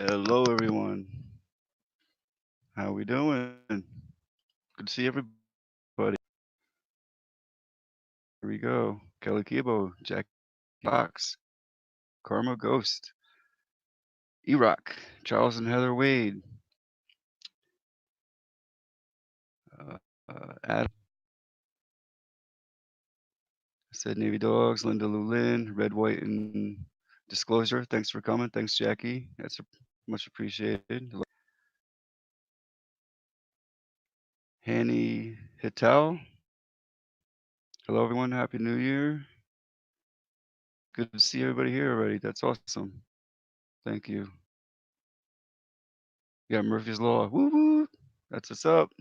Hello, everyone. How we doing? Good to see everybody. Here we go. Kelly Kibo, Jack Fox, Karma Ghost, E-Rock, Charles and Heather Wade, Adam, said Navy Dogs, Linda Lulin, Red, White, and Disclosure. Thanks for coming. Thanks, Jackie. That's much appreciated. Hanny Hital. Hello, everyone. Happy New Year. Good to see everybody here already. That's awesome. Thank you. Yeah, Murphy's Law. Woo woo. That's what's up.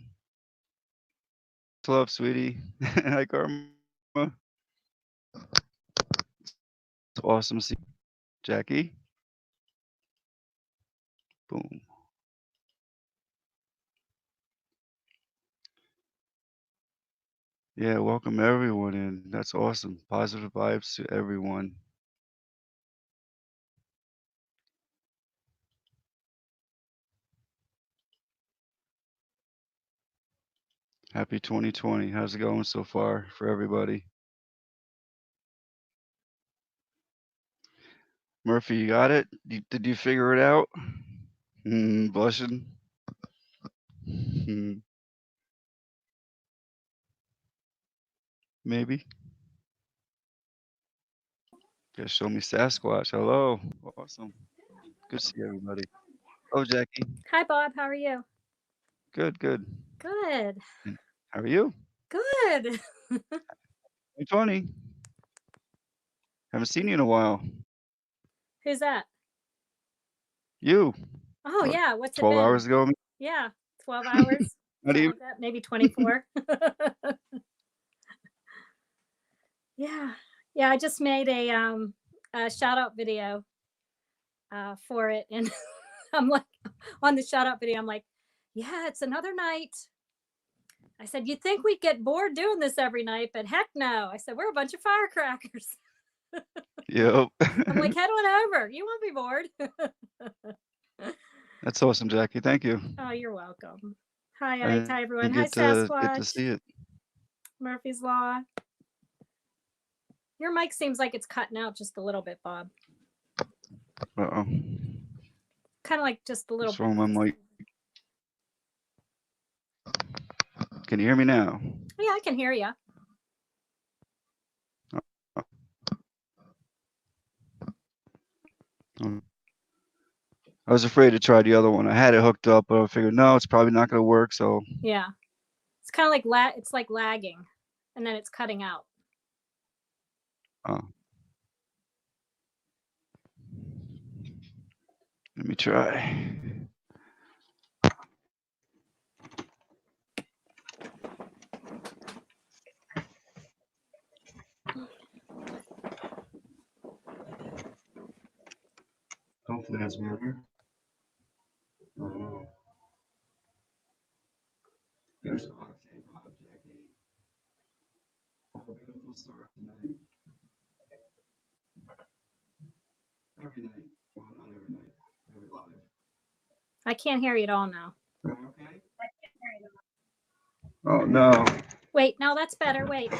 What's up, sweetie? Hi, Karma. It's awesome to see you. Jackie. Boom. Yeah, welcome everyone in. That's awesome. Positive vibes to everyone. Happy 2020. How's it going so far for everybody? Murphy, you got it? Did you figure it out? Blushing. Maybe. Just show me Sasquatch. Hello. Awesome. Good to see everybody. Oh, Jackie. Hi, Bob. How are you? Good, good. Good. And how are you? Good. 2020. Haven't seen you in a while. Who's that? You. Oh, What, yeah. What's it 12 been? hours ago? Yeah, 12 hours. Not Something even. like that. Maybe 24. Yeah. Yeah, I just made a shout out video for it. And I'm like, on the shout out video, I'm like, yeah, it's another night. I said, you'd think we'd get bored doing this every night, but heck no. I said, we're a bunch of firecrackers. Yep. I'm like, head on over. You won't be bored. That's awesome, Jackie. Thank you. Oh, you're welcome. Hi, I Ike. didn't Hi, get everyone. Hi, to see Sasquatch. it. Murphy's Law. Your mic seems like it's cutting out just a little bit, Bob. Uh-oh. Kind of like just a little What's bit. wrong with my mic? Can you hear me now? Yeah, I can hear you. Um, I was afraid to try the other one. I had it hooked up, but I figured no, it's probably not going to work. So Yeah, it's kind of like it's like lagging, and then it's cutting out. uh, let me try. Hopefully that's better. Oh, there's a octane hot Jackie. Oh, beautiful start tonight. Every night. Well, not every night. Every live. I can't hear you at all now. Okay. Oh no. Wait, no, that's better. Wait.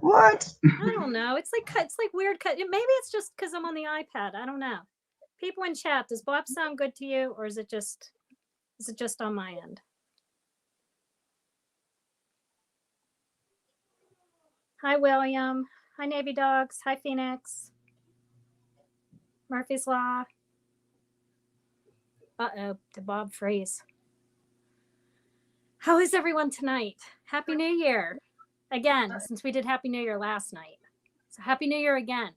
What? I don't know. It's like weird cut. Maybe it's just because I'm on the iPad. I don't know. People in chat, does Bob sound good to you, or is it just on my end? Hi, William. Hi, Navy Dogs. Hi, Phoenix. Murphy's Law. Uh-oh, did Bob freeze? How is everyone tonight? Happy New Year. Again, since we did Happy New Year last night. So Happy New Year again.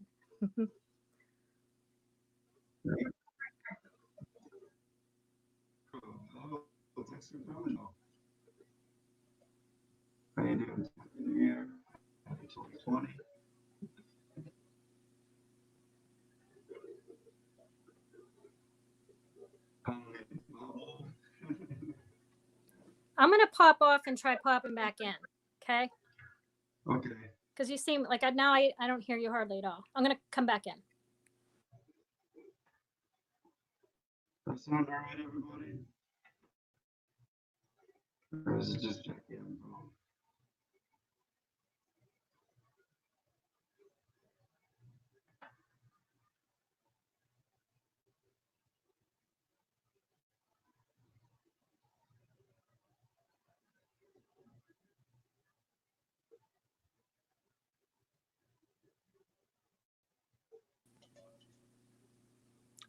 How you doing? Happy New Year. Happy 2020. I'm going to pop off and try popping back in. Okay? Okay. Because you seem like now I don't hear you hardly at all. I'm going to come back in. That sound all right, everybody? Or is it just Jackie on the phone?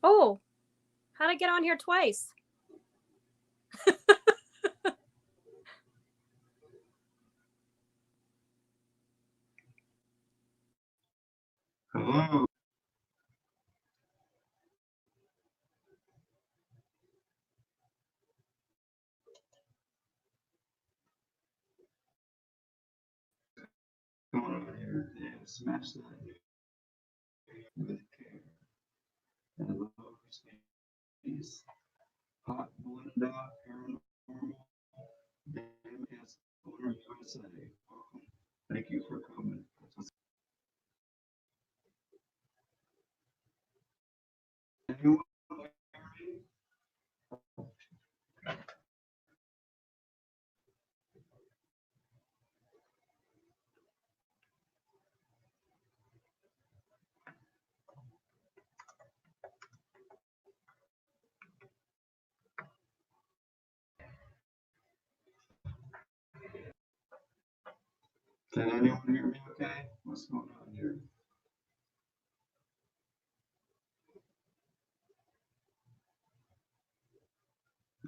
Oh, how'd I get on here twice? Hello? Come on here. Yeah, smash that with care and love space. Hot blend out paranormal. Damn ass owner USA. Welcome. Thank you for coming. Anyone hear me? Can anyone hear me okay? What's going on here?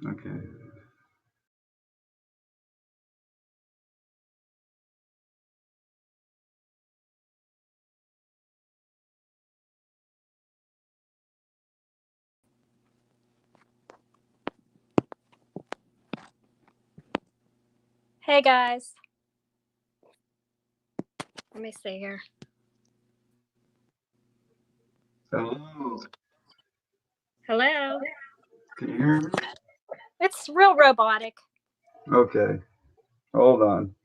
Okay. Hey guys. Let me see here. Hello. Hello. Can you hear me? It's real robotic. Okay. Hold on.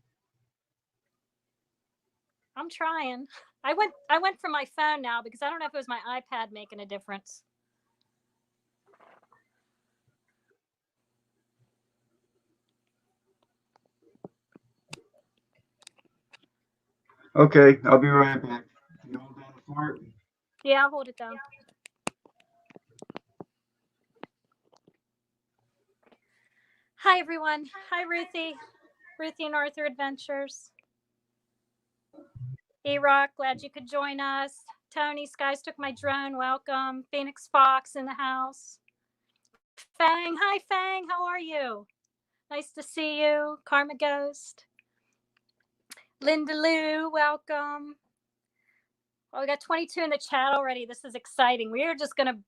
I'm trying. I went from my phone now because I don't know if it was my iPad making a difference. Okay, I'll be right back. You hold down the fort? Yeah, I'll hold it down. Hi everyone. Hi Ruthie. Ruthie and Arthur Adventures. E-Rock, glad you could join us. Tony, Skies took my drone. Welcome. Phoenix Fox in the house. Fang, hi Fang, how are you? Nice to see you. Karma Ghost. Linda Lou, welcome. Well, we got 22 in the chat already. This is exciting. We are just gonna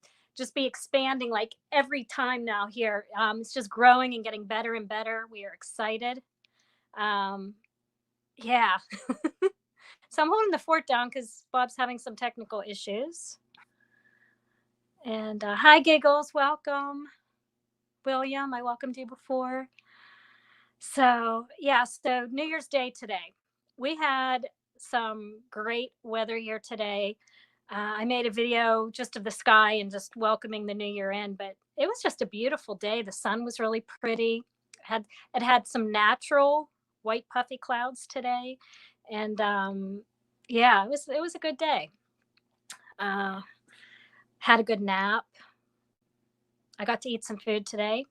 be expanding like every time now here. It's just growing and getting better and better. We are excited. Yeah. So I'm holding the fort down because Bob's having some technical issues. And hi, Giggles, welcome. William, I welcomed you before. So yeah, so New Year's Day today. We had some great weather here today. I made a video just of the sky and just welcoming the new year in, but it was just a beautiful day. The sun was really pretty. It had some natural white puffy clouds today, and yeah, it was a good day. Had a good nap. I got to eat some food today,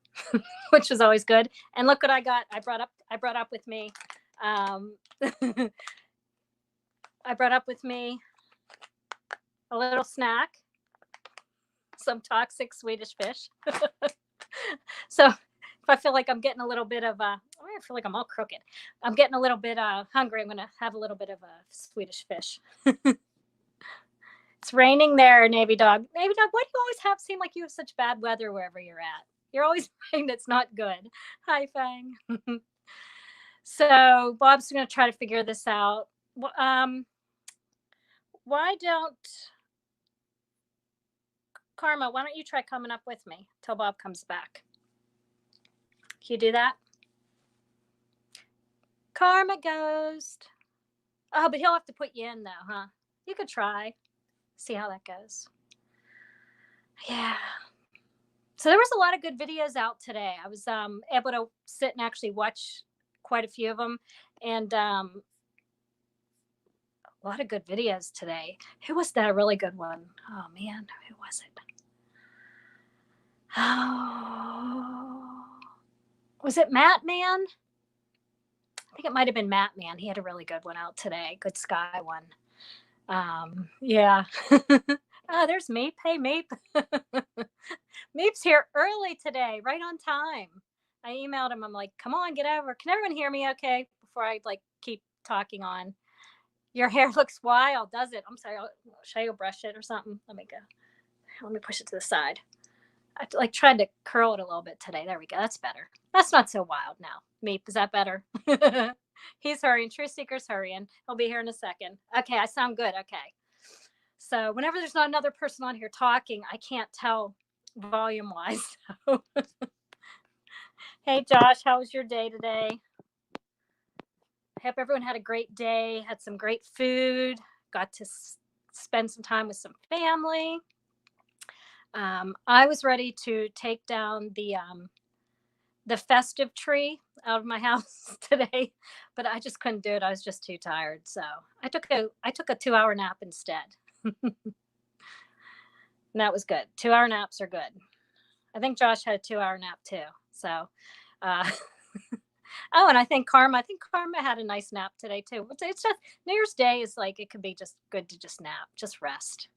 which was always good. And look what I got. I brought up with me. I brought up with me a little snack, some toxic Swedish fish. So if I feel like I'm getting a little bit of I feel like I'm all crooked. I'm getting a little bit hungry. I'm gonna have a little bit of a Swedish fish. It's raining there, Navy Dog. Navy Dog, why do you always seem like you have such bad weather wherever you're at? You're always saying it's not good. Hi, Fang. So Bob's gonna try to figure this out. Why don't Karma? Why don't you try coming up with me till Bob comes back? Can you do that? Karma Ghost. Oh, but he'll have to put you in though, huh? You could try. See how that goes. Yeah. So there was a lot of good videos out today. I was able to sit and actually watch quite a few of them, and a lot of good videos today. Who was that? A really good one. Oh man, who was it? Oh, was it Matt Man? I think it might have been Matt Man. He had a really good one out today. Good Sky one. Yeah. Oh, there's Meep. Hey, Meep. Meep's here early today, right on time. I emailed him. I'm like, come on, get over. Can everyone hear me okay? Before I like keep talking on. Your hair looks wild, does it? I'm sorry. Should I go brush it or something? Let me go. Let me push it to the side. I like tried to curl it a little bit today. There we go. That's better. That's not so wild now. Meep, is that better? He's hurrying. Truth Seeker's hurrying. He'll be here in a second. Okay, I sound good. Okay. So whenever there's not another person on here talking, I can't tell volume wise. So. Hey, Josh, how was your day today? Hope everyone had a great day, had some great food, got to spend some time with some family. I was ready to take down the festive tree out of my house today, but I just couldn't do it. I was just too tired. So I took a 2-hour nap instead. And that was good. 2-hour naps are good. I think Josh had a 2-hour nap too. So, oh, and I think Karma had a nice nap today too. It's just New Year's Day is like, it could be just good to just nap, just rest.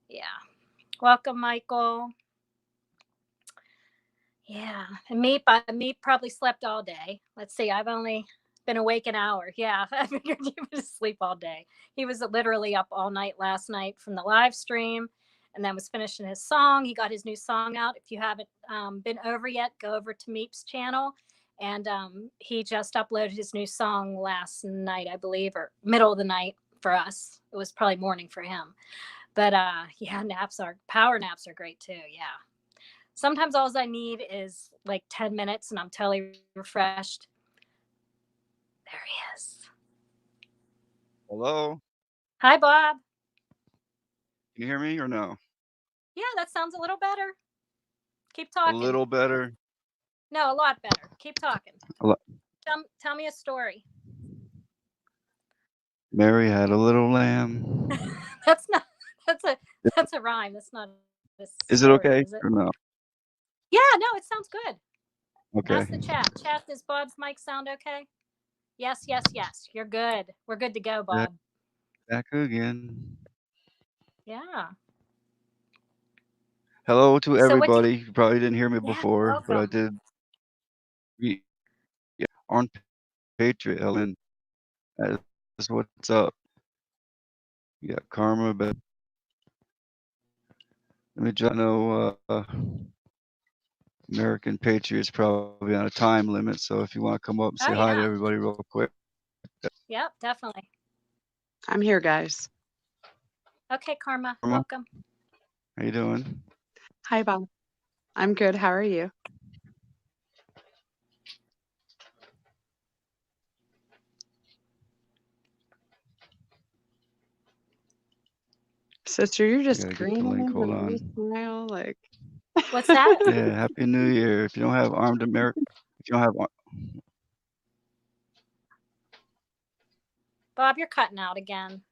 Yeah. Welcome, Michael. Yeah. And me probably slept all day. Let's see. I've only been awake an hour. Yeah. I figured he would sleep all day. He was literally up all night last night from the live stream, and then was finishing his song. He got his new song out. If you haven't been over yet, go over to Meep's channel. And he just uploaded his new song last night, I believe, or middle of the night for us. It was probably morning for him. But yeah, power naps are great too. Yeah. Sometimes all I need is like 10 minutes and I'm totally refreshed. There he is. Hello? Hi, Bob. Can you hear me or no? Yeah, that sounds a little better. Keep A talking. little better. No, a lot better. Keep talking. Tell me a story. Mary had a little lamb. That's a rhyme. That's not a Is it story, okay is it? or no? Yeah, no, it sounds good. Okay. Ask the chat. Chat, does Bob's mic sound okay? Yes, yes, yes. You're good. We're good to go, Bob. Back again. Yeah. Hello to So everybody. You probably didn't hear me yeah, before, but I welcome. did. Yeah, Armed Patriot, Helen. That's what's up. You got Karma, but let me just know American Patriot's probably on a time limit, so if you want to come up and say hi to everybody real quick. Yep, definitely. I'm here, guys. Okay, Karma, welcome. How you doing? Hi, Bob. I'm good. How are you? Sister, you're just green Hold and on. smile like. What's that? Yeah, Happy New Year. If you don't have armed America, if you don't have Bob, you're cutting out again.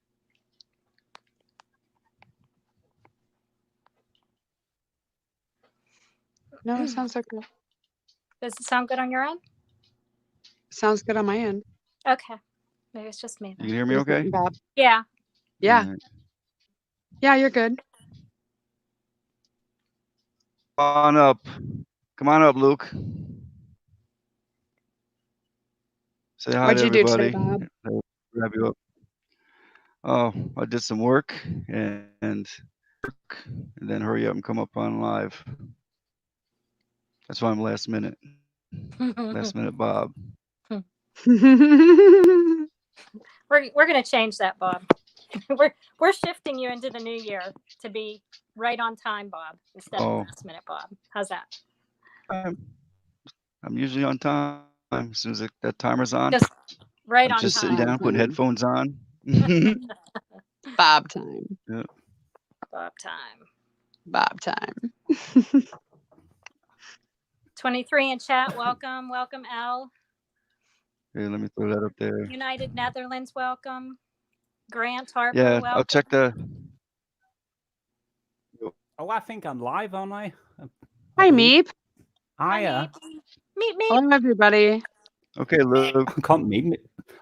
No, it sounds okay. Does it sound good on your end? Sounds good on my end. Okay. Maybe it's just me then. You can hear me okay? Bob. Yeah. Yeah. Yeah, you're good. Come on up. Come on up, Luke. Say hi What'd to you do everybody. today, Bob? I'll grab you up. Oh, I did some work and then hurry up and come up on live. That's why I'm last minute. Last minute Bob. We're gonna change that, Bob. we're shifting you into the new year to be right on time, Bob, instead of last minute Bob. How's that? I'm usually on time. As soon as that timer's on, just right I'm on just time. sitting down, putting headphones on. Bob time. Yeah. Bob time. Bob time. 23 in chat. Welcome. Welcome, Al. Here, let me throw that up there. United Netherlands, welcome. Grant Harper, Yeah, welcome. I'll check the. Oh, I think I'm live, aren't I? Hi, Meep. Hiya. Meep. Hello, everybody. Okay, Luke. I can't meet me.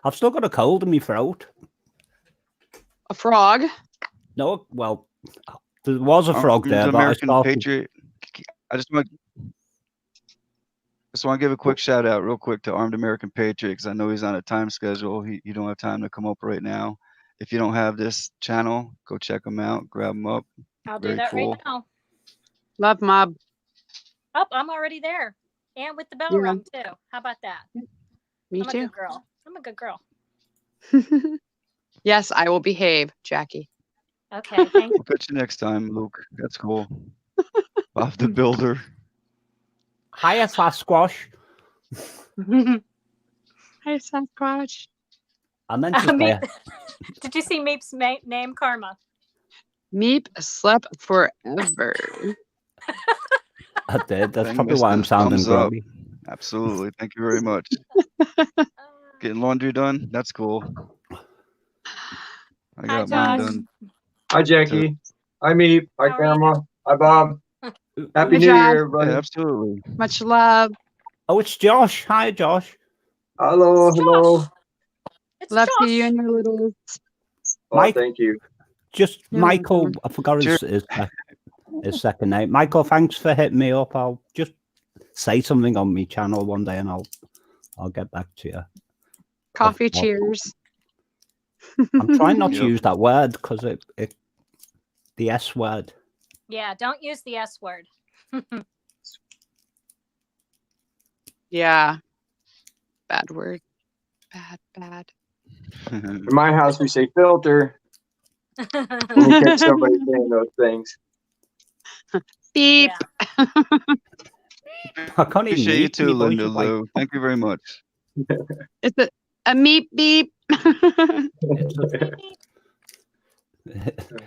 I've still got a cold in my throat. A frog. No, well, there was a frog there, but I American started. Patriot. I just want to give a quick shout out, real quick, to Armed American Patriot, because I know he's on a time schedule. He don't have time to come up right now. If you don't have this channel, go check him out, grab him up. I'll do Very that cool. right now. Love mob. Oh, I'm already there. And with the bell Yeah. rung too. How about that? Me I'm a too. good girl. I'm a good girl. Yes, I will behave, Jackie. Okay, thank you. I'll catch you next time, Luke. That's cool. Bob the Builder. Hiya, Sasquatch. Hi, Sasquatch. I meant to say. Meep. Did you see Meep's name, Karma? Meep slept forever. I did. That's Thing probably missed why I'm the sounding thumbs up. groggy. Absolutely. Thank you very much. Getting laundry done? That's cool. I Hi, got mine Josh. done. Hi, Jackie. Hi, Meep. Hi, How are you? Grandma. Hi, Bob. Happy Hi, New Josh. Year, everybody. Yeah, absolutely. Much love. Oh, it's Josh. Hi, Josh. Hello, It's hello. Josh. It's Love Josh. to you and your little. Oh, Mike. thank you. Just You're Michael. welcome. I forgot Cheers. his second name. Michael, thanks for hitting me up. I'll just say something on my channel one day, and I'll get back to you. Coffee I'll- cheers. I'm trying not to Yep. use that word because the S word. Yeah, don't use the S word. Yeah. Bad word. Bad. In my house, we say filter when we catch somebody saying those things. Beep. Yeah. I can't even Appreciate you read too, my voice Linda is like- Lou. Thank you very much. It's a meep beep.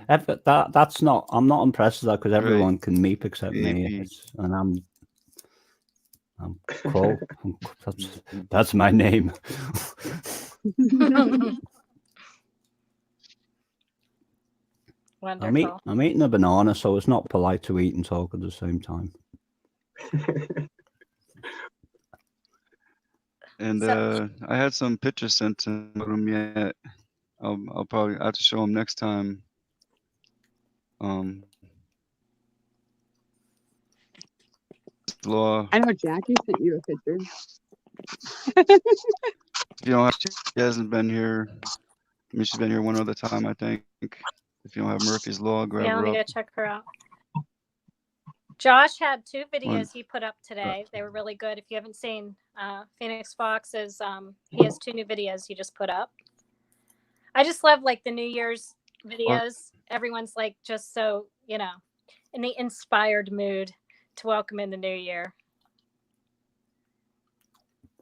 That's not. I'm not impressed with that because everyone can meep except me, Maybe. and I'm Crow. That's my name. Wonderful. I'm eating a banana, so it's not polite to eat and talk at the same time. And So- I had some pictures sent to them yet. I'll probably have to show them next time. Law. I know Jackie sent you a picture. If you don't have, she hasn't been here. I mean, she's been here one other time, I think. If you don't have Murphy's Law, grab Yeah, let her me go up. check her out. Josh had 2 videos One. he put up today. They were really good. If you haven't seen Phoenix Fox's, he has 2 new videos he just put up. I just love like the New Year's videos. Everyone's like just so, in the inspired mood to welcome in the new year.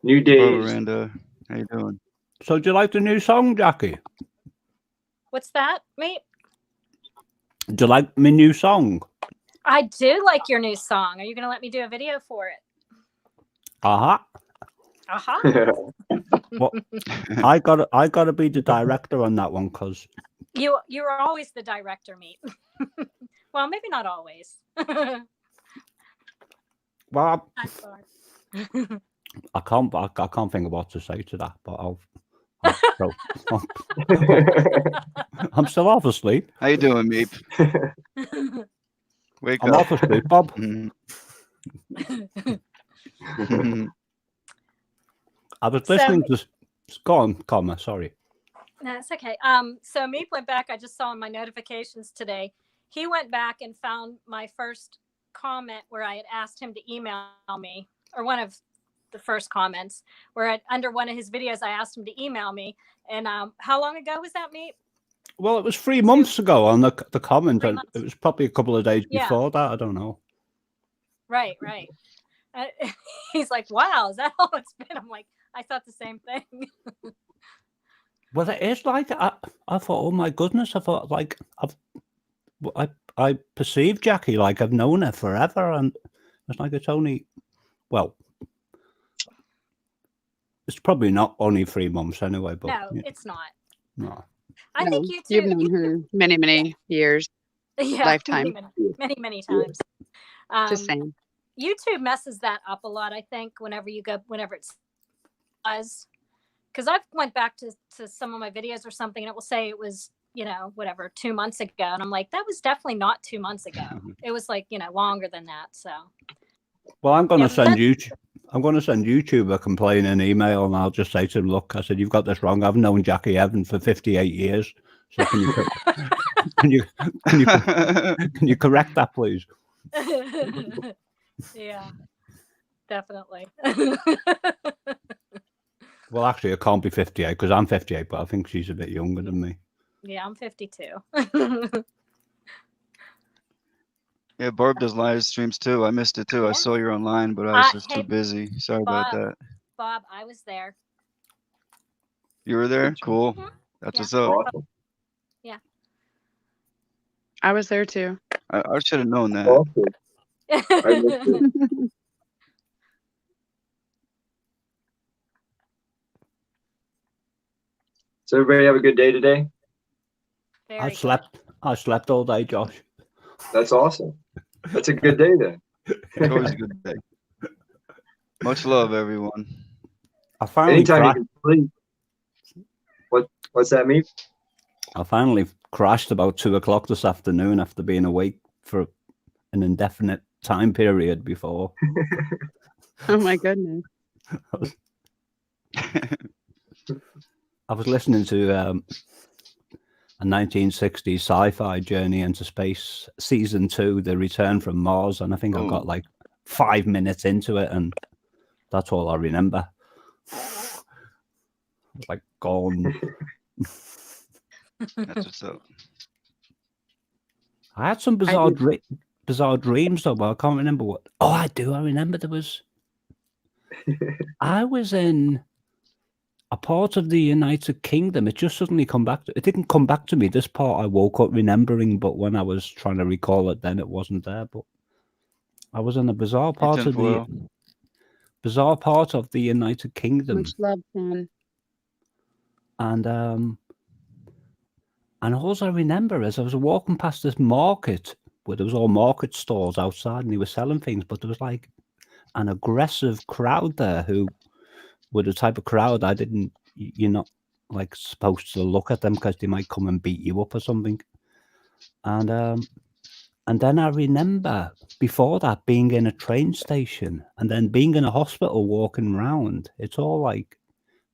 New Hello, days. Miranda. How you doing? So, do you like the new song, Jackie? What's that, mate? Do you like my new song? I do like your new song. Are you going to let me do a video for it? Aha. Aha. Well, I gotta be the director on that one because You're always the director, mate. Well, maybe not always. well, I'm sorry. I can't think of what to say to that, but I'm still half asleep. How you doing, Meep? Wake I'm up. half asleep, Bob. Mhm. I was So- listening to. Go on, comma. Sorry. No, it's okay. So Meep went back. I just saw in my notifications today. He went back and found my first comment where I had asked him to email me, or one of the first comments where under one of his videos I asked him to email me. And how long ago was that, Meep? Well, it was 3 months ago on the comment, 3 and months. it was probably a couple of days Yeah. before that. I don't know. Right. He's like, "Wow, is that all it's been?" I'm like, I thought the same thing. Well, it is like I thought. Oh my goodness! I thought like I perceived Jackie like I've known her forever, and it's like it's only well, it's probably not only 3 months anyway, but No, yeah, it's not. no. I No, think you've YouTube, known her many, many years. yeah, lifetime. many times. Just saying. YouTube messes that up a lot. I think whenever it's because I've went back to some of my videos or something, and it will say it was, whatever, 2 months ago, and I'm like, that was definitely not 2 months ago. It was like, longer than that. So. Well, I'm going to Yeah, send YouTube. I'm going to send YouTube a complaining email, and I'll just say to him, "Look, I said you've got this wrong. I've known Jackie Evans for 58 years. So can you correct that, please?" Yeah, definitely. Well, actually, it can't be 58 because I'm 58, but I think she's a bit younger than me. Yeah, I'm 52. Yeah, Barb does live streams too. I missed it too. Yeah. I saw you're online, but I was just Hey, too busy. Sorry about that. Bob, I was there. You were there? Cool. Mhm. That's Yeah. what's up. Awesome. I was there too. I should have known that. Awesome. I missed it. So everybody have a good day today? Very I good. slept all day, Josh. That's awesome. That's a good day then. It's always a good day. Much love, everyone. I finally Anytime you crashed. can sleep. What's that mean? I finally crashed about 2 o'clock this afternoon after being awake for an indefinite time period before. Oh my goodness. I was listening to a 1960s sci-fi Journey into Space season 2, The Return from Mars, and I think I got like 5 minutes into it, and that's all I remember. Like gone. That's what's up. I had some bizarre dreams though, but I can't remember what. Oh, I do. I remember there was. I was in a part of the United Kingdom. It just suddenly come back. It didn't come back to me. This part I woke up remembering, but when I was trying to recall it, then it wasn't there. But I was in a bizarre part of the United Kingdom. Much love, Sam. And all I remember is I was walking past this market where there was all market stores outside and they were selling things, but there was like an aggressive crowd there who were the type of crowd you're not like supposed to look at them because they might come and beat you up or something. And then I remember before that being in a train station and then being in a hospital walking around. It's all like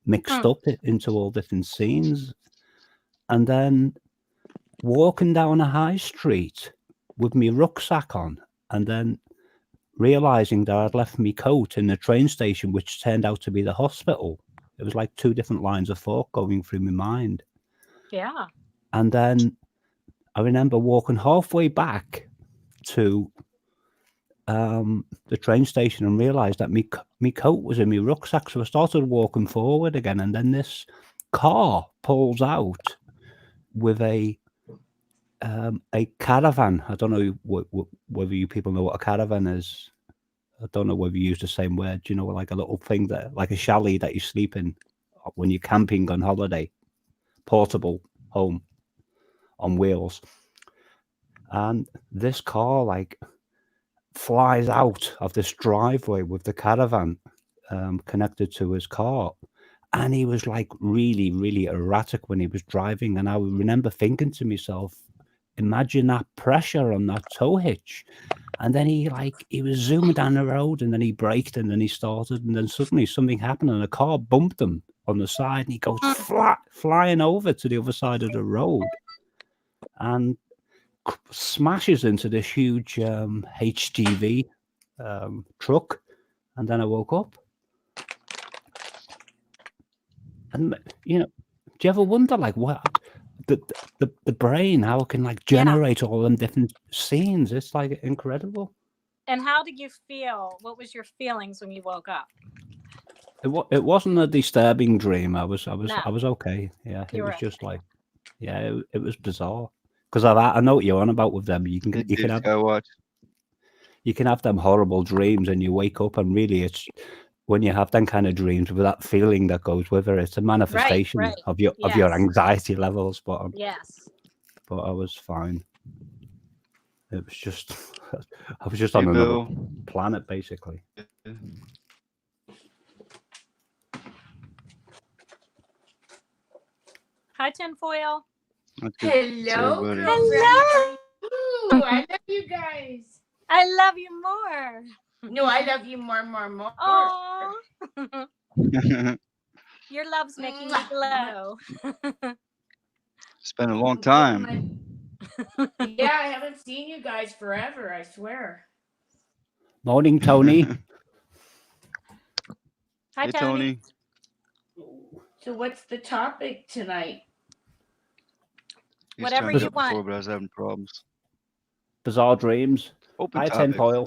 mixed up into all different scenes. And then walking down a high street with my rucksack on, and then realizing that I'd left my coat in the train station, which turned out to be the hospital. It was like 2 different lines of thought going through my mind. Yeah. And then I remember walking halfway back to the train station and realized that my coat was in my rucksack. So I started walking forward again, and then this car pulls out with a caravan. I don't know whether you people know what a caravan is. I don't know whether you use the same word. You know, like a little thing that, like a chalet that you sleep in when you're camping on holiday, portable home on wheels. And this car like flies out of this driveway with the caravan connected to his car. And he was like really, really erratic when he was driving. And I remember thinking to myself, imagine that pressure on that tow hitch. And then he was zooming down the road, and then he braked, and then he started, and then suddenly something happened, and a car bumped him on the side, and he goes flying over to the other side of the road, and smashes into this huge HGV truck. And then I woke up. And do you ever wonder like what the brain, how it can like generate all them different scenes? It's like incredible. And how did you feel? What was your feelings when you woke up? It wasn't a disturbing dream. I was No. okay. Yeah, it You was were just like, it was bizarre. Because I know what you're on about with them. You can have Skywatch. you can have them horrible dreams and you wake up and really it's when you have them kind of dreams with that feeling that goes with it, it's a manifestation right. of your Yes. anxiety levels. But Yes. I was fine. It was just I was just Hey, on another Bill. planet basically. Hi, tinfoil. That's good to see Hello, everybody. girlfriend. Ooh, I love you guys. I love you more. No, I love you more. Oh, your love's making me Mwah. glow. It's been a long time. Yeah, I haven't seen you guys forever, I swear. Morning, Tony. Hi, Hey, Tony. So what's the topic tonight? He's Whatever trying to you do it before, want. but I was having problems. Bizarre dreams. Open Hi, topics. tinfoil.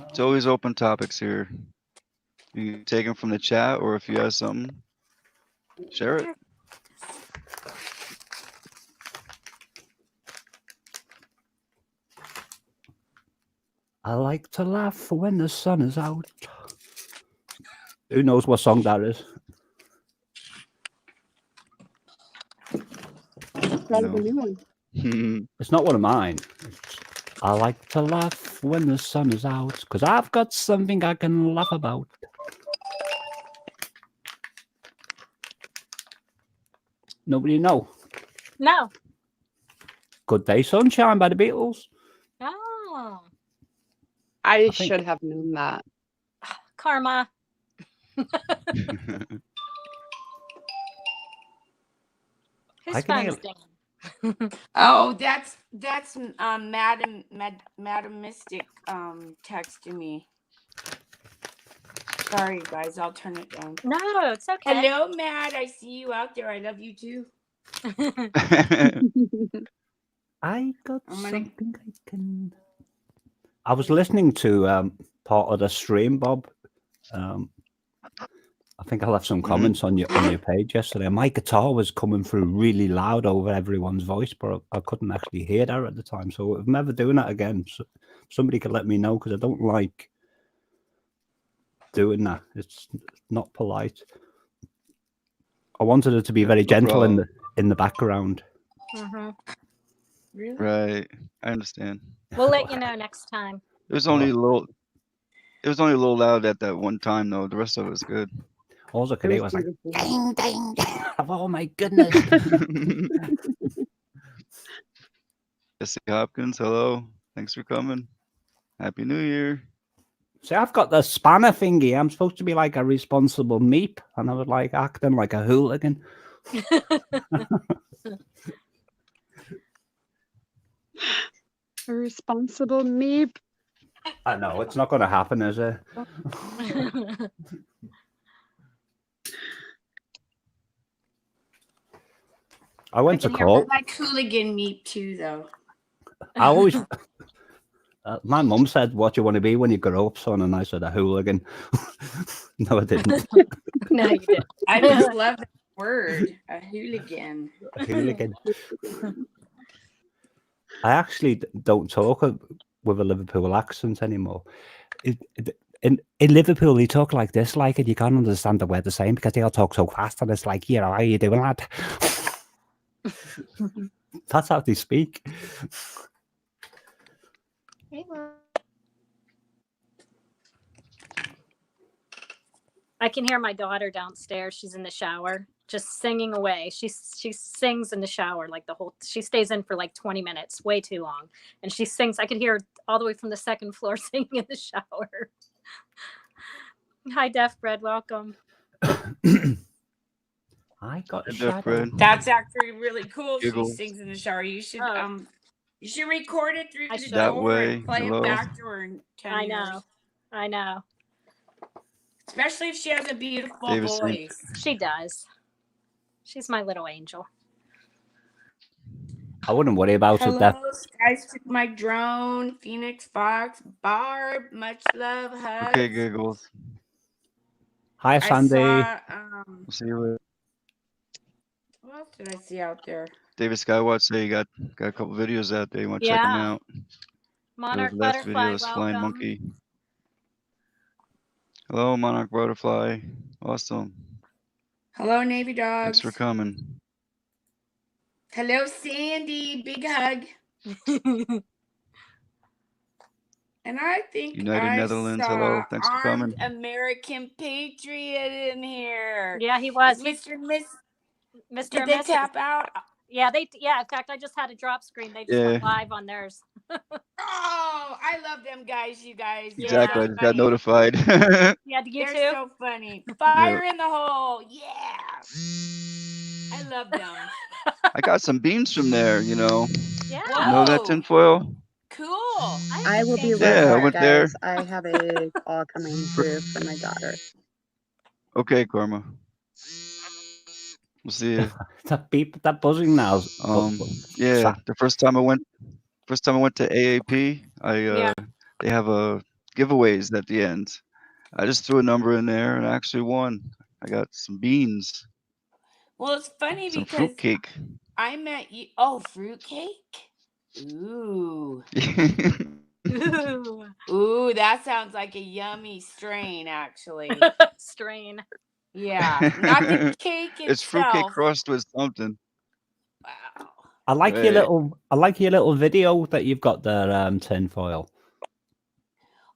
It's always open topics here. You can take them from the chat, or if you have something, share it. I like to laugh when the sun is out. Who knows what song that is? That is a new one. It's not one of mine. I like to laugh when the sun is out because I've got something I can laugh about. Nobody know. No. Good Day Sunshine by the Beatles. Oh, I think- should have known that. karma. Who's I can phone hear- singing? Oh, that's Madam Mystic texting me. Sorry guys, I'll turn it down. No, it's okay. Hello, Mad. I see you out there. I love you too. I got I'm gonna- something I can. I was listening to part of the stream, Bob. I think I left some comments on your page yesterday. My guitar was coming through really loud over everyone's voice, but I couldn't actually hear that at the time. So if I'm ever doing that again, somebody could let me know because I don't like doing that. It's not polite. I wanted it to be very No gentle problem. in the background. Really? Right, I understand. We'll let you know next time. It was only a little. It was only a little loud at that one time, though. The rest of it was good. All I could It hear was was like, beautiful. ding, ding. Oh my goodness. Jesse Hopkins, hello. Thanks for coming. Happy New Year. See, I've got the spanner thingy. I'm supposed to be like a responsible meep, and I was like acting like a hooligan. A responsible meep. I know it's not going to happen, is it? I went to can hear court. I like hooligan meat too, though. I always. My mum said, "What do you want to be when you grow up, son?" And I said, "A hooligan." No, I didn't. No, you did. I just love that word, a hooligan. A hooligan. I actually don't talk with a Liverpool accent anymore. In Liverpool, they talk like this, like, and you can't understand the word they're saying because they all talk so fast, and it's like, "Yeah, how you doing, lad?" That's how they speak. I can hear my daughter downstairs. She's in the shower, just singing away. She sings in the shower like the whole. She stays in for like 20 minutes, way too long, and she sings. I could hear her all the way from the second floor singing in the shower. Hi, Deaf Bread. Welcome. I got Deaf shadow. Bread. That's actually really cool. Giggles. She sings in the shower. You should Oh. You should record it through I the should. That door way, and play hello. it back to her in 10 I years. know. I know. Especially if she has a beautiful Davis Saint. voice. She does. She's my little angel. I wouldn't worry about it. That Hello, Skies took my drone, Phoenix Fox, Barb, much love, hugs. Okay, giggles. hi, I Sandy. saw We'll see you later. what else did I see out there? David Skywatcher say you got a couple videos out there. You want to check them Yeah. out? Monarch The last Butterfly, video is Flying welcome. Monkey. Hello, Monarch Butterfly. Awesome. Hello, Navy Thanks dogs. for coming. Hello, Sandy. Big hug. And I think United I Netherlands. saw Hello. Thanks for Armed coming. American Patriot in here. Yeah, he was. Is Mr. and Miss. Mr. Did and they Mrs. tap out? Yeah, in fact, I just had a drop screen. They just Yeah. went live on theirs. Oh, I love them guys, you guys. They're Exactly. so I just got funny. notified. Yeah, you They're too? so funny. Fire in the hole. Yeah. I love them. I got some beans from there, you know. Yeah. You know that Whoa. tinfoil? Cool. I will be Thank right Yeah, I back, went there. guys. I have a call coming through from my daughter. Okay, Karma. We'll see you. That beep, that buzzing now. Yeah, the first time I went to AAP, Yeah. they have a giveaways at the end. I just threw a number in there and I actually won. I got some beans, Well, it's funny some because fruitcake. I met you. Oh, fruitcake? Ooh. Ooh. Ooh, that sounds like a yummy strain, actually. Strain. Yeah. Not the cake itself. It's fruitcake crossed with something. Wow. I like your little video that you've got there, tinfoil.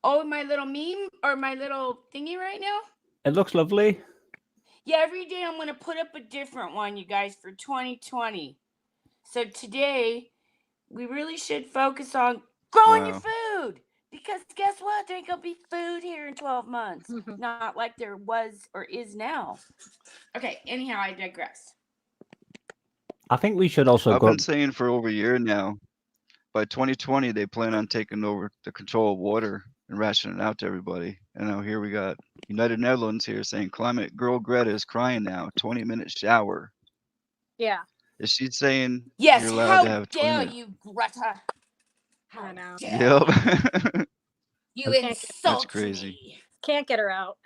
Oh, my little meme or my little thingy right now? It looks lovely. Yeah, every day I'm going to put up a different one, you guys, for 2020. So today, we really should focus on growing your food. Because guess what? There ain't going to be food here in 12 months. Not like there was or is now. Okay, anyhow, I digress. I think we should also I've go. been saying for over a year now, by 2020, they plan on taking over the control of water and rationing it out to everybody. And now here we got United Netherlands here saying climate girl Greta is crying now, 20-minute shower. Yeah. Is she saying Yes, you're allowed how to have 20 dare minutes? you, Greta? I know. Yep. You That's insult crazy. me. Can't get her out.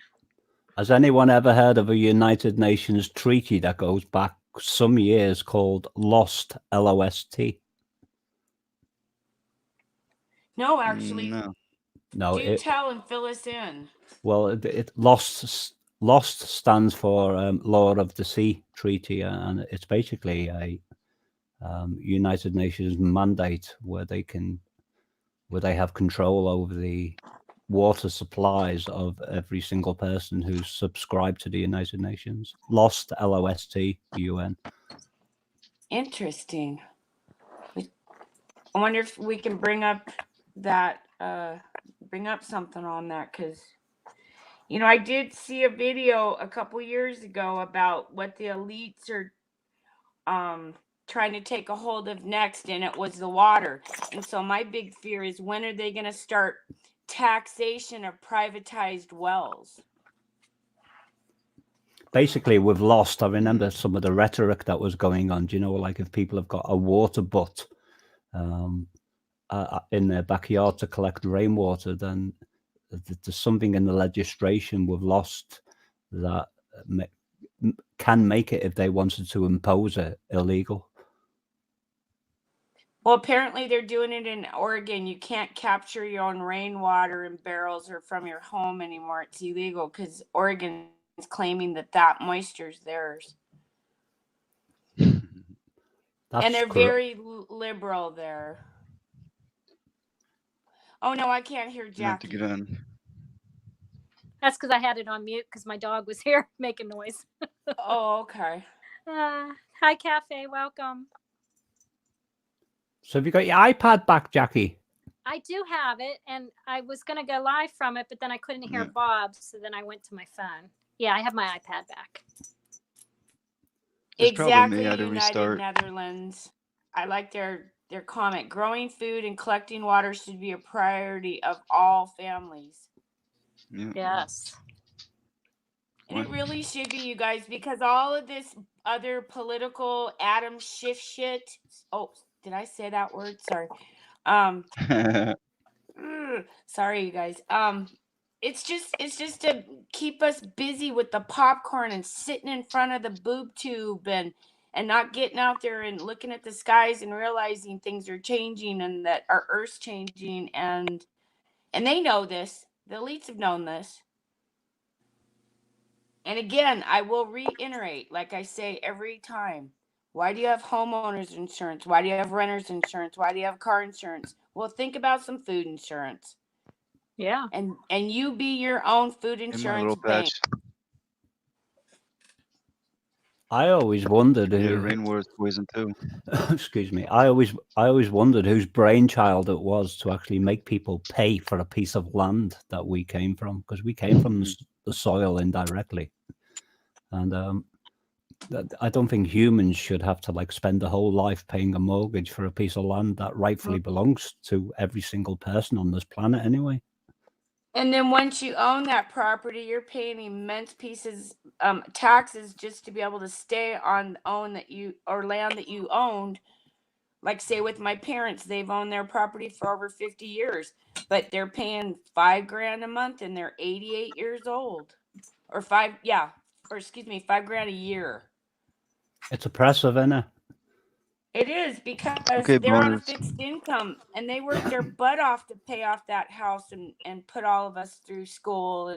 Has anyone ever heard of a United Nations treaty that goes back some years called LOST, L-O-S-T? No, actually. No. Do tell and fill us in. Well, it LOST stands for Law of the Sea Treaty, and it's basically a United Nations mandate where they have control over the water supplies of every single person who's subscribed to the United Nations. LOST, L-O-S-T, UN. Interesting. I wonder if we can bring up that, bring up something on that, because, you know, I did see a video a couple years ago about what the elites are trying to take a hold of next, and it was the water. And so my big fear is, when are they going to start taxation of privatized wells? Basically, we've lost. I remember some of the rhetoric that was going on. Do you know, like if people have got a water butt in their backyard to collect rainwater, then there's something in the legislation we've lost that can make it, if they wanted to impose it, illegal. Well, apparently they're doing it in Oregon. You can't capture your own rainwater in barrels or from your home anymore. It's illegal because Oregon's claiming that moisture is theirs. And they're very liberal there. Oh, no, I can't hear Jackie. You have to get on. That's because I had it on mute because my dog was here making noise. Oh, okay. Hi, Cafe. Welcome. So have you got your iPad back, Jackie? I do have it, and I was going to go live from it, but then I couldn't hear Bob, so then I went to my phone. Yeah, I have my iPad back. Exactly, United Netherlands. I like their comment. Growing food and collecting water should be a priority of all families. Yeah. Yes. And it really should be, you guys, because all of this other political Adam Schiff shit. Oh, did I say that word? Sorry. Sorry, you guys. It's just to keep us busy with the popcorn and sitting in front of the boob tube and and not getting out there and looking at the skies and realizing things are changing and that our Earth's changing, and they know this. The elites have known this. And again, I will reiterate, like I say every time, why do you have homeowners insurance? Why do you have renters insurance? Why do you have car insurance? Well, think about some food insurance. Yeah. And you be your own food In my insurance little bank. patch. I always wondered Yeah, who, rainwater is poison too. excuse me. I always wondered whose brainchild it was to actually make people pay for a piece of land that we came from, because we came from the soil indirectly, and I don't think humans should have to like spend a whole life paying a mortgage for a piece of land that rightfully belongs to every single person on this planet anyway. And then once you own that property, you're paying immense pieces taxes just to be able to stay on land that you owned. Like say with my parents, they've owned their property for over 50 years, but they're paying $5,000 a month and they're 88 years old. Or $5,000 a year. It's oppressive, isn't it? It is, because Okay, they're on a boners. fixed income and they work their butt off to pay off that house and put all of us through school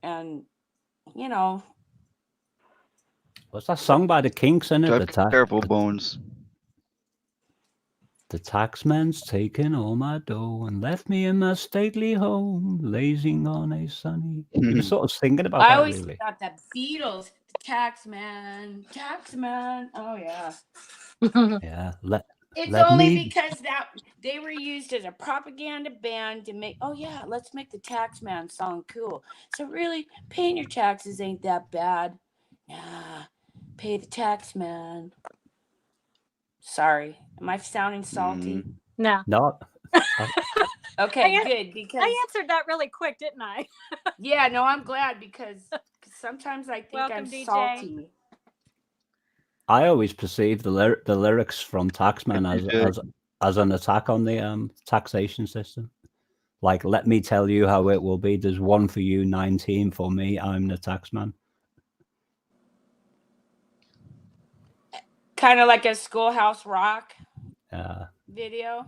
and you know. What's that song by the Kinks in it? Drive careful, bones. The taxman's taken all my dough and left me in my stately home, lazing on a sunny. You were sort of thinking about I that, always really. thought that Beatles, taxman. Oh yeah. Yeah. It's Let only me- because that they were used as a propaganda band to make, oh yeah, let's make the taxman song cool. So really, paying your taxes ain't that bad. Nah, pay the taxman. Sorry, am I sounding salty? No. No. Okay, good, because I answered that really quick, didn't I? yeah, no, I'm glad, because sometimes I think Welcome, I'm DJ. salty. I always perceive the lyrics from Taxman as an attack on the taxation system. Like, let me tell you how it will be. There's 1 for you, 19 for me. I'm the taxman. Kind of like a Schoolhouse Rock Uh, video.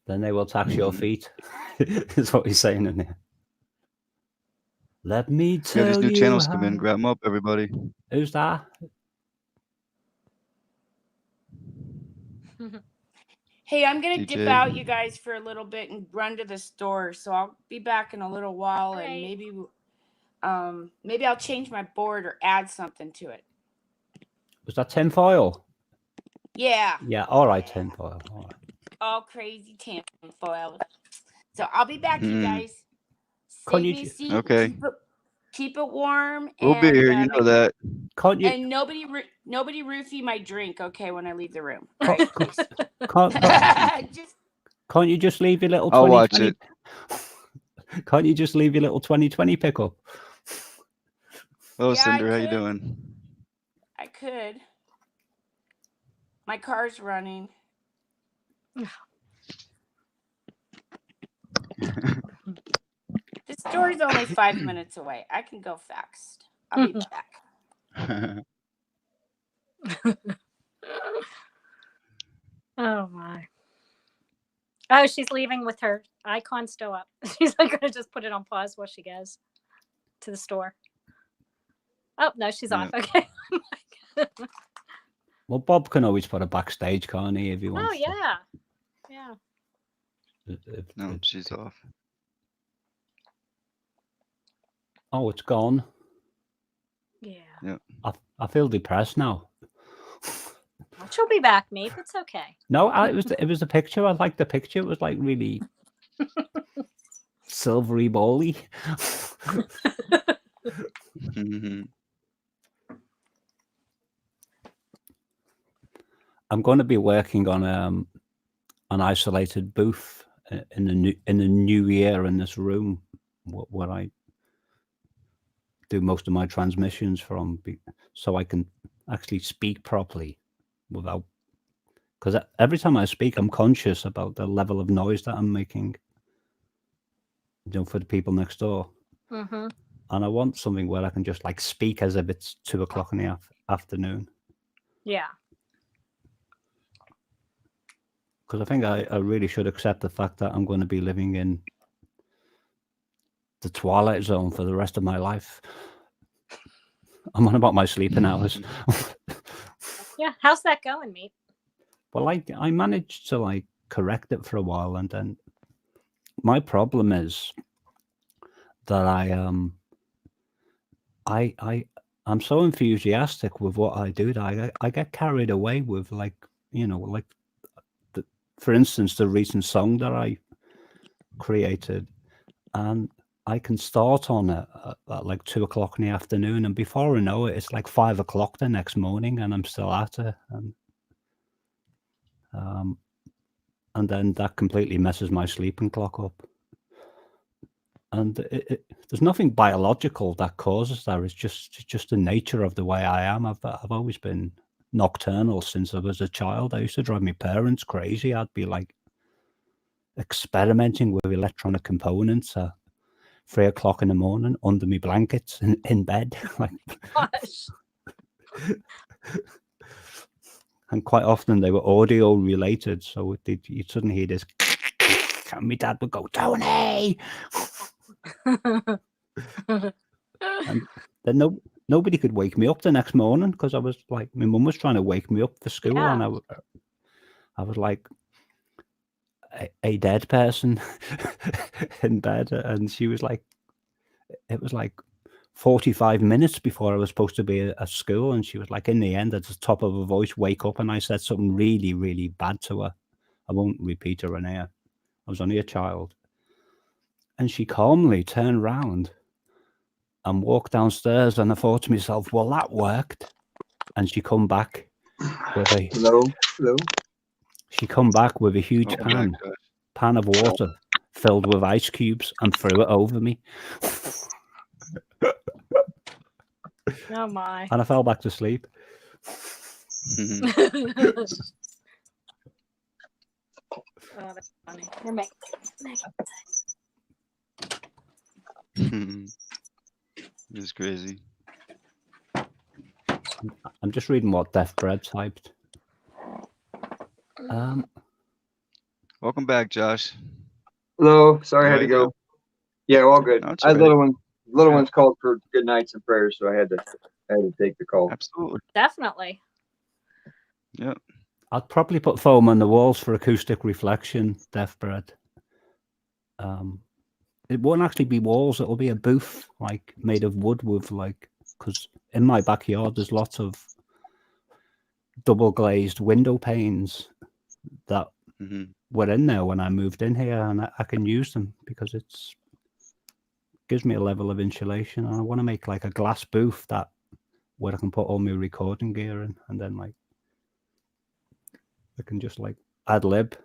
Then they will tax your feet. Is what he's saying in there. Let me Yeah, tell these new you channels how... come in. Grab them up, everybody. Who's that? Hey, I'm gonna DJ. dip out, you guys, for a little bit and run to the store. So I'll be back in a little while, All and right. maybe I'll change my board or add something to it. Was that tinfoil? Yeah. Yeah, all right, tinfoil. All right. All crazy tinfoil. So I'll be back, you guys. Can't Save you me a ju- seat. Okay. Keep it warm. We'll be and, here. You know that. Can't you? And nobody roofie my drink, okay, when I leave the room. Can't, Right, please. can't you just leave your little I'll 2020? watch it. Can't you just leave your little 2020 pickup? Oh, Yeah, Cinder, I how you could. doing? I could. My car's running. The store's only 5 minutes away. I can go fast. I'll be back. Oh my. Oh, she's leaving with her icon still up. She's like gonna just put it on pause while she goes to the store. Oh no, she's off. Okay. Well, Bob can always put a backstage, can't he, if he wants Oh yeah. Yeah. No, she's off. Oh, it's gone. Yeah. I feel depressed now. Well, she'll be back, Meep. It's okay. No, it was the picture. I liked the picture. It was like really silvery bally. I'm going to be working on an isolated booth in the new year in this room where I do most of my transmissions from, so I can actually speak properly without, because every time I speak, I'm conscious about the level of noise that I'm making, for the people next door. Mm-hmm. And I want something where I can just like speak as if it's 2 o'clock in the afternoon. Yeah. Because I think I really should accept the fact that I'm going to be living in the twilight zone for the rest of my life. I'm on about my sleeping hours. Yeah. How's that going, mate? Well, I managed to like correct it for a while, and then my problem is that I'm so enthusiastic with what I do that I get carried away with, like, you know, like for instance, the recent song that I created, and I can start on it at like 2 o'clock in the afternoon, and before I know it, it's like 5 o'clock the next morning, and I'm still at it, and then that completely messes my sleeping clock up. And there's nothing biological that causes that. It's just the nature of the way I am. I've always been nocturnal since I was a child. I used to drive my parents crazy. I'd be like experimenting with electronic components at 3 o'clock in the morning under my blankets in bed. Like, Gosh. and quite often they were audio related, so you'd suddenly hear this, and my dad would go, "Tony!" And then nobody could wake me up the next morning because I was like, my mum was trying to wake me up for school, Yeah. and I was like a dead person in bed, and she was like, it was like 45 minutes before I was supposed to be at school, and she was like, in the end, at the top of her voice, "Wake up!" And I said something really, really bad to her. I won't repeat her in here. I was only a child. And she calmly turned round and walked downstairs, and I thought to myself, well, that worked. And she come back with a huge pan of water filled with ice cubes and threw it over me. Oh my. And I fell back to sleep. Oh, that's funny. Here, make It's crazy. I'm just reading what Death Bread typed. Welcome back, Josh. Hello. Sorry I had to How are you? go. Yeah, all good. No, it's I had all right. little ones called for good nights and prayers, so I had to take the call. Absolutely. Definitely. Yep. I'd probably put foam on the walls for acoustic reflection, Death Bread. It won't actually be walls, it'll be a booth like made of wood with like, because in my backyard there's lots of double glazed window panes that were in there when I moved in here, and I can use them because it's gives me a level of insulation, and I want to make like a glass booth that where I can put all my recording gear in, and then like I can just like ad lib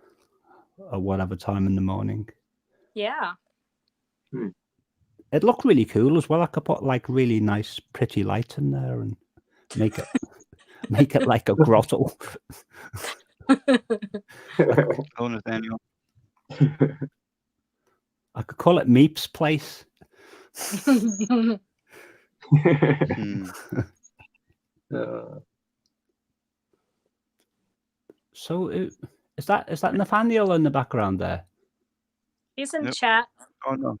at whatever time in the morning. Yeah. It looked really cool as well. I could put like really nice, pretty lights in there and make it like a grotto. Oh, Nathaniel. I could call it Meep's Place. So is that Nathaniel in the background there? He's in chat. Oh no.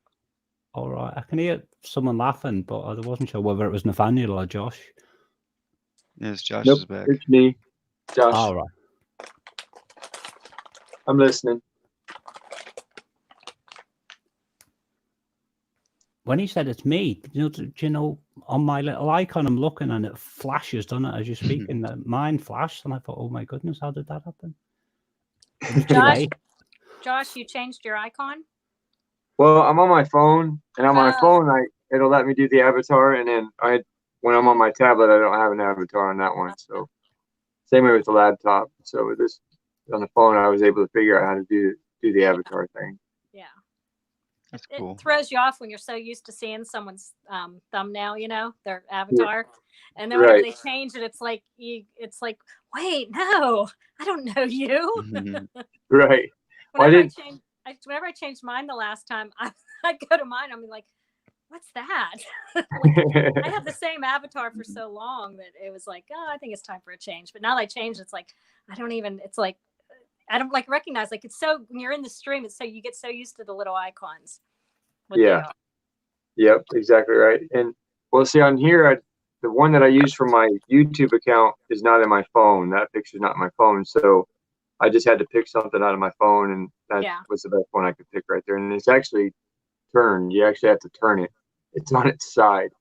All right, I can hear someone laughing, but I wasn't sure whether it was Nathaniel or Josh. Yes, Josh Nope, is back. it's me, Josh. All right. I'm listening. When he said it's me, do you know, on my little icon, I'm looking and it flashes, doesn't it, as you're speaking? Mine flashed, and I thought, oh my goodness, how did that happen? It was too late. Josh, you changed your icon? Well, I'm on my phone, and on my phone, it'll let me do the avatar, and then when I'm on my tablet, I don't have an avatar on that one. So same way with the laptop. So with this on the phone, I was able to figure out how to do the avatar thing. Yeah. That's cool. It throws you off when you're so used to seeing someone's thumbnail, you know, their avatar, and then whenever they change it, it's like wait, no, I don't know you. Right. Whenever I changed mine the last time, I go to mine. I'm like, what's that? Like, I have the same avatar for so long that it was like, oh, I think it's time for a change. But now that I changed, it's like, it's like, I don't like recognize, like, it's so, when you're in the stream, it's so, you get so used to the little icons. Yeah. Yep, exactly right. And well, see on here, the one that I use for my YouTube account is not in my phone. That picture's not in my phone. So I just had to pick something out of my phone, and that was the best one I could pick right there. And it's actually turned. You actually have to turn it. It's on its side.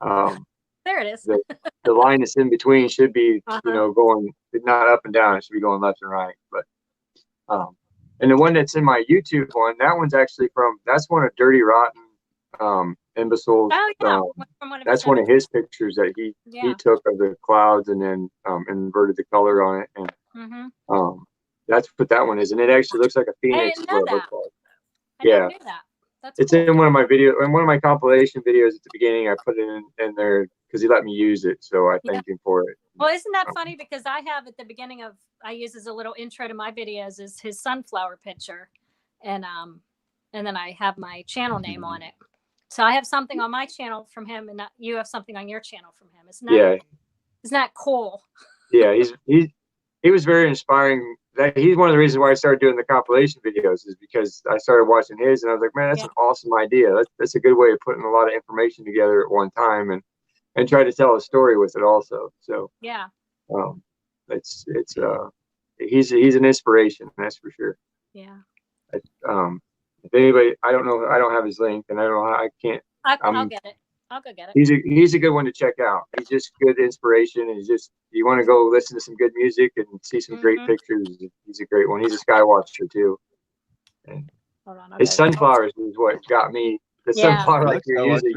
There it is. The line that's in between should be, you know, going not up and down. It should be going left and right. But and the one that's in my YouTube one, that one's actually that's one of Dirty Rotten Imbeciles. Oh, yeah. That's one of his pictures that he took of the clouds, and then inverted the color on it, and that's what that one is, and it actually looks like a phoenix. I didn't know that. I Yeah, never knew that. That's it's cool. in one of my one of my compilation videos at the beginning. I put it in there because he let me use it, so I thanked him for it. Well, isn't that funny? Because I have at the beginning I use as a little intro to my videos is his sunflower picture, and then I have my channel name on it. So I have something on my channel from him, and you have something on your channel from him. Isn't that cool? Yeah, he was very inspiring. He's one of the reasons why I started doing the compilation videos, is because I started watching his, and I was like, man, that's an awesome idea. That's a good way of putting a lot of information together at one time, and try to tell a story with it also. So yeah, he's an inspiration, that's for sure. Yeah. If anybody, I don't know, I don't have his link, and I don't know how, I can't. I'll get it. I'll go get it. He's a good one to check out. He's just good inspiration, and you want to go listen to some good music and see some great pictures. He's a great one. He's a Skywatcher too. And his sunflowers is what got me. The sunflower like you're using,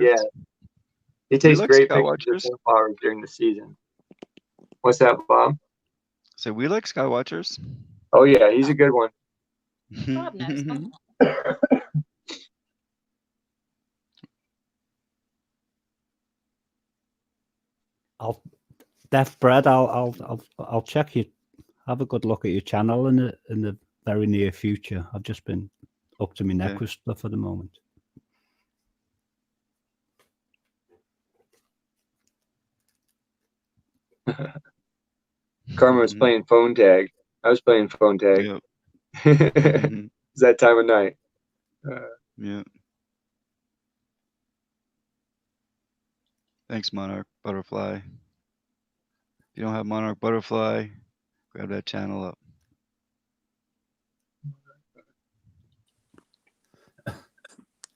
he takes great pictures of sunflowers during the season. What's that, Bob? So we like Skywatchers. Oh yeah, he's a good one. Bob knows. Deaf Bread, I'll check you. Have a good look at your channel in the very near future. I've just been up to my neck with stuff at the moment. Karma was playing phone tag. I was playing phone tag. Yep. It's that time of night. Yeah. Thanks, Monarch Butterfly. If you don't have Monarch Butterfly, grab that channel up.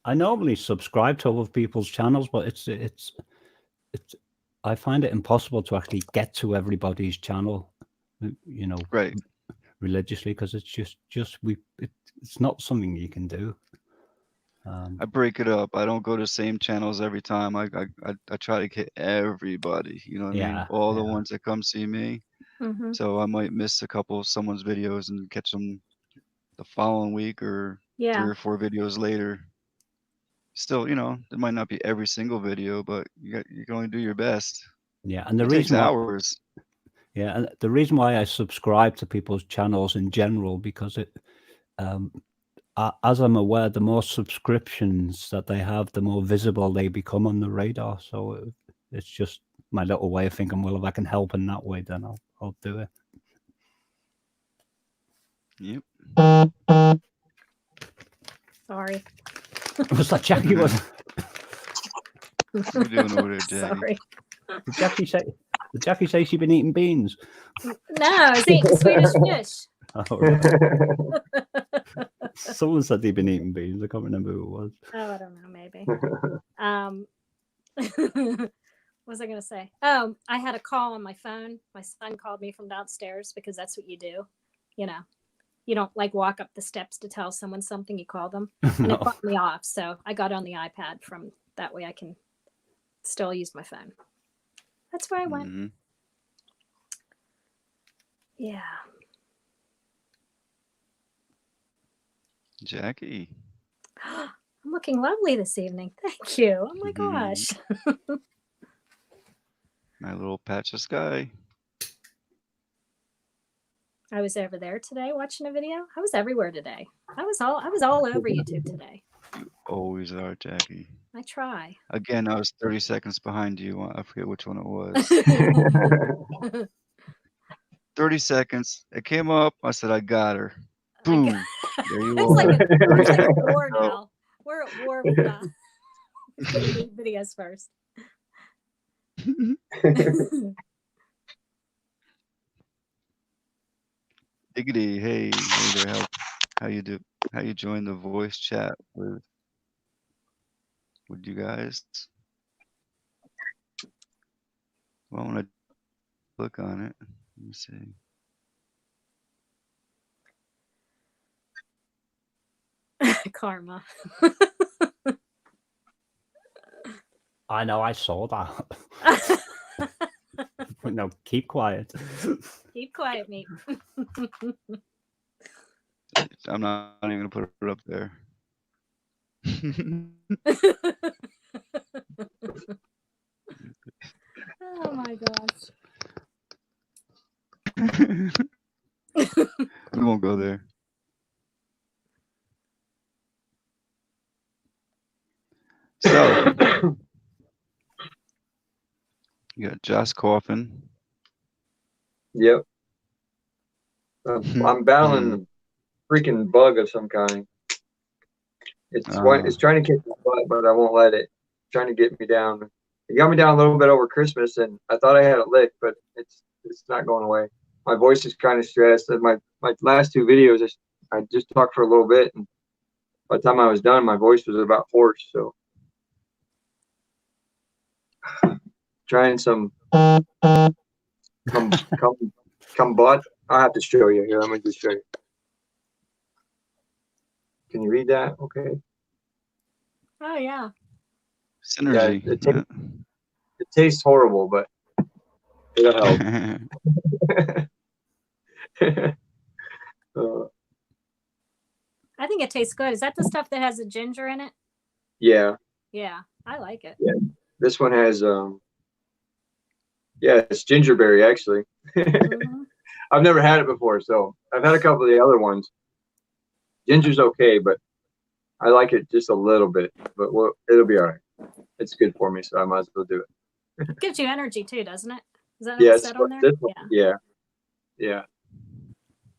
I normally subscribe to other people's channels, but it's I find it impossible to actually get to everybody's channel, you know, religiously, because it's just it's not something you can do. I break it up. I don't go to the same channels every time. I try to get everybody, you know what I mean? All the ones that come see me. So I might miss a couple of someone's videos and catch them the following week or 3 or 4 videos later. Still, you know, it might not be every single video, but you can only do your best. Yeah, and the it reason takes hours. Yeah, and the reason why I subscribe to people's channels in general, because it as I'm aware, the more subscriptions that they have, the more visible they become on the radar. So it's just my little way of thinking, well, if I can help in that way, then I'll do it. Yep. Sorry. Was that Jackie? What are you doing over there, Jackie? Sorry. Did Jackie say she'd been eating beans? No, I was eating Swedish fish. Oh, right. Someone said they'd been eating beans. I can't remember who it was. Oh, I don't know, maybe. What was I going to say? Oh, I had a call on my phone. My son called me from downstairs, because that's what you do. You know, you don't like walk up the steps to tell someone something, you call them. And it caught me off. So I got on the iPad from that way I can still use my phone. That's where I went. Yeah. Jackie. I'm looking lovely this evening. Thank you. Oh my gosh. My little patch of sky. I was over there today watching a video. I was everywhere today. I was all over YouTube today. always are, Jackie. I try. Again, I was 30 seconds behind you. I forget which one it was. 30 seconds. It came up. I said, I got her. Boom. There you It's like are. it's like a war So, now. We're at war with getting videos first. Diggity, hey there, how you do? How you join the voice chat with you guys? Well, when I click on it, let me see. Karma. I know, I saw that. No, keep quiet. Keep quiet, mate. I'm not even gonna put it up there. Oh my gosh. We won't go there. So, you got Josh coughing. Yep. I'm battling a freaking bug of some kind. It's trying to kick my butt, but I won't let it. It's trying to get me down. It got me down a little bit over Christmas, and I thought I had it licked, but it's not going away. My voice is kind of stressed. And my last two videos, I just talked for a little bit, and by the time I was done, my voice was about hoarse. So, trying some come butt. I'll have to show you here. Let me just show you. Can you read that? Okay. Oh yeah. Synergy. Yeah, it tastes horrible, but it'll help. I think it tastes good. Is that the stuff that has the ginger in it? Yeah. Yeah, I like it. Yeah. This one has yeah, it's gingerberry actually. Mm-hmm. I've never had it before, so I've had a couple of the other ones. Ginger's okay, but I like it just a little bit. But it'll be all right. It's good for me, so I might as well do it. It gives you energy too, doesn't it? Is that Yeah, what it said on there? Yeah.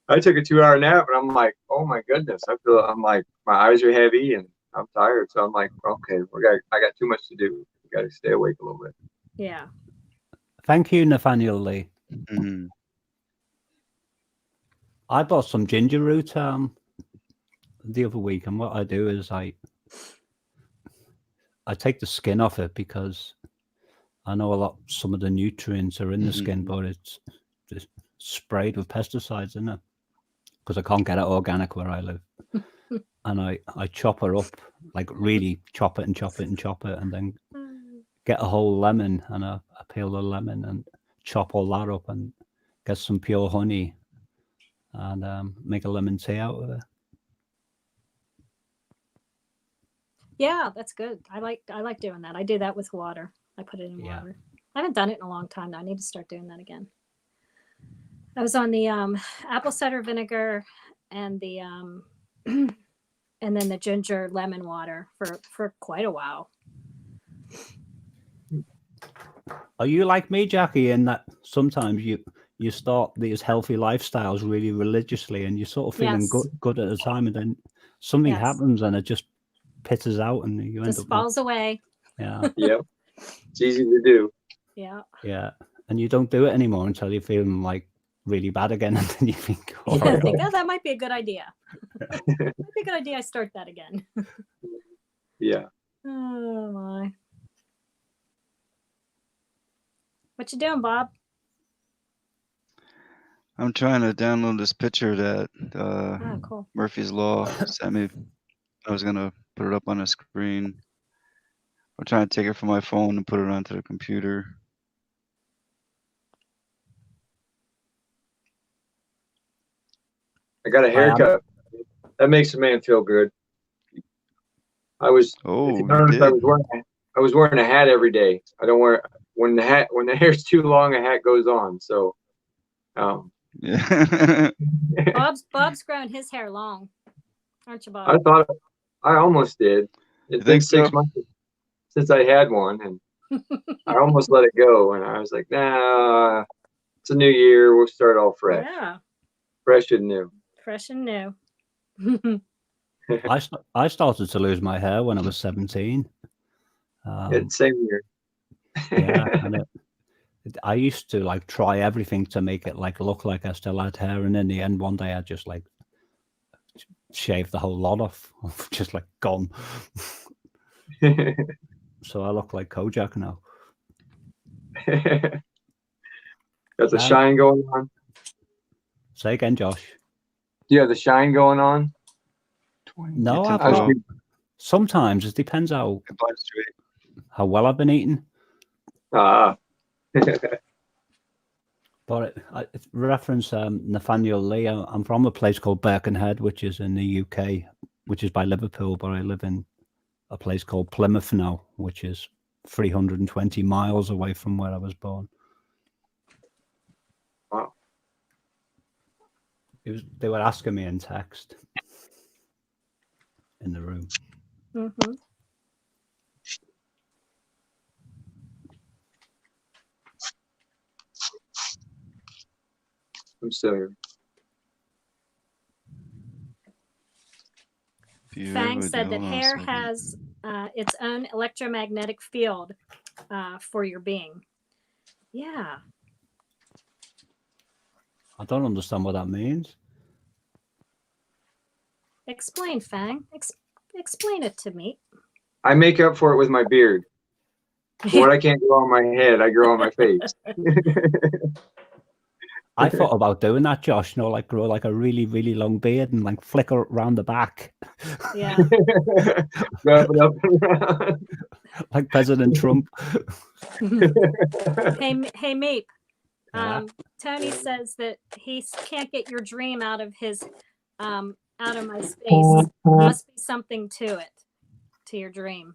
I took a 2-hour nap, and I'm like, oh my goodness, I'm like, my eyes are heavy, and I'm tired. So I'm like, okay, I got too much to do. We got to stay awake a little bit. Yeah. Thank you, Nathaniel Lee. Mm-hmm. I bought some ginger root the other week, and what I do is I take the skin off it because I know some of the nutrients are in the skin, but it's just sprayed with pesticides in it because I can't get it organic where I live. And I chop her up, like really chop it, and then get a whole lemon, and I peel the lemon and chop all that up and get some pure honey and make a lemon tea out of it. Yeah, that's good. I like doing that. I do that with water. I put it in water. I haven't done it in a long time now. I need to start doing that again. I was on the apple cider vinegar and the and then the ginger lemon water for quite a while. Are you like me, Jackie, in that sometimes you start these healthy lifestyles really religiously and you're sort of feeling good at the time, and then something happens and it just pitters out and you end up falls away. Yeah. Yep. It's easy to do. Yeah. Yeah. And you don't do it anymore until you're feeling like really bad again, and then you think, oh, that might be a good idea. Might be a good idea I start that again. Yeah. Oh my. What you doing, Bob? I'm trying to download this picture that cool. Murphy's Law sent me. I was gonna put it up on the screen. I'm trying to take it from my phone and put it onto the computer. I got a haircut. That makes a man feel good. I was wearing a hat every day. I don't wear when the hair's too long, a hat goes on. So yeah. Bob's growing his hair long, aren't you, Bob? I almost did. It's been think 6 so? months since I had one, and I almost let it go. And I was like, nah, it's a new year. We'll start all fresh. Yeah, Fresh and new. fresh and new. I started to lose my hair when I was 17. Same year. Yeah, and I used to like try everything to make it like look like I still had hair, and in the end, one day I just like shaved the whole lot off, just like gone. So I look like Kojak now. Got the shine going on. Say again, Josh. Do you have the shine going on? No, I've I was got, thinking- sometimes it depends how well I've been eating. Ah. But it reference Nathaniel Lee. I'm from a place called Birkenhead, which is in the UK, which is by Liverpool, but I live in a place called Plymouth now, which is 320 miles away from where I was born. Wow. They were asking me in text in the room. Mm-hmm. I'm still here. Fang said that hair has its own electromagnetic field for your being. Yeah. I don't understand what that means. Explain, Fang. Explain it to me. I make up for it with my beard. What I can't grow on my head, I grow on my face. I thought about doing that, Josh. You know, like grow like a really, really long beard and like flicker around the back. Yeah. Wrap it up and around. Like President Trump. Hey, Meep. Yeah. Tony says that he can't get your dream out of my space. Must be something to it, to your dream.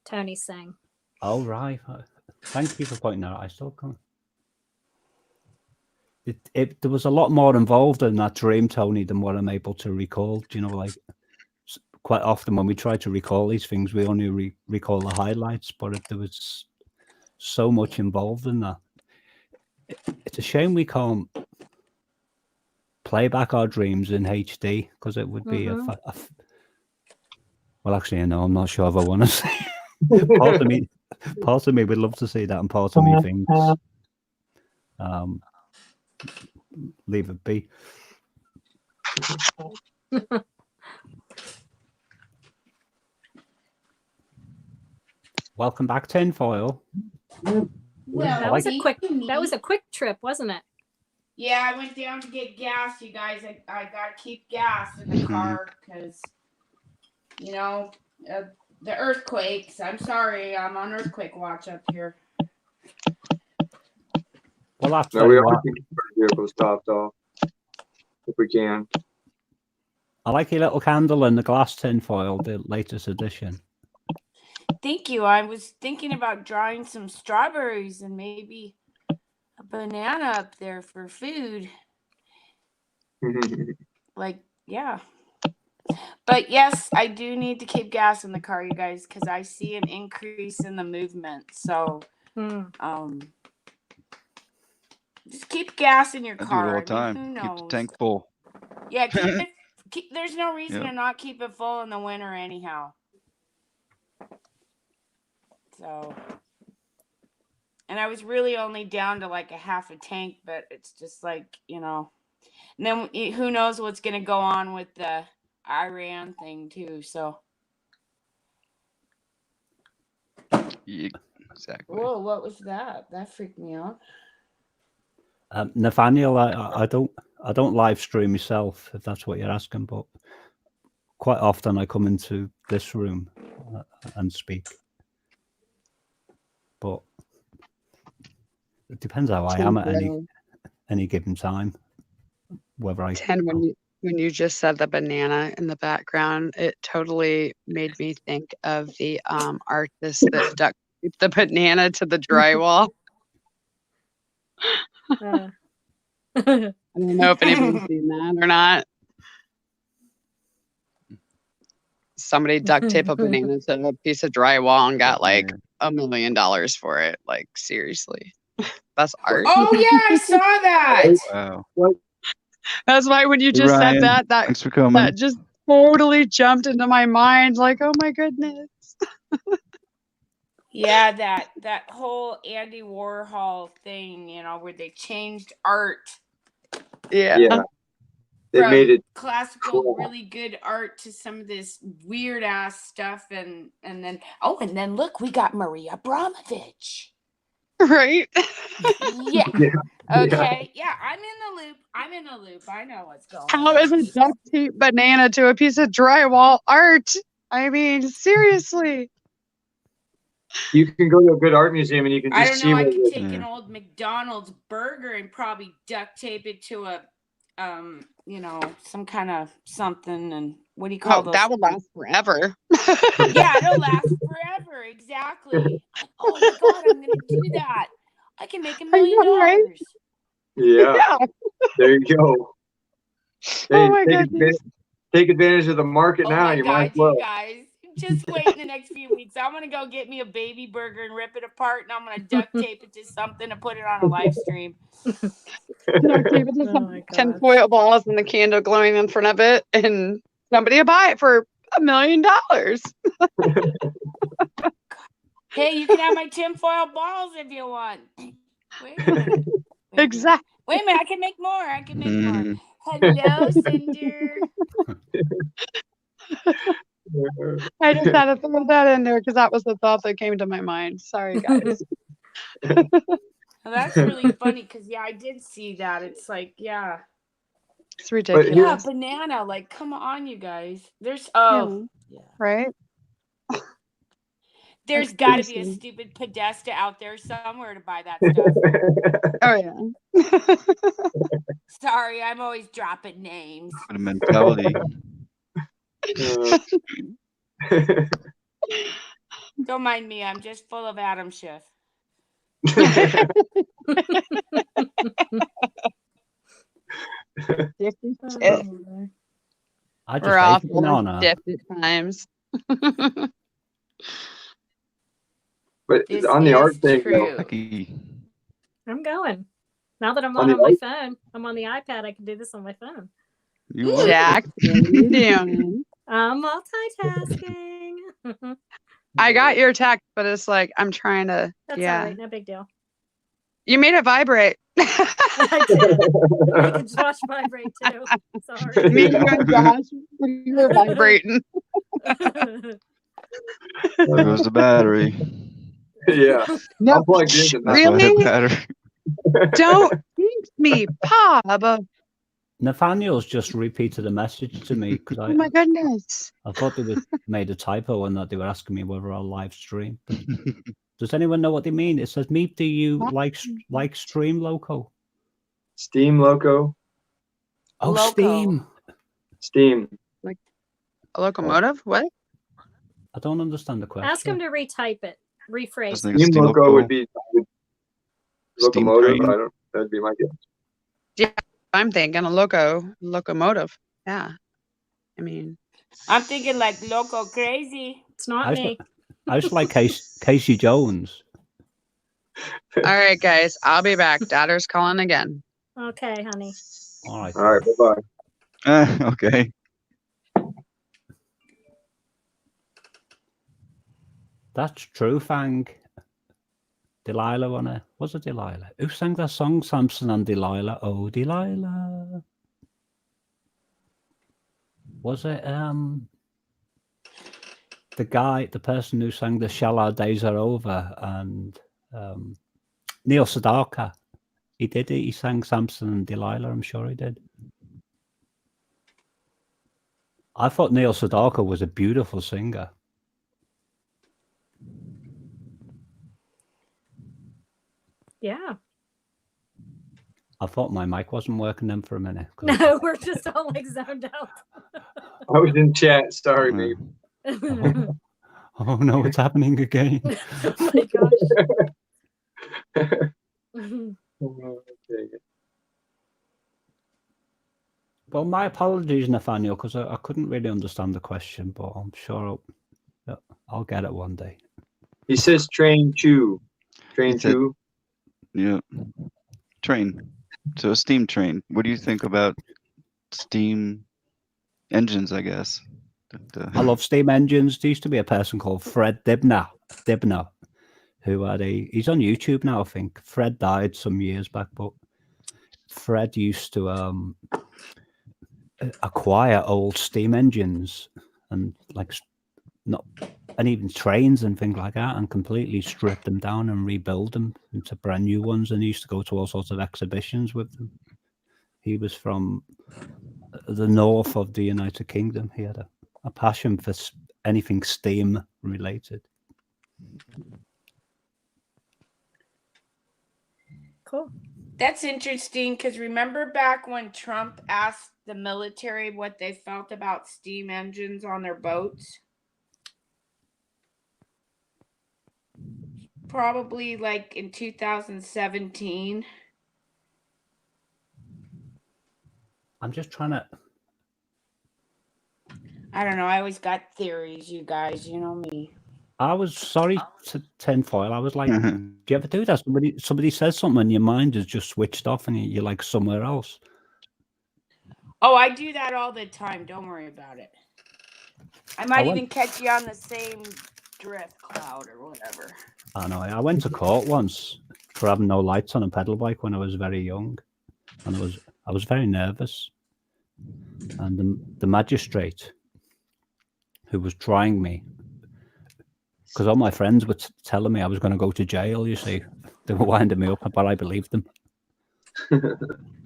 Tony's saying. Oh, right. Thank you for pointing that out. I still can't. There was a lot more involved in that dream, Tony, than what I'm able to recall. Do you know, like quite often when we try to recall these things, we only recall the highlights, but there was so much involved in that. It's a shame we can't play back our dreams in HD, because it would be well, actually, no, I'm not sure if I want to see. Part of me would love to see that, and part of me thinks leave it be. Welcome back, Tinfoil. Well, That was a quick trip, wasn't it? Yeah, I went down to get gas, you guys. I got to keep gas in the car because, you know, the earthquakes. I'm sorry, I'm on earthquake watch up here. Well, that's no, we are keeping vehicles topped off if we can. I like your little candle and the glass tinfoil, the latest edition. Thank you. I was thinking about drying some strawberries and maybe a banana up there for food. Like, yeah. But yes, I do need to keep gas in the car, you guys, because I see an increase in the movement. So, just keep gas in your car. I do it all the time. Who knows? Keep the tank full. Yeah, there's no reason to not keep it full in the winter anyhow. So, and I was really only down to like a half a tank, but it's just like, you know, and then who knows what's going to go on with the Iran thing too. So, Yeah, exactly. whoa, what was that? That freaked me out. Nathaniel, I don't live stream myself, if that's what you're asking, but quite often I come into this room and speak. But it depends how I am at any given time. Whether I when you just said the banana in the background, it totally made me think of the artist that duct taped the banana to the drywall. I don't know if anybody's seen that or not. somebody duct tape a banana to a piece of drywall and got like Yeah. $1 million for it. Like, seriously. That's art. Oh yeah, I saw that. Wow. That's why when you Hey, just said Ryan, that thanks for coming. that just totally jumped into my mind. Like, oh my goodness. Yeah, that whole Andy Warhol thing, you know, where they changed art Yeah. Yeah. They from made it classical, cool. really good art to some of this weird ass stuff, and then look, we got Maria Abramovich. Right? Yeah. Yeah. Okay. Yeah, I'm in the loop. I know what's going How on. is a duct tape banana to a piece of drywall art? I mean, seriously. You can go to a good art museum and you can I just don't know. see I what could take Yeah. an old McDonald's burger and probably duct tape it to a, you know, some kind of something. And what do you call Oh, those? that would last forever. Yeah, it'll last forever. Exactly. Oh my God, I'm gonna do that. I can make $1 million. know, right? Yeah. There you go. Oh my take goodness. take advantage of the market Oh now. my You might God, as well. you guys. Just wait in the next few weeks. I'm gonna go get me a baby burger and rip it apart, and I'm gonna duct tape it to something and put it on a live stream. Duct tape it to Oh some my gosh. tinfoil balls and the candle glowing in front of it, and somebody will buy it for $1 million. Hey, you can have my tinfoil balls if you want. Wait a minute. Exactly. Wait a minute. I can make more. I can make more. Mhm. Hello, Cinder. I just had to throw that in there because that was the thought that came to my mind. Sorry, guys. Well, that's really funny because, yeah, I did see that. It's like, yeah. It's ridiculous. Yeah, banana. Like, come on, you guys. There's, yeah. Right? There's That's got to be a crazy. stupid podesta out there somewhere to buy that stuff. Oh, yeah. Sorry, I'm always dropping names. For the mentality. Don't mind me. I'm just full of Adam Schiff. Oh, I just We're ate off a banana. different times. But This on the art is thing, though, true. Lucky. I'm going. Now that I'm On not the on my art- phone, I'm on the iPad. I can do this on my phone. You are. Jack, what are you doing? I'm multitasking. I got your text, but it's like I'm trying to. That's yeah. all right. No big deal. You made it vibrate. I did. I can Josh vibrate too. Sorry. Me, you, and Josh, we were vibrating. There goes the battery. yeah, No, I'm plugged in. That's why I really? hit battery. Don't jinx me, Bob. Nathaniel's just repeated a message to me because Oh my goodness. I thought they made a typo and that they were asking me whether I'll live stream. But does anyone know what they mean? It says, "Meep, do you like stream loco?" Steam Loco. Oh, Loco. Steam. A locomotive? What? I don't understand the question. Ask him to retype it, rephrase. Just think Steam Steam Loco would be Steam locomotive. train. I don't. That'd be my guess. I'm thinking a locomotive. Yeah. I mean, I'm thinking like loco crazy. It's not me. I was like Casey Jones. all right, guys, I'll be back. Daughter's calling again. Okay, honey. All right. All right. Bye bye. Okay. That's true, Fang. Delilah on it. Was it Delilah? Who sang that song, Samson and Delilah? Oh, Delilah. Was it the person who sang the Shall Our Days Are Over and Neil Sedaka? He did it. He sang Samson and Delilah, I'm sure he did. I thought Neil Sedaka was a beautiful singer. Yeah. I thought my mic wasn't working then for a minute. No, we're just all like zoned out. I was in chat. Sorry, babe. Oh no, it's happening again. Oh my gosh. Okay. Well, my apologies, Nathaniel, because I couldn't really understand the question, but I'm sure I'll get it one day. He says train chew. Train He said- chew. Yeah. Train. So a steam train. What do you think about steam engines, I guess? I love steam engines. There used to be a person called Fred Dibner, who had he's on YouTube now, I think. Fred died some years back, but Fred used to acquire old steam engines and even trains and things like that, and completely strip them down and rebuild them into brand new ones. And he used to go to all sorts of exhibitions with them. He was from the north of the United Kingdom. He had a passion for anything steam related. Cool. That's interesting because remember back when Trump asked the military what they felt about steam engines on their boats? Probably like in 2017. I'm just trying to. I don't know. I always got theories, you guys. You know me. I was sorry to tinfoil. I was like, do you ever do that? Somebody says something and your mind is just switched off and you're like somewhere else. Oh, I do that all the time. Don't worry about it. I might even catch you on the same drift cloud or whatever. I know. I went to court once for having no lights on a pedal bike when I was very young, and I was very nervous. And the magistrate who was trying me, because all my friends were telling me I was going to go to jail. You see, they were winding me up, but I believed them.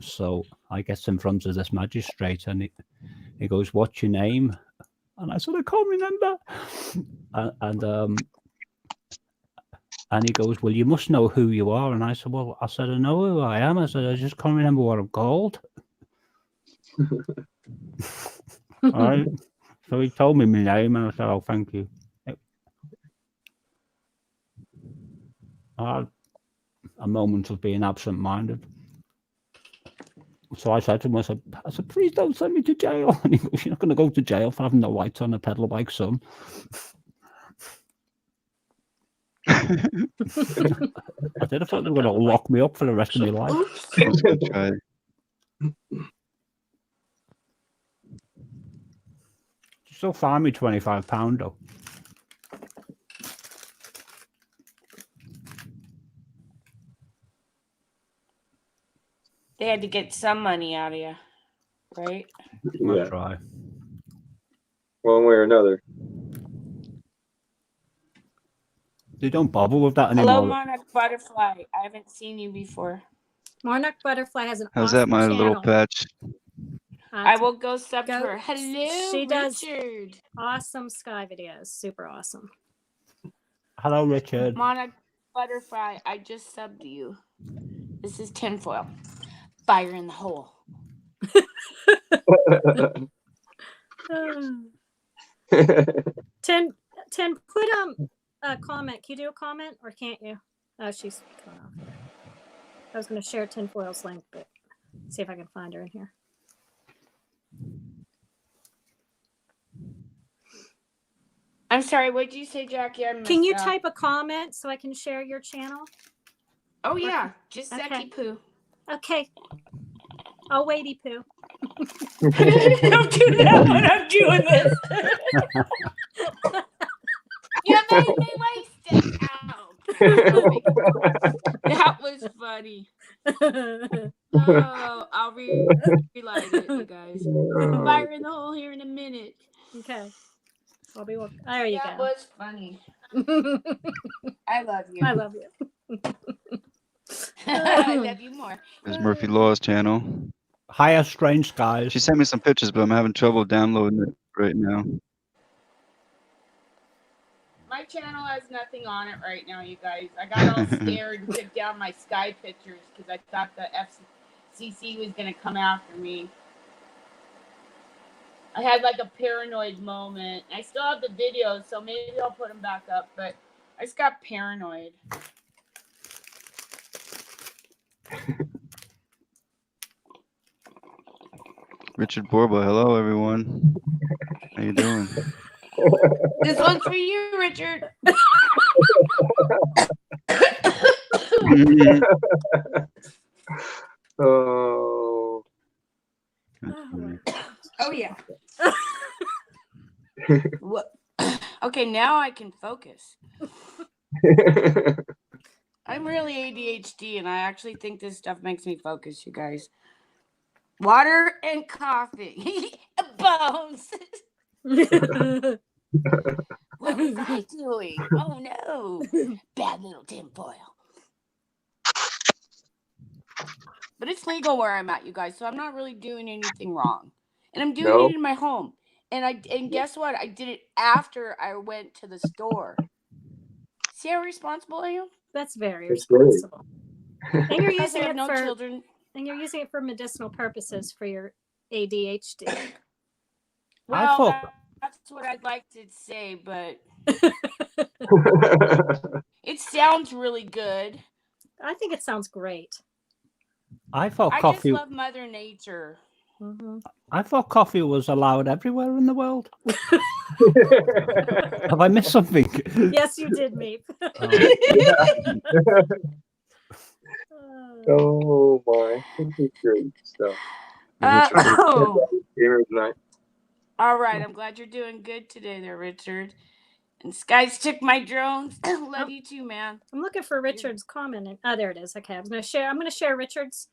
So I get in front of this magistrate, and he goes, "What's your name?" And I said, "I can't remember." And he goes, "Well, you must know who you are." And I said, "Well, I know who I am." I said, "I just can't remember what I'm called." All right. So he told me my name, and I said, "Oh, thank you." I had a moment of being absent-minded. So I said to him, I said, "Please don't send me to jail." And he goes, "You're not going to go to jail for having no lights on a pedal bike, son." I thought they were going to lock me up for the rest of my life. I was going to try. Still find me £25 though. They had to get some money out of you, right? Yeah. I'll try. One way or another. They don't bother with that anymore. Hello, Monarch Butterfly. I haven't seen you before. Monarch Butterfly has an How's awesome that, my channel. little patch? I will go sub to Go- her. Hello, she does Richard. awesome sky videos. Super awesome. Hello, Richard. Monarch Butterfly, I just subbed to you. This is tinfoil. Fire in the hole. Ten, put a comment. Can you do a comment or can't you? Oh, she's gone off here. I was going to share tinfoil's link, but see if I can find her in here. I'm sorry, what did you say, Jackie? Can you type a comment so I can share your channel? Oh, yeah. Just Okay. Seki Poo. Okay. I'll waity poo. Don't do that when I'm doing this. You made me waste it. Ow. That was funny. Oh, I'll relight it, you guys. Fire in the hole here in a minute. Okay. I'll be working. There you That go. was funny. I love you. I love you. I love you more. There's Murphy Law's channel. Hiya, Strange Skies. She sent me some pictures, but I'm having trouble downloading it right now. My channel has nothing on it right now, you guys. I got all scared and took down my sky pictures because I thought the FCC was going to come after me. I had like a paranoid moment. I still have the videos, so maybe I'll put them back up, but I just got paranoid. Richard Borba. Hello, everyone. How you doing? This one's for you, Richard. Oh. Oh yeah. What? Okay, now I can focus. I'm really ADHD, and I actually think this stuff makes me focus, you guys. Water and coffee. Bones. What was I doing? Oh no. Bad little tinfoil. But it's legal where I'm at, you guys, so I'm not really doing anything wrong. And I'm doing it in my home. And guess what? I did it after I went to the store. See how responsible I am? That's very That's great. responsible. And you're Plus, I using have it no for children. and you're using it for medicinal purposes for your ADHD. Well, that's what I'd like to say, but it sounds really good. I think it sounds great. I thought I coffee. just love Mother Nature. Mm-hmm. I thought coffee was allowed everywhere in the world. Have I missed something? Yes, you did, Meep. Oh my, this is great stuff. Gamers night. All right, I'm glad you're doing good today there, Richard. And Skies took my drones. Love you too, man. I'm looking for Richard's comment. Oh, there it is. Okay, I'm gonna share Richard's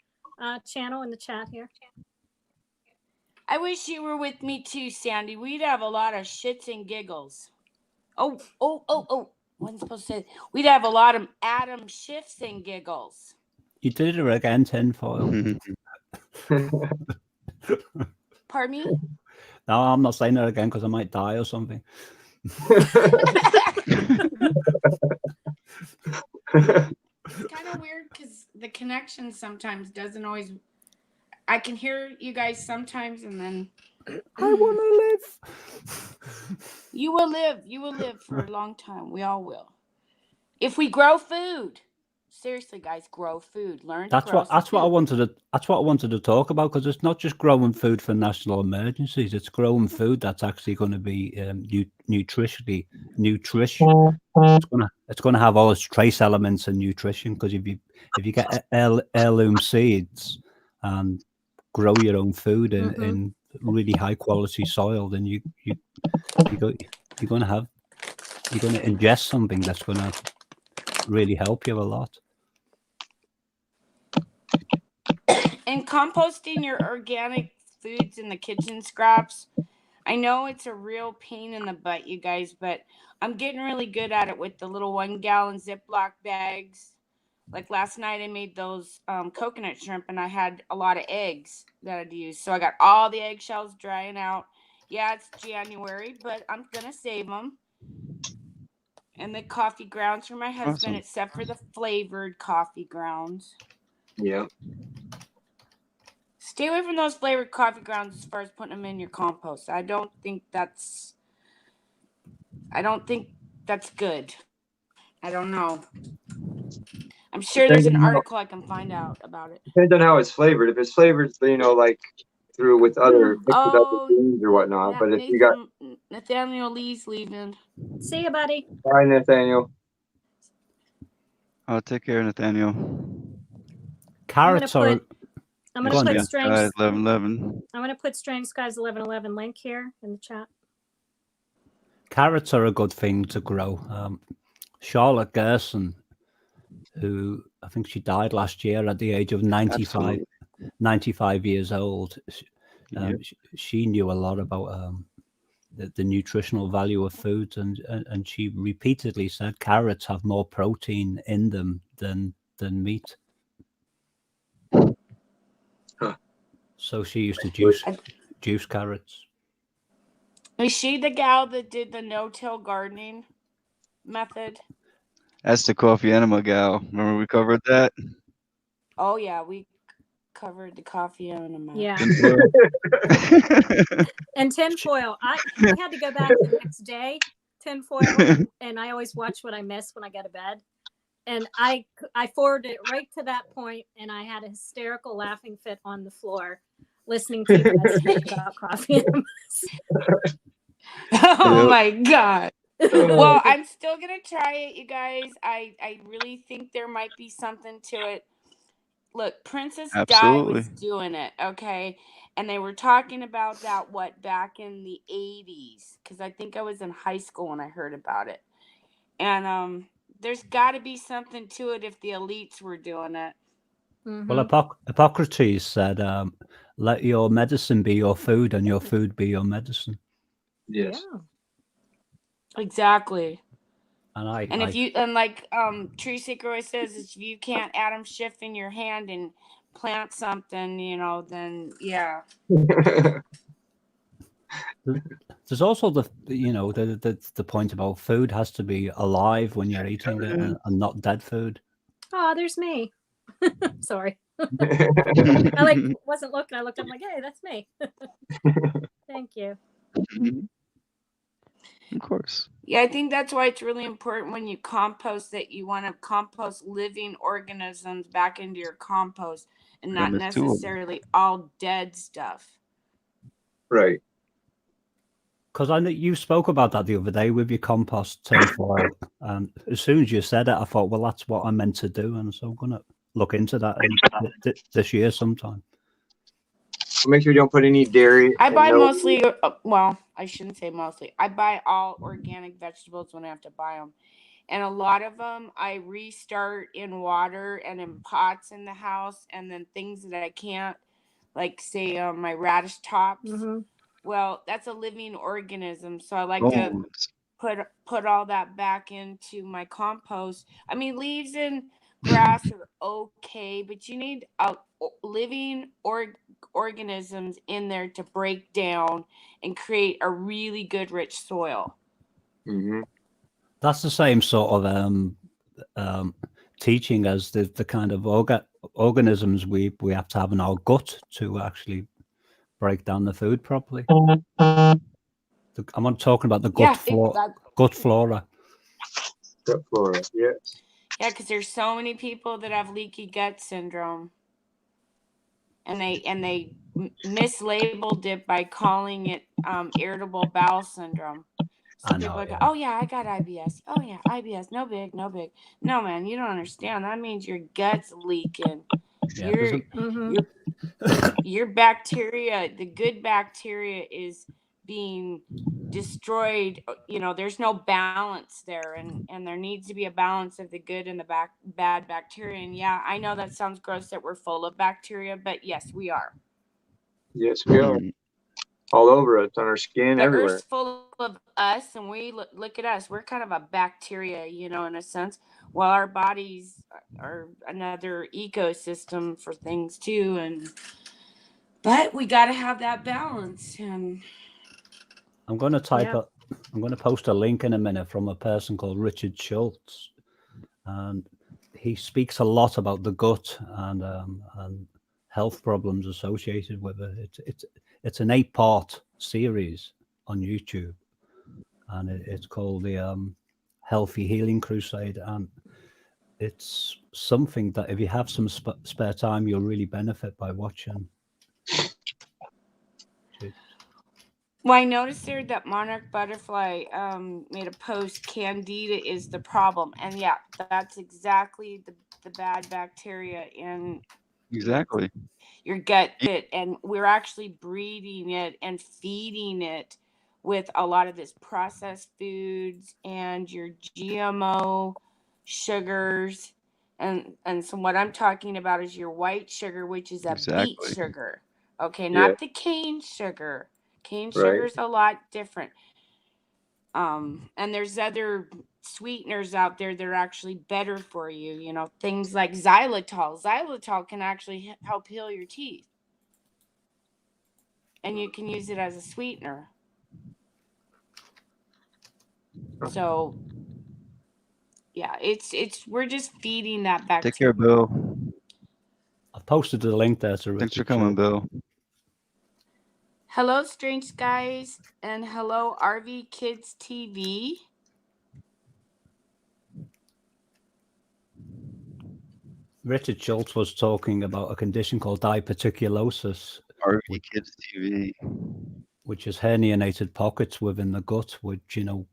channel in the chat here. I wish you were with me too, Sandy. We'd have a lot of shits and giggles. Oh. Wasn't supposed to say. We'd have a lot of Adam shifts and giggles. You did it again, tinfoil. Pardon me? No, I'm not saying it again because I might die or something. It's kind of weird because the connection sometimes doesn't always. I can hear you guys sometimes, and then I want to live. You will live. You will live for a long time. We all will. If we grow food. Seriously, guys, grow food. Learn. That's what I wanted to talk about, because it's not just growing food for national emergencies. It's growing food that's actually going to be nutritious. It's going to have all its trace elements and nutrition. Because if you get heirloom seeds and grow your own food in really high quality soil, then you're going to ingest something that's going to really help you a lot. And composting your organic foods in the kitchen scraps. I know it's a real pain in the butt, you guys, but I'm getting really good at it with the little 1 gallon Ziploc bags. Like last night I made those coconut shrimp, and I had a lot of eggs that I'd use. So I got all the eggshells drying out. Yeah, it's January, but I'm going to save them. And the coffee grounds for my husband, except for the flavored coffee grounds. Yeah. Stay away from those flavored coffee grounds as far as putting them in your compost. I don't think that's good. I don't know. I'm sure there's an article I can find out about it. Depends on how it's flavored. If it's flavored, like through with other beans or whatnot. But if you got Nathaniel Lee's leaving. See you, buddy. Bye, Nathaniel. Oh, take care, Nathaniel. Carrots are. I'm gonna put Strange 1111. I'm gonna put Strange Skies 1111 link here in the chat. Carrots are a good thing to grow. Charlotte Gerson, who I think she died last year at the age of 95 years old. She knew a lot about the nutritional value of foods, and she repeatedly said carrots have more protein in them than meat. Huh. So she used to juice carrots. Is she the gal that did the no-till gardening method? That's the coffee enema gal. Remember we covered that? Oh yeah, we covered the coffee enema. Yeah. And tinfoil. I had to go back the next day, tinfoil, and I always watch what I miss when I go to bed. And I forwarded it right to that point, and I had a hysterical laughing fit on the floor listening to you guys talk about coffee enemas. Oh Yep. my God. Well, I'm still going to try it, you guys. I really think there might be something to it. Look, Princess Di was Absolutely. doing it, okay? And they were talking about that, back in the 80s? Because I think I was in high school when I heard about it. And there's got to be something to it if the elites were doing it. Well, Hippocrates said, let your medicine be your food and your food be your medicine. Yes. Yeah. Exactly. And if you, and like Tree Seeker always says, if you can't atom shift in your hand and plant something, then yeah. there's also the point about food has to be alive when you're eating it and not dead food. Oh, there's me. Sorry. I wasn't looking. I looked up like, hey, that's me. Thank you. Of course. Yeah, I think that's why it's really important when you compost that you want to compost living organisms back into your compost and not Them is two of 'em. necessarily all dead stuff. Right. Because I know you spoke about that the other day with your compost tinfoil, and as soon as you said it, I thought, well, that's what I meant to do, and so I'm gonna look into that this year sometime. Make sure you don't put any dairy. I buy and no- mostly, well, I shouldn't say mostly. I buy all organic vegetables when I have to buy them. And a lot of them I restart in water and in pots in the house, and then things that I can't, like say my radish tops. Well, that's a living organism, so I like to Bones. put all that back into my compost. I mean, leaves and grass are okay, but you need living organisms in there to break down and create a really good rich soil. Mhm. That's the same sort of teaching as the kind of organisms we have to have in our gut to actually break down the food properly. I'm not talking about the gut flora. Gut flora. Gut flora, yes. Yeah, because there's so many people that have leaky gut syndrome, and they mislabeled it by calling it irritable bowel syndrome. So people go, oh yeah, I got IBS. Oh yeah, IBS. No big, no big. No man, you don't understand. That means your gut's leaking. Yeah, Your bacteria, the good bacteria, is being destroyed. There's no balance there, and there needs to be a balance of the good and the bad bacteria. And yeah, I know that sounds gross that we're full of bacteria, but yes, we are. Yes, we are. All over us, on our skin, The everywhere. Earth's full of us, and we look at us. We're kind of a bacteria, in a sense. While our bodies are another ecosystem for things too, but we got to have that balance. And I'm going to post a link in a minute from a person called Richard Schultz, and he speaks a lot about the gut and health problems associated with it. It's an 8-part series on YouTube, and it's called the Healthy Healing Crusade, and it's something that if you have some spare time, you'll really benefit by watching. Well, I noticed there that Monarch Butterfly made a post, Candida is the problem. And yeah, that's exactly the bad bacteria in Exactly. your gut fit. And we're actually breeding it and feeding it with a lot of this processed foods and your GMO sugars. And so what I'm talking about is your white sugar, which is a beet sugar. Okay, not the cane sugar. Cane sugar is a lot different. And there's other sweeteners out there that are actually better for you. Things like xylitol. Xylitol can actually help heal your teeth, and you can use it as a sweetener. So, yeah, we're just feeding that bacteria. Take care, Bill. I've posted the link there to Richard. Thanks for coming, Bill. Hello, Strange Skies, and hello, RV Kids TV. Richard Schultz was talking about a condition called diverticulosis, RV Kids TV. which is herniated pockets within the gut, which, you know,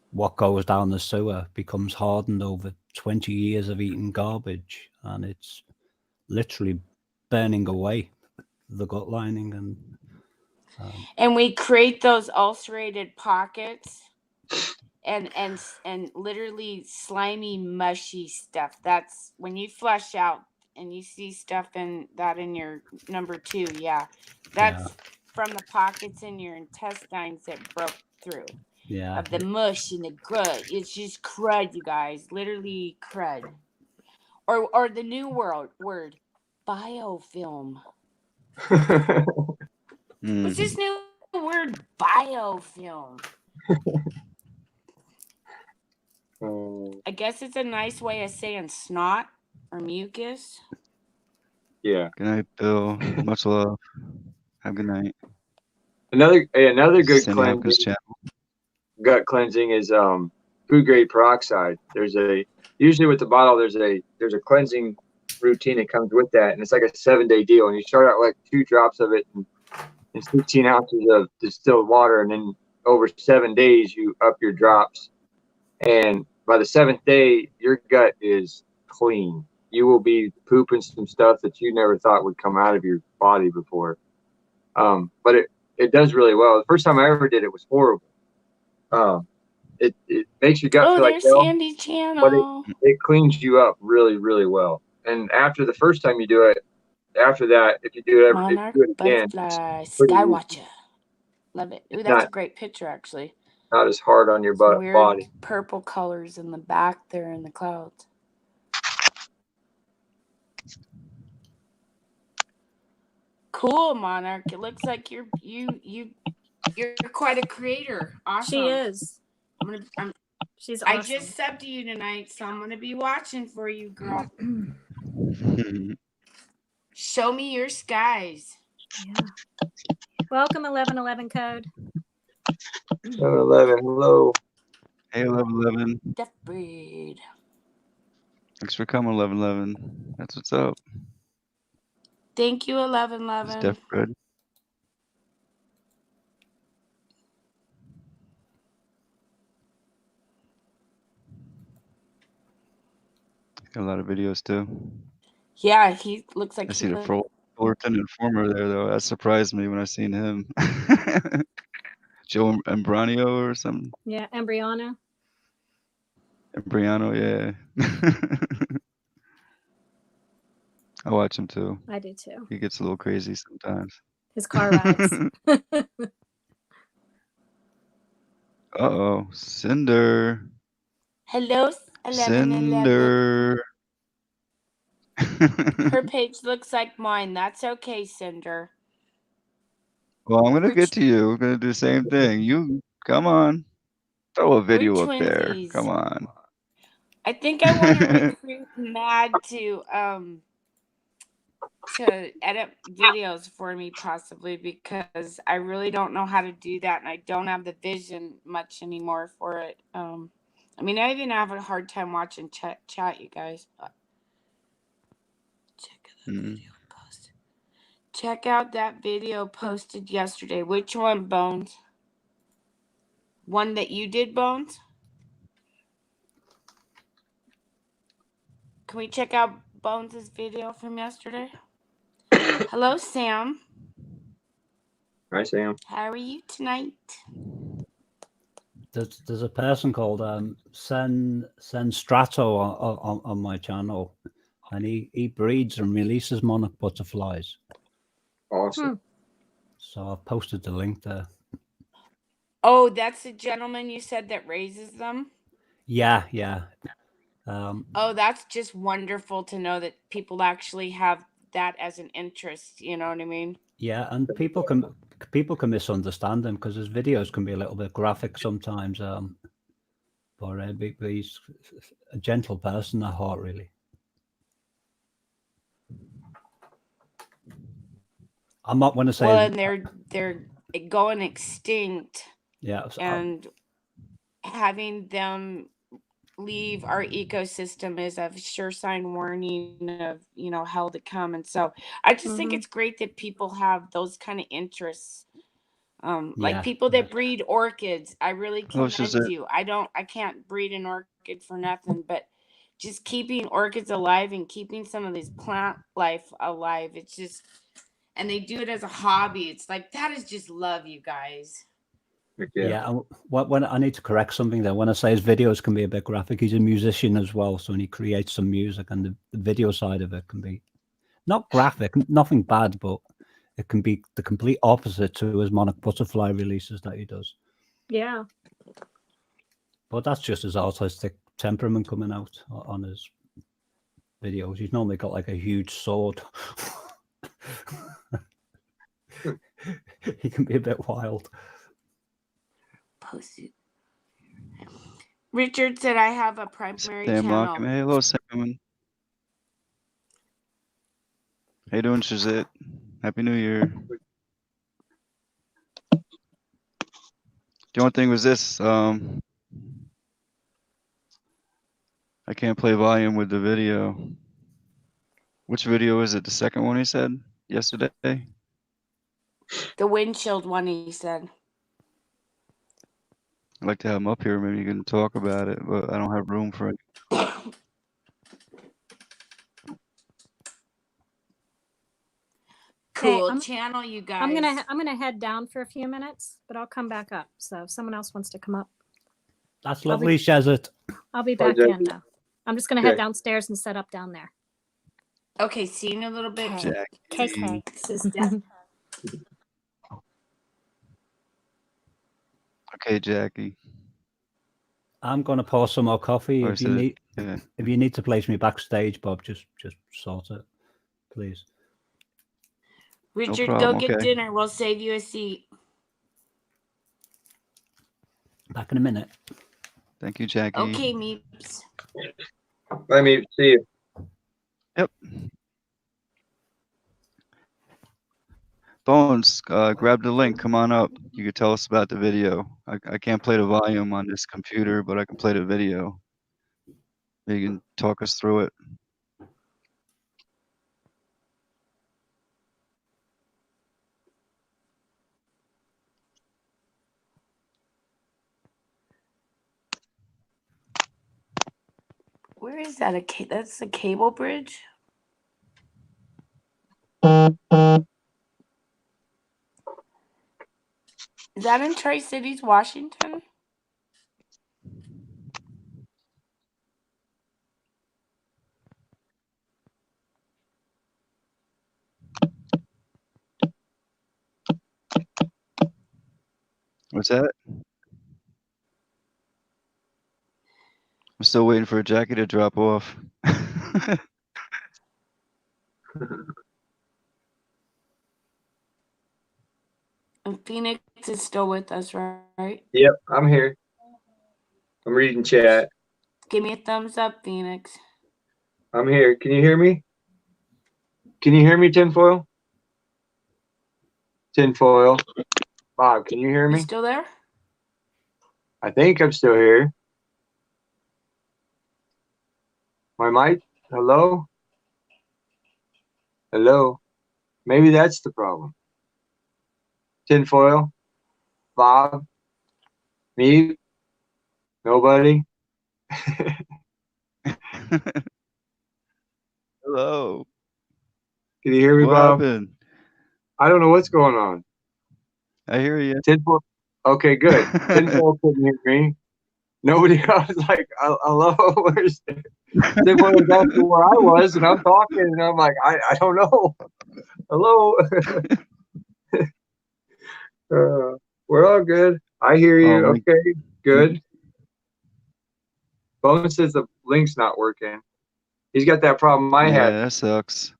what goes down the sewer becomes hardened over 20 years of eating garbage, and it's literally burning away the gut lining. And we create those ulcerated pockets and literally slimy, mushy stuff. That's when you flush out and you see stuff in your number 2. Yeah, that's from the pockets in your intestines that broke through. Yeah, of the mush and the crud. It's just crud, you guys. Literally crud. Or the new word, biofilm. What's this new word, biofilm? I guess it's a nice way of saying snot or mucus. Yeah. Good night, Bill. Much love. Have a good night. Another good Sandy Hopkins channel. gut cleansing is food grade peroxide. There's usually with the bottle there's a cleansing routine that comes with that, and it's like a 7-day deal. And you start out like 2 drops of it and 16 ounces of distilled water, and then over 7 days you up your drops. And by the 7th day, your gut is clean. You will be pooping some stuff that you never thought would come out of your body before. But it does really well. The first time I ever did it was horrible. It makes your gut feel like hell, Sandy's channel. but it cleans you up really, really well. And after the first time you do it, after that, if you do it Monarch, do it again, butterfly, Skywatcher. Love it. Ooh, that's a great picture, actually. Not as hard on your Weird body. Purple colors in the back there in the clouds. Cool, Monarch. It looks like you're quite a creator. Awesome. She is. She's awesome. I just subbed to you tonight, so I'm gonna be watching for you, girl. Show me your skies. Yeah. Welcome, 1111 code. 11, hello. Hey, 1111. Death breed. Thanks for coming, 1111. That's what's up. Thank you, It's 1111. Deaf Bread. Got a lot of videos too. Yeah, he looks like I he seen a lived. Fullerton Informer there though. That surprised me when I seen him. Joe Embranio or something. Yeah, Embriano. Embriano, yeah. I watch him too. I do too. He gets a little crazy sometimes. His car rides. Uh-oh. Cinder. Hello, 1111. Cinder. Her page looks like mine. That's okay, Cinder. Well, I'm gonna get to you. We're gonna do the same thing. You come on. Throw a video up there. twinsies. Come on. I think I want to recruit Mad to edit videos for me, possibly, because I really don't know how to do that, and I don't have the vision much anymore for it. I mean, I even have a hard time watching chat, you guys. Check out that video posted yesterday. Which one, Bones? One that you did, Bones? Can we check out Bones' video from yesterday? Hello, Sam. Hi, Sam. How are you tonight? There's a person called Sen Strato on my channel, and he breeds and releases monarch butterflies. Awesome. So I've posted the link there. Oh, that's the gentleman you said that raises them? Yeah. Oh, that's just wonderful to know that people actually have that as an interest. You know what I mean? Yeah, and people can misunderstand him because his videos can be a little bit graphic sometimes. But he's a gentle person at heart, really. I'm not going to say. Well, and they're going extinct. Yeah. And having them leave our ecosystem is a sure sign warning of, you know, hell to come. And so I just think it's great that people have those kind of interests. Like Yeah. people that breed orchids, I really Oh, it's just commend that you. I can't breed an orchid for nothing, but just keeping orchids alive and keeping some of this plant life alive. It's just, and they do it as a hobby. It's like, that is just love, you guys. Yeah. When I need to correct something there, when I say his videos can be a bit graphic, he's a musician as well. So when he creates some music, and the video side of it can be not graphic, nothing bad, but it can be the complete opposite to his Monarch Butterfly releases that he does. Yeah. But that's just his artistic temperament coming out on his videos. He's normally got like a huge sword. He can be a bit wild. Post it. Richard said I have a primary Sam channel. Lockman. Hey, hello, Simon. How you doing, Shazit? Happy New Year. The only thing was this, I can't play volume with the video. Which video is it? The second one he said yesterday? The windshield one, he said. I'd like to have him up here. Maybe you can talk about it, but I don't have room for it. Cool Hey, channel, you guys. I'm gonna head down for a few minutes, but I'll come back up. So if someone else wants to come up, That's lovely, Shazit. I'll be back in though. I'm just gonna head downstairs and set up down there. Okay, see you in a little bit. Jackie. Okay, Jackie. I'm gonna pour some more coffee. Or If you said, need, yeah. if you need to place me backstage, Bob, just sort it, please. Richard, problem, go get okay. dinner. We'll save you a seat. Back in a minute. Thank you, Jackie. Okay, Meeps. Let me see you. Yep. Bones, grab the link. Come on up. You can tell us about the video. I can't play the volume on this computer, but I can play the video. You can talk us through it. Where is that? That's the cable bridge? Is that in Tri-Cities, Washington? What's that? I'm still waiting for Jackie to drop off. And Phoenix is still with us, right? Yep, I'm here. I'm reading chat. Give me a thumbs up, Phoenix. I'm here. Can you hear me? Can you hear me, Tinfoil? Tinfoil. Bob, can you hear You me? still there? I think I'm still here. My mic? Hello? Hello? Maybe that's the problem. Tinfoil? Bob? Me? Nobody? Hello. Can you hear me, What Bob? happened? I don't know what's going on. I hear you. Tinfoil. Okay, good. Tinfoil couldn't hear me. Nobody else like, hello, where's Tinfoil was asking where I was, and I'm talking, and I'm like, I don't know. Hello. We're all good. I hear you. Okay, good. Bone says the link's not working. He's got that problem I had. Yeah, that sucks.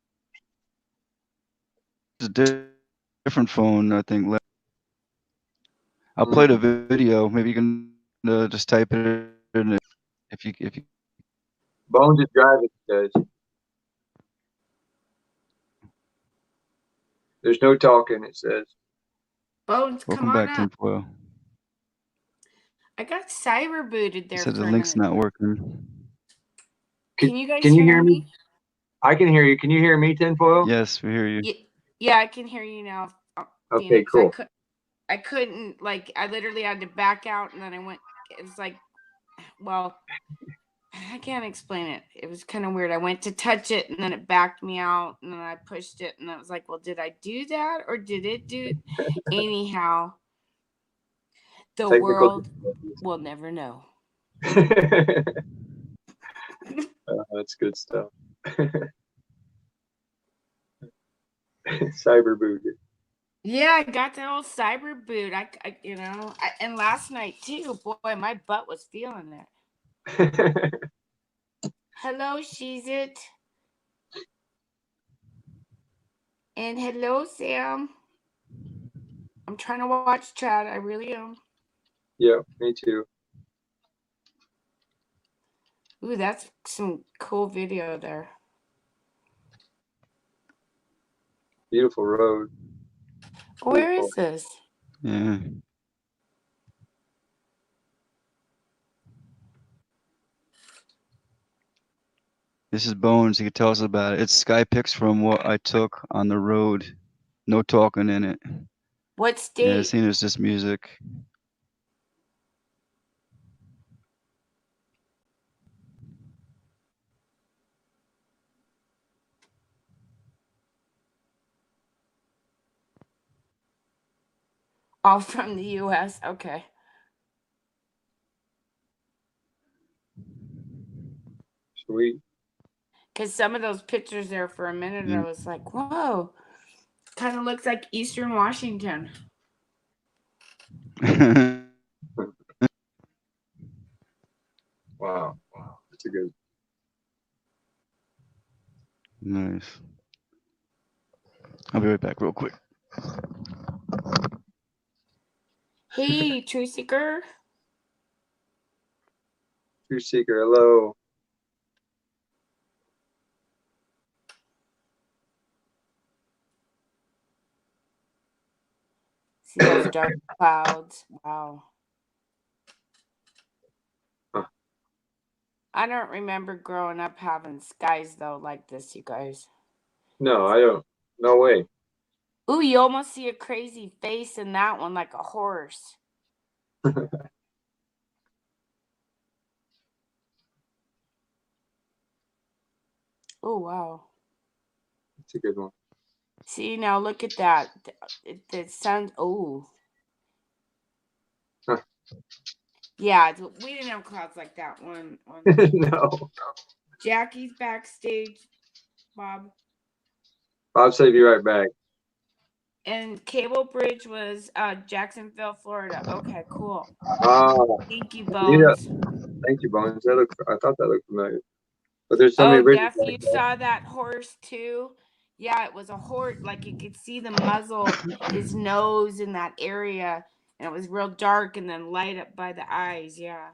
It's a different phone, I think. I'll play the video. Maybe you can just type it in if you. Bones is driving, says. There's no talking, it says. Bones, Welcome come on back, up. Tinfoil. I got cyber booted there Said for the a link's minute. not working. Can you guys Can you hear hear me? I can hear you. Can you hear me, Tinfoil? Yes, we hear you. Yeah, I can hear you now, Okay, Phoenix. cool. I couldn't, like, I literally had to back out, and then I went. It was like, well, I can't explain it. It was kind of weird. I went to touch it, and then it backed me out, and then I pushed it, and I was like, well, did I do that, or did it do? Anyhow, the Technical world will never know. That's good stuff. Cyber booted. Yeah, I got that old cyber boot. And last night too. Boy, my butt was feeling it. Hello, she's it. And hello, Sam. I'm trying to watch chat. I really am. Yeah, me too. Ooh, that's some cool video there. Beautiful road. Where is this? Yeah. This is Bones. He could tell us about it. It's sky pics from what I took on the road. No talking in it. What Yeah, state? seeing it's just music. All from the U.S. Okay. Sweet. Because some of those pictures there for a minute, I was like, whoa. Kind of looks like Eastern Washington. Wow. That's a good. Nice. I'll be right back real quick. Hey, True Seeker. True Seeker, hello. See those dark clouds? Wow. Huh. I don't remember growing up having skies though like this, you guys. No, I don't. No way. Ooh, you almost see a crazy face in that one, like a horse. Oh, wow. That's a good one. See, now look at that. The sun. Oh. Huh. Yeah, we didn't have clouds like that one. No. Jackie's backstage, Bob. Bob said be right back. And Cable Bridge was Jacksonville, Florida. Okay, cool. Oh, Thank you, Bones. thank you, Bones. I thought that looked familiar. But there's so many bridges. Jeff, you saw that horse too? Yeah, it was a horse. Like you could see the muzzle, his nose in that area, and it was real dark and then light up by the eyes. Yeah.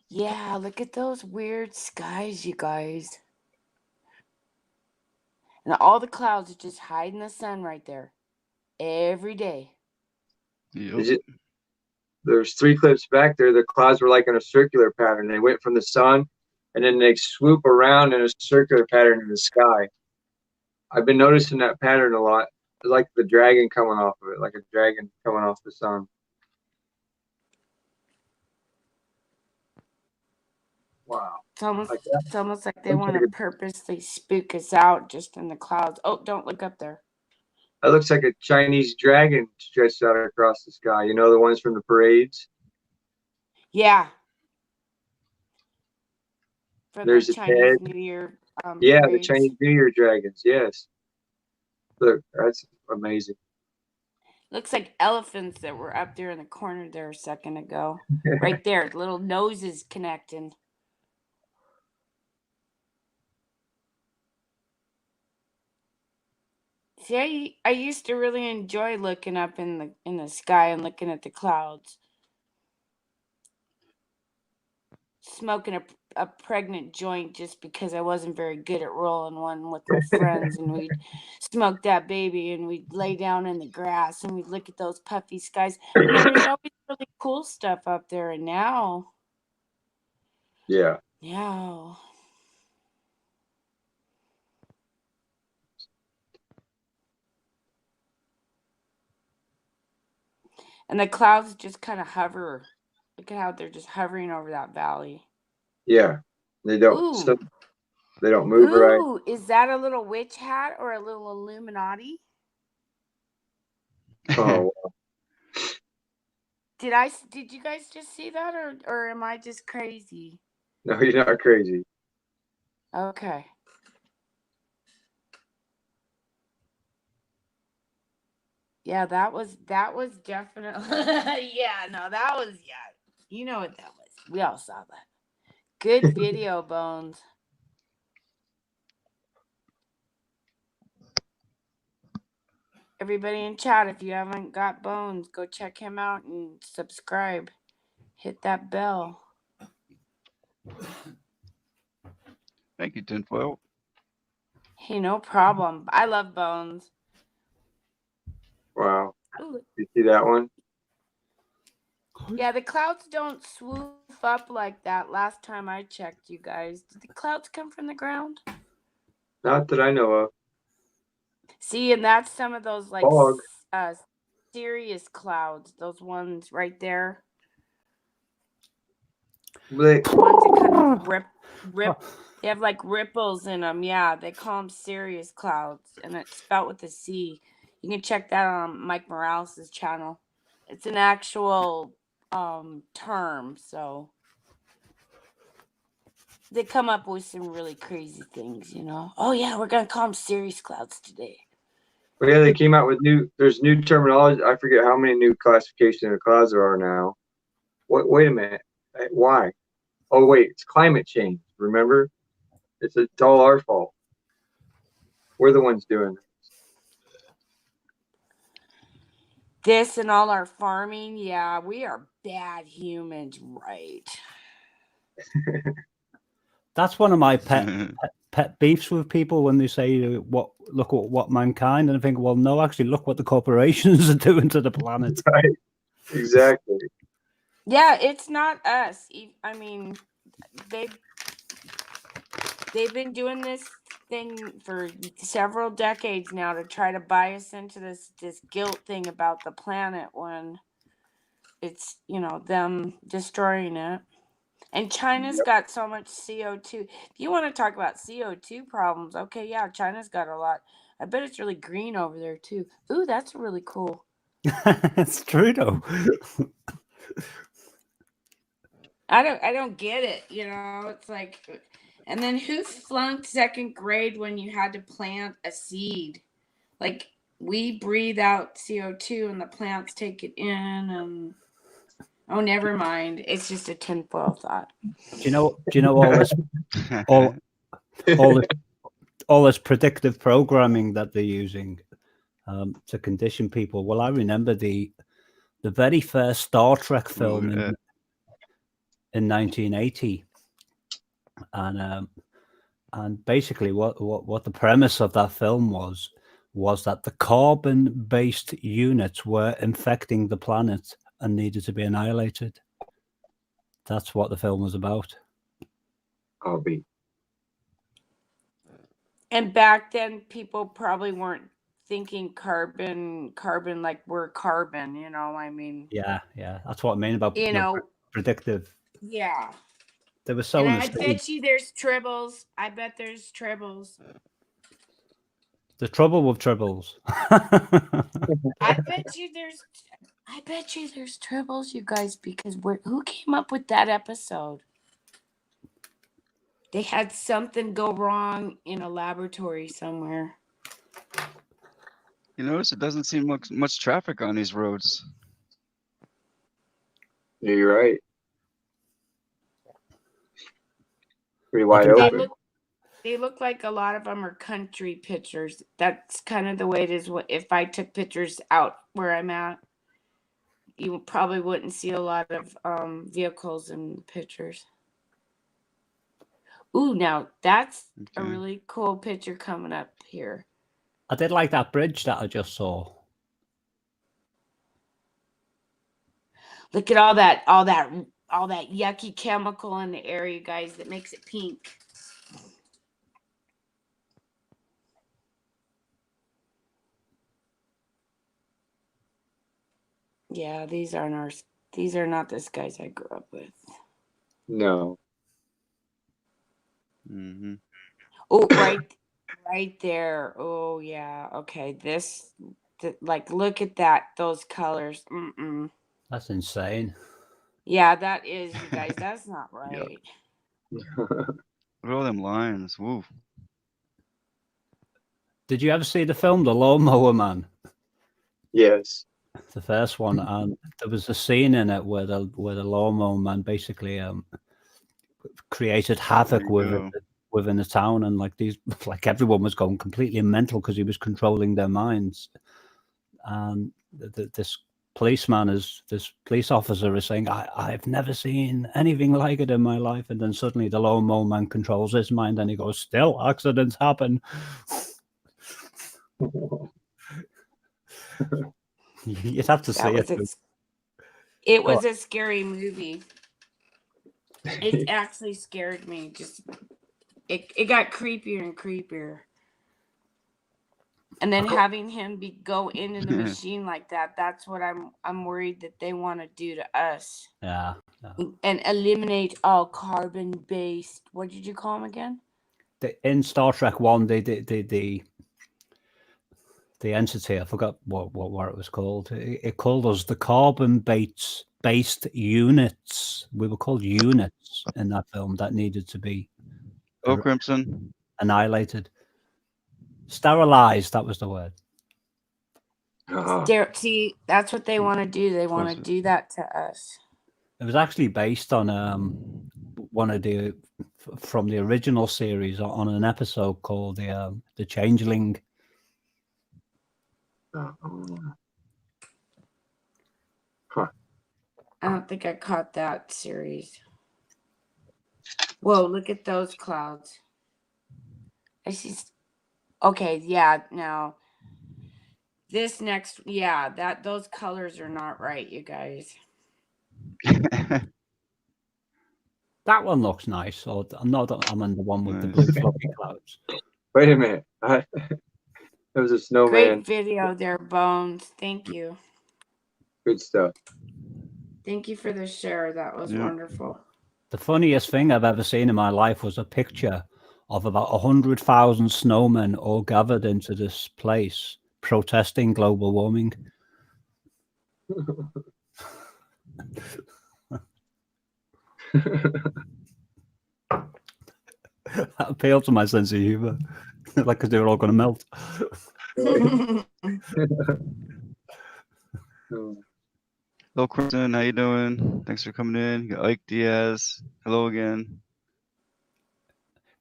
Yeah, look at those weird skies, you guys. And all the clouds are just hiding the sun right there every day. Yep. There's 3 clips back there. The clouds were like in a circular pattern. They went from the sun, and then they swoop around in a circular pattern in the sky. I've been noticing that pattern a lot. It's like the dragon coming off of it, like a dragon coming off the sun. Wow. It's almost like they want to purposely spook us out just in the clouds. Oh, don't look up there. That looks like a Chinese dragon stretched out across the sky. You know, the ones from the parades? Yeah. From There's the a Chinese head. New Year Yeah, parades. the Chinese New Year dragons. Yes. Look, that's amazing. Looks like elephants that were up there in the corner there a second ago. Right there, little noses connecting. See, I used to really enjoy looking up in the sky and looking at the clouds. smoking a pregnant joint just because I wasn't very good at rolling one with my friends, and we'd smoke that baby, and we'd lay down in the grass, and we'd look at those puffy skies. And there was always really cool stuff up there, and now, Yeah. yeah. And the clouds just kind of hover. Look at how they're just hovering over that valley. Yeah. They don't. Ooh. They don't move right. Ooh, is that a little witch hat or a little Illuminati? Oh, Did you guys just see that, or am I just crazy? no, you're not crazy. Okay. Yeah, that was definitely yeah, no, that was you know what that was. We all saw that. Good video, Bones. Everybody in chat, if you haven't got Bones, go check him out and subscribe. Hit that bell. Thank you, Tinfoil. Hey, no problem. I love Bones. Wow. Ooh. You see that one? Yeah, the clouds don't swoop up like that. Last time I checked, you guys. Did the clouds come from the ground? Not that I know of. See, and that's some of those like Fog. serious clouds. Those ones right there. Blick. The ones that kind of rip. They have like ripples in them. Yeah, they call them serious clouds, and it's spelled with a C. You can check that on Mike Morales' channel. It's an actual term, so they come up with some really crazy things, you know. Oh yeah, we're gonna call them serious clouds today. Well, yeah, they came out with there's new terminology. I forget how many new classifications of clouds there are now. Wait a minute. Why? Oh, wait, it's climate change. Remember? It's all our fault. We're the ones doing it. This and all our farming, yeah, we are bad humans, right? That's one of my pet beefs with people when they say, look what mankind, and I think, well, no, actually, look what the corporations are doing to the planet. Right. Exactly. Yeah, it's not us. I mean, they've been doing this thing for several decades now to try to buy us into this guilt thing about the planet when it's, you know, them destroying it. And China's got so much CO2. If you want to talk about CO2 problems, okay, yeah, China's got a lot. I bet it's really green over there too. Ooh, that's really cool. It's true though. I don't get it, you know. It's like, and then who flunked second grade when you had to plant a seed? Like, we breathe out CO2 and the plants take it in, and oh, never mind. It's just a tinfoil thought. Do you know all this predictive programming that they're using to condition people? Well, I remember the very first Star Trek film in 1980, and basically what the premise of that film was that the carbon-based units were infecting the planet and needed to be annihilated. That's what the film was about. I'll be. And back then, people probably weren't thinking carbon like we're carbon, you know. I mean, yeah, that's what I mean about, you know, predictive. Yeah. They were so. And I bet you there's tribbles. I bet there's tribbles. The trouble with tribbles. I bet you there's tribbles, you guys, because who came up with that episode? They had something go wrong in a laboratory somewhere. You notice it doesn't seem much traffic on these roads. Yeah, you're right. Pretty wide open. They look like a lot of them are country pictures. That's kind of the way it is. If I took pictures out where I'm at, you probably wouldn't see a lot of vehicles in pictures. Ooh, now that's a Okay. really cool picture coming up here. I did like that bridge that I just saw. Look at all that yucky chemical in the area, guys, that makes it pink. Yeah, these are not the guys I grew up with. No. Mm-hmm. Oh, right there. Oh yeah. Okay. Like, look at that. Those colors. That's insane. Yeah, that is, you guys. That's not Yeah. right. Look at all them lines. Woo. Did you ever see the film The Lawnmower Man? Yes. The first one, and there was a scene in it where the Lawnmower Man basically created havoc within the town, and like everyone was going completely mental because he was controlling their minds. And this police officer is saying, I've never seen anything like it in my life. And then suddenly the Lawnmower Man controls his mind and he goes, still accidents happen. You'd have to see it. It was a scary movie. It actually scared me. Just it got creepier and creepier. And then having him go into the machine like that's what I'm worried that they want to do to us. Yeah. And eliminate all carbon-based. What did you call them again? In Star Trek 1, the entity, I forgot what it was called. It called us the carbon-based units. We were called units in that film that needed to be Crimson. Annihilated. Sterilized, that was the word. See, that's what they want to do. They want to do that to us. It was actually based on one of from the original series on an episode called the Changeling. Huh. I don't think I caught that series. Whoa, look at those clouds. I see. Okay, yeah, now this next, yeah, those colors are not right, you guys. That one looks nice. Or I'm on the one with the blue fluffy clouds. Wait a minute. There was a snowman. Great video there, Bones. Thank you. Good stuff. Thank you for the share. That was wonderful. The funniest thing I've ever seen in my life was a picture of about 100,000 snowmen all gathered into this place protesting global warming. That appealed to my sense of humor. Like, because they were all going to melt. Hello, Crimson. How you doing? Thanks for coming in. You got Ike Diaz. Hello again.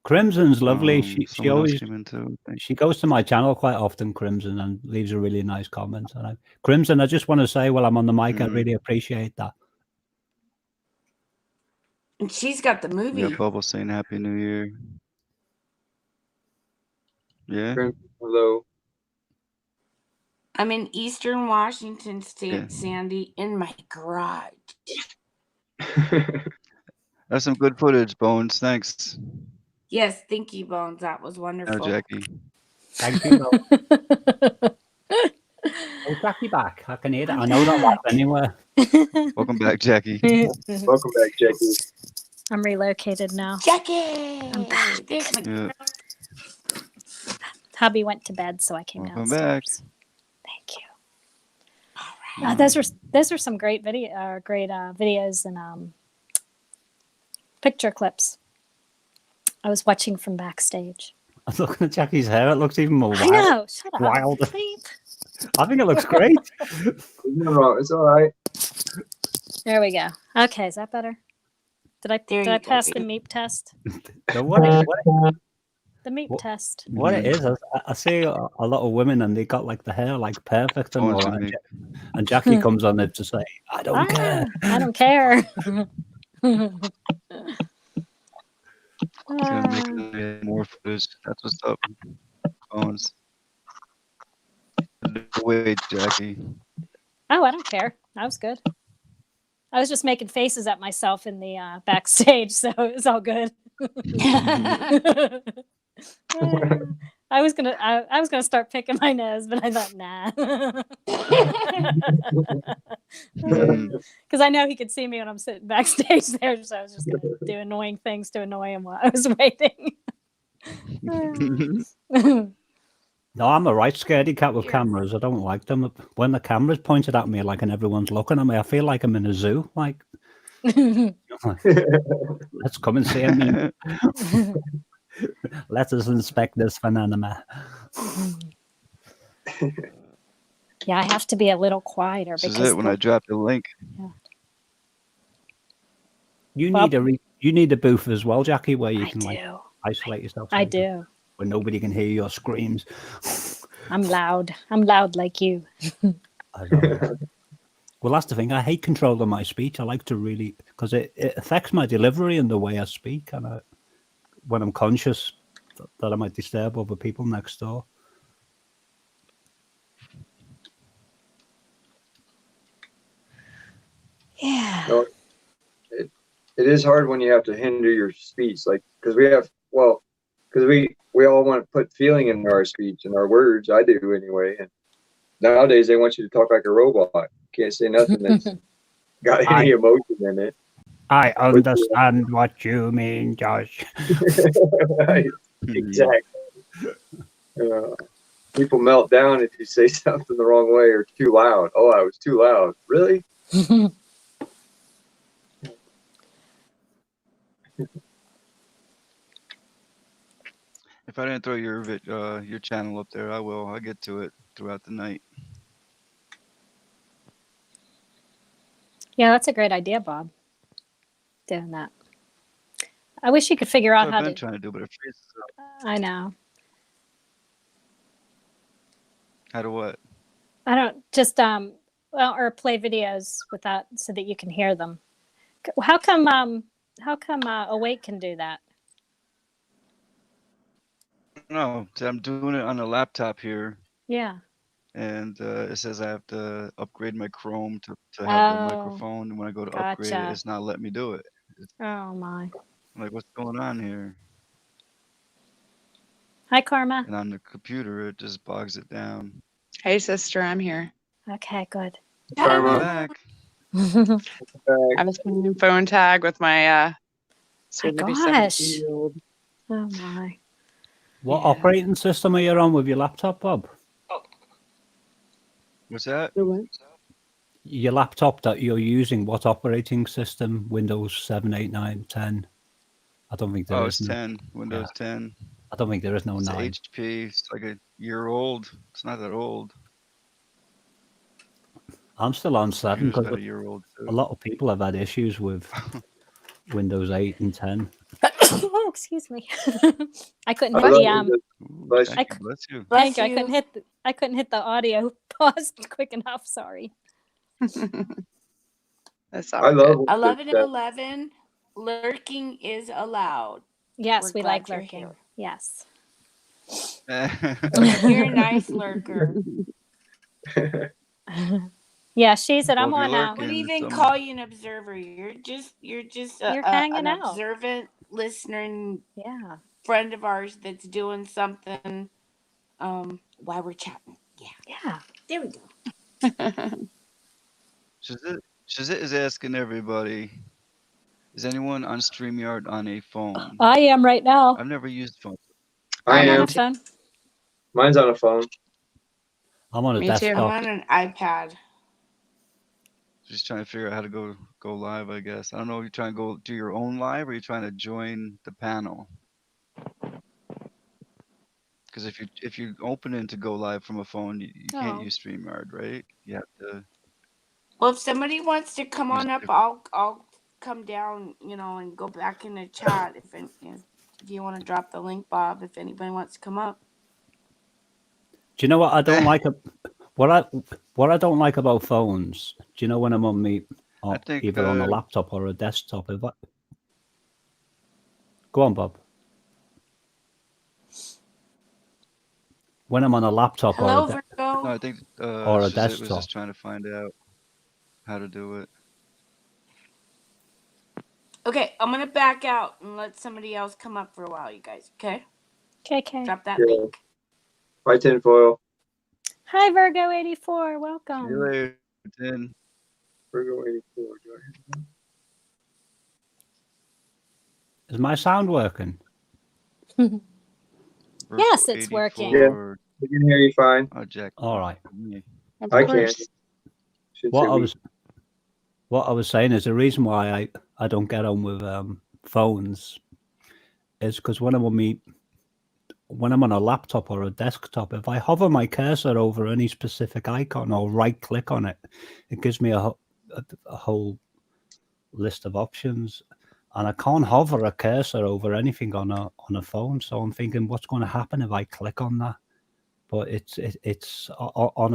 Crimson's lovely. She always came in too. She goes to my channel quite often, Crimson, and leaves a really nice comment. And Crimson, I just want to say, while I'm on the mic, I really appreciate that. And she's got the movie. Yeah, Bubble saying Happy New Year. Yeah. Hello. I'm in Eastern Washington State, Sandy, in my garage. That's some good footage, Bones. Thanks. Yes, thank you, Bones. That was wonderful. Oh, Jackie. Thank you. Oh, Jackie back. I can hear that. I know that laugh anywhere. Welcome back, Jackie. Welcome back, Jackie. I'm relocated now. Jackie! I'm back. Hubby went to bed, so I came downstairs. Back. Thank you. All right. Those are some great videos and picture clips. I was watching from backstage. I'm looking at Jackie's hair. It looks even more wild. I know. Shut up. Wild. Sleep. I think it looks great. It's all right. There we go. Okay, is that better? Did I pass the meep test? The meep test. What it is, I see a lot of women and they got like the hair like perfect and all that. And Jackie comes on there to say, I don't care. I don't care. Gonna make more footage. That's what's up. Phones. Wait, Jackie. Oh, I don't care. That was good. I was just making faces at myself in the backstage, so it was all good. I was gonna start picking my nose, but I thought nah, because I know he could see me when I'm sitting backstage there, so I was just gonna do annoying things to annoy him while I was waiting. No, I'm a right scaredy cat with Yeah. cameras. I don't like them. When the camera's pointed at me, like, and everyone's looking at me, I feel like I'm in a zoo. Like, let's come and see me. Let us inspect this phenomena. Yeah, I have to be a little quieter This is because it when I drop the link. You Well, need a booth as well, Jackie, where you I can like do. isolate yourself. I do. Where nobody can hear your screams. I'm loud. I'm loud like you. I know. Well, that's the thing. I hate controlling my speech. I like to really, because it affects my delivery and the way I speak. And when I'm conscious that I might disturb other people next door. Yeah. No, it is hard when you have to hinder your speech, like, because we all want to put feeling in our speech and our words. I do anyway. And nowadays they want you to talk like a robot. Can't say nothing that's got any emotion in it. I understand what you mean, Josh. Right. Exactly. People melt down if you say something the wrong way or too loud. Oh, I was too loud. Really? If I didn't throw your channel up there, I will. I'll get to it throughout the night. Yeah, that's a great idea, Bob. Doing that. I wish you could figure out That's how what I've been to. trying to do, but it freezes up. I know. How to what? I don't just or play videos with that so that you can hear them. How come Awake can do that? No, I'm doing it on a laptop here, Yeah. and it says I have to upgrade my Chrome to have the Oh, microphone. And when I go to upgrade it, gotcha. it's not letting me do it. Oh my. I'm like, what's going on here? Hi, Karma. And on the computer, it just bogs it down. Hey, sister, I'm here. Okay, good. I'm Karma. back. I was playing phone tag with my soon to be gosh. 17-year-old. Oh my. What Yeah. operating system are you on with your laptop, Bob? What's that? Your laptop that you're using, what operating system? Windows 7, 8, 9, 10? I don't think there is. Oh, it's 10. Windows 10. I don't think there is no It's 9. HP. It's like a year old. It's not that old. I'm still on 7 Computer's because about a year old a too. lot of people have had issues with Windows 8 and 10. Oh, excuse me. I couldn't I hit love the Ooh, Bless Jackie, bless you. Thank you. I couldn't hit the audio pause quick enough. Sorry. That's I all love good. 11 and 11, lurking is allowed. Yes, We're we like glad you're lurking. here. Yes. You're a nice lurker. Yeah, she said I'm Well, if on. you're I wouldn't lurking, even call you an observer. You're just You're hanging an out. observant listener, Yeah. friend of ours that's doing something while we're chatting. Yeah. There we go. Shazit is asking everybody, is anyone on StreamYard on a phone? I am right now. I've never used phone. I I'm on am. a phone. Mine's on a phone. I'm on a Me too. I'm desktop. on an iPad. Just trying to figure out how to go live, I guess. I don't know if you're trying to go do your own live or you're trying to join the panel. Because if you open it to go live from a phone, you can't Oh. use StreamYard, right? You have to. Well, if somebody wants to come use on up, different- I'll come down, and go back in the chat if you want to drop the link, Bob. If anybody wants to come up. Do you know what I don't like? What I don't like about phones? Do you know when I'm on me, I think either on a laptop or a desktop? Go on, Bob. when I'm on a laptop Hello, or Virgo. No, I think or a Shazit was desktop. just trying to find out how to do it. Okay, I'm gonna back out and let somebody else come up for a while, you guys. Okay? Okay. Drop that Yeah. link. Bye, tinfoil. Hi, Virgo 84. See you Welcome. later, Tin. Virgo 84. Do I hear that? Is my sound working? Yes, Virgo it's working. 84. We can hear you fine. Oh, Jack. All right. Of I can. course. Should say What I was saying is the reason why I don't get on with phones is because when I'm on a laptop or a desktop, if I hover my cursor over any specific icon or right click on it, it gives me a whole list of options, and I can't hover a cursor over anything on a phone. So I'm thinking, what's going to happen if I click on that? But it's on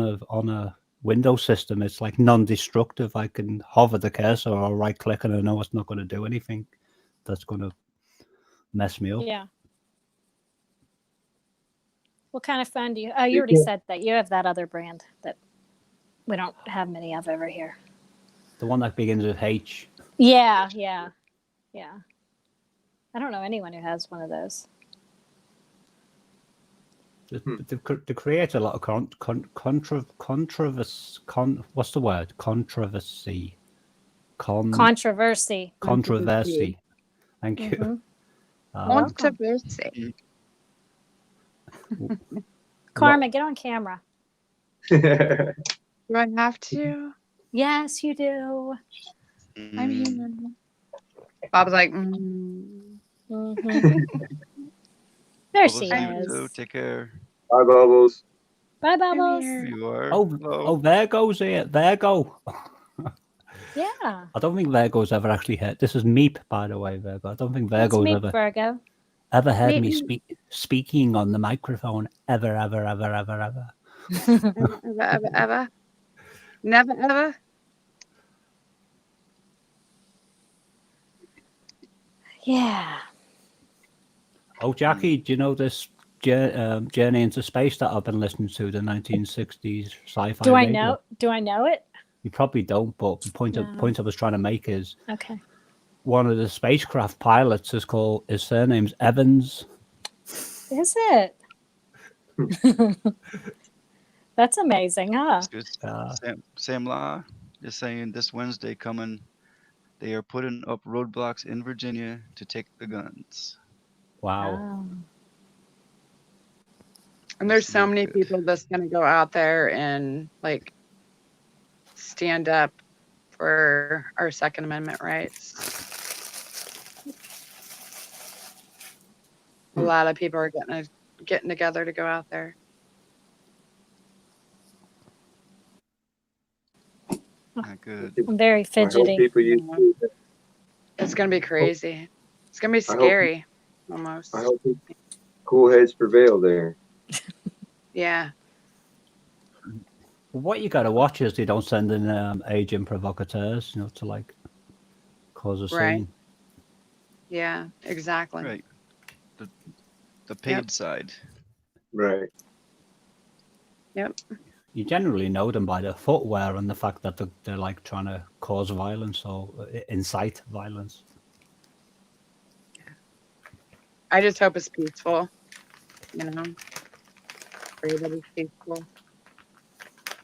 a Windows system. It's like non-destructive. I can hover the cursor or right click, and I know it's not going to do anything that's going to mess me up. Yeah. What kind of phone do you? Oh, you already said that you have that other brand that we don't have many of over here. The one that begins with H. Yeah. I don't know anyone who has one of those. They create a lot of controversy. What's the word? Controversy. Controversy. Controversy. Thank you. Mhm. Controversy. Karma, get on camera. Do I have to? Yes, you do. I'm human. Bob's like, mm. Mhm. There Bubbles, she you too. is. Take care. Bye, Bubbles. Bye, Come Bubbles. There here. you are. Oh, Hello. Virgo's here. Virgo. Yeah. I don't think Virgo's ever actually heard. This is Meep, by the way, Virgo. I don't think It's Virgo's me, ever Virgo. heard me Meep. speaking on the microphone ever. Ever. Never, ever. Yeah. Oh, Jackie, do you know this Journey into Space that I've been listening to, the 1960s sci-fi Do I radio? know? Do I know it? You probably don't, but the point No. I was trying to make is Okay. one of the spacecraft pilots his surname's Evans. Is it? That's amazing, huh? Sam La is saying this Wednesday coming, they are putting up roadblocks in Virginia to take the guns. Wow. Oh. And there's That's so not many good. people that's going to go out there and like stand up for our Second Amendment rights. A lot of people are getting together to go out there. Not good. I'm very I hope fidgety. people use It's going to be crazy. It's going to be I hope- scary, almost. I hope cool heads prevail there. Yeah. What you got to watch is they don't send in agent provocateurs, to like cause a scene. Right. Yeah, exactly. Right. The paid side. Right. Yep. You generally know them by their footwear and the fact that they're like trying to cause violence or incite violence. I just hope it's peaceful. Everybody's peaceful.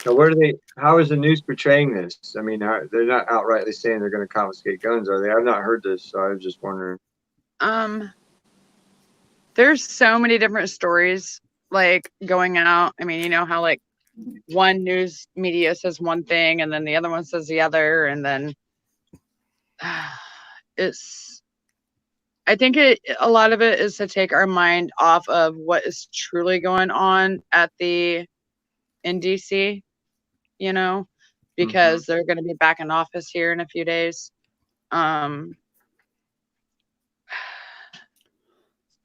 Now, how is the news portraying this? I mean, they're not outrightly saying they're going to confiscate guns, are they? I've not heard this, so I was just wondering. There's so many different stories like going out. I mean, you know how like one news media says one thing and then the other one says the other, and then I think a lot of it is to take our mind off of what is truly going on in DC, because they're going to be back in office here in a few days.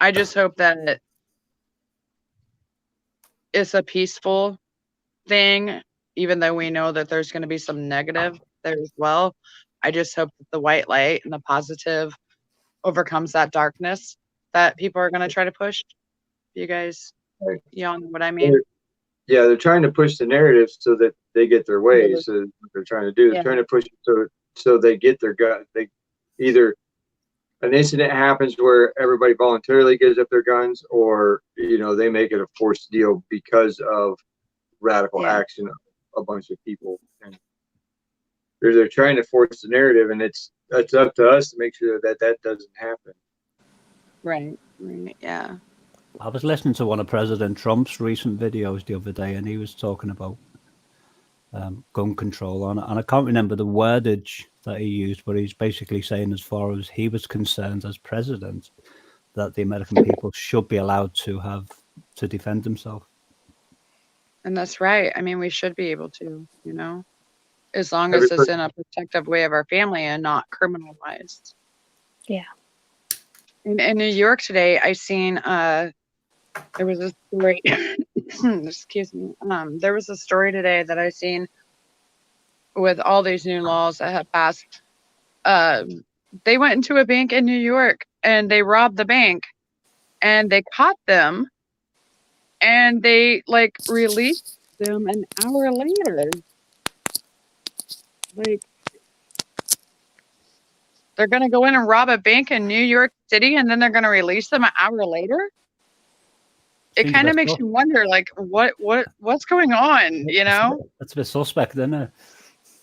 I just hope that it's a peaceful thing, even though we know that there's going to be some negative there as well. I just hope that the white light and the positive overcomes that darkness that people are going to try to push. You guys Right. You all know what I mean? They're trying to push the narrative so that they get their way. So what they're trying to do. They're Yeah. trying to push it so they get their gun. They either an incident happens where everybody voluntarily gives up their guns, or they make it a forced deal because of radical action of a bunch of people. And they're trying to force the narrative, and it's up to us to make sure that doesn't happen. Right. Yeah. I was listening to one of President Trump's recent videos the other day, and he was talking about gun control and I can't remember the wordage that he used, but he's basically saying, as far as he was concerned as president, that the American people should be allowed to defend themselves. And that's right. I mean, we should be able to, as long as it's in a protective way of our family and not criminalized. Yeah. In New York today, I seen there was a story. Excuse me. There was a story today that I seen with all these new laws that have passed. They went into a bank in New York and they robbed the bank, and they caught them, and they released them an hour later. They're gonna go in and rob a bank in New York City, and then they're gonna release them an hour later. It kind of makes you wonder, what's going on, That's a bit suspect, isn't it?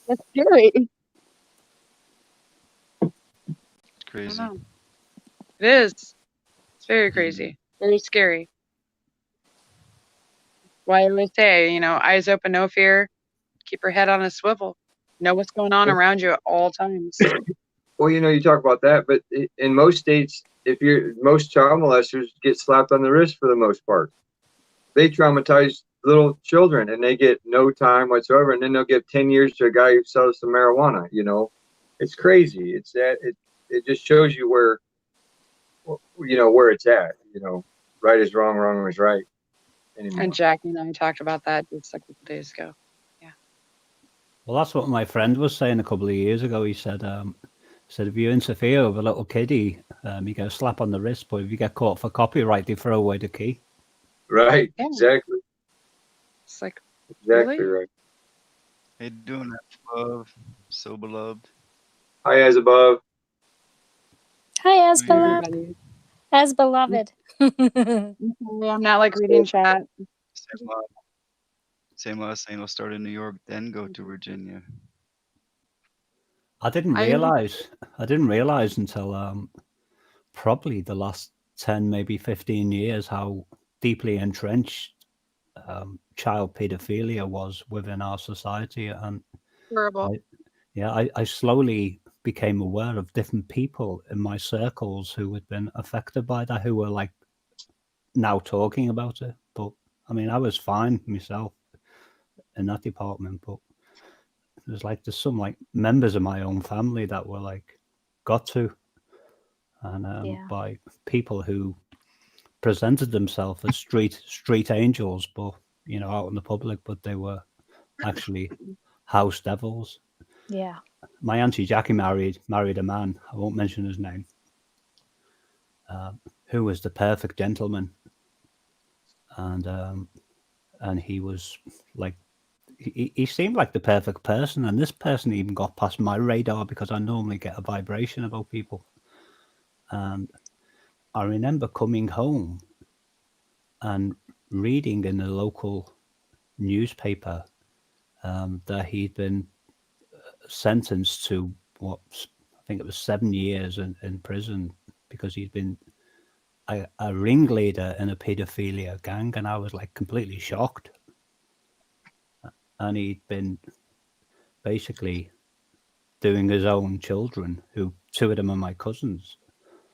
That's scary. It's crazy. It is. It's very crazy. Very scary. Why I always say, eyes open, no fear. Keep your head on a swivel. Know what's going on around you at all times. Well, you talk about that, but in most states, most child molesters get slapped on the wrist for the most part. They traumatize little children, and they get no time whatsoever, and then they'll give 10 years to a guy who sells some marijuana. It's crazy. It's that it just shows you where it's at. Right is wrong, wrong is right anymore. And Jackie and I talked about that just a couple of days ago. Yeah. Well, that's what my friend was saying a couple of years ago. He said, if you interfere with a little kiddie, you get a slap on the wrist, but if you get caught for copyright, they throw away the key. Right. Yeah. Exactly. It's exactly really? Right. How you doing, above? So beloved. Hi, as above. Hi, as beloved. As beloved. I'm not reading chat. Same last name. I'll start in New York, then go to Virginia. I didn't realize until probably the last 10, maybe 15 years how deeply entrenched child pedophilia was within our society. And horrible. I slowly became aware of different people in my circles who had been affected by that, who were now talking about it. But I mean, I was fine myself in that department, but there's some members of my own family that were got to, and by people who presented themselves as street angels, but out in the public, but they were actually house devils. Yeah. My auntie Jackie married a man, I won't mention his name, who was the perfect gentleman, and he was he seemed like the perfect person, and this person even got past my radar because I normally get a vibration about people. And I remember coming home and reading in the local newspaper that he'd been sentenced to I think it was 7 years in prison because he'd been a ringleader in a pedophilia gang, and I was completely shocked. And he'd been basically doing his own children, who 2 of them are my cousins,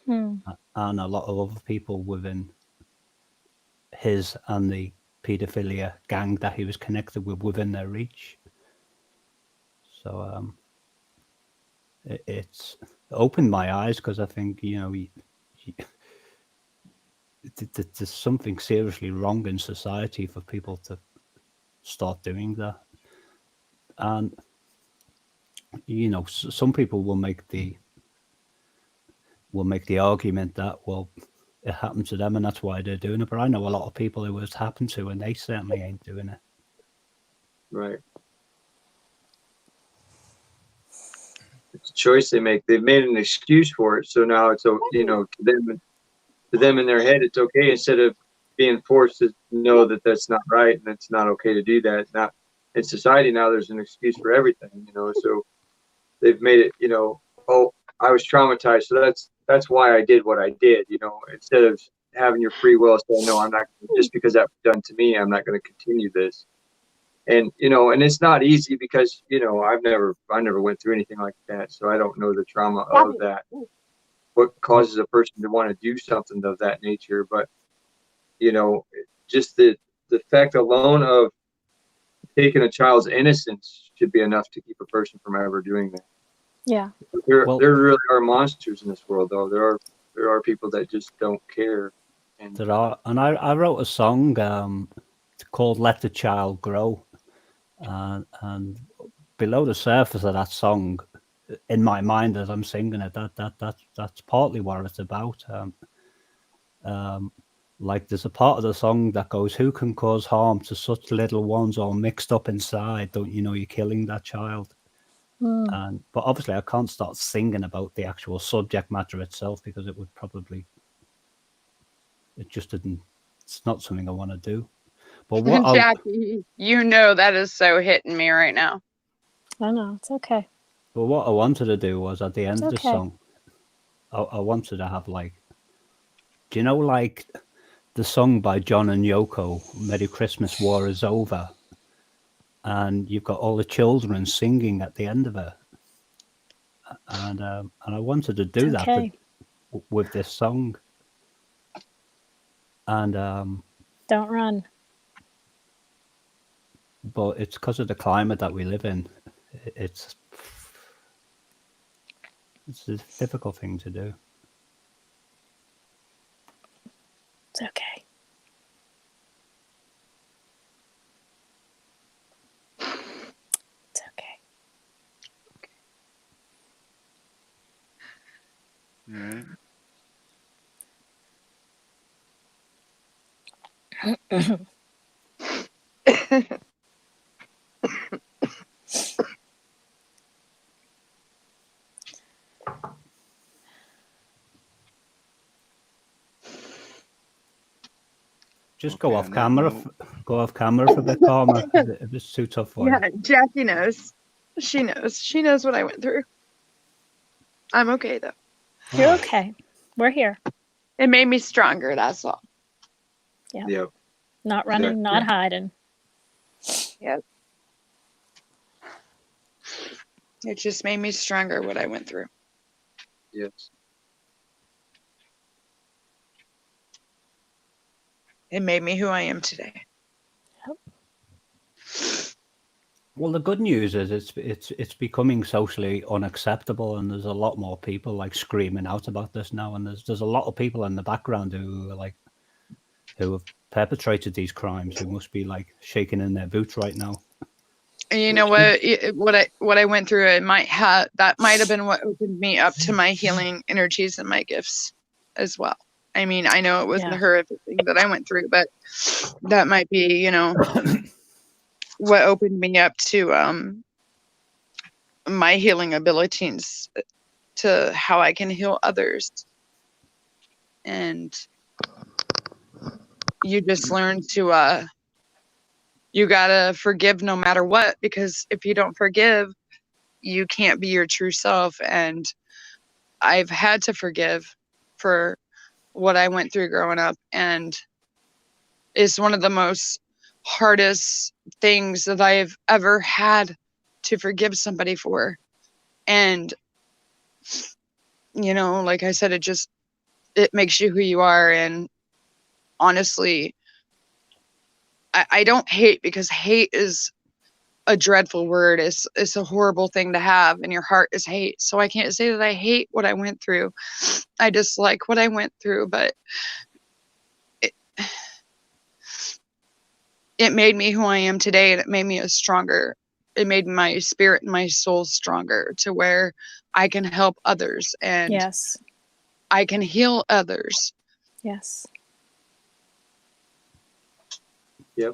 and a lot of other people within his and the pedophilia gang that he was connected with within their reach. So it's opened my eyes, because I think there's something seriously wrong in society for people to start doing that. And some people will make the argument that, well, it happened to them and that's why they're doing it. But I know a lot of people who it's happened to and they certainly ain't doing it. Right. It's a choice they make. They've made an excuse for it, so now it's, you know, to them in their head, it's okay, instead of being forced to know that that's not right and it's not okay to do that. Not in society now, there's an excuse for everything, you know. So they've made it, you know, oh, I was traumatized, so that's why I did what I did, you know, instead of having your free will say, no, I'm not, just because that was done to me, I'm not going to continue this. And, you know, and it's not easy because, you know, I never went through anything like that. So I don't know the trauma of that, what causes a person to want to do something of that nature. But, you know, just the fact alone of taking a child's innocence should be enough to keep a person from ever doing that. Yeah. There really are monsters in this world, though. There are people that just don't care. And There are, and I wrote a song called "Let the Child Grow," and below the surface of that song, in my mind as I'm singing it, that's partly what it's about. Like there's a part of the song that goes, "Who can cause harm to such little ones all mixed up inside? Don't you know you're killing that child?" But obviously I can't start singing about the actual subject matter itself because it would probably, it's not something I want to do. But what Jackie, you know that is so hitting me right now. I know, it's okay. But what I wanted to do was at the end of the okay. song, I wanted to have like, do you know like the song by John and Yoko, "Merry Christmas, War is Over," and you've got all the children singing at the end of it, and I wanted to do that with this song, and don't run. But it's because of the climate that we live in. It's a difficult thing to do. It's okay. It's okay. All right. Just go off camera. Go off camera for a bit, Karma. If it's too tough for you. Yeah, Jackie knows. She knows. She knows what I went through. I'm okay though. You're okay. We're here. It made me stronger. That's all. Yeah. Yep. Not running, not hiding. Yep. It just made me stronger what I went through. Yes. It made me who I am today. Yep. Well, the good news is it's becoming socially unacceptable, and there's a lot more people like screaming out about this now, and there's a lot of people in the background who are like who have perpetrated these crimes who must be like shaking in their boots right now. And you know what I went through, that might have been what opened me up to my healing energies and my gifts as well. I mean, I know it was the horrific thing that I went through, but that might be, you know, what opened me up to my healing abilities, to how I can heal others. And you just learn to you gotta forgive no matter what, because if you don't forgive, you can't be your true self. And I've had to forgive for what I went through growing up, and it's one of the most hardest things that I've ever had to forgive somebody for. And you know, like I said, it makes you who you are. And honestly, I don't hate, because hate is a dreadful word. It's a horrible thing to have, and your heart is hate. So I can't say that I hate what I went through. I dislike what I went through, but it made me who I am today, and it made me it made my spirit and my soul stronger, to where I can help others, and yes, I can heal others. Yes.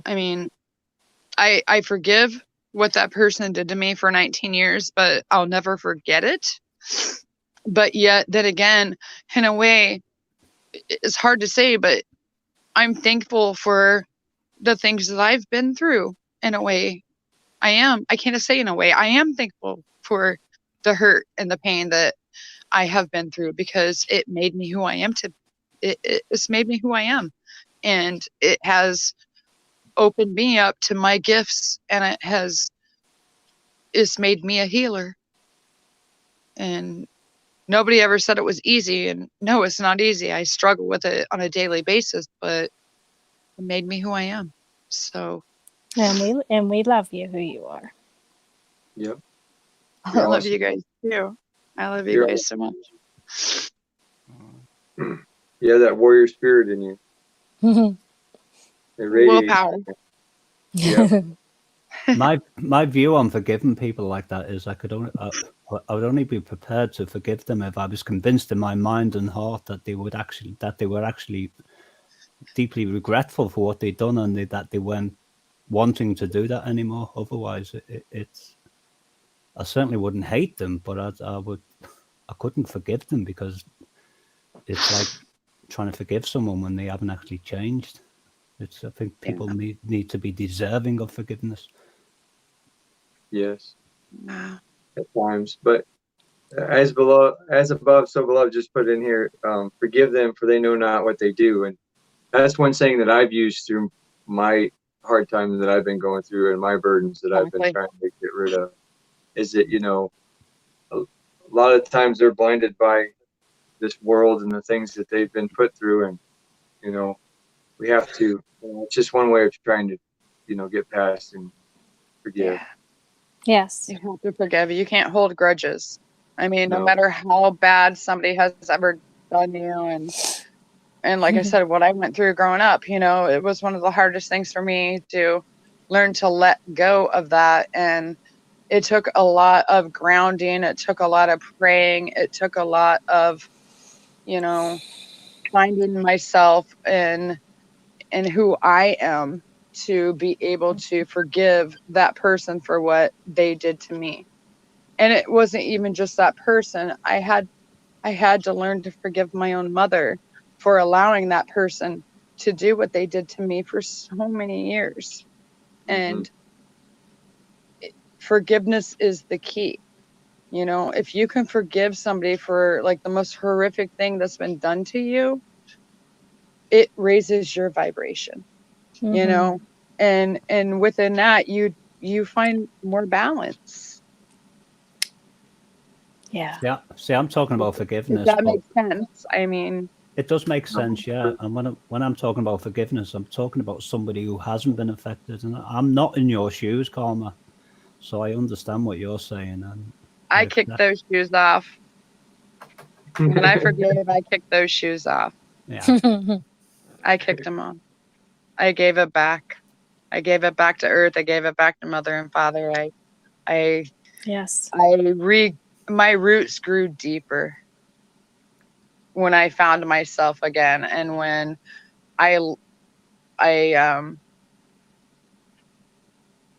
I mean, I forgive what that person did to me for 19 years, but I'll never forget it. But yet, then again, in a way, it's hard to say, but I'm thankful for the things that I've been through. In a way, I can't say in a way, I am thankful for the hurt and the pain that I have been through, because it made me who I am. It's made me who I am, and it has opened me up to my gifts, and it's made me a healer. And nobody ever said it was easy, and no, it's not easy. I struggle with it on a daily basis, but it made me who I am. So And we love you who you are. Yep. I You're love awesome. you guys too. I love you You're guys so much. You have that warrior spirit in you. It radiates. Willpower. Yeah. My view on forgiving people like that is I would only be prepared to forgive them if I was convinced in my mind and heart that they were actually deeply regretful for what they'd done, and that they weren't wanting to do that anymore. Otherwise, it's I certainly wouldn't hate them, but I couldn't forgive them, because it's like trying to forgive someone when they haven't actually changed. I think people need to be deserving of forgiveness. Yes. Wow. At times, but as above, so below. Just put in here, forgive them, for they know not what they do. And that's one saying that I've used through my hard times that I've been going through, and my burdens that I've been trying to get rid of. Is that, a lot of times they're blinded by this world and the things that they've been put through, and we have to. It's just one way of trying to, get past and forgive. Yeah. Yes. You have to forgive. You can't hold grudges. I mean, no No. matter how bad somebody has ever done you, and like I said, what I went through growing up, it was one of the hardest things for me to learn to let go of that. And it took a lot of grounding. It took a lot of praying. It took a lot of, finding myself and who I am to be able to forgive that person for what they did to me. And it wasn't even just that person. I had to learn to forgive my own mother for allowing that person to do what they did to me for so many years. And forgiveness is the key. If you can forgive somebody for like the most horrific thing that's been done to you, it raises your vibration. And within that, you find more balance. Yeah. See, I'm talking about forgiveness. Does that make sense? I mean, it does make sense, yeah. And when I'm talking about forgiveness, I'm talking about somebody who hasn't been affected, and I'm not in your shoes, Karma. So I understand what you're saying, and I kicked those shoes off. When I forgave, I kicked those shoes off. Yeah. I kicked them off. I gave it back. I gave it back to Earth. I gave it back to Mother and Father. Yes. My roots grew deeper when I found myself again, and when I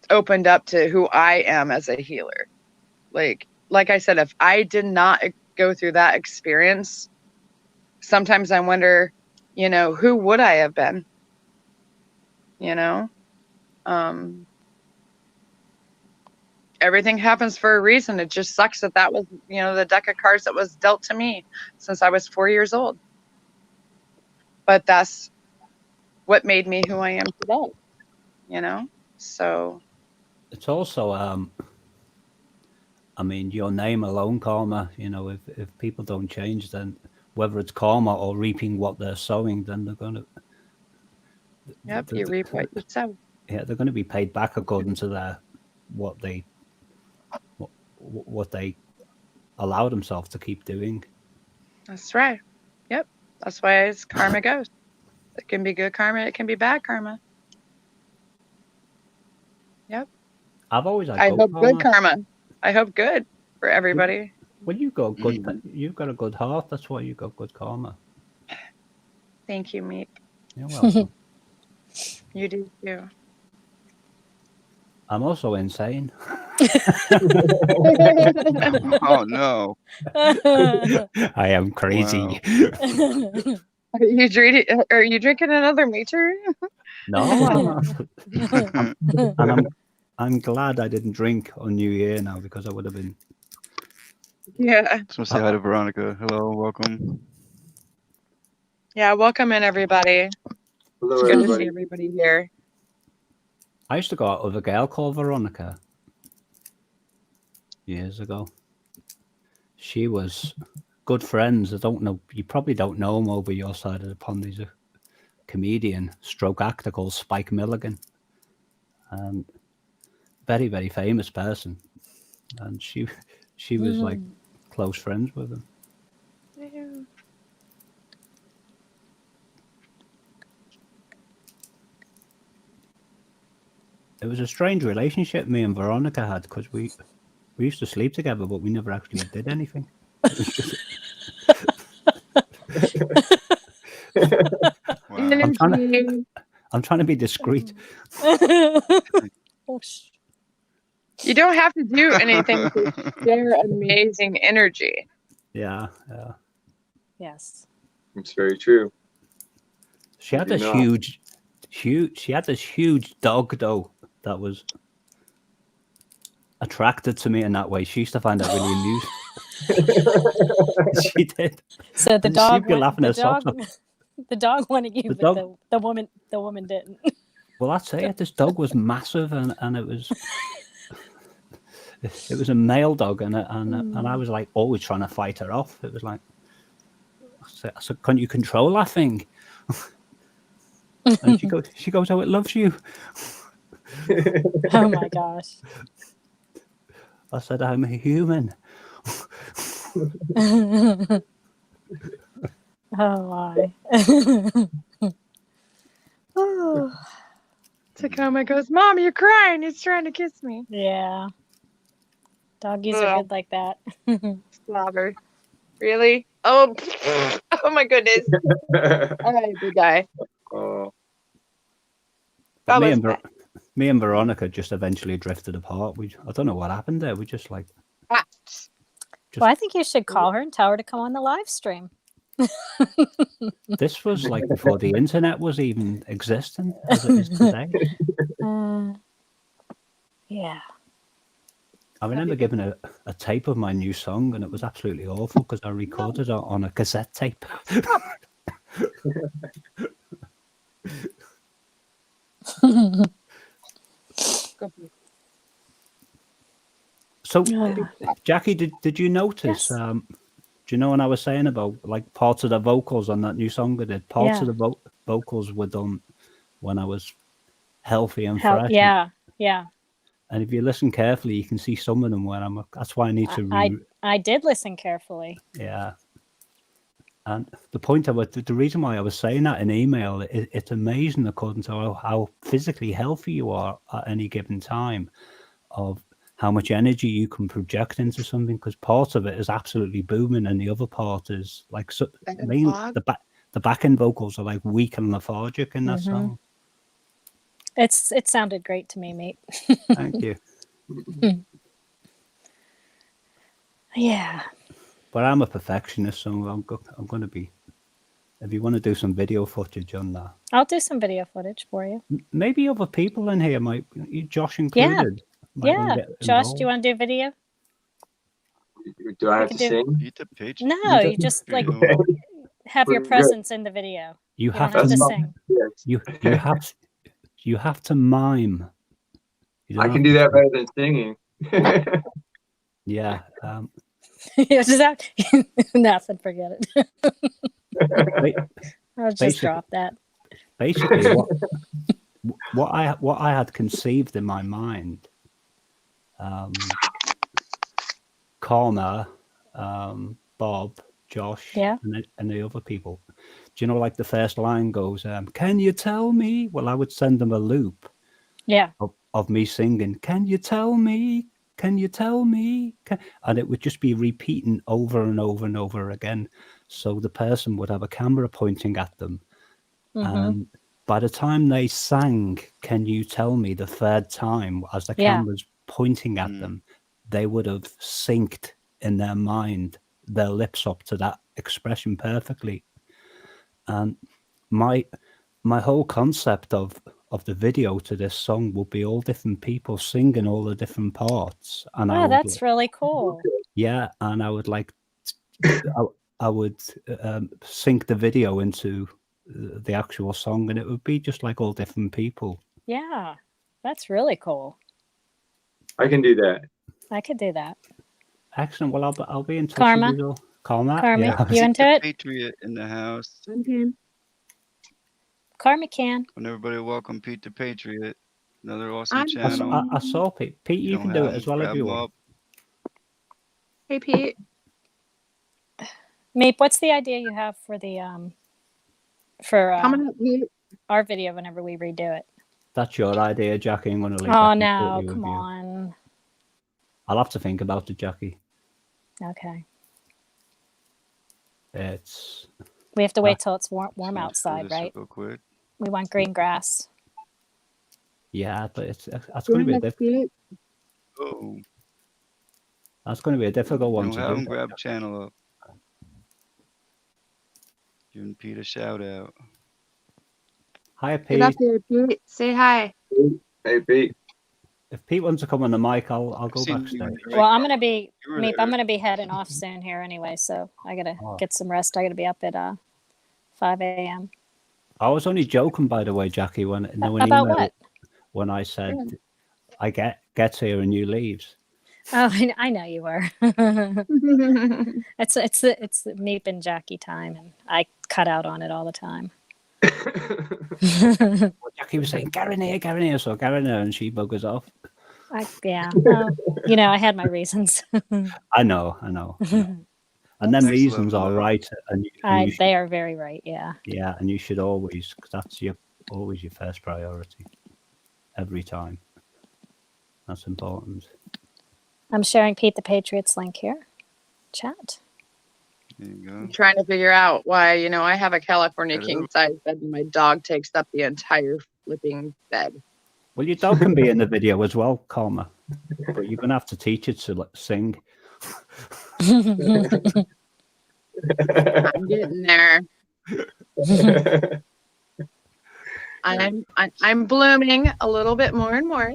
opened up to who I am as a healer. Like I said, if I did not go through that experience, sometimes I wonder, who would I have been? Everything happens for a reason. It just sucks that was, the deck of cards that was dealt to me since I was 4 years old. But that's what made me who I am today, So. It's also, I mean, your name alone, Karma, if people don't change, then whether it's karma or reaping what they're sowing, then they're going to. Yep, you reap what you sow. Yeah, they're going to be paid back according to what they allow themselves to keep doing. That's right. Yep. That's why as karma goes. It can be good karma. It can be bad karma. Yep. I've always had I hope good karma. I hope good for everybody. Well, you got good. You've got a good heart. That's why you got good karma. Thank you, Meep. You're welcome. You do too. I'm also insane. Oh no. I am crazy. Are you drinking another meter? No, and I'm glad I didn't drink on New Year now, because I would have been. Yeah. Just want to say hi to Veronica. Hello, welcome. Yeah, welcome in everybody. Hello, It's good to everybody. see everybody here. I used to go out with a girl called Veronica years ago. She was good friends. I don't know. You probably don't know him over your side of the pond. He's a comedian, stroke actor called Spike Milligan. Very, very famous person. And she was like close friends with him. Yeah. It was a strange relationship me and Veronica had, because we used to sleep together, but we never actually did anything. It was just, Wow. I'm trying to be discreet. You don't have to do anything to share amazing energy. Yeah. Yes. It's very true. She had this huge. She had this huge dog though that was attracted to me in that way. She used to find that really amusing. She did. So the And dog, she'd be laughing her socks off. the dog wanted you, The but dog- the woman didn't. Well, that's it. This dog was massive, and it was a male dog, and I was like always trying to fight her off. It was like, I said, "Can't you control that thing?" And she goes, "Oh, it loves you." Oh my gosh. I said, "I'm a human." Oh my. Oh, Tacoma goes, "Mom, you're crying. He's trying to kiss me." yeah. Doggies are good like that. Slobber. Really? Oh, oh my goodness. All right, big guy. Oh, That me was and Veronica just eventually drifted apart. I don't know what happened there. We just like. facts. Well, I think you should call her and tell her to come on the live stream. This was like before the internet was even existing as it is today. Yeah. I remember giving a tape of my new song, and it was absolutely awful because I recorded it on a cassette tape. So, Jackie, did you notice? Yes. Do you know when I was saying about like parts of the vocals on that new song I did? Parts of the vocals were done when I was healthy and fresh. Yeah. And if you listen carefully, you can see some of them where that's why I need to I did listen carefully. Yeah. And the reason why I was saying that in email, it's amazing according to how physically healthy you are at any given time, of how much energy you can project into something, because part of it is absolutely booming and the other part is like mainly the back end vocals are like weak and lethargic in that song. It sounded great to me, mate. Thank you. Yeah. But I'm a perfectionist, so I'm going to be. If you want to do some video footage on that, I'll do some video footage for you. Maybe other people in here might, Josh included. Yeah. Josh, do you want to do video? do I have to sing? Beat the page. No, you just like have your presence in the video. You don't have to sing. You have to mime. I can do that better than singing. Yeah. Nothing. Forget it. I'll just drop that. Basically, what I had conceived in my mind, Connor, Bob, Josh, and the other people. Do you know, like the first line goes, "Can you tell me?" Well, I would send them a loop. Yeah. Of me singing, "Can you tell me? Can you tell me?" And it would just be repeating over and over and over again. So the person would have a camera pointing at them, And by the time they sang "Can You Tell Me" the third time, as the camera's pointing at them, they would have synced in their mind their lips up to that expression perfectly. And my whole concept of the video to this song would be all different people singing all the different parts. And Oh, that's really cool. Yeah, and I would like I would sync the video into the actual song, and it would be just like all different people. Yeah, that's really cool. I can do that. I could do that. Excellent. Well, I'll be in touch Karma. with you. Karma, Karma, you into it? Patriot in the house. Okay. Karma can. And everybody welcome Pete the Patriot. Another awesome channel. I saw Pete. Pete, you can do it as well if you want. Hey, Pete. Meep, what's the idea you have for the Coming up, Pete. our video whenever we redo it? That's your idea, Jackie. I'm going to leave Oh that no, completely come with you. on. I'll have to think about it, Jackie. Okay. It's We have to wait till it's warm outside, right? Real quick. We want green grass. yeah, but that's going to be Oh, that's going to be a difficult one don't to have do. him grab channel up. Giving Pete a shout out. Hi, Get Pete. up here, Pete. Say hi. Hey, Pete. If Pete wants to come on the mic, I'll go Seen you backstage. right Well, I'm gonna be You were Meep, there. I'm gonna be heading off soon here anyway, so I gotta Oh. get some rest. I gotta be up at 5 a.m. I was only joking, by the way, Jackie. When About what? When I said I gets here and you leaves. Oh, I know you were. it's Meep and Jackie time, and I cut out on it all the time. Well, Jackie was saying, "Get in here," so get in there, and she buggers off. Well, I had my reasons. I know. And then Next reasons level are up. right, and you should, They are very right. Yeah. yeah, and you should always, because that's always your first priority, every time. That's important. I'm sharing Pete the Patriot's link here. Chat. There you go. I'm trying to figure out why, I have a California Hello. king size bed and my dog takes up the entire flipping bed. Well, your dog can be in the video as well, Karma, but you're gonna have to teach it to sing. I'm getting there. I'm blooming a little bit more and more.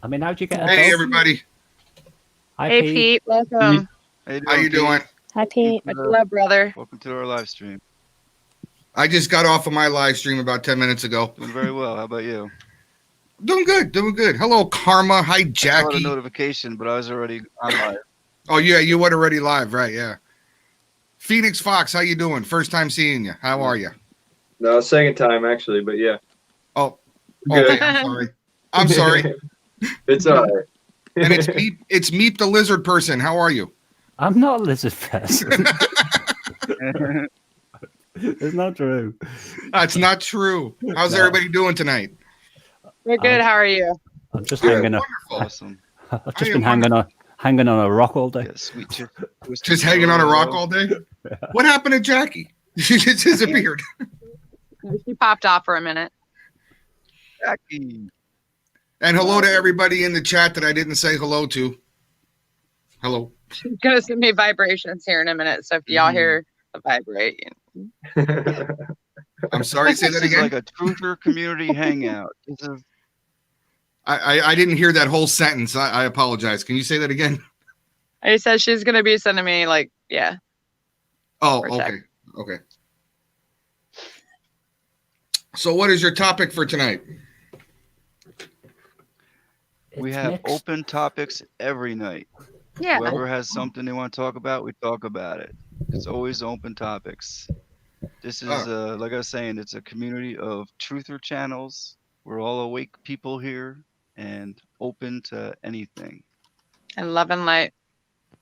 I mean, how'd you get a Hey dog? everybody, Hi, Hey, Pete, welcome. how you doing? Hi, Pete. Much love, brother. Welcome to our live stream. I just got off of my live stream about 10 minutes ago. Doing very well. How about you? Doing good. Hello, Karma. Hi, I got a Jackie. notification, but I was already on live. Oh yeah, you were already live, right? Yeah. Phoenix Fox, how you doing? First time seeing you. How are you? No, second time actually, but yeah. Oh, Good. okay. I'm sorry. I'm sorry. It's all right. And it's Meep. It's Meep the lizard person. How are you? I'm not a lizard person. It's not true. That's not true. How's No. everybody doing tonight? We're good. How are you? I'm just Good. hanging on. Wonderful. Awesome. I've I just am been hanging on a rock all day. Yeah, sweet chick. Just hanging on a rock all day. What happened to Jackie? She just disappeared. She popped off for a minute. Jackie. And hello to everybody in the chat that I didn't say hello to. Hello. She's gonna send me vibrations here in a minute. So if y'all hear the vibrate, I'm sorry. Say This that is again. like a truther community hangout. This is I didn't hear that whole sentence. I apologize. Can you say that again? I said she's gonna be sending me Oh, Or okay. text. Okay. So what is your topic for tonight? we It's have mixed. open topics every night. yeah. Whoever has something they want to talk about, we talk about it. It's always open topics. This is like I was saying, it's a community of truther channels. We're all awake people here and open to anything. And love and light.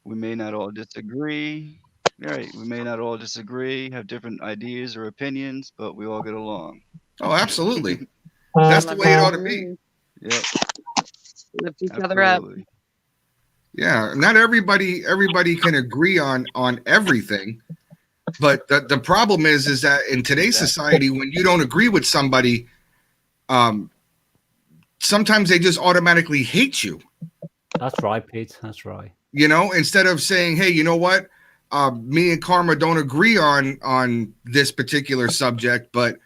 We may not all disagree. Right. We may not all disagree, have different ideas or opinions, but we all get along. Oh, absolutely. That's the way it ought to be. Yep. Lift each other up. Absolutely. Yeah. Not everybody can agree on everything, But the problem is that in today's society, when you don't agree with somebody, sometimes they just automatically hate you. That's right, Pete. That's right. You know, instead of saying, hey, you know what? Me and Karma don't agree on this particular subject, but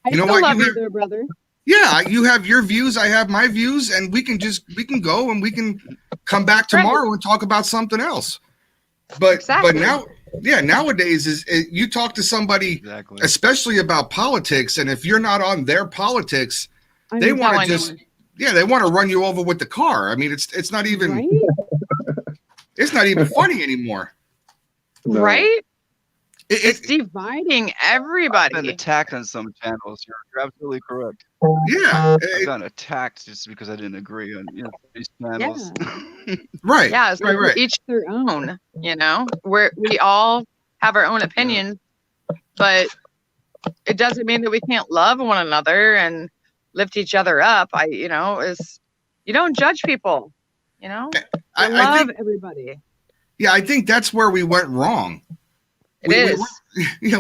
you know still what? love You you have, there, brother. yeah, you have your views, I have my views, and we can go and we can come back tomorrow and talk about something else. But Exactly. now, yeah, nowadays you talk to somebody, Exactly. especially about politics, and if you're not on their politics, they I'm want to telling just you. they want to run you over with the car. I mean, it's not even Right? it's not even funny anymore. No. Right? It's dividing I've been everybody. attacked on some channels. You're absolutely correct. yeah, I've gotten attacked just because I didn't agree on these channels. right. Yeah, so right. each their own, you know. We all have our own opinions, but it doesn't mean that we can't love one another and lift each other up. You don't judge people, you know. I love think, everybody. yeah, I think that's where we went wrong. We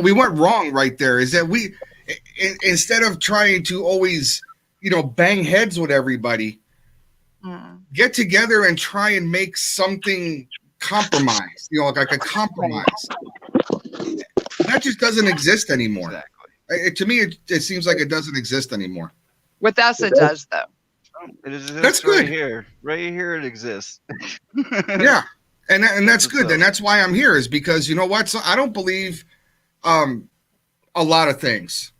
We went wrong right there. Is that we instead of trying to always, bang heads with everybody, get together and try and make something compromise, like a compromise. That just doesn't exist anymore. Exactly. To me, it seems like it doesn't exist anymore. With us, it does though. It exists That's right good. here. Right here it exists. Yeah. And that's good. up. And that's why I'm here, is because you know what? So I don't believe a lot of things.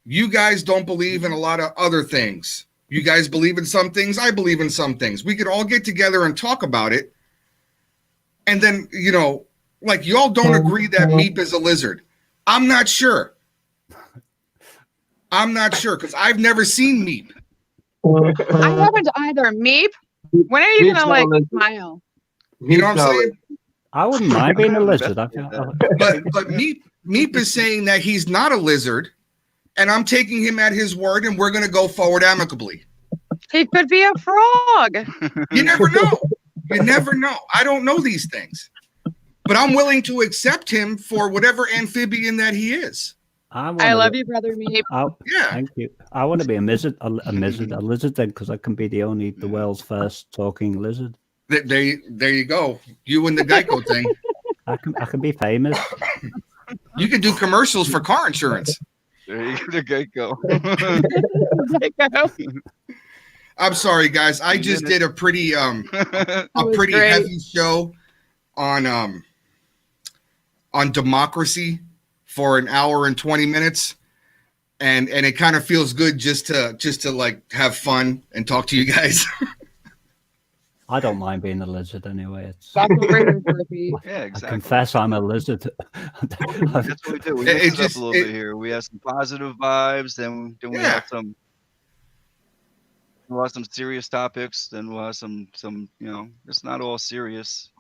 You guys don't believe in a lot of other things. You guys believe in some things. I believe in some things. We could all get together and talk about it. And then, like y'all don't agree that Meep is a lizard. I'm not sure. Because I've never seen Meep. I haven't either. Meep, when are you Meep's gonna not a like lizard. smile? You know what I'm saying? I wouldn't mind being a lizard. But Meep is saying that he's not a lizard, and I'm taking him at his word, and we're going to go forward amicably. He could be a frog. You never know. You never know. I don't know these things, but I'm willing to accept him for whatever amphibian that he is. I love you, brother Meep. Yeah. Thank you. I want to be a lizard then, because I can be the world's first talking lizard. There you go. You and the Geico thing. I can be famous. You can do commercials for car insurance. There you go. The Geico. I'm sorry, guys. I just did a pretty heavy show on democracy for an hour and 20 minutes. And it kind of feels good just to like have fun and talk to you guys. I don't mind being a lizard anyway. Yeah, exactly. I confess I'm a lizard. That's what we do. We mix it up a little bit here. We have some positive vibes, then we have some serious topics, then we'll have some it's not all serious.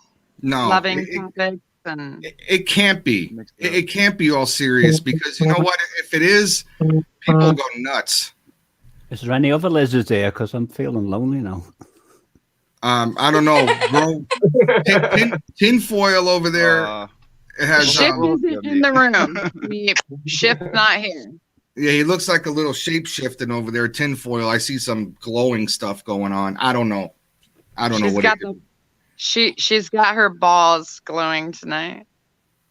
No. Loving topics. And it can't be. It can't be all serious, because you know what? If it is, people go nuts. Is there any other lizards here? Because I'm feeling lonely now. I don't know, bro. Tinfoil over there has Shift isn't in the room. Shift not here. Yeah, he looks like a little shape shifting over there. Tinfoil. I see some glowing stuff going on. I don't know. She's got she's got her balls glowing tonight.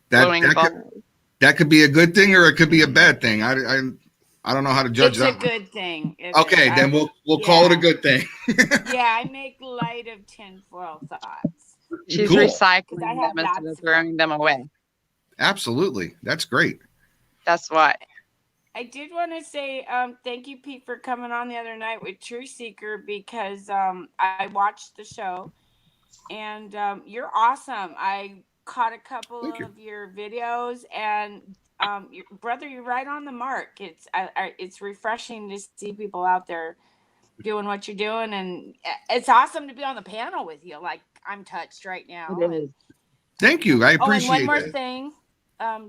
That could be a good thing, or it could be a bad thing. I don't know how to judge that. It's a good thing. Okay, then we'll call it a good thing. Yeah, I make light of tinfoil thoughts. She's recycling them instead of throwing them away. Absolutely. That's great. That's why. I did want to say thank you, Pete, for coming on the other night with True Seeker, because I watched the show and you're awesome. I caught a couple of your videos, and brother, you're right on the mark. It's refreshing to see people out there doing what you're doing, and it's awesome to be on the panel with you. Like, I'm touched right now. Thank you. I appreciate it. And one more thing,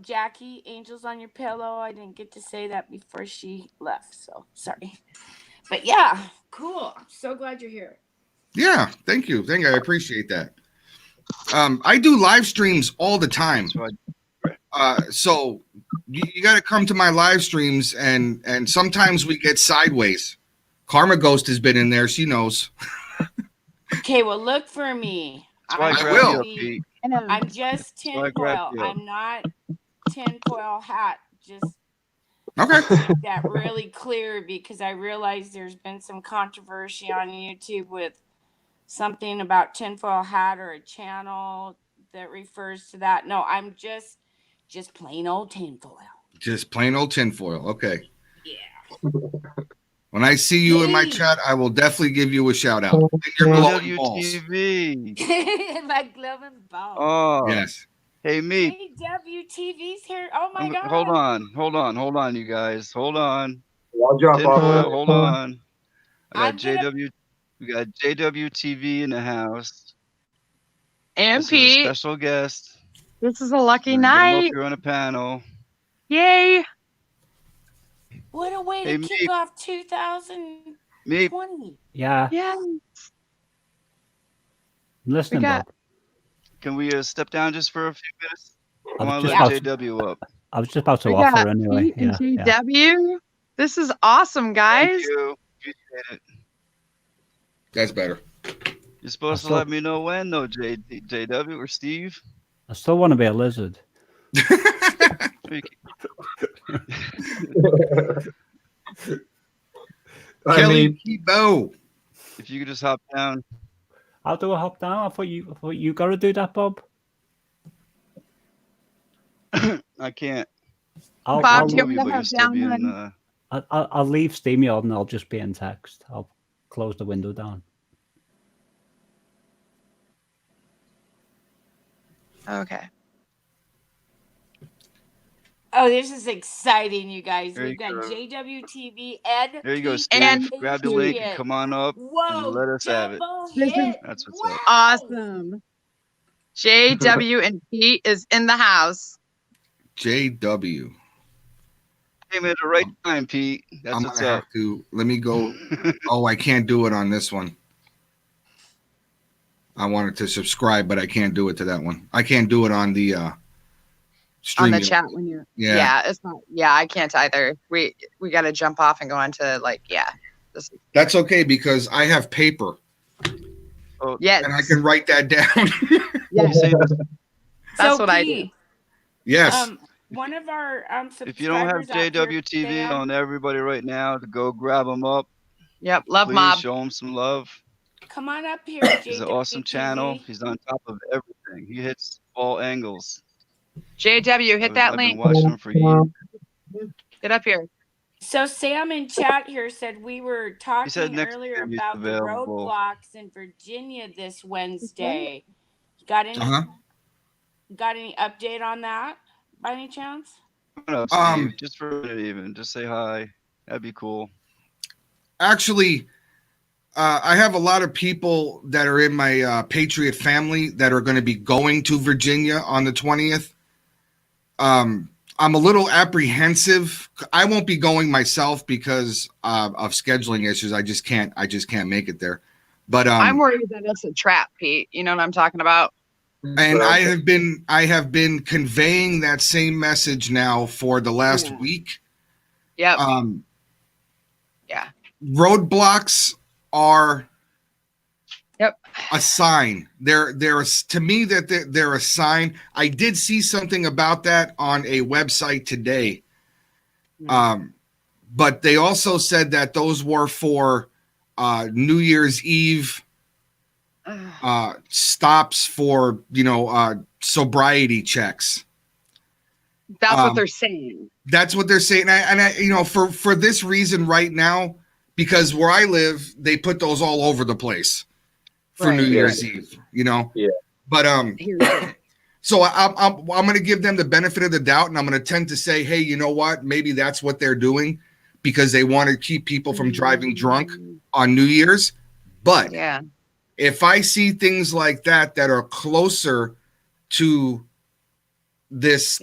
Jackie, angels on your pillow. I didn't get to say that before she left, so sorry. But yeah, cool. I'm so glad you're here. Yeah, thank you. I appreciate that. I do live streams all the time. So you got to come to my live streams, and sometimes we get sideways. Karma Ghost has been in there. She knows. Okay, well, look for me. That's why I I'm grabbed you will. up, Pete. I'm just That's why I grabbed tinfoil. you up. I'm not tinfoil hat. Just Okay. make that really clear, because I realize there's been some controversy on YouTube with something about tinfoil hat or a channel that refers to that. No, I'm just plain old tinfoil. Just plain old tinfoil. Okay. Yeah. When I see you in my Hey. chat, I will definitely give you a shout out. And your glowing balls. JWTV. My glowing ball. Oh, Yes. hey, me. JWTV's here. Oh my God. Hold on, you guys. Hold on. I'll drop Tinfoil, off. hold on. I'm gonna- We got JWTV in the house. And This is a Pete, special guest. this is a lucky We're gonna get him night. up here on a panel. Yay. What a way Hey, to kick off 2020. Me, Yeah, Yeah. I'm listening, We got- Bob. can we step down just for a few minutes? I I want was to just let about JW up. I was just about to We offer got anyway. Pete and Yeah, yeah. JW. This is awesome, guys. Thank you. Appreciate it. That's better. You're supposed to still- let me know when, though, JW or Steve. I still want to be a lizard. Kelly Kibo. If you could just hop down. How do I hop down? I thought you got to do that, Bob. I can't. Bob, I'll, do you move you, want but to you'll have still be in. down? I'll leave StreamYard and I'll just be in text. I'll close the window down. Okay. Oh, this is exciting, you guys. There We've you got go. JWTV, Ed. There you go, Pete, Steve. And Grab the link and Patriot. come on up Whoa, and let us have it. double This is hit. That's what's Wow. up. awesome. JW and Pete is in the house. JW. Came at the right time, Pete. That's I'm what's gonna up. have to let me go. Oh, I can't do it on this one. I wanted to subscribe, but I can't do it to that one. I can't do it on the stream. On the chat when you're Yeah. it's not I can't either. We got to jump off and go into this. That's okay because I have paper Yes. and I can write that down. Yes. That's what I do. Pete, Yes. one of our If you don't have subscribers out there, JWTV Sam, on everybody right now, to go grab them up. Yep. Love Please mob. show him some love. come on up here, He's an awesome channel. He's on top of everything. He hits all angles. JW, hit that I've link. been watching him for years. Get up here. So Sam in chat here said we were talking said next earlier time he's about the available. roadblocks in Virginia this Wednesday. Got any update on that by any chance? Come on up, Steve. Just for a minute, even. Just say hi. That'd be cool. Actually, I have a lot of people that are in my Patriot family that are going to be going to Virginia on the 20th. I'm a little apprehensive. I won't be going myself because of scheduling issues. I just can't make it there. But I'm worried that it's a trap, Pete. You know what I'm talking about? And I have been conveying that same message now for the last week. Yep. Roadblocks are a sign. They're to me that they're a sign. I did see something about that on a website today. But they also said that those were for New Year's Eve stops for sobriety checks. That's what they're saying. That's what they're saying. And I for this reason right now, because where I live, they put those all over the place for New Year's Eve, Yeah. But so I'm going to give them the benefit of the doubt, and I'm going to tend to say, hey, you know what? Maybe that's what they're doing because they want to keep people from driving drunk on New Year's. But if I see things like that are closer to this,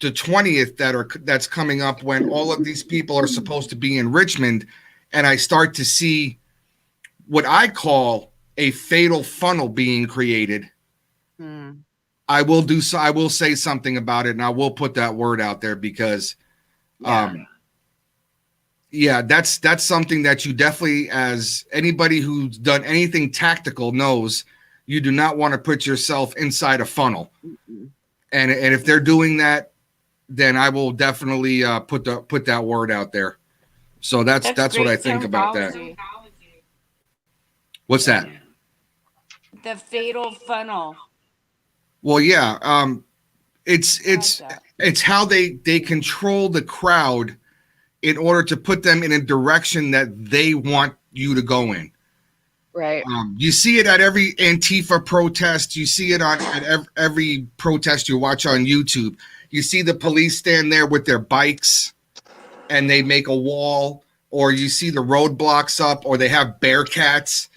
the 20th that's coming up when all of these people are supposed to be in Richmond, and I start to see what I call a fatal funnel being created, I will do so. I will say something about it, and I will put that word out there because, that's something that you definitely, as anybody who's done anything tactical knows, you do not want to put yourself inside a funnel. And if they're doing that, then I will definitely put that word out there. So that's what I think about that. What's that? The fatal funnel. Well, yeah. It's how they control the crowd in order to put them in a direction that they want you to go in. Right. You see it at every Antifa protest. You see it at every protest you watch on YouTube. You see the police stand there with their bikes and they make a wall, or you see the roadblocks up, or they have Bearcats,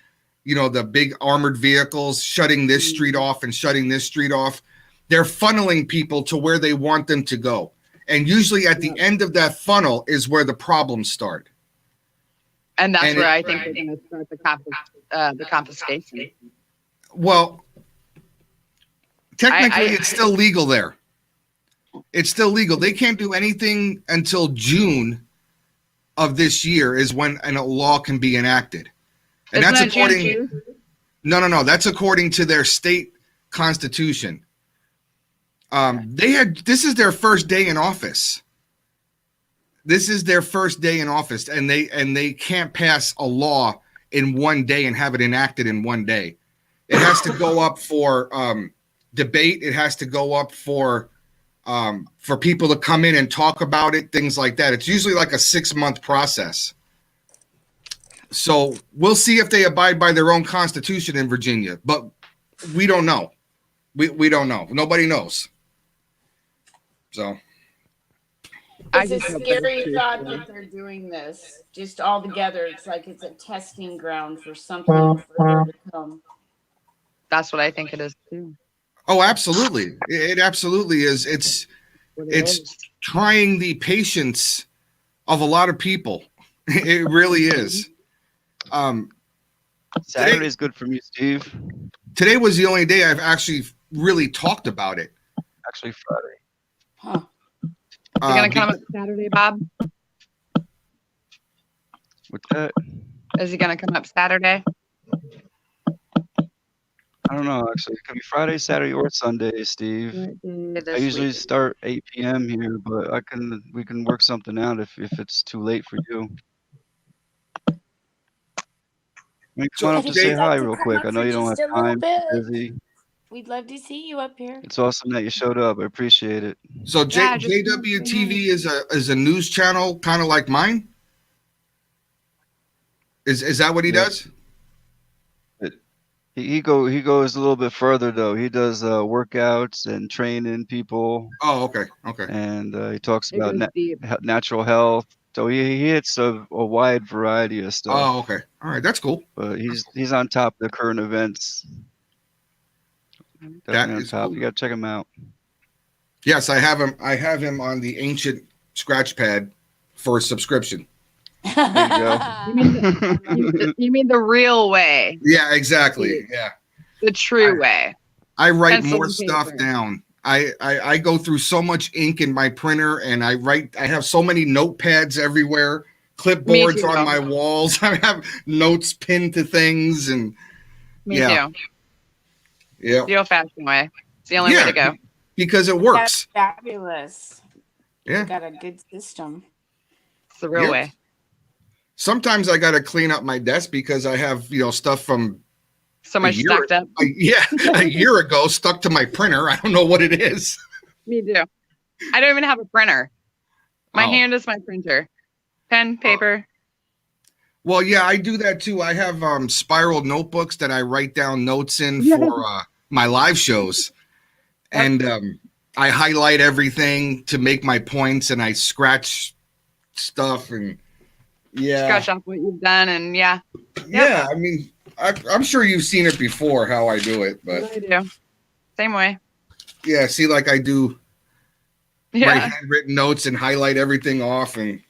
the big armored vehicles shutting this street off and shutting this street off. They're funneling people to where they want them to go. And usually at the end of that funnel is where the problems start. And that's where I think they're going to start the confiscation. Well, technically, it's still legal there. It's still legal. They can't do anything until June of this year is when a law can be enacted. And Isn't that's that according. June? No. That's according to their state constitution. This is their first day in office. This is their first day in office, and they can't pass a law in one day and have it enacted in one day. It has to go up for debate. It has to go up for people to come in and talk about it, things like that. It's usually like a 6-month process. So we'll see if they abide by their own constitution in Virginia, but we don't know. We don't know. Nobody knows. So. It's a scary thought that they're doing this just all together. It's like it's a testing ground for something further to come. That's what I think it is too. Oh, absolutely. It absolutely is. It's trying the patience of a lot of people. It really is. Saturday's good for me, Steve. Today was the only day I've actually really talked about it. Actually, Friday. Huh. Is he going to come up Saturday, Bob? What's that? Is he going to come up Saturday? I don't know, actually. It could be Friday, Saturday, or Sunday, Steve. I usually start 8 p.m. here, but we can work something out if it's too late for you. Come on up to say hi real quick. I know you don't have time. You're busy. We'd love to see you up here. It's awesome that you showed up. I appreciate it. So JWTV is a news channel kind of like mine? Is that what he does? He goes a little bit further though. He does workouts and training people. Oh, okay. And he talks about natural health. So he hits a wide variety of stuff. Oh, okay. All right, that's cool. But he's on top of the current events. Definitely on top. Cool. You gotta check him out. Yes, I have him. I have him on the ancient scratch pad for a subscription. There you go. You mean the real way? Yeah, exactly. Yeah, the true way. I write more stuff down. I go through so much ink in my printer, and I have so many notepads everywhere, clipboards on my walls. I have notes pinned to things, and Me too. Yeah. The old-fashioned way. It's the only way to go. Because it works. That's fabulous. Yeah. You got a good system. It's the real way. Sometimes I got to clean up my desk because I have, stuff from so much stacked up. A year ago stuck to my printer. I don't know what it is. Me too. I don't even have a printer. My hand is my printer. Pen, paper. Well, yeah, I do that too. I have spiral notebooks that I write down notes in for my live shows. And I highlight everything to make my points, and I scratch stuff and scratch off what you've done, and I mean, I'm sure you've seen it before how I do it, but I do same way. Yeah, see, like I do write handwritten notes and highlight everything off, and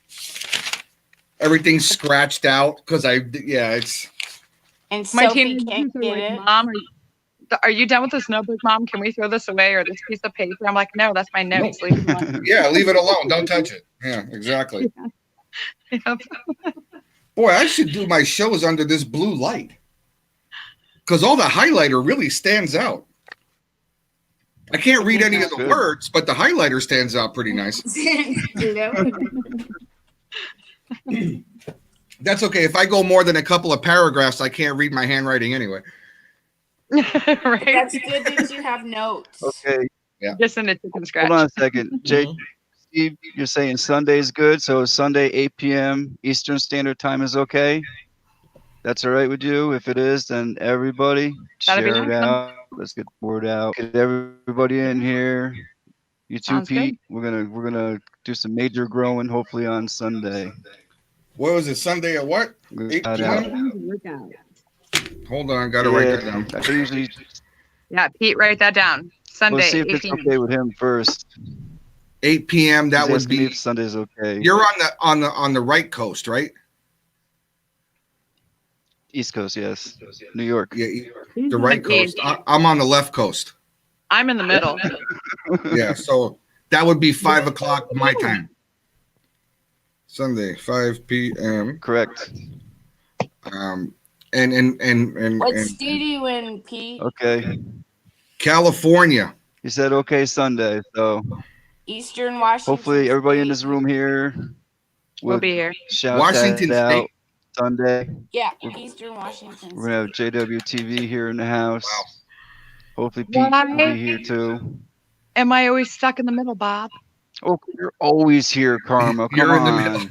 everything's scratched out because it's. And Sophie can't get it. Mom, are you done with this notebook, Mom? Can we throw this away or this piece of paper? I'm like, no, that's my notes. No. Leave it alone. Yeah, leave it alone. Don't touch it. Yeah, exactly. Yep. Boy, I should do my shows under this blue light because all the highlighter really stands out. I can't read any of the Good. words, but the highlighter stands out pretty nice. That's okay. If I go more than a couple of paragraphs, I can't read my handwriting anyway. Right. That's good that you have notes. Okay, Just in a chicken scratch. hold on a second. Steve, you're saying Sunday's good, so Sunday 8 p.m. Eastern Standard Time is okay? That's all right with you? If it is, then everybody That'd be share it awesome. out. Let's get the word out. Get everybody in here. You too, Sounds Pete. We're gonna do some major growing hopefully on Sunday. What was it? Sunday at what? 8 Shout p.m.? out. Hold on, gotta write that down. I usually Yeah, Pete, write that down. Sunday, we'll see if 8 it's p.m. okay with him first. 8 p.m. That He's would asking me be. if Sunday's okay. You're on the right coast, right? East Coast, yes. New York. Yeah, the right coast. I'm on the left coast. I'm in the middle. Yeah, so that would be 5 o'clock my time. Sunday, 5 p.m. Correct. And What state are you in, Pete? Okay. California. He said okay Sunday, so Eastern Washington. hopefully everybody in State? this room here We'll would be here. shout Washington that State. out Sunday. Yeah, Eastern Washington. We're gonna have JWTV here in the house. Wow. Hopefully Pete will Why? be here too. Am I always stuck in the middle, Bob? Oh, you're always here, Karma. Come You're in the on. middle.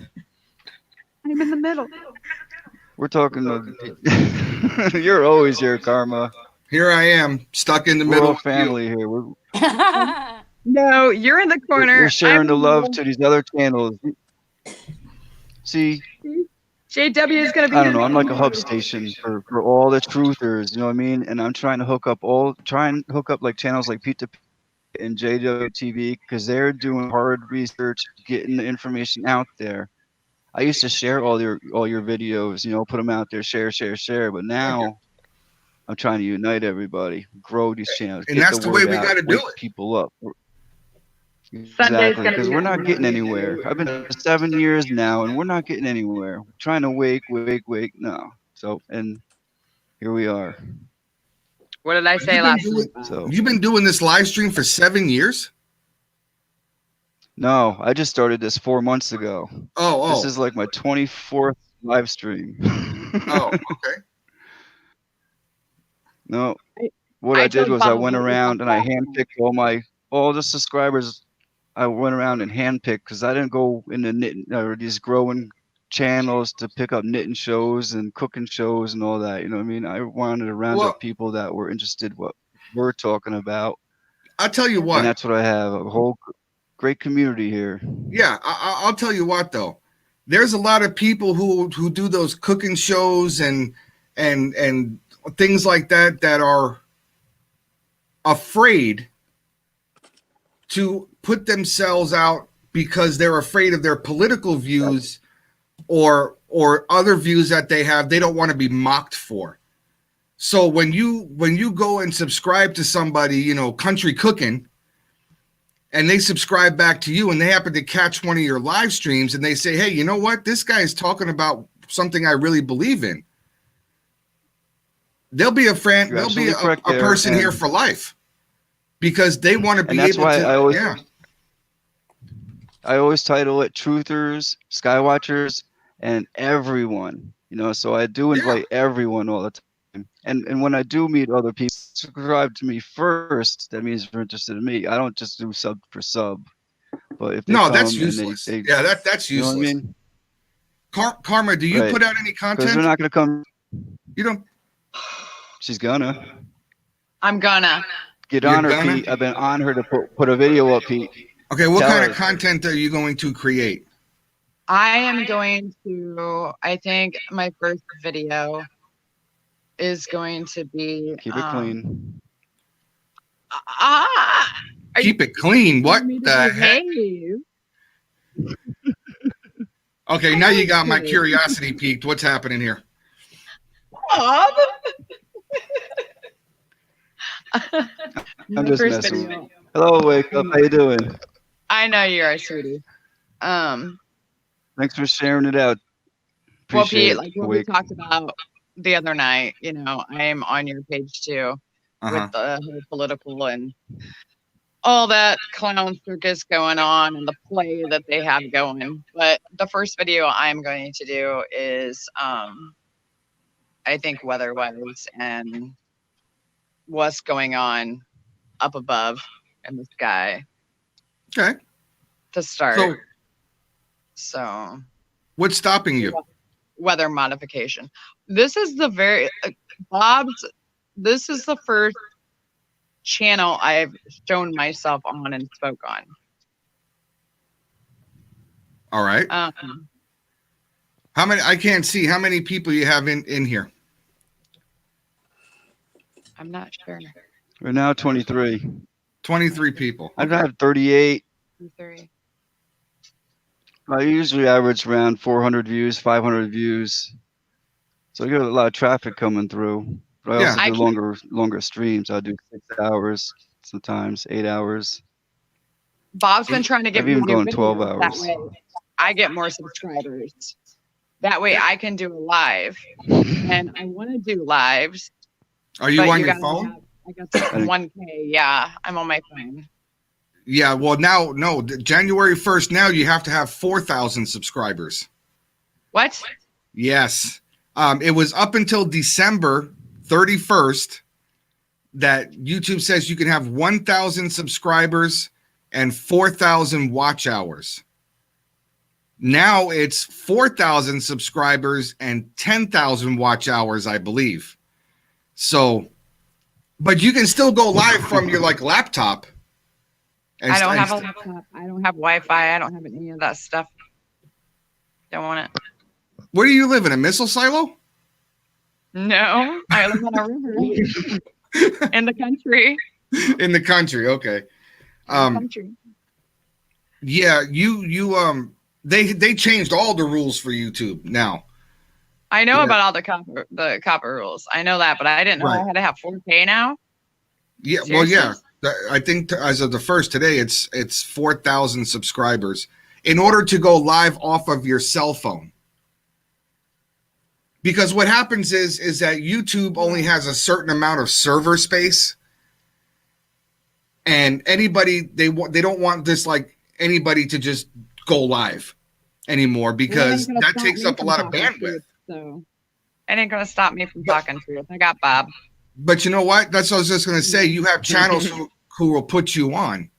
I'm in the middle. We're talking you're always here, Karma. Here I am, stuck in the We're middle. all with you. family here. We're No, you're in the corner. sharing I'm the in love middle. to these other channels. See, JW is going to be I don't know. here. I'm like a hub station for all the truthers. You know what I mean? And I'm trying to hook up like channels like Pete and JWTV because they're doing hard research, getting the information out there. I used to share all your videos, you know, put them out there, share. But now I'm trying to unite everybody, grow these channels, And get that's the the way word we out, gotta do wake it. people up. Sunday's Exactly, gonna because be we're that not getting anywhere. I've been here 7 years now, and we're not getting anywhere. We're trying to wake. No. So, and here we are. What did I say You've been last doing- week? So, You've been doing this live stream for 7 years? no, I just started this 4 months ago. Oh. This is like my 24th live stream. Oh, okay. No, what I did was I went around and I handpicked all the subscribers. I went around and handpicked because I didn't go into knitting or these growing channels to pick up knitting shows and cooking shows and all that. You know what I mean? I wanted to round Well- up people that were interested what we're talking about, I'll tell you and what. that's what I have, a whole great community here. Yeah, I'll tell you what though. There's a lot of people who do those cooking shows and things like that are afraid to put themselves out because they're afraid of their political views or other views that they have. They don't want to be mocked for. So when you go and subscribe to somebody, you know, country cooking, and they subscribe back to you and they happen to catch one of your live streams and they say, hey, you know what? This guy is talking about something I really believe in. They'll be a friend. You're They'll be absolutely correct a there, person here and- for life because they want to be And that's able why to. I always title it Truthers, Skywatchers, and everyone. You know, so I do invite everyone all the time. And when I do meet other people, subscribe to me first. That means they're interested in me. I don't just do sub for sub. But if they No, come that's and useless. they Yeah, that's you know useless. what I mean? Karma, do you Right. put out any Because content? they're not going to come. You don't. She's gonna I'm gonna. get You're on her, gonna? Pete. I've been on her to put a video up, Pete. Okay, what Tell kind her. of content are you going to create? I am going to, I think my first video is going to be. Keep it clean. Are Keep it clean. What you the heck? behave? Okay, now you got my curiosity piqued. What's happening here? Bob? I'm The just first messing. video. Hello, wake up. How you doing? I know you are, sweetie. Thanks for sharing it out. Well, Appreciate Pete, it. like what we Wake. talked about the other night, you know, I am on your page too with the whole political and all that clown circus going on and the play that they have going. But the first video I'm going to do is, I think, weather-wise and what's going on up above in the sky Okay. to start. So What's stopping you? weather modification. This is the this is the first channel I've shown myself on and spoke on. All right. How many? I can't see how many people you have in here. I'm not sure. We're now 23. 23 people. I've had 38. 3. I usually average around 400 views, 500 views. So I get a lot of traffic coming through. But I also do longer streams. I do 6 hours, sometimes 8 hours. Bob's been trying to get I've me even to do gone videos 12 that hours. way I get more subscribers. That way I can do a live. And I want to do lives. Are you on your phone? I got 1K. Yeah, I'm on my phone. Yeah, well, now, no, January 1st, now you have to have 4,000 subscribers. What? Yes. It was up until December 31st that YouTube says you can have 1,000 subscribers and 4,000 watch hours. Now it's 4,000 subscribers and 10,000 watch hours, I believe. So, but you can still go live from your laptop. I don't have a laptop. I don't have Wi-Fi. I don't have any of that stuff. Don't want it. Where do you live, in a missile silo? No, I live on a river in the country. In the country, okay. Yeah, they changed all the rules for YouTube now. I know about all the copper rules. I know that, but I didn't know I had to have 4K now. Yeah, Seriously? well, yeah. I think as of the first today, it's 4,000 subscribers in order to go live off of your cell phone. Because what happens is that YouTube only has a certain amount of server space, and anybody they don't want this anybody to just go live anymore because that takes up a lot of bandwidth. So it ain't gonna stop me from talking truth. I got Bob. But you know what? That's what I was just gonna say. You have channels who will put you on.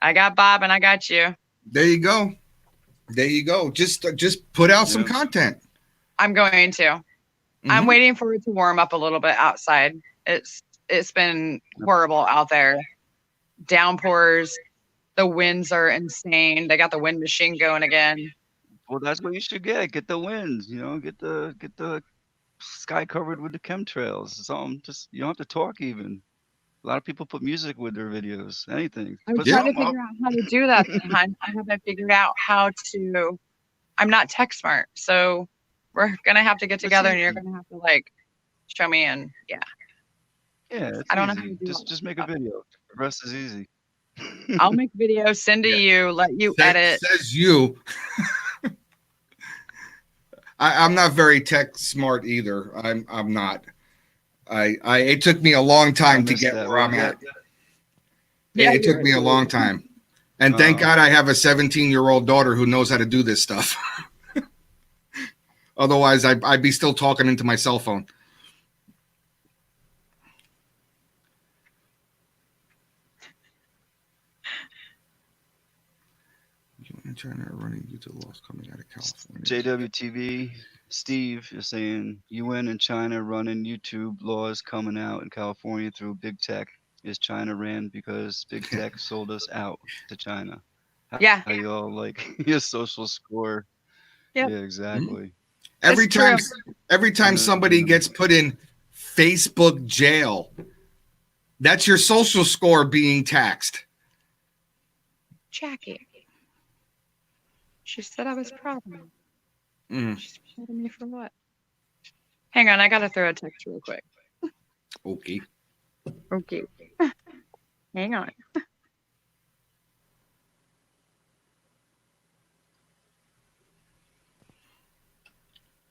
I got Bob and I got you. There you go. There you go. Just put out some content. I'm going to. I'm waiting for it to warm up a little bit outside. It's been horrible out there. Downpours. The winds are insane. They got the wind machine going again. Well, that's what you should get. Get the winds, get the sky covered with the chemtrails. Something just you don't have to talk even. A lot of people put music with their videos, anything. I'm trying to figure out how to do that. I haven't figured out how to. I'm not tech smart, so we're gonna have to get together, and you're gonna have to show me. And yeah, I don't know how to do just make a video. The rest is easy. I'll make videos, send to you, let you edit. Says you. I'm not very tech smart either. I'm not. It took me a long time to get where I'm at. Yeah, it took me a long time. And thank God I have a 17-year-old daughter who knows how to do this stuff. Otherwise, I'd be still talking into my cell phone. China are running due to laws coming out of California. JWTV, Steve is saying UN and China running YouTube laws coming out in California through big tech. Is China ran because big tech sold us out to China? How you all your social score? Yep. Yeah, exactly. Every time somebody gets put in Facebook jail, that's your social score being taxed. Jackie. She said I was proud of me. She's proud of me for what? Hang on, I gotta throw a text real quick. Okay. Okay. Hang on.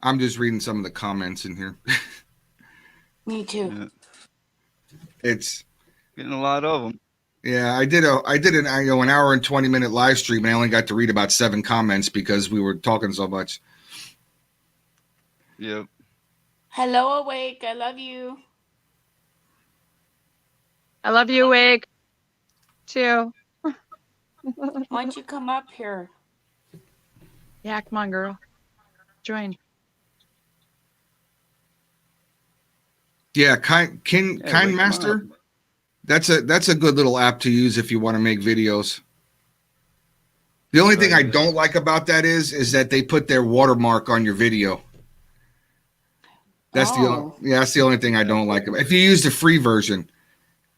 I'm just reading some of the comments in here. Me too. Yeah. It's Getting a lot of them. yeah. I did an hour and 20-minute live stream, and I only got to read about 7 comments because we were talking so much. Yep. Hello, Awake. I love you. I love you, Awake. Too. Why don't you come up here? Yeah, come on, girl. Join. Yeah, Kind wake 'em Master. up. That's a good little app to use if you want to make videos. The only thing I Right. don't like about that is that they put their watermark on your video. That's Oh. that's the only thing I don't like. If you use the free version,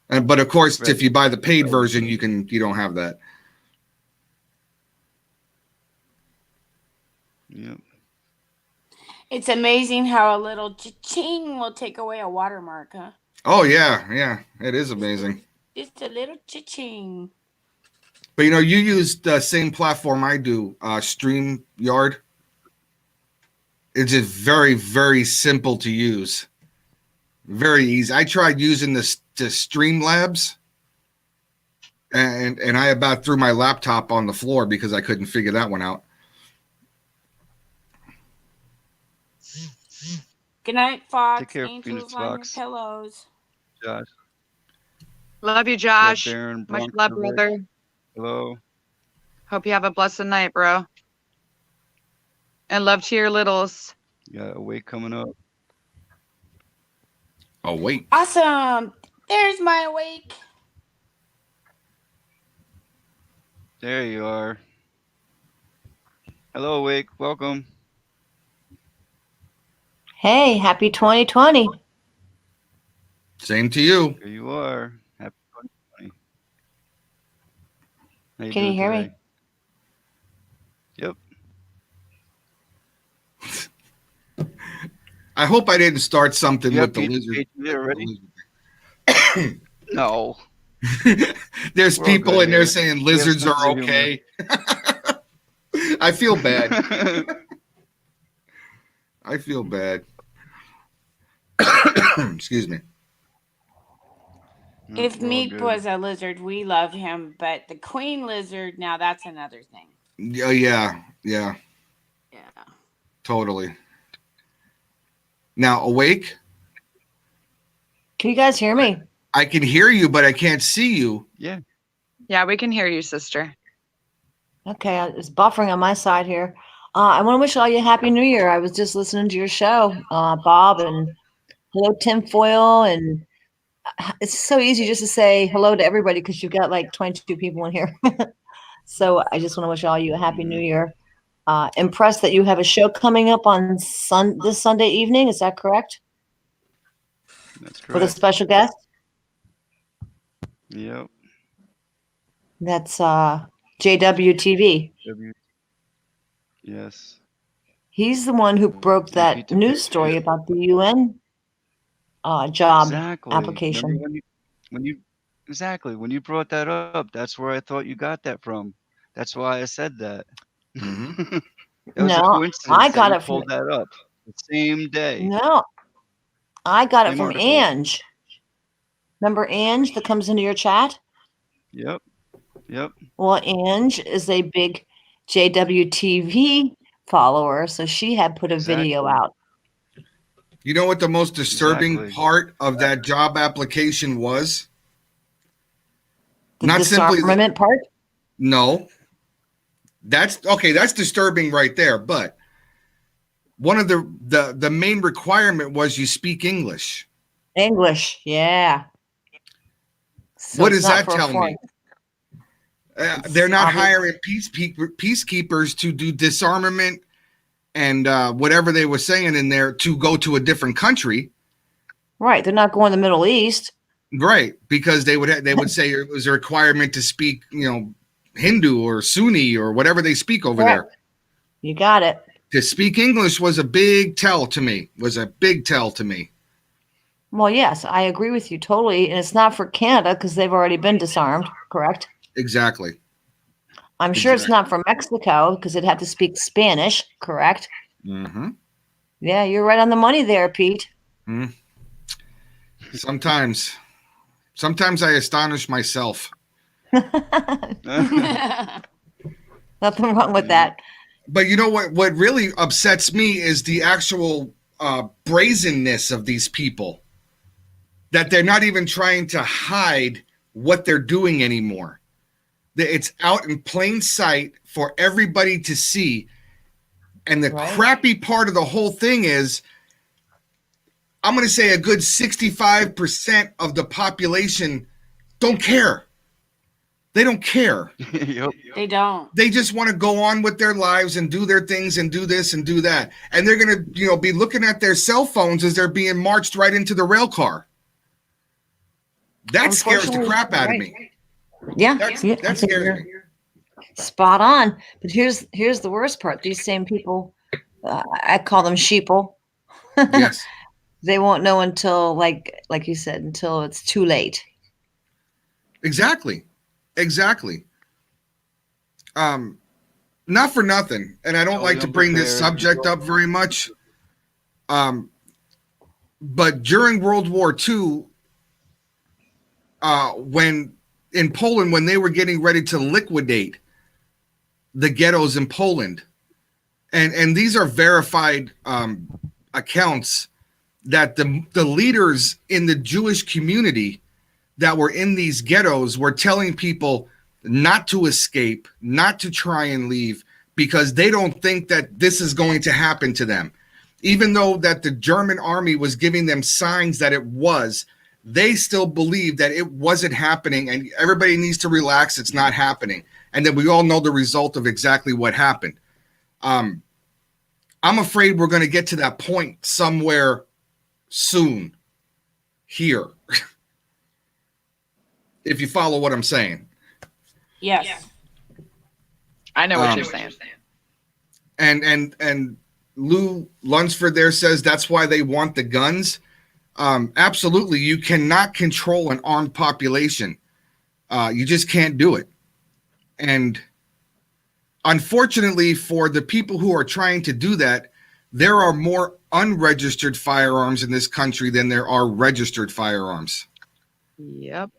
but of course, Right. if you buy the paid version, you don't have that. Yep. It's amazing how a little cha-ching will take away a watermark, huh? Oh yeah, it is amazing. Just a little cha-ching. But you use the same platform I do, StreamYard. It's just very, very simple to use. Very easy. I tried using the Streamlabs, and I about threw my laptop on the floor because I couldn't figure that one out. Good night, Fox. Take care, Angels Phoenix on Fox. your pillows. Josh. Love you, Josh. Yeah, Darren, Much Bronx, love, Rick. brother. Hello. Hope you have a blessed night, bro. And love to your littles. Yeah, Awake coming up. Oh wait, Awesome. There's my Awake. There you are. Hello, Awake. Welcome. Hey, happy 2020. same to you. Here you are. Happy 2020. How Can you doing hear me? today? Yep. I hope I didn't start something You with have the Peter lizard. there already? No. There's We're all people good in there here. saying We have lizards sense are of humor. okay. I feel bad. I feel bad. Excuse me. No, If we're all Meek good. was a lizard, we love him. But the queen lizard, now that's another thing. Yeah, Yeah. totally. Now, Awake, Can you guys hear me? I can hear you, but I can't see you. Yeah. Yeah, we can hear you, sister. Okay, it's buffering on my side here. I want to wish all you a happy new year. I was just listening to your show, Bob, and hello, Tinfoil. And it's so easy just to say hello to everybody because you've got like 22 people in here. So I just want to wish all you a happy new year. Impressed that you have a show coming up on this Sunday evening. Is that correct? That's With a correct. special guest? Yep. That's JWTV. W. Yes. He's the one who broke And that Pizza news Pig. story about the UN job Exactly. application. Remember when you brought that up, that's where I thought you got that from. That's why I said that. Mhm. That was a No, coincidence I that got you it from pulled that up the same day. no, I got it Same from article. Ange. Remember Ange that comes into your chat? Yep. Yep. Well, Ange is a big JWTV follower, so she had put a video Exactly. out. You know what the most disturbing Exactly. part of that job application was? The Not simply disarmament part. no. That's okay. That's disturbing right there. But one of the main requirement was you speak English. English, yeah. So What it's does not that for a tell foreign. me? It's They're not obvious. hiring peacekeepers to do disarmament and whatever they were saying in there to go to a different country. Right, they're not going to the Middle East. Right, because they would say it was a requirement to speak, Hindu or Sunni or whatever they speak over Correct. there. You got it. To speak English was a big tell to me. Well, yes, I agree with you totally. And it's not for Canada because they've already been disarmed, correct? Exactly. I'm sure it's not for Mexico because it'd have to speak Spanish, correct? Mm-hmm. Yeah, you're right on the money there, Pete. Sometimes I astonish myself. Nothing wrong with that. But you know what really upsets me is the actual brazenness of these people. That they're not even trying to hide what they're doing anymore. That it's out in plain sight for everybody to see. And the crappy part of the whole thing is, I'm going to say a good 65% of the population don't care. They don't care. Yep. They don't. They just want to go on with their lives and do their things and do this and do that. And they're going to, be looking at their cell phones as they're being marched right into the rail car. That scares the crap out of me. Yeah. That scares me. Spot on. But here's the worst part. These same people, I call them sheeple. Yes. They won't know until, like you said, until it's too late. Exactly. Not for nothing, and I don't like to bring this subject up very much. But during World War II, when in Poland, when they were getting ready to liquidate the ghettos in Poland, and these are verified accounts that the leaders in the Jewish community that were in these ghettos were telling people not to escape, not to try and leave, because they don't think that this is going to happen to them. Even though that the German army was giving them signs that it was, they still believe that it wasn't happening, and everybody needs to relax. It's not happening. And then we all know the result of exactly what happened. I'm afraid we're going to get to that point somewhere soon here. If you follow what I'm saying. Yes. I know what you're saying. And Lou Lunsford there says that's why they want the guns. Absolutely. You cannot control an armed population. You just can't do it. And unfortunately for the people who are trying to do that, there are more unregistered firearms in this country than there are registered firearms. Yep.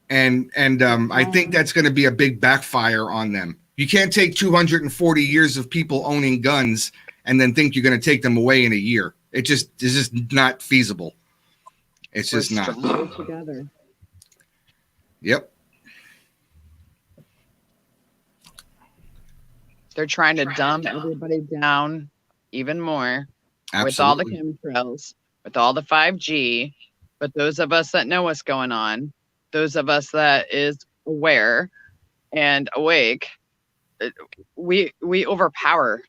And I think that's going to be a big backfire on them. You can't take 240 years of people owning guns and then think you're going to take them away in a year. It's just not feasible. It's just not. Together. Yep. They're trying to dumb everybody down even more. Absolutely. With all the chemtrails, with all the 5G. But those of us that know what's going on, those of us that is aware and awake, we overpower.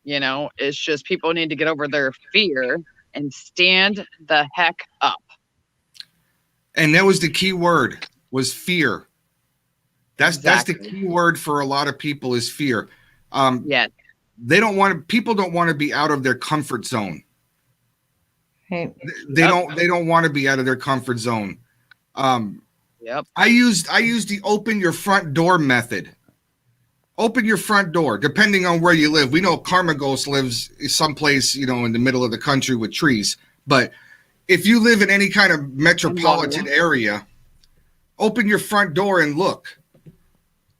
It's just people need to get over their fear and stand the heck up. And that was the key word, was fear. That's the key word for a lot of people is fear. Yes. People don't want to be out of their comfort zone. Hey. They don't want to be out of their comfort zone. Yep. I used the open your front door method. Open your front door, depending on where you live. We know Carmagos lives someplace, in the middle of the country with trees. But if you live in any kind of metropolitan area, open your front door and look.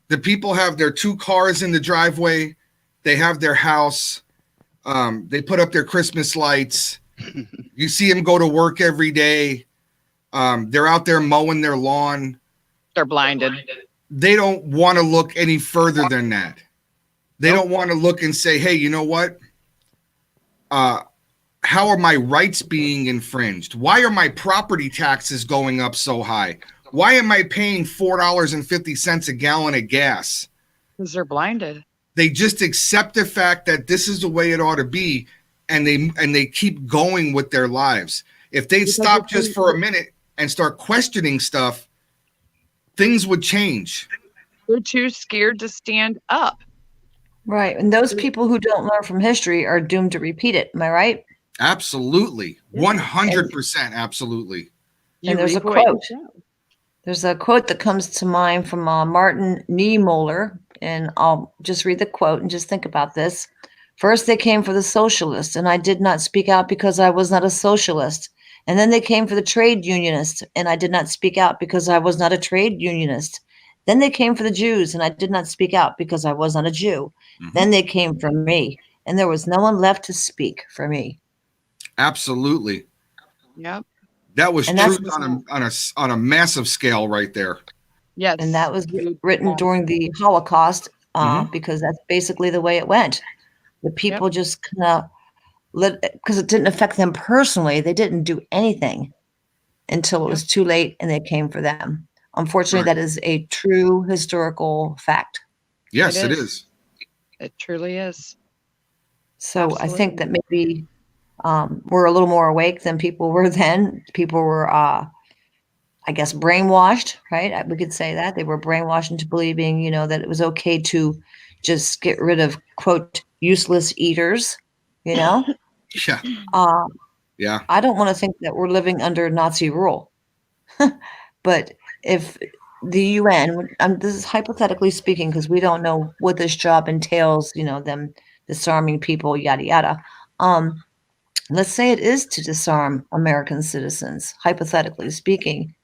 The people have their 2 cars in the driveway. They have their house. They put up their Christmas lights. You see them go to work every day. They're out there mowing their lawn. They're blinded. They don't want to look any further than that. They don't want to look and say, hey, you know what? How are my rights being infringed? Why are my property taxes going up so high? Why am I paying $4.50 a gallon of gas? Because they're blinded. They just accept the fact that this is the way it ought to be, and they keep going with their lives. If they stop just for a minute and start questioning stuff, things would change. They're too scared to stand up. Right. And those people who don't learn from history are doomed to repeat it. Am I right? Absolutely. 100%. Absolutely. And there's a reap what you quote. sow. There's a quote that comes to mind from Martin Niemöller, and I'll just read the quote and just think about this. First, they came for the socialists, and I did not speak out because I was not a socialist. And then they came for the trade unionists, and I did not speak out because I was not a trade unionist. Then they came for the Jews, and I did not speak out because I was not a Jew. Then they came for me, and there was no one left to speak for me. Absolutely. Yep. That was And that's- truth on a massive scale right there. Yes. And that was written during the Holocaust, because that's basically the way it went. The people just kind of let, because it didn't affect them personally. They didn't do anything until it was too late, and they came for them. Unfortunately, Right. that is a true historical fact. Yes, It it is. It truly is. So I think that maybe we're a little more awake than people were then. People were, I guess, brainwashed, right? We could say that. They were brainwashed into believing, you know, that it was okay to just get rid of, quote, useless eaters, you know? Yeah. Yeah. I don't want to think that we're living under Nazi rule. But if the UN, this is hypothetically speaking, because we don't know what this job entails, you know, them disarming people, yada, yada. Let's say it is to disarm American citizens, hypothetically speaking.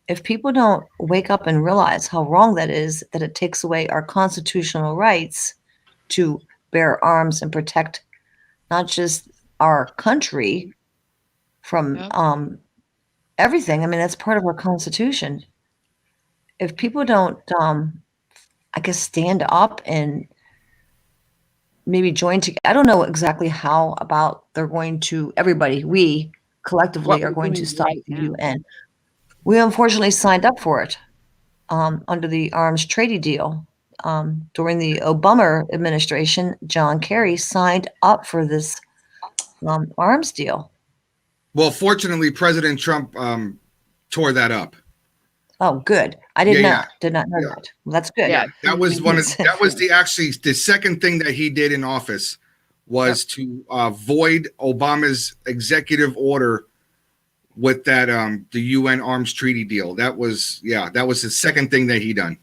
If people don't wake up and realize how wrong that is, that it takes away our constitutional rights to bear arms and protect not just our country from everything. I mean, that's part of our Constitution. If people don't, I guess, stand up and maybe join together, I don't know exactly how about they're going to, everybody, we collectively What are we're going to doing stop right the now. UN. We unfortunately signed up for it under the arms treaty deal. During the Obama administration, John Kerry signed up for this arms deal. Well, fortunately, President Trump tore that up. Oh, good. I did Yeah, not know yeah. that. Well, that's good. Yeah. That was the second thing that he did in office was to void Obama's executive order with that the UN arms treaty deal. That was the second thing that he done.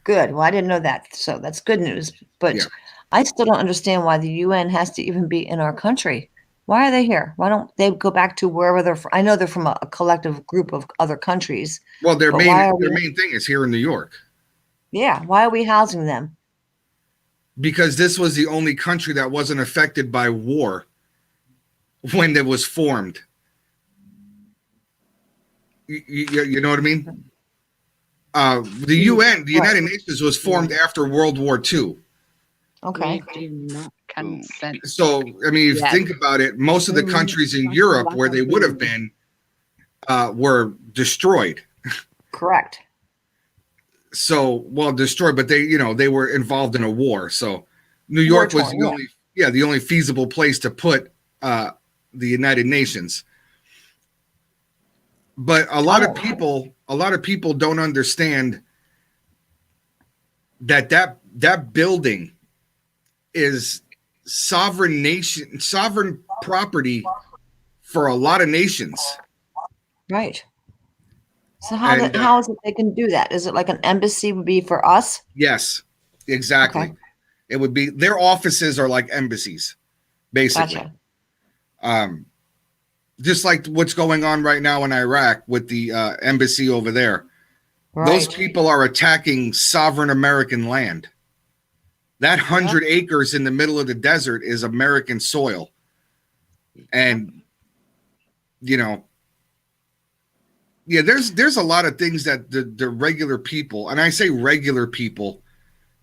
Good. Well, I didn't know that. So that's good news. But Yeah. I still don't understand why the UN has to even be in our country. Why are they here? Why don't they go back to wherever they're from? I know they're from a collective group of other countries. Well, their But why are main thing is here in New York. Yeah. Why are we housing them? Because this was the only country that wasn't affected by war when it was formed. You know what I mean? The UN, the United Nations, was formed after World War II. Okay. We do not consent. So, I mean, if you think about it, most of the countries in Europe where they would have been were destroyed. Correct. So, well, destroyed, but they were involved in a war. So, New York was the only feasible place to put the United Nations. But a lot of people don't understand that building is sovereign property for a lot of nations. Right. So how is it they can do that? Is it like an embassy would be for us? Yes, exactly. Okay. It would be, their offices are like embassies, basically. Gotcha. Just like what's going on right now in Iraq with the embassy over there. Right. Those people are attacking sovereign American land. That 100 acres in the middle of the desert is American soil. And, there's a lot of things that the regular people, and I say regular people,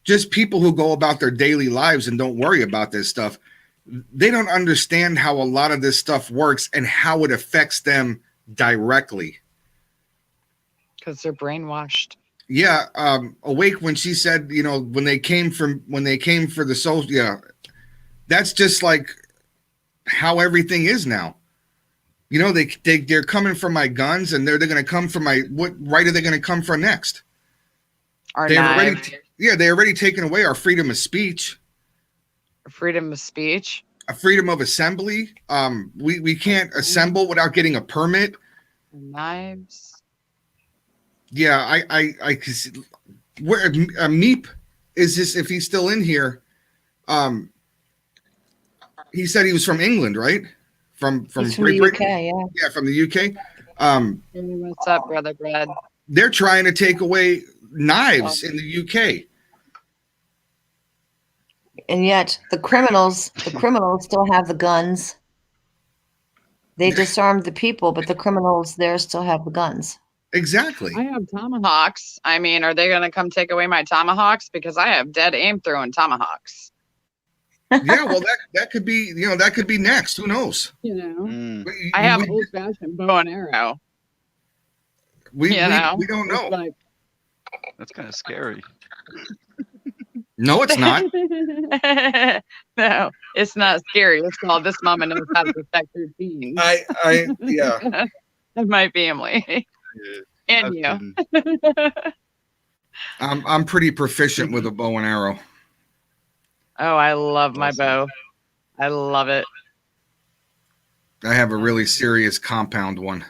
just people who go about their daily lives and don't worry about this stuff, they don't understand how a lot of this stuff works and how it affects them directly. Because they're brainwashed. Yeah, Awake, when she said, when they came for the soul, that's just like how everything is now. They're coming for my guns, and they're going to come for what right are they going to come for next? They've already taken away our freedom of speech. Freedom of speech. A freedom of assembly. We can't assemble without getting a permit. Knives. Yeah, I could see where Meep is this, if he's still in here. He said he was from England, right? From He's from Great the Britain. UK, yeah. Yeah, from the UK. Hey, what's up, brother Brad? They're trying to take away knives in the UK. And yet the criminals still have the guns. They disarmed the people, but the criminals there still have the guns. Exactly. I have tomahawks. I mean, are they going to come take away my tomahawks? Because I have dead aim throwing tomahawks. Yeah, well, that could be, that could be next. Who knows? You know, Mm. I have old fashioned bow and arrow. We You know, don't know. It's like, That's kind of scary. No, it's not. no, it's not scary. It's called This Mama Knows How to Protect Her Teens. Yeah. Of my family. And you. I'm pretty proficient with a bow and arrow. Oh, I love my Awesome. bow. I love it. I have a really serious compound one.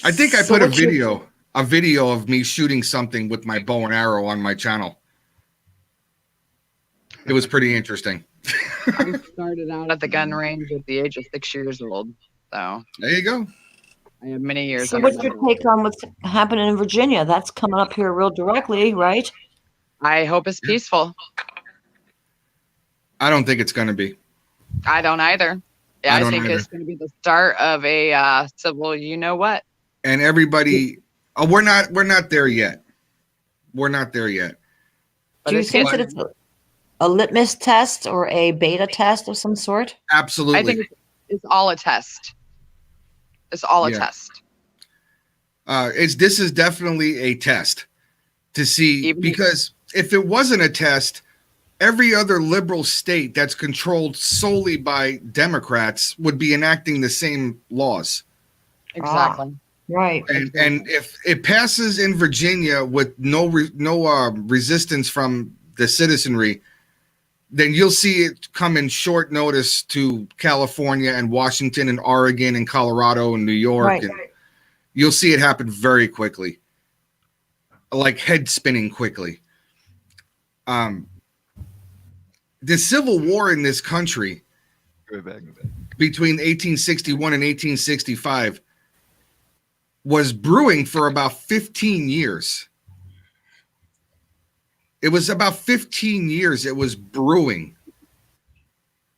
I think I So put a what's your- video of me shooting something with my bow and arrow on my channel. It was pretty interesting. I started out at the gun range at the age of 6 years old. So There you go. I have many years. So under what's my your belt. take on what's happening in Virginia? That's coming up here real directly, right? I hope it's peaceful. I don't think it's going to be. I don't either. I I don't think either. it's going to be the start of a civil. You know what? And everybody, we're not there yet. We're not there yet. But Do you it's think getting- that it's a litmus test or a beta test of some sort? Absolutely. I think it's all a test. It's all a Yeah. test. This is definitely a test to see, Even- because if it wasn't a test, every other liberal state that's controlled solely by Democrats would be enacting the same laws. Exactly. Right. And if it passes in Virginia with no resistance from the citizenry, then you'll see it come in short notice to California and Washington and Oregon and Colorado and New York. Right. And you'll see it happen very quickly, like head spinning quickly. The Civil War in this country Go back. between 1861 and 1865 was brewing for about 15 years. It was about 15 years it was brewing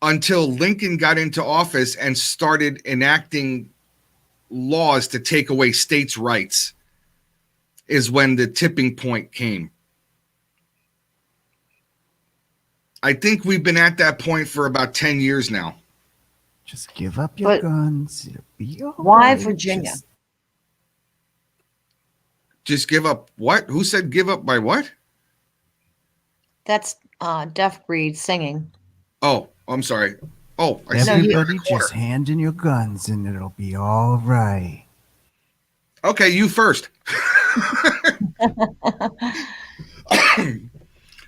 until Lincoln got into office and started enacting laws to take away states' rights, is when the tipping point came. I think we've been at that point for about 10 years now. Just give up your But guns. It'll be all why right. Virginia? Just give up what? Who said give up by what? That's Deaf Breed singing. Oh, I'm sorry. Oh, I see. Everybody just hand in your guns and it'll be all right. Okay, you first.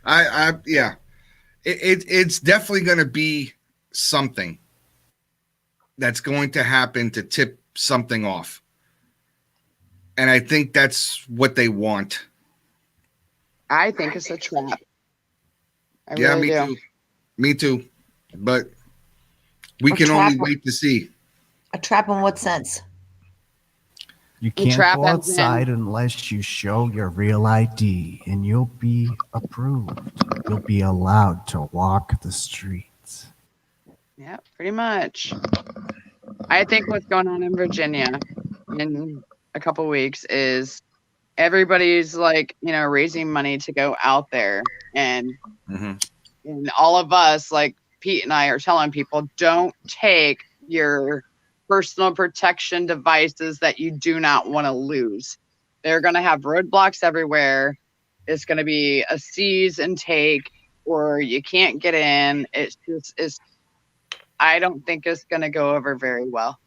Yeah. It's definitely going to be something that's going to happen to tip something off. And I think that's what they want. I think it's a trap. I Yeah, really me do. too. Me too. But we A can only trap. wait to see. A trap in what sense? You The can't trap go has outside unless you show your real ID and you'll be approved. You'll be allowed to walk the streets. Yeah, pretty much. I think what's going on in Virginia in a couple weeks is everybody's like, raising money to go out there, and all of us, like Pete and I, are telling people, don't take your personal protection devices that you do not want to lose. They're going to have roadblocks everywhere. It's going to be a seize and take, or you can't get in. I don't think it's going to go over very well.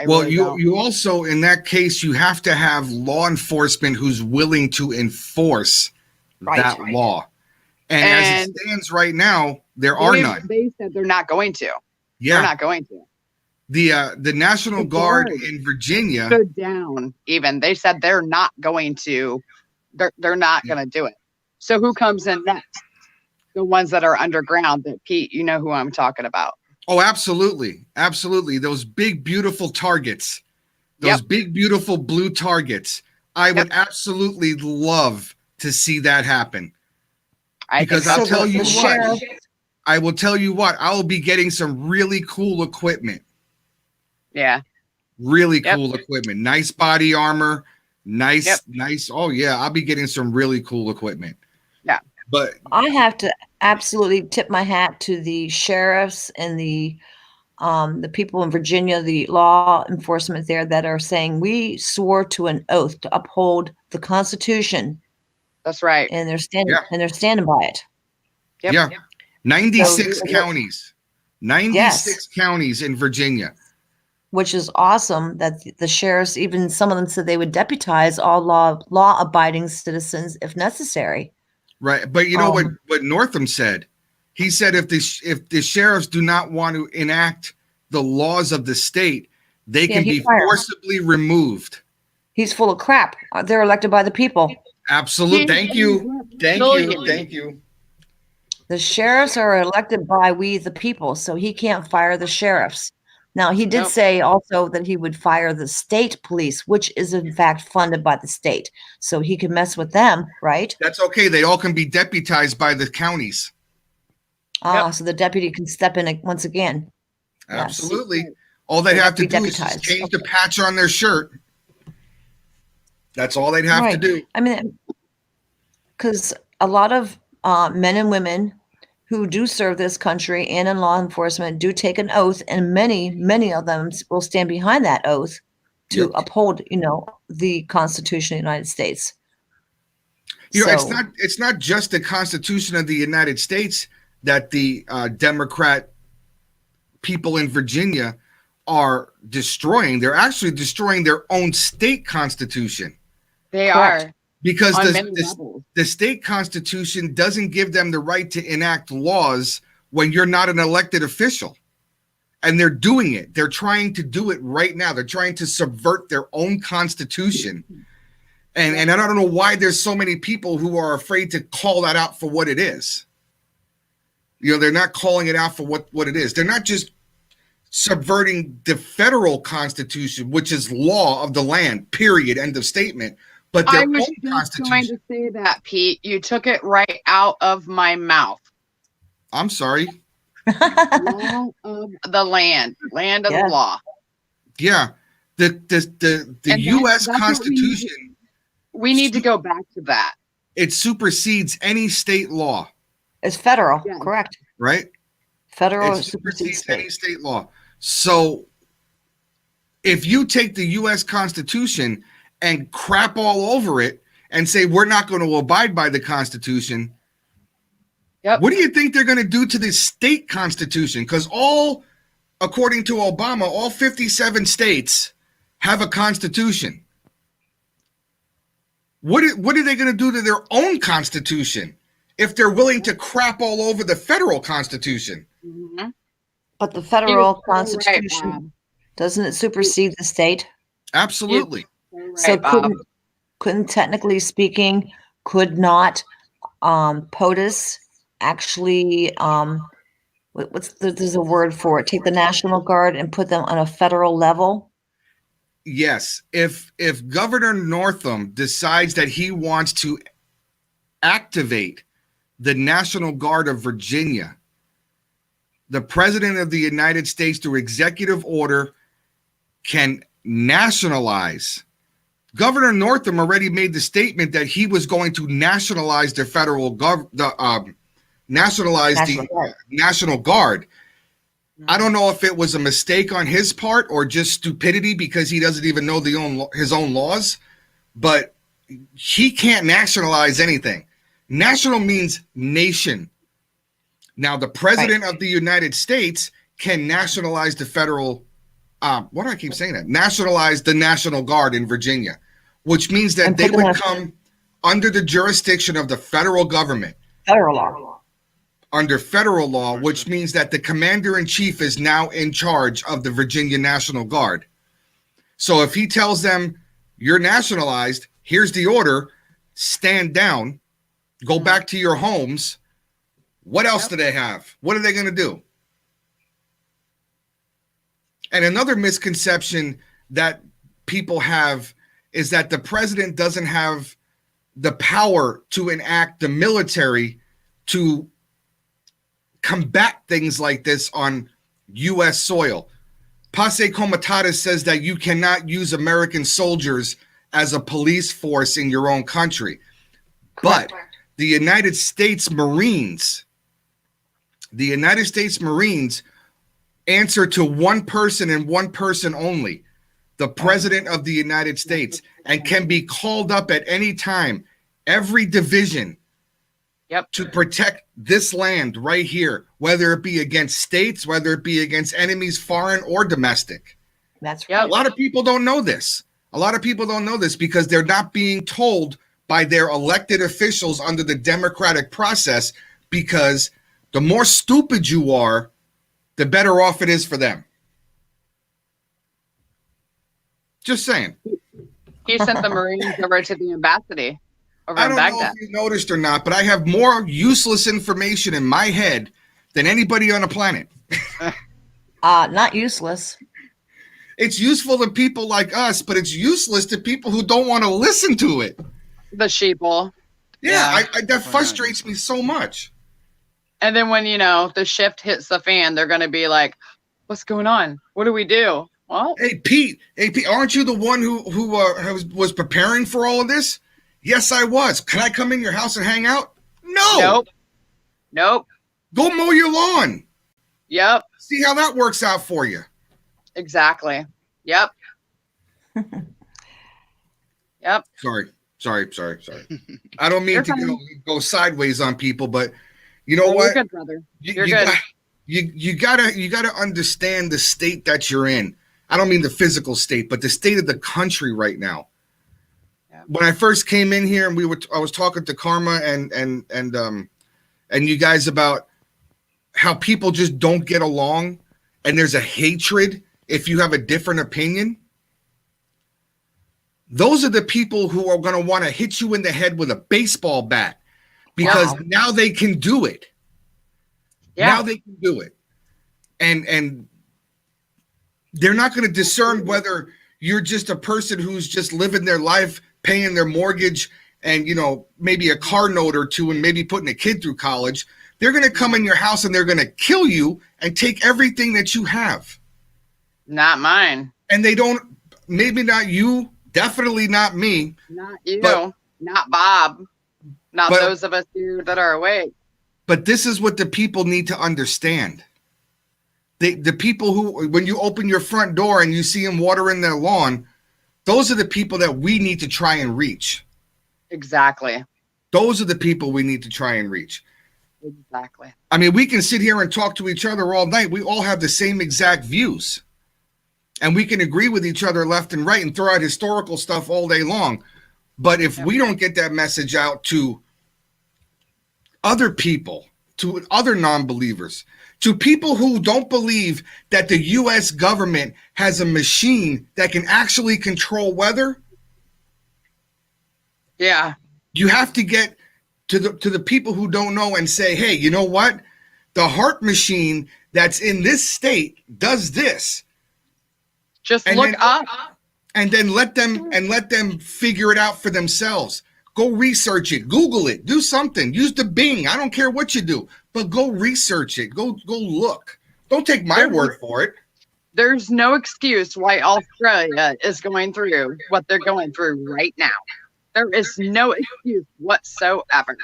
Well, you also, in that case, you have to have law enforcement who's willing to enforce that law. And as it stands right now, there are none. They said they're not going to. Yeah. They're not going to. the National The Guard Guard in Virginia. stood down. Even they said they're not going to. They're not going to do it. So who comes in next? The ones that are underground. That Pete, you know who I'm talking about. Oh, absolutely, absolutely. Those big, beautiful targets. Those big, beautiful blue targets. I would absolutely love to see that happen. Because I'll tell you what. I will tell you what. I will be getting some really cool equipment. Yeah. Really cool equipment. Nice body armor. Nice. Oh yeah, I'll be getting some really cool equipment. Yeah. But I have to absolutely tip my hat to the sheriffs and the people in Virginia, the law enforcement there, that are saying we swore to an oath to uphold the Constitution. That's right. And they're standing by it. Yep. Yeah. 96 counties. 96 counties in Virginia. Which is awesome that the sheriffs, even some of them said they would deputize all law-abiding citizens if necessary. Right. But you know what Northam said? He said if the sheriffs do not want to enact the laws of the state, they can be forcibly removed. He's full of crap. They're elected by the people. Absolutely. Thank you. Thank you. The sheriffs are elected by we, the people, so he can't fire the sheriffs. Now, he did say also that he would fire the state police, which is in fact funded by the state. So he can mess with them, right? That's okay. They all can be deputized by the counties. So the deputy can step in once again. Absolutely. Yes. All they have to do is just change the patch on their shirt. That's all they'd have to do. I mean, because a lot of men and women who do serve this country and in law enforcement do take an oath, and many of them will stand behind that oath to uphold, the Constitution of the United States. It's not just the Constitution of the United States that the Democrat people in Virginia are destroying. They're actually destroying their own state constitution. They are. Because the state constitution doesn't give them the right to enact laws when you're not an elected official. And they're doing it. They're trying to do it right now. They're trying to subvert their own constitution. And I don't know why there's so many people who are afraid to call that out for what it is. They're not calling it out for what it is. They're not just subverting the federal constitution, which is law of the land, period, end of statement. But I was just going to say that, Pete. You took it right out of my mouth. I'm sorry. Law of the land of the law. Yeah, the U.S. Constitution. We need to go back to that. It supersedes any state law. It's federal, correct? Right. Federal supersedes any state law. So, if you take the U.S. Constitution and crap all over it and say we're not going to abide by the Constitution, what do you think they're going to do to the state constitution? Because according to Obama, all 57 states have a constitution. What are they going to do to their own constitution if they're willing to crap all over the federal constitution? Mm-hmm. But the federal constitution, doesn't it supersede the state? Absolutely. So couldn't technically speaking, could not POTUS actually there's a word for it, take the National Guard and put them on a federal level? Yes. If Governor Northam decides that he wants to activate the National Guard of Virginia, the President of the United States, through executive order, can nationalize. Governor Northam already made the statement that he was going to nationalize the National Guard. I don't know if it was a mistake on his part or just stupidity because he doesn't even know his own laws, but he can't nationalize anything. National means nation. Now, the President of the United States can nationalize the federal. Why do I keep saying that? Nationalize the National Guard in Virginia, which means that they would come under the jurisdiction of the federal government. Federal law. under federal law, which means that the commander-in-chief is now in charge of the Virginia National Guard. So if he tells them, you're nationalized, here's the order, stand down, go back to your homes, what else do they have? What are they going to do? And another misconception that people have is that the president doesn't have the power to enact the military to combat things like this on U.S. soil. Passe Comitatus says that you cannot use American soldiers as a police force in your own country. But the United States Marines answer to one person and one person only, the President of the United States, and can be called up at any time, every division, to protect this land right here, whether it be against states, whether it be against enemies, foreign or domestic. That's right. A lot of people don't know this. A lot of people don't know this because they're not being told by their elected officials under the democratic process, because the more stupid you are, the better off it is for them. Just saying. He sent the Marines over to the embassy over I in don't know Baghdad. if you noticed or not, but I have more useless information in my head than anybody on the planet. Not useless. It's useful to people like us, but it's useless to people who don't want to listen to it. The sheeple. Yeah. That frustrates me so much. And then when, the shift hits the fan, they're going to be like, what's going on? What do we do? Well, Hey, Pete, aren't you the one who was preparing for all of this? Yes, I was. Can I come in your house and hang out? No. Nope. Go mow your lawn. Yep. See how that works out for you. Exactly. Yep. Yep. Sorry. I don't mean You're to fine. go sideways on people, but you know Well, what? You're good, brother. You're good. You gotta understand the state that you're in. I don't mean the physical state, but the state of the country right now. Yeah. When I first came in here, and I was talking to Karma and you guys about how people just don't get along, and there's a hatred if you have a different opinion. Those are the people who are going to want to hit you in the head with a baseball bat, because now they can do it. Yeah. Now they can do it. And they're not going to discern whether you're just a person who's just living their life, paying their mortgage and, maybe a car note or two and maybe putting a kid through college. They're going to come in your house and they're going to kill you and take everything that you have. Not mine. And they don't, maybe not you, definitely not me. Not you. But- not Bob. Not but- those of us here that are awake. But this is what the people need to understand. The people who, when you open your front door and you see them watering their lawn, those are the people that we need to try and reach. Exactly. Those are the people we need to try and reach. Exactly. I mean, we can sit here and talk to each other all night. We all have the same exact views. And we can agree with each other left and right and throw out historical stuff all day long. But if we don't get that message out to other people, to other non-believers, to people who don't believe that the U.S. government has a machine that can actually control weather, Yeah. you have to get to the people who don't know and say, hey, you know what? The heart machine that's in this state does this. Just And look then- up. And then let them figure it out for themselves. Go research it, Google it, do something, use the Bing. I don't care what you do, but go research it. Go look. Don't take my word for it. There's no excuse why Australia is going through what they're going through right now. There is no excuse whatsoever.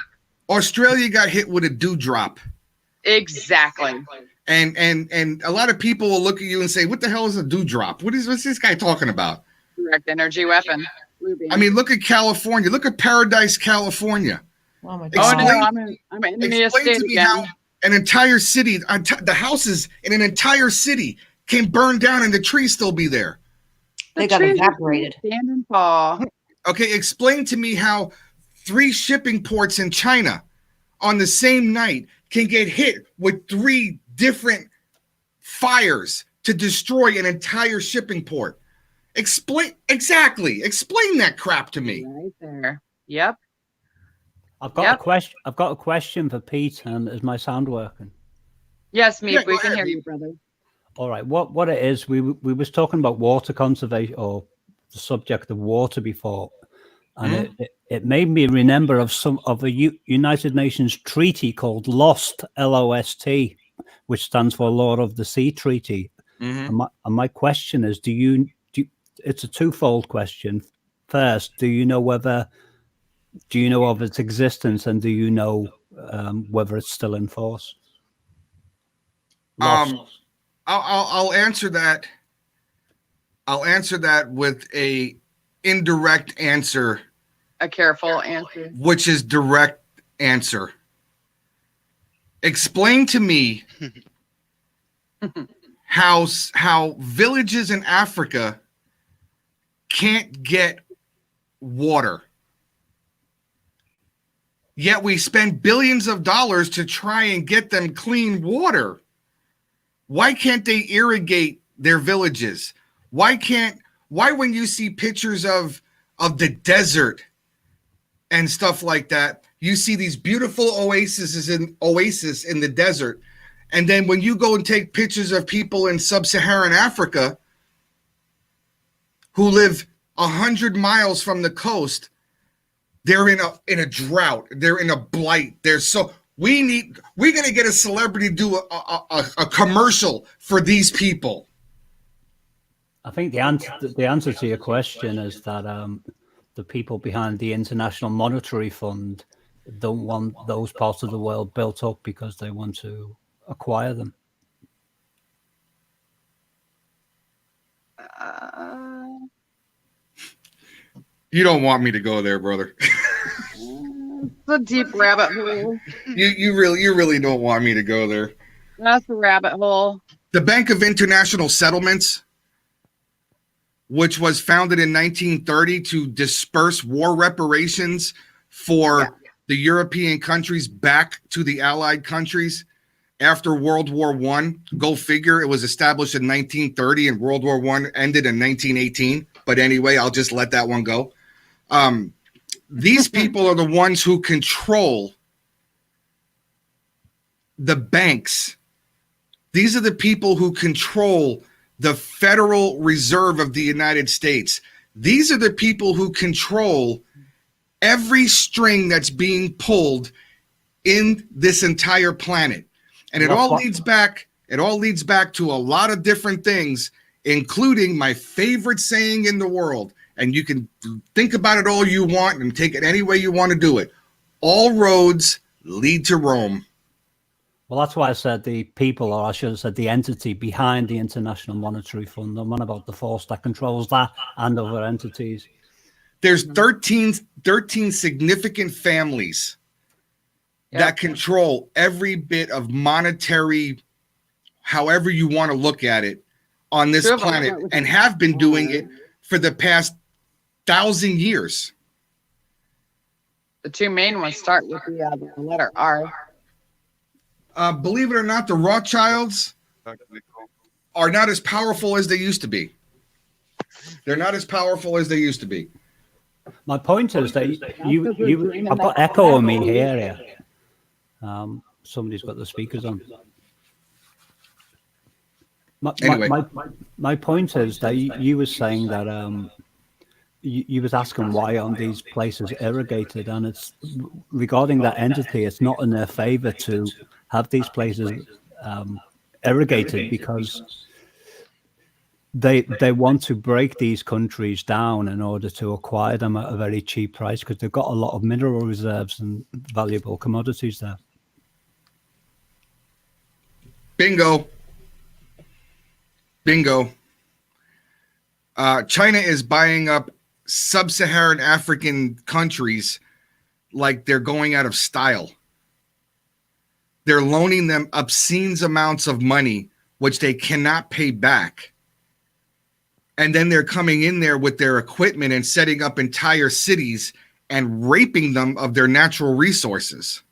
Australia got hit with a dewdrop. Exactly. And a lot of people will look at you and say, what the hell is a dewdrop? What's this guy talking about? Direct energy weapon. I mean, look at California. Look at Paradise, California. Oh my Oh God. no, I'm in the Explain estate to me again. how an entire city, the houses in an entire city can burn down and the trees still be there. They got trees are evaporated. Stand and fall. Okay, explain to me how 3 shipping ports in China on the same night can get hit with 3 different fires to destroy an entire shipping port? Explain that crap to me. Right there. Yep. I've got a question. I've got a question for Pete. And is my sound working? Yes, Meep, Yeah, we go can ahead, hear Meep. you, brother. All right. What it is? We was talking about water conservation, or the subject of water before, and it made me remember of a United Nations treaty called LOST, LOST, which stands for Law of the Sea Treaty. And my question is, it's a twofold question. First, do you know of its existence, and do you know whether it's still in force? Lost. I'll answer that. I'll answer that with a indirect answer, A careful answer. which is direct answer. Explain to me how villages in Africa can't get water. Yet we spend billions of dollars to try and get them clean water. Why can't they irrigate their villages? Why when you see pictures of the desert and stuff like that, you see these beautiful oases in the desert, and then when you go and take pictures of people in sub-Saharan Africa who live 100 miles from the coast, they're in a drought, they're in a blight. We're gonna get a celebrity to do a commercial for these people. I think the answer to your question is that the people behind the International Monetary Fund don't want those parts of the world built up because they want to acquire them. You don't want me to go there, brother. It's a deep rabbit hole. You really don't want me to go there. That's a rabbit hole. The Bank of International Settlements, which was founded in 1930 to disperse war reparations for the European countries back to the Allied countries after World War I. Go figure, it was established in 1930 and World War I ended in 1918. But anyway, I'll just let that one go. These people are the ones who control the banks. These are the people who control the Federal Reserve of the United States. These are the people who control every string that's being pulled in this entire planet. And it all leads back to a lot of different things, including my favorite saying in the world. And you can think about it all you want and take it any way you want to do it. All roads lead to Rome. Well, that's why I said the people, or I should have said the entity behind the International Monetary Fund. I'm on about the force that controls that and other entities. There's 13 significant families that control every bit of monetary, however you want to look at it, on this planet, and have been doing it for the past 1,000 years. The two main ones start with the letter R. Believe it or not, the Rothschilds are not as powerful as they used to be. They're not as powerful as they used to be. My point is that I've got echo on me here. Somebody's got the speakers on. My point is that you were saying that you was asking why aren't these places irrigated, and it's regarding that entity. It's not in their favor to have these places irrigated because they want to break these countries down in order to acquire them at a very cheap price because they've got a lot of mineral reserves and valuable commodities there. Bingo. China is buying up sub-Saharan African countries like they're going out of style. They're loaning them obscene amounts of money, which they cannot pay back. And then they're coming in there with their equipment and setting up entire cities and raping them of their natural resources.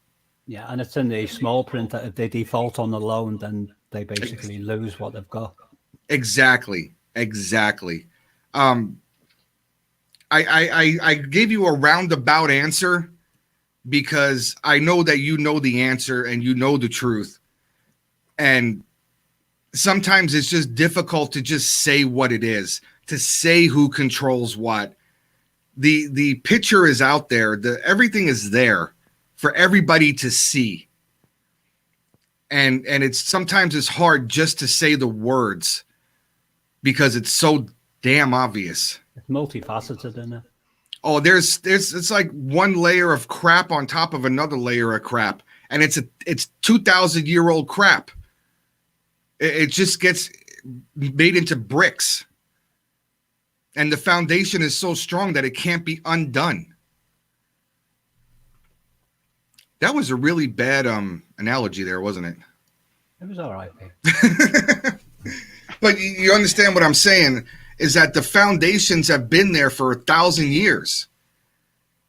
Yeah, and it's in the small print that if they default on the loan, then they basically lose what they've got. Exactly. I gave you a roundabout answer because I know that you know the answer and you know the truth. And sometimes it's just difficult to just say what it is, to say who controls what. The picture is out there. Everything is there for everybody to see. And it's sometimes it's hard just to say the words because it's so damn obvious. It's multifaceted in it. Oh, there's it's like one layer of crap on top of another layer of crap, and it's 2,000-year-old crap. It just gets made into bricks, and the foundation is so strong that it can't be undone. That was a really bad analogy there, wasn't it? It was all right, babe. But you understand what I'm saying is that the foundations have been there for 1,000 years.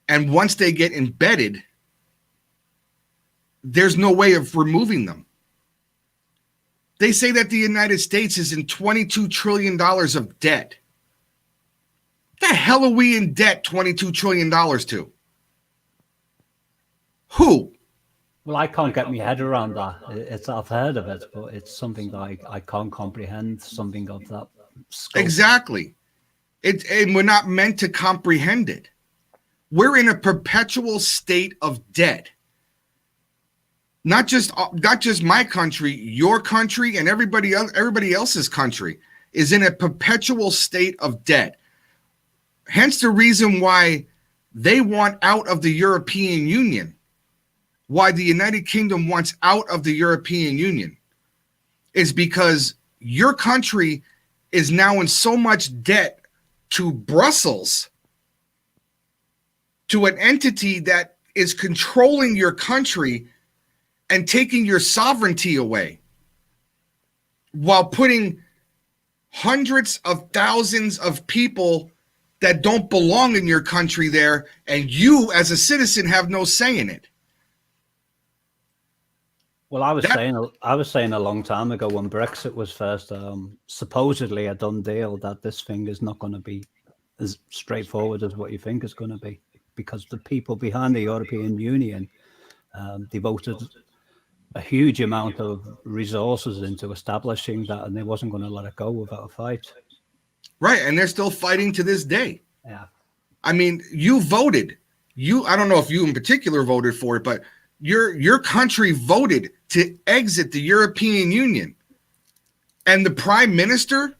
And once they get embedded, there's no way of removing them. They say that the United States is in $22 trillion of debt. The hell are we in debt $22 trillion to? Who? Well, I can't get my head around that. I've heard of it, but it's something that I can't comprehend, something of that scope. Exactly. And we're not meant to comprehend it. We're in a perpetual state of debt. Not just my country, your country, and everybody else's country is in a perpetual state of debt. Hence the reason why they want out of the European Union. Why the United Kingdom wants out of the European Union is because your country is now in so much debt to Brussels, to an entity that is controlling your country and taking your sovereignty away while putting hundreds of thousands of people that don't belong in your country there, and you as a citizen have no say in it. Well, I was saying a long time ago when Brexit was first supposedly a done deal that this thing is not going to be as straightforward as what you think it's going to be, because the people behind the European Union devoted a huge amount of resources into establishing that, and they wasn't going to let it go without a fight. Right, and they're still fighting to this day. Yeah. I mean, you voted. I don't know if you in particular voted for it, but your country voted to exit the European Union. And the prime minister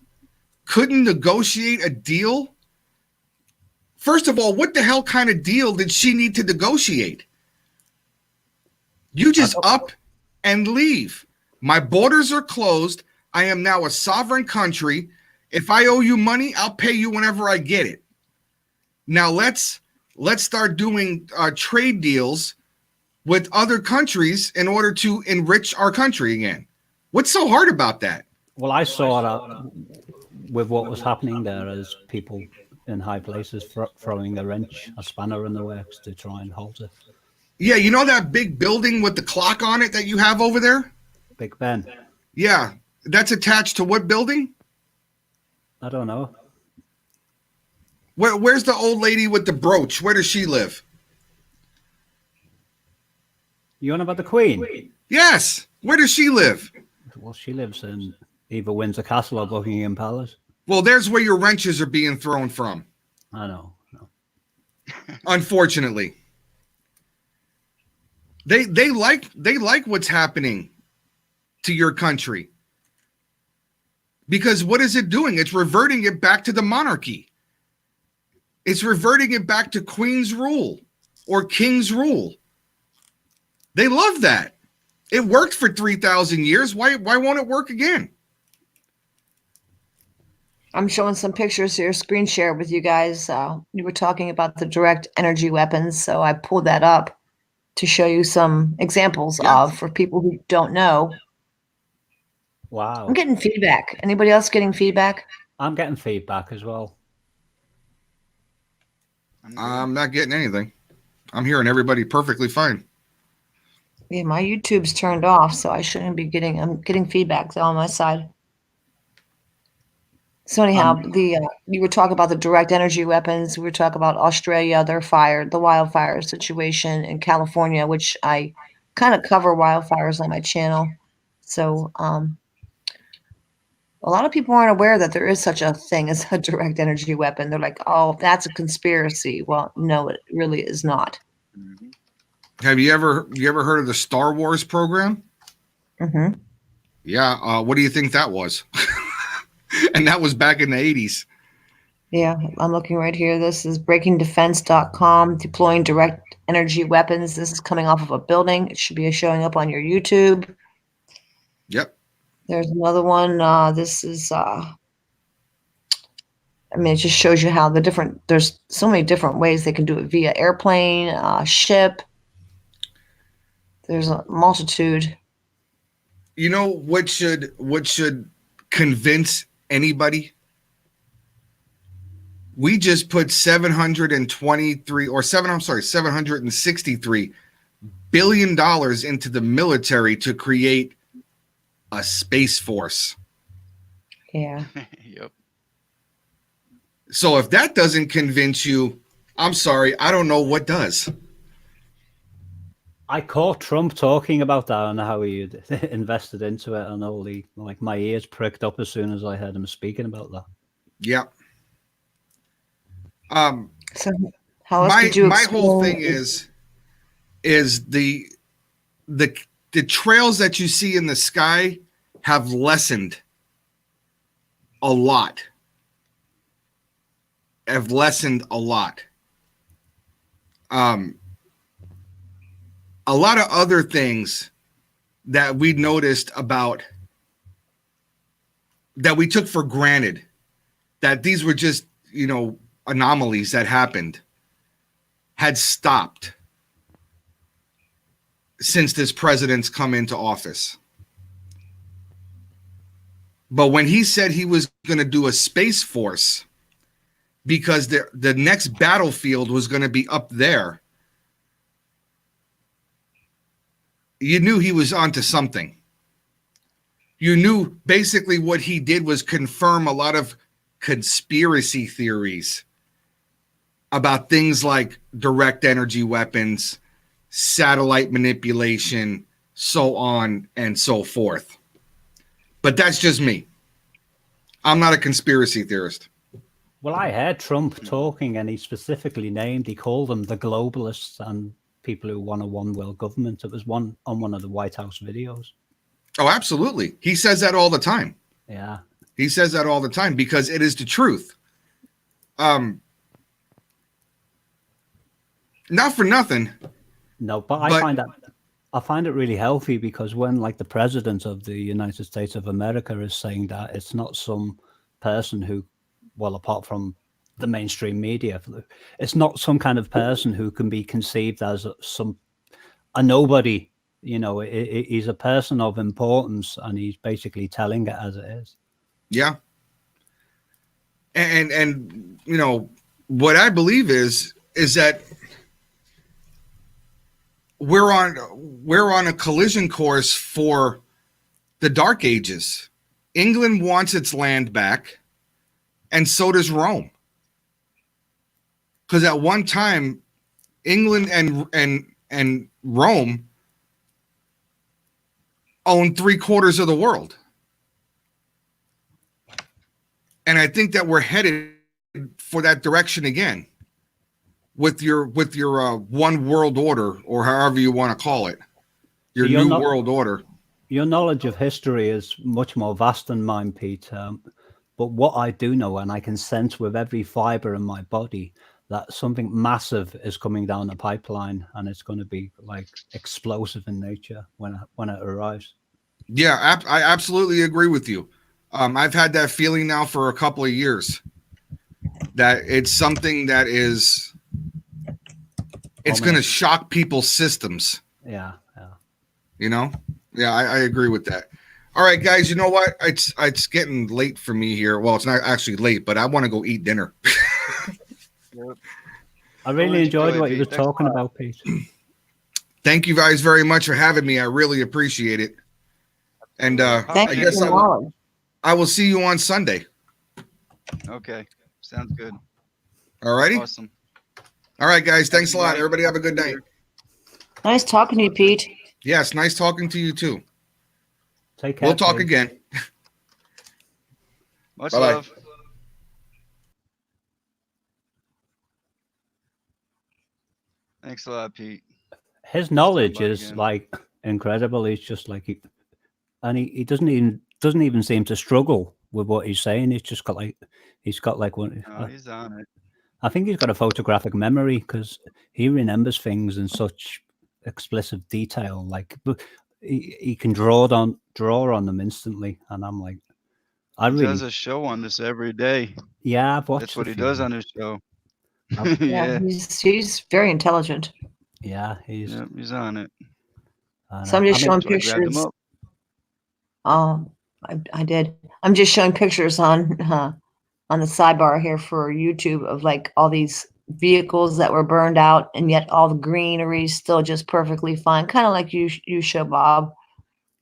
couldn't negotiate a deal. First of all, what the hell kind of deal did she need to negotiate? You just up and leave. My borders are closed. I am now a sovereign country. If I owe you money, I'll pay you whenever I get it. Now let's start doing trade deals with other countries in order to enrich our country again. What's so hard about that? Well, I saw that with what was happening there as people in high places throwing a spanner in the works to try and halt it. Yeah, you know that big building with the clock on it that you have over there? Big Ben. Yeah, that's attached to what building? I don't know. Where's the old lady with the brooch? Where does she live? You on about the Queen? Yes. Where does she live? Well, she lives in either Windsor Castle or Buckingham Palace. Well, there's where your wrenches are being thrown from. I know. Unfortunately. They like what's happening to your country. Because what is it doing? It's reverting it back to the monarchy. It's reverting it back to Queen's rule or King's rule. They love that. It worked for 3,000 years. Why won't it work again? I'm showing some pictures here, screen share with you guys. You were talking about the direct energy weapons, so I pulled that up to show you some examples for people who don't know. Wow. I'm getting feedback. Anybody else getting feedback? I'm getting feedback as well. I'm not getting anything. I'm hearing everybody perfectly fine. Yeah, my YouTube's turned off, so I shouldn't be getting. I'm getting feedback on my side. So anyhow, you were talking about the direct energy weapons. We were talking about Australia, the wildfire situation in California, which I kind of cover wildfires on my channel. So a lot of people aren't aware that there is such a thing as a direct energy weapon. They're like, "Oh, that's a conspiracy." Well, no, it really is not. Have you ever heard of the Star Wars program? Mm-hmm. Yeah. What do you think that was? And that was back in the 80s. Yeah, I'm looking right here. This is breakingdefense.com, deploying direct energy weapons. This is coming off of a building. It should be showing up on your YouTube. Yep. There's another one. This is, I mean, it just shows you how there's so many different ways they can do it via airplane, ship. There's a multitude. You know what should convince anybody? We just put 763 billion dollars into the military to create a space force. Yeah. Yep. So if that doesn't convince you, I'm sorry, I don't know what does. I caught Trump talking about that and how he invested into it, and my ears pricked up as soon as I heard him speaking about that. Yeah. So how else could you My whole explain- thing is the trails that you see in the sky have lessened a lot. A lot of other things that we noticed about that we took for granted, that these were just, anomalies that happened, had stopped since this president's come into office. But when he said he was going to do a space force because the next battlefield was going to be up there, you knew he was onto something. You knew basically what he did was confirm a lot of conspiracy theories about things like direct energy weapons, satellite manipulation, so on and so forth. But that's just me. I'm not a conspiracy theorist. Well, I heard Trump talking, and he called them the globalists and people who want a one world government. It was on one of the White House videos. Oh, absolutely. He says that all the time. Yeah. He says that all the time because it is the truth. Not for nothing. No, but I find it really healthy, because when the president of the United States of America is saying that, it's not some person who, well, apart from the mainstream media, it's not some kind of person who can be conceived as a nobody. He's a person of importance, and he's basically telling it as it is. Yeah. And what I believe is that we're on a collision course for the Dark Ages. England wants its land back, and so does Rome. Because at one time, England and Rome owned 3/4 of the world. And I think that we're headed for that direction again with your one world order, or however you want to call it, your new world order. Your knowledge of history is much more vast than mine, Pete. But what I do know, and I can sense with every fiber in my body, that something massive is coming down the pipeline, and it's going to be explosive in nature when it arrives. Yeah, I absolutely agree with you. I've had that feeling now for a couple of years, that it's something that it's going to shock people's systems. Yeah. Yeah, I agree with that. All right, guys, you know what? It's getting late for me here. Well, it's not actually late, but I want to go eat dinner. I really enjoyed what you were talking about, Pete. Thank you guys very much for having me. I really appreciate it. And Thank I you guess for knowledge. I will see you on Sunday. Okay. Sounds good. All righty. Awesome. All right, guys. Thanks a Good lot. night. Everybody have a good night. Nice talking to you, Pete. Yes, nice talking to you too. Take care. We'll talk Pete. again. Much Bye-bye. love. Thanks a lot, Pete. His knowledge by is again. like incredible. He's just like, he doesn't even seem to struggle with what he's saying. He's just got like one. No, he's on it. I think he's got a photographic memory because he remembers things in such explicit detail. Like he can draw on them instantly, and I'm like, He does a show on this every day. Yeah, I've watched. That's what he does on his show. Yeah, he's very intelligent. Yeah, he's on it. So I'm just showing pictures. I did. I'm just showing pictures on the sidebar here for YouTube of like all these vehicles that were burned out, and yet all the greenery is still just perfectly fine. Kind of like you show, Bob,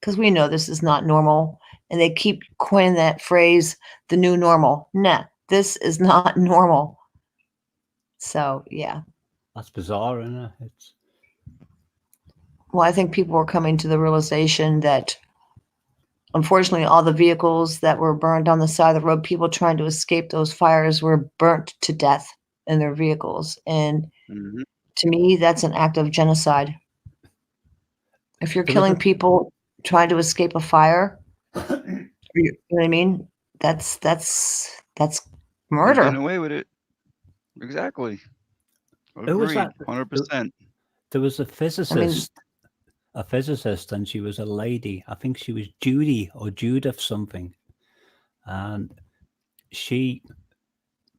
because we know this is not normal, and they keep coining that phrase, "the new normal." Nah, this is not normal. So yeah, that's bizarre, isn't it? It's well, I think people are coming to the realization that, unfortunately, all the vehicles that were burned on the side of the road, people trying to escape those fires were burnt to death in their vehicles. And to me, that's an act of genocide. If you're killing people trying to escape a fire, you know what I mean? That's murder. Getting away with it. Exactly. Who was Agreed. that? 100%. There was a physicist. A physicist, and she was a lady. I think she was Judy or Judith something, and she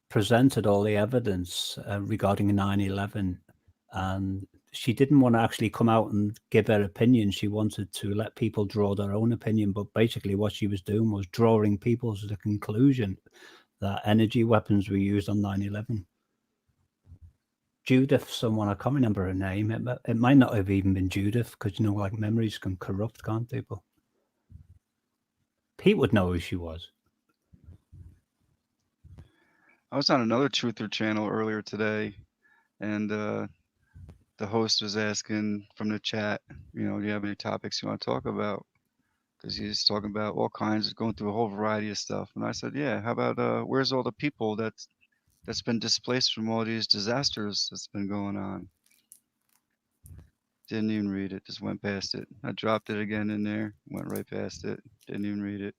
presented all the evidence regarding 9/11, and she didn't want to actually come out and give her opinion. She wanted to let people draw their own opinion, but basically what she was doing was drawing people to the conclusion that energy weapons were used on 9/11. Judith, someone, I can't remember her name. It might not have even been Judith, because like memories can corrupt, can't they? But Pete would know who she was. I was on another truther channel earlier today, and the host was asking from the chat, do you have any topics you want to talk about? Because he's talking about all kinds, going through a whole variety of stuff. And I said, yeah, how about where's all the people that's been displaced from all these disasters that's been going on? Didn't even read it, just went past it. I dropped it again in there, went right past it, didn't even read it.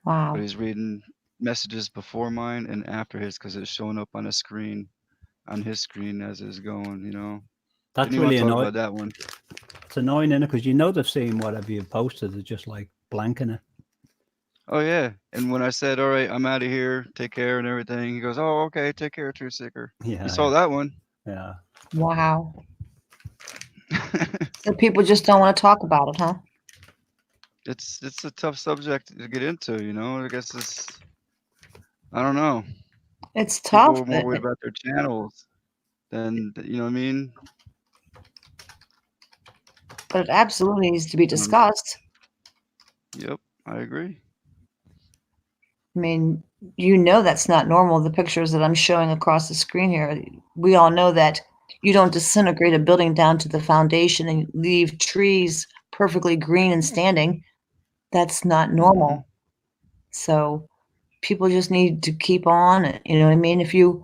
Wow. But he's reading messages before mine and after his, because it's showing up on a screen, on his screen as it's going, That's Didn't really even talk annoying. about that one. It's annoying, isn't it? Because they've seen whatever you posted, they're just like blanking it. Oh yeah, and when I said, "All right, I'm out of here, take care," and everything, he goes, "Oh, okay, take care, True Seeker." Yeah, You saw that one. Yeah. Wow. So people just don't want to talk about it, huh? It's a tough subject to get into, I guess I don't know. It's tough. People are more worried about their channels than, you know what I mean? But it absolutely needs to be discussed. Yep, I agree. I mean, that's not normal. The pictures that I'm showing across the screen here, we all know that you don't disintegrate a building down to the foundation and leave trees perfectly green and standing. That's not normal. So people just need to keep on, you know what I mean? If you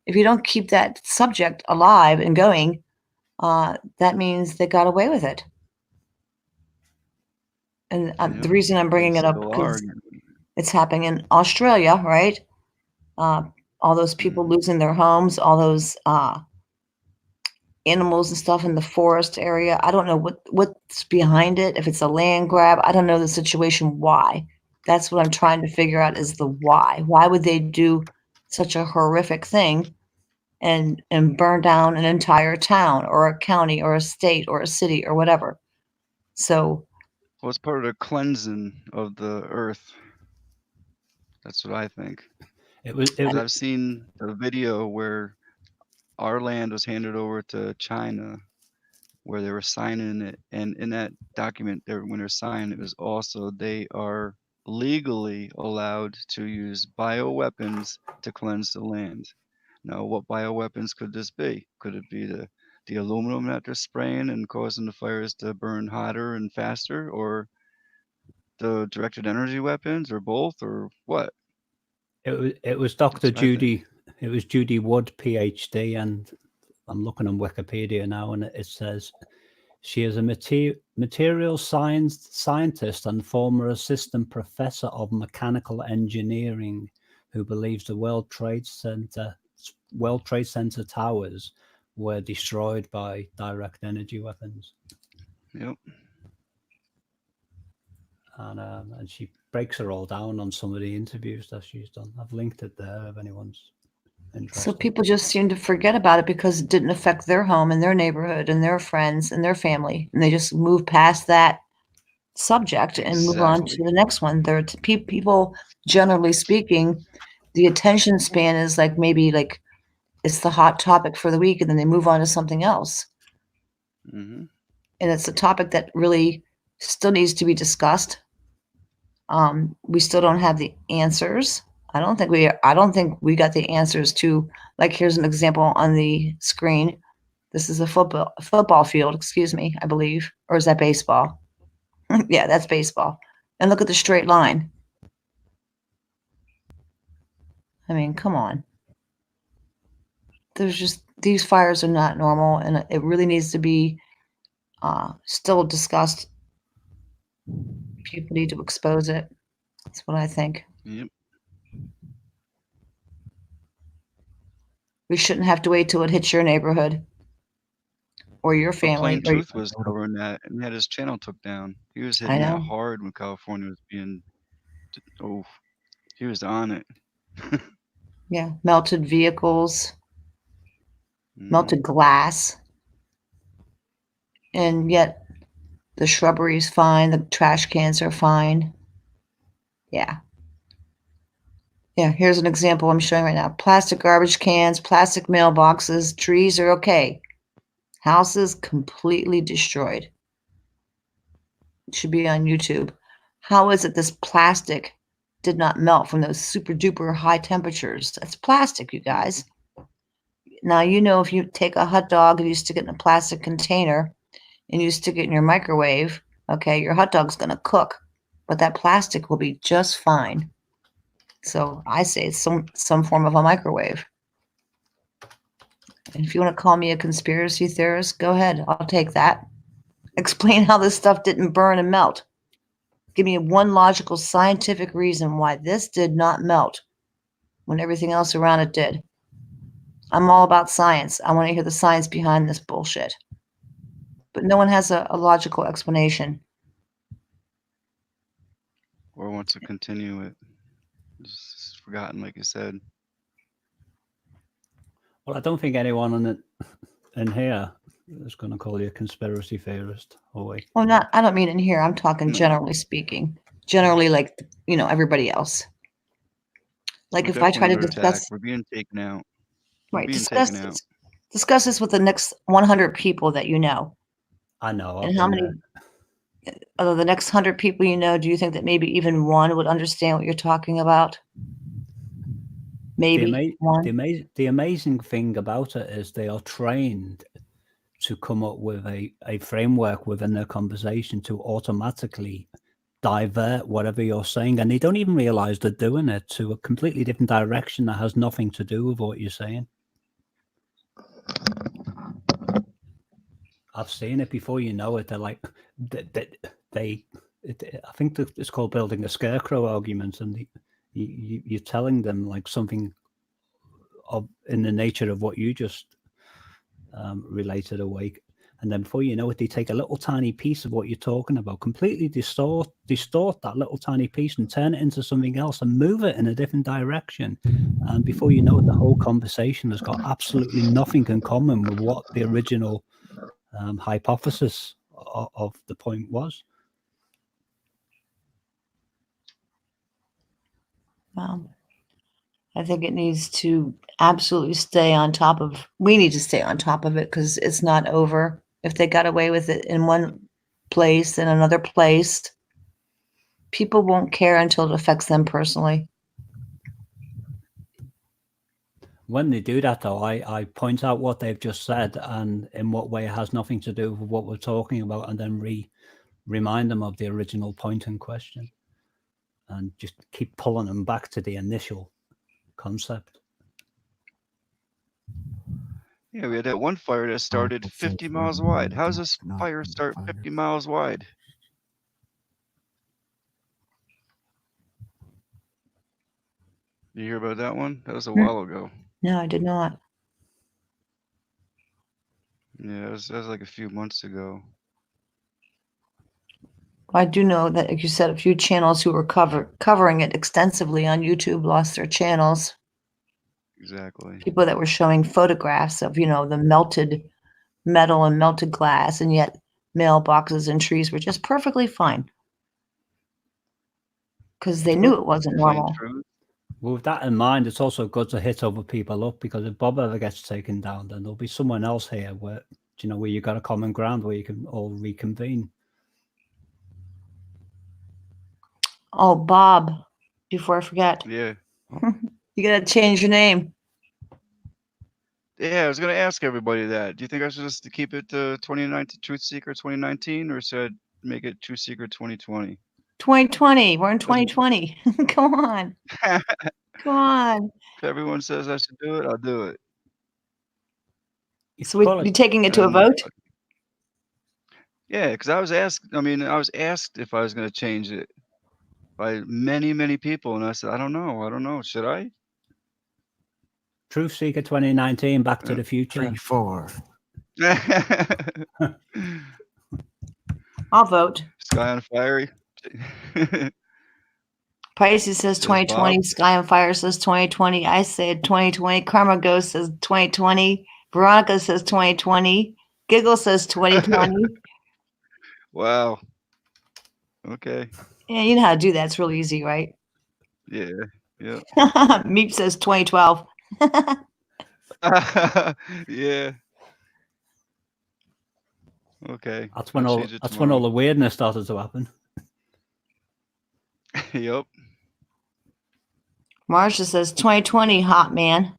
don't keep that subject alive and going, that means they got away with it. And the reason I'm bringing it up because it's happening in Australia, right? All those people losing their homes, all those animals and stuff in the forest area. I don't know what's behind it. If it's a land grab, I don't know the situation. Why? That's what I'm trying to figure out is the why. Why would they do such a horrific thing and burn down an entire town or a county or a state or a city or whatever? So, well, it's part of the cleansing of the earth. That's what I think. I've seen a video where our land was handed over to China, where they were signing it, and in that document, when they're signing, it was also they are legally allowed to use bioweapons to cleanse the land. Now, what bioweapons could this be? Could it be the aluminum that they're spraying and causing the fires to burn hotter and faster, or the directed energy weapons, or both, or what? It was That's Dr. what I think. Judy. It was Judy Wood, PhD, and I'm looking on Wikipedia now, and it says she is a material scientist and former assistant professor of mechanical engineering, who believes the World Trade Center towers were destroyed by direct energy weapons. Yep. And she breaks it all down on some of the interviews that she's done. I've linked it there if anyone's interested. So people just seem to forget about it because it didn't affect their home and their neighborhood and their friends and their family. And they just move past that subject and move on to Exactly. the next one. People, generally speaking, the attention span is like maybe like it's the hot topic for the week, and then they move on to something else. Mm-hmm. And it's a topic that really still needs to be discussed. We still don't have the answers. I don't think we got the answers to, like, here's an example on the screen. This is a football field, excuse me, I believe. Or is that baseball? Yeah, that's baseball. And look at the straight line. I mean, come on. There's just, these fires are not normal, and it really needs to be still discussed. People need to expose it. That's what I think. Yep. We shouldn't have to wait till it hits your neighborhood or your But family. Plain Truth was covering that and he had his channel took down. He was I hitting that know. hard when California was being, oh, he was on it. Yeah, melted vehicles, Mhm. melted glass, and yet the shrubbery's fine, the trash cans are fine. Yeah. Yeah, here's an example I'm showing right now. Plastic garbage cans, plastic mailboxes, trees are okay. Houses completely destroyed. It should be on YouTube. How is it this plastic did not melt from those super duper high temperatures? That's plastic, you guys. Now, you know, if you take a hot dog and you stick it in a plastic container and you stick it in your microwave, okay, your hot dog's going to cook, but that plastic will be just fine. So I say it's some form of a microwave. And if you want to call me a conspiracy theorist, go ahead. I'll take that. Explain how this stuff didn't burn and melt. Give me one logical scientific reason why this did not melt when everything else around it did. I'm all about science. I want to hear the science behind this bullshit. But no one has a logical explanation. Or wants to continue it. It's forgotten, like you said. Well, I don't think anyone in here is going to call you a conspiracy theorist, are we? Well, I don't mean in here. I'm talking No. generally speaking. Generally, like, you know, everybody else. Like, We're if I try to definitely under discuss, attack. We're being taken out. We're right, being discuss taken out. this with the next 100 people that you know. I know. And how many, out of the next 100 people you know, do you think that maybe even one would understand what you're talking about? Maybe one. The amazing thing about it is they are trained to come up with a framework within their conversation to automatically divert whatever you're saying, and they don't even realize they're doing it to a completely different direction that has nothing to do with what you're saying. I've seen it before, you know it. They're like, I think it's called building a scarecrow argument, and you're telling them like something in the nature of what you just related awake, and then before you know it, they take a little tiny piece of what you're talking about, completely distort that little tiny piece and turn it into something else and move it in a different direction, and before you know it, the whole conversation has got absolutely nothing in common with what the original hypothesis of the point was. I think it needs to absolutely stay on top of, we need to stay on top of it because it's not over. if they got away with it in one place, in another place. People won't care until it affects them personally. When they do that, though, I point out what they've just said and in what way it has nothing to do with what we're talking about, and then remind them of the original point in question, and just keep pulling them back to the initial concept. Yeah, we had that one fire that started 50 miles wide. How does this fire start 50 miles wide? You hear about that one? That was a while ago. No, I did not. Yeah, that was like a few months ago. I do know that, like you said, a few channels who were covering it extensively on YouTube lost their channels. Exactly. People that were showing photographs of, you know, the melted metal and melted glass, and yet mailboxes and trees were just perfectly fine because they knew it wasn't Plain normal. truth. Well, with that in mind, it's also good to hit other people up, because if Bob ever gets taken down, then there'll be someone else here where, you know, where you got a common ground where you can all reconvene. Oh, Bob, before I forget, Yeah. you gotta change your name. Yeah, I was gonna ask everybody that. Do you think I should just keep it 2019 Truth Seeker 2019, or should I make it Truth Seeker 2020? 2020. We're in 2020. Come on. Come on. If everyone says I should do it, I'll do it. So we'd be taking it to a And, vote? Yeah, because I was asked. I mean, I was asked if I was going to change it by many, many people, and I said, I don't know. I don't know. Should I? Truth Seeker 2019, Back to the Future. 3, 4. I'll vote. Sky on Fire. Pisces says 2020. Bob. Sky on Fire says 2020. I said 2020. Karma Ghost says 2020. Veronica says 2020. Giggle says 2020. Wow. Okay. Yeah, you know how to do that. It's really easy, right? Yeah. Yeah. Meep says 2012. Yeah. Okay. That's when I'll all change it that's when all tomorrow. the weirdness started to happen. Yep. Marsha says 2020, hot man.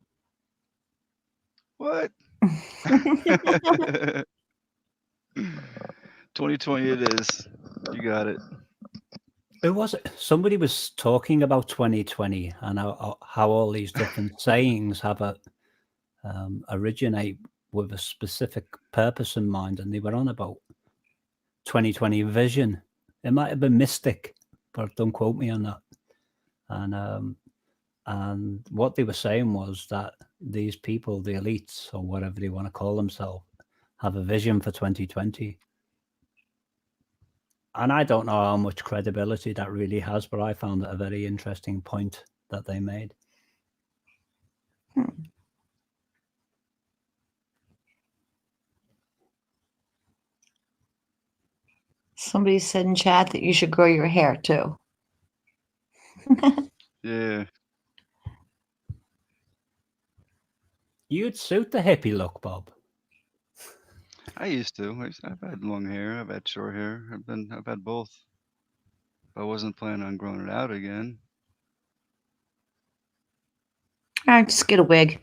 What? 2020 it is. You got it. Who was it? Somebody was talking about 2020 and how all these different sayings have a originate with a specific purpose in mind, and they were on about 2020 vision. It might have been mystic, but don't quote me on that. And what they were saying was that these people, the elites or whatever they want to call themselves, have a vision for 2020. And I don't know how much credibility that really has, but I found it a very interesting point that they made. Somebody said in chat that you should grow your hair too. Yeah. You'd suit the hippie look, Bob. I used to. I've had long hair. I've had short hair. I've had both. I wasn't planning on growing it out again. All right, just get a wig.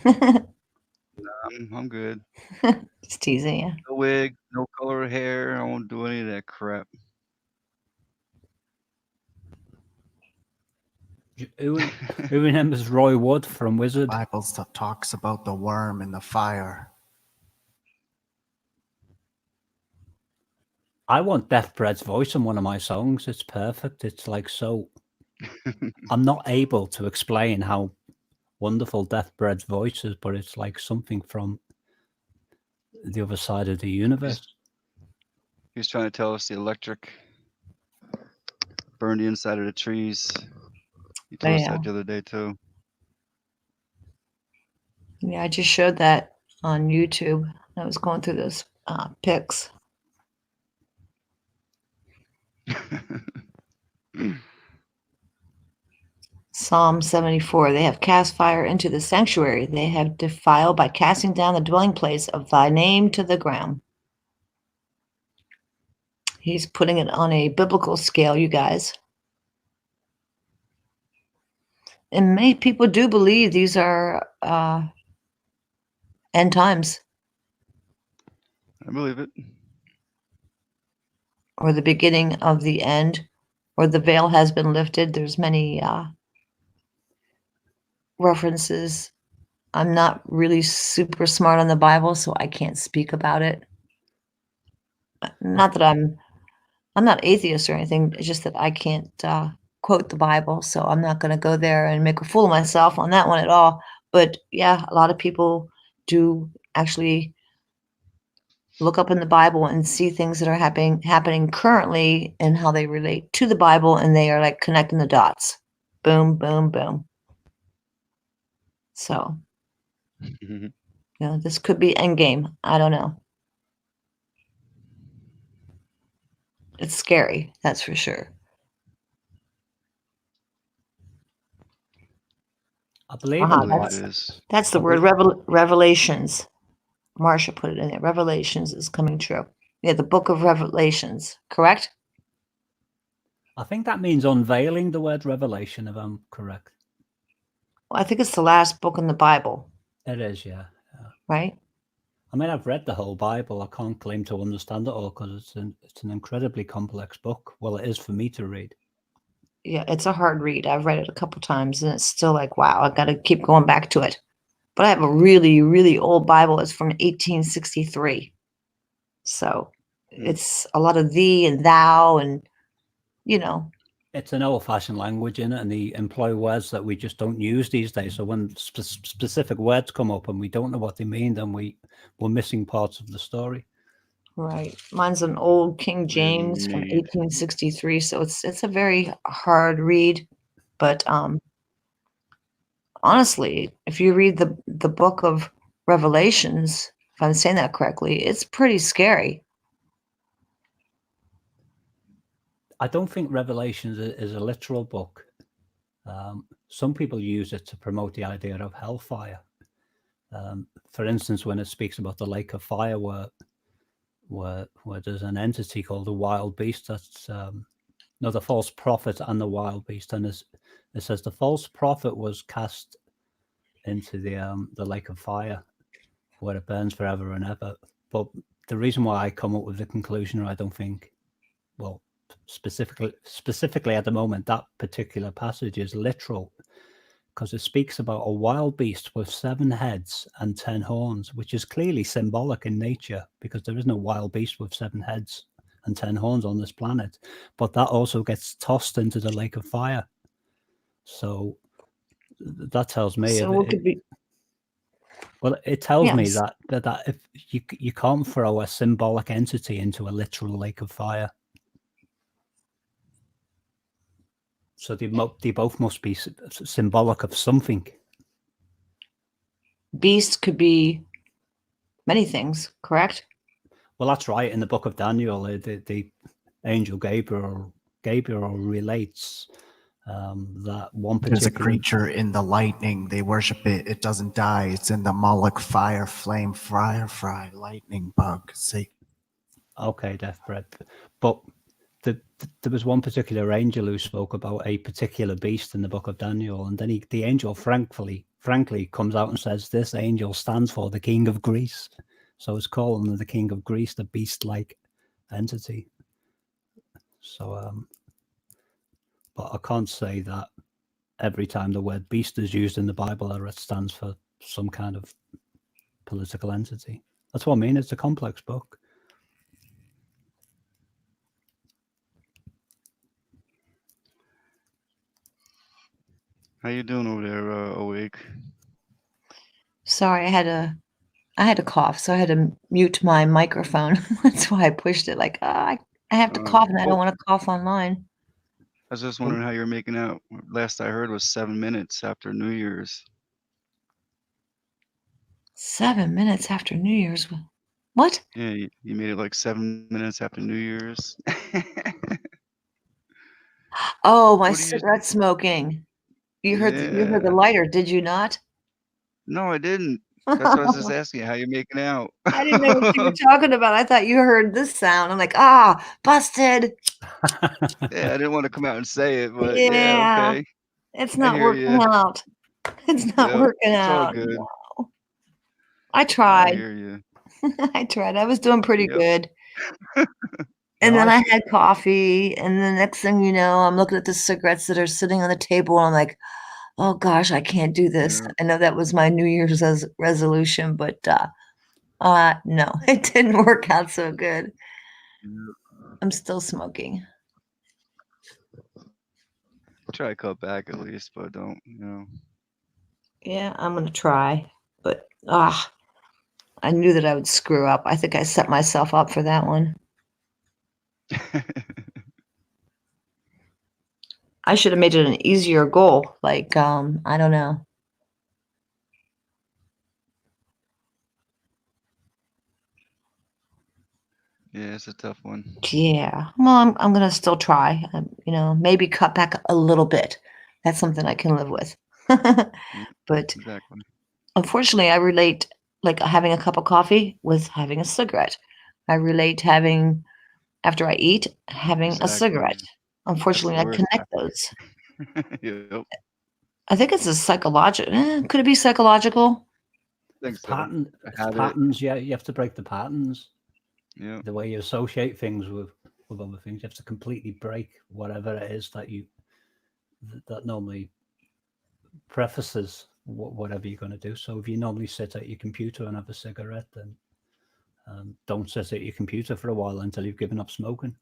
I'm good. Just teasing you. No wig, no color of hair. I won't do any of that crap. Who remembers Roy Wood from Wizard? Bible stuff talks about the worm in the fire. I want Deathbread's voice in one of my songs. It's perfect. It's like so. I'm not able to explain how wonderful Deathbread's voice is, but it's like something from the other side of the universe. He was trying to tell us the electric burned the inside of the trees. He told us that the other day too. Yeah, I just showed that on YouTube. I was going through those pics. Psalm 74. They have cast fire into the sanctuary. They have defiled by casting down the dwelling place of thy name to the ground. He's putting it on a biblical scale, you guys. And many people do believe these are end times. I believe it. Or the beginning of the end, or the veil has been lifted. There's many references. I'm not really super smart on the Bible, so I can't speak about it. Not that I'm not atheist or anything. It's just that I can't quote the Bible, so I'm not going to go there and make a fool of myself on that one at all. But yeah, a lot of people do actually look up in the Bible and see things that are happening currently and how they relate to the Bible, and they are like connecting the dots. Boom, boom, boom. So, this could be endgame. I don't know. It's scary, that's for sure. I believe I in believe that. it is. That's the word revelations. Marsha put it in there. Revelations is coming true. Yeah, the book of Revelations, correct? I think that means unveiling, the word revelation, if I'm correct. Well, I think it's the last book in the Bible. It is, yeah. Right? I mean, I've read the whole Bible. I can't claim to understand it all because it's an incredibly complex book. Well, it is for me to read. Yeah, it's a hard read. I've read it a couple times, and it's still like, wow, I got to keep going back to it. But I have a really, really old Bible. It's from 1863. So it's a lot of thee and thou and, It's an old-fashioned language in it, and they employ words that we just don't use these days. So when specific words come up and we don't know what they mean, then we're missing parts of the story. Right. Mine's an old King James from 1863. So it's a very hard read. But honestly, if you read the book of Revelations, if I'm saying that correctly, it's pretty scary. I don't think Revelations is a literal book. Some people use it to promote the idea of hellfire. For instance, when it speaks about the lake of fire, where there's an entity called the wild beast, that's the false prophet and the wild beast, and it says the false prophet was cast into the lake of fire, where it burns forever and ever. But the reason why I come up with the conclusion, or I don't think, well, specifically at the moment, that particular passage is literal, because it speaks about a wild beast with 7 heads and 10 horns, which is clearly symbolic in nature, because there is no wild beast with 7 heads and 10 horns on this planet. But that also gets tossed into the lake of fire. So that tells me, So it could be. well, it tells me Yes. that if you can't throw a symbolic entity into a literal lake of fire. So they both must be symbolic of something. Beast could be many things, correct? Well, that's right. In the book of Daniel, the angel Gabriel relates that one particular... There's a creature in the lightning. They worship it. It doesn't die. It's in the Moloch fire, flame, fry, lightning bug. See? Okay, Death Bread. But there was one particular angel who spoke about a particular beast in the book of Daniel, and then the angel frankly comes out and says this angel stands for the king of Greece. So it's calling the king of Greece the beast-like entity. So, but I can't say that every time the word beast is used in the Bible, or it stands for some kind of political entity. That's what I mean. It's a complex book. How you doing over there, Awake? Sorry, I had to cough, so I had to mute my microphone. That's why I pushed it. Like, I have to cough, and I don't want to cough online. I was just wondering how you're making out. Last I heard was 7 minutes after New Year's. 7 minutes after New Year's. What? Yeah, you made it like 7 minutes after New Year's. Oh, my What do you? cigarette smoking. You heard the Yeah. lighter, did you not? No, I didn't. That's what I was just asking you, how you making out? I didn't know what you were talking about. I thought you heard this sound. I'm like, busted. Yeah, I didn't want to come out and say it, but yeah, Yeah, okay. it's I not hear working you. out. It's not Yep, working it's all out. good. No. I I tried. hear you. I tried. I was doing pretty Yep. good. You And know, then I I had coffee, and the next thing you know, I'm looking at the cigarettes that are sitting on the table, and I'm like, oh gosh, I can't do this. Yeah. I know that was my New Year's resolution, but no, it didn't work out so good. Yeah. I'm still smoking. Try to cut back at least, but don't, Yeah, I'm gonna try, but I knew that I would screw up. I think I set myself up for that one. I should have made it an easier goal. Like, I don't know. Yeah, it's a tough one. Yeah. Well, I'm gonna still try. Maybe cut back a little bit. That's something I can live with. Yeah, But exactly. unfortunately, I relate like having a cup of coffee with having a cigarette. I relate having after I eat having a Exactly. cigarette. That's Unfortunately, the I worst. connect those. Yep. I think it's a psychological. Could it be psychological? I think it's so. it's Habit. patterns. Yeah, you have to break the patterns. Yeah. The way you associate things with other things, you have to completely break whatever it is that normally prefaces whatever you're going to do. So if you normally sit at your computer and have a cigarette, then don't sit at your computer for a while until you've given up smoking.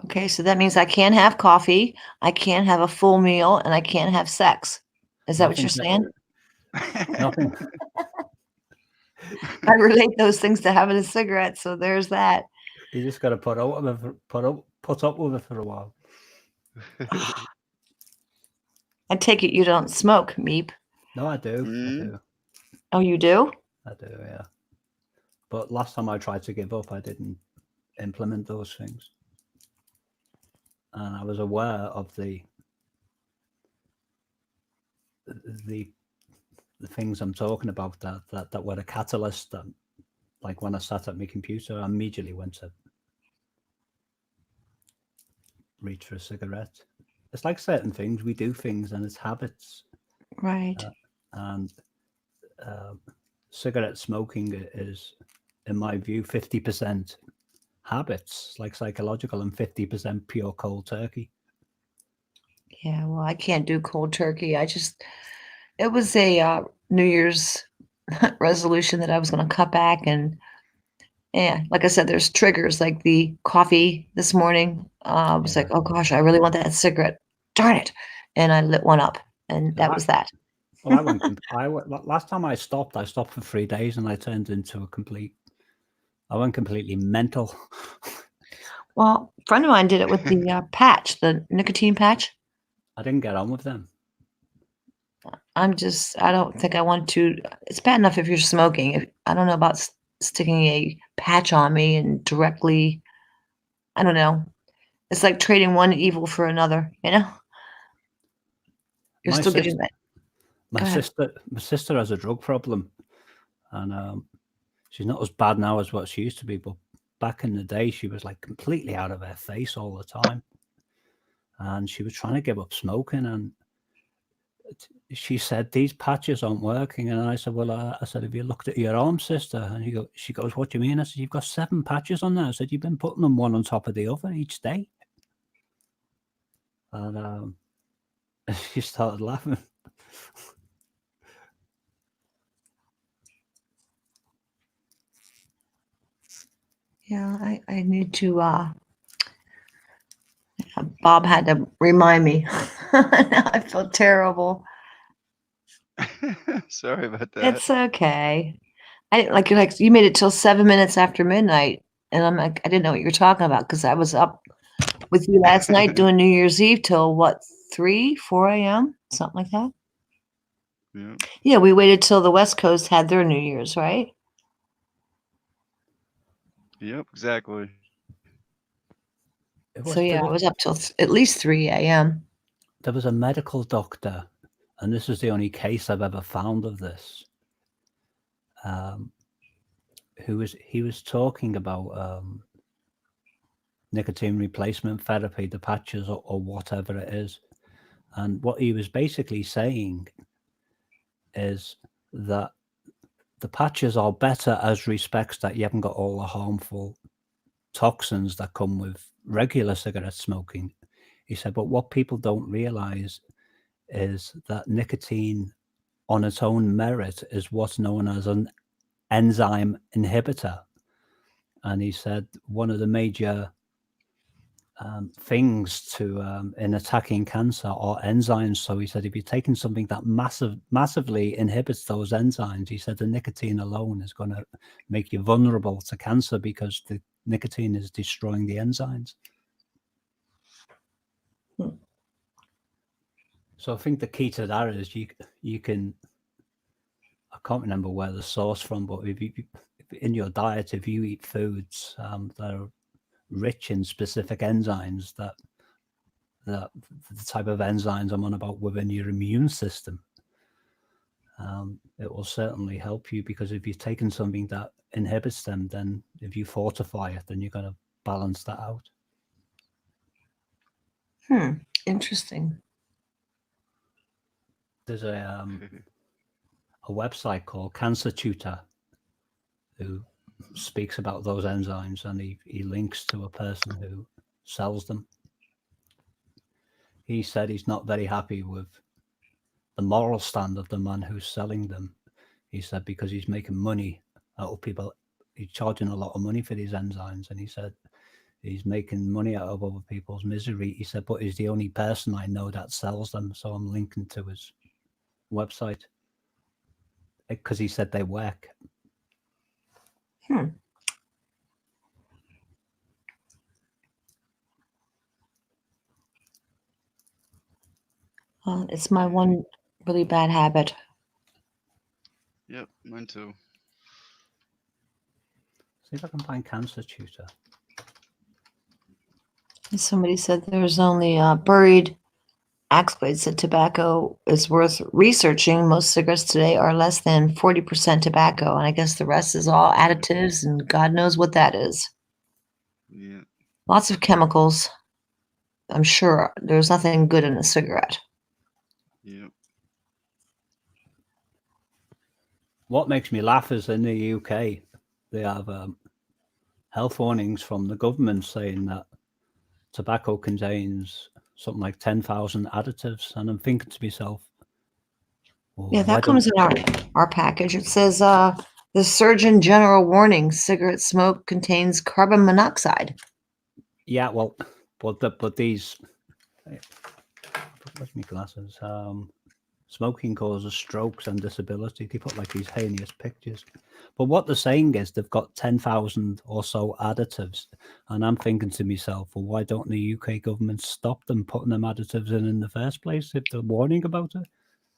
Okay, so that means I can't have coffee, I can't have a full meal, and I can't have sex. Is that what you're saying? Nothing. I relate those things to having a cigarette, so there's that. You just got to put up with it for a while. I take it you don't smoke, Meep. No, I do. Mm. I do. Oh, you do? I do, yeah. But last time I tried to give up, I didn't implement those things. And I was aware of the things I'm talking about that were a catalyst. That, like when I sat at my computer, I immediately went to reach for a cigarette. It's like certain things, we do things and it's habits. Right. And cigarette smoking is, in my view, 50% habits, like psychological, and 50% pure cold turkey. Yeah, well, I can't do cold turkey. It was a New Year's resolution that I was going to cut back. And yeah, like I said, there's triggers like the coffee this morning. I was like, oh gosh, I really want that cigarette. Darn it. And I lit one up, and that was that. Well, last time I stopped for 3 days, and I turned into I went completely mental. Well, a friend of mine did it with the patch, the nicotine patch. I didn't get on with them. I don't think I want to. It's bad enough if you're smoking. I don't know about sticking a patch on me and directly, I don't know. It's like trading one evil for another, You're still getting that. My sister has a drug problem, and she's not as bad now as what she used to be, but back in the day, she was like completely out of her face all the time. And she was trying to give up smoking, and she said, these patches aren't working. And I said, well, have you looked at your arm, sister? And she goes, what do you mean? I said, you've got 7 patches on there. I said, you've been putting them one on top of the other each day. And she started laughing. Yeah, I need to, Bob had to remind me. I feel terrible. Sorry about that. It's okay. I didn't like you made it till 7 minutes after midnight, and I'm like, I didn't know what you were talking about because I was up with you last night doing New Year's Eve till what, 3, 4 a.m., something like that. Yeah. Yeah, we waited till the West Coast had their New Year's, right? Yep, exactly. So yeah, I was up till at least 3 a.m. There was a medical doctor, and this is the only case I've ever found of this. he was talking about nicotine replacement therapy, the patches or whatever it is. And what he was basically saying is that the patches are better as respects that you haven't got all the harmful toxins that come with regular cigarette smoking. He said, but what people don't realize is that nicotine on its own merit is what's known as an enzyme inhibitor. And he said one of the major things to in attacking cancer are enzymes. So he said if you're taking something that massively inhibits those enzymes, he said the nicotine alone is going to make you vulnerable to cancer because the nicotine is destroying the enzymes. So I think the key to that is you can, I can't remember where the source from, but if in your diet, if you eat foods that are rich in specific enzymes, that the type of enzymes I'm on about within your immune system, it will certainly help you, because if you've taken something that inhibits them, then if you fortify it, then you're going to balance that out. Interesting. There's a website called Cancer Tutor who speaks about those enzymes, and he links to a person who sells them. He said he's not very happy with the moral stand of the man who's selling them. He said because he's making money out of people, he's charging a lot of money for these enzymes, and he said he's making money out of other people's misery. He said, but he's the only person I know that sells them, so I'm linking to his website because he said they work. It's my one really bad habit. Yep, mine too. See if I can find Cancer Tutor. Somebody said there's only buried Axblade said tobacco is worth researching. Most cigarettes today are less than 40% tobacco, and I guess the rest is all additives, and God knows what that is. Yeah. Lots of chemicals. I'm sure there's nothing good in a cigarette. Yep. What makes me laugh is in the UK, they have health warnings from the government saying that tobacco contains something like 10,000 additives. And I'm thinking to myself, well, Yeah, that comes in our package. It says the Surgeon General warning: cigarette smoke contains carbon monoxide. Yeah, well, but these, where's my glasses? Smoking causes strokes and disability. They put like these heinous pictures. But what they're saying is they've got 10,000 or so additives. And I'm thinking to myself, well, why don't the UK government stop them putting them additives in the first place if they're warning about it?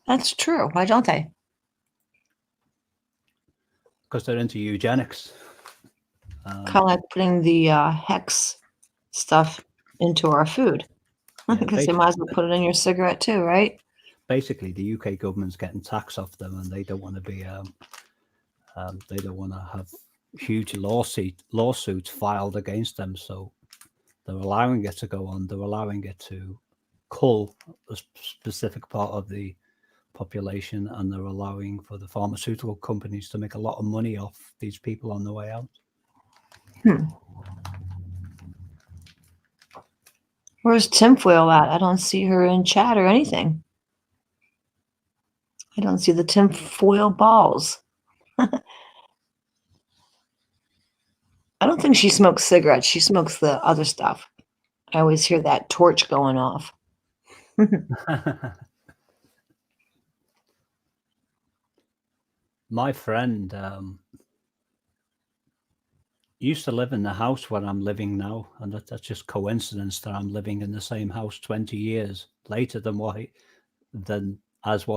That's true. Why don't they? Because they're into eugenics. Kind of like putting the hex stuff into our food. Because they might as well put it in your cigarette too, right? Basically, the UK government's getting tax off them, and they don't want to be, they don't want to have huge lawsuits filed against them. So they're allowing it to go on. They're allowing it to cull a specific part of the population, and they're allowing for the pharmaceutical companies to make a lot of money off these people on the way out. Where's tinfoil at? I don't see her in chat or anything. I don't see the tinfoil balls. I don't think she smokes cigarettes. She smokes the other stuff. I always hear that torch going off. My friend used to live in the house where I'm living now, and that's just coincidence that I'm living in the same house 20 years later than what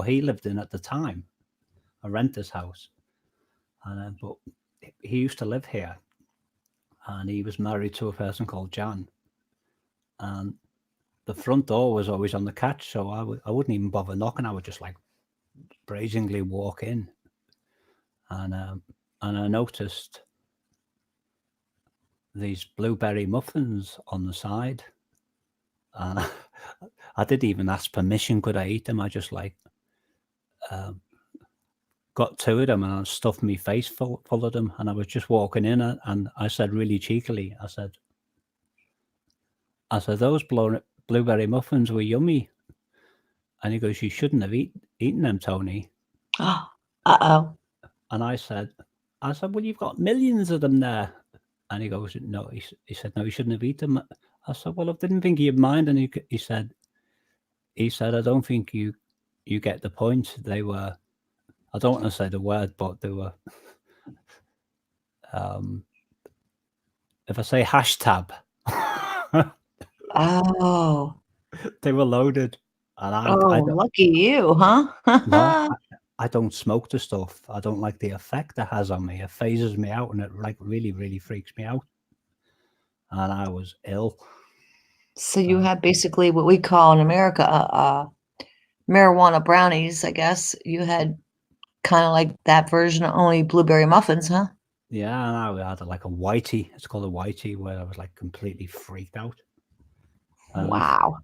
he lived in at the time. I rent this house, and but he used to live here, and he was married to a person called Jan, and the front door was always on the catch, so I wouldn't even bother knocking. I would just like brazenly walk in, and I noticed these blueberry muffins on the side. And I didn't even ask permission. Could I eat them? I just like got two of them and I stuffed my face full of them. And I was just walking in and I said really cheekily, I said, those blueberry muffins were yummy. And he goes, you shouldn't have eaten them, Tony. Uh-oh. And I said, well, you've got millions of them there. And he goes, no, he said, no, you shouldn't have eaten them. I said, well, I didn't think you'd mind. And he said, I don't think you get the point. They were, I don't want to say the word, but they were, if I say hashtag, Oh. they were loaded. And I lucky you, huh? no, I don't smoke the stuff. I don't like the effect it has on me. It phases me out and it like really, really freaks me out. And I was ill. So you have basically what we call in America marijuana brownies, I guess. You had kind of like that version of only blueberry muffins, huh? Yeah, and I had like a whitey. It's called a whitey, where I was like completely freaked out. Wow.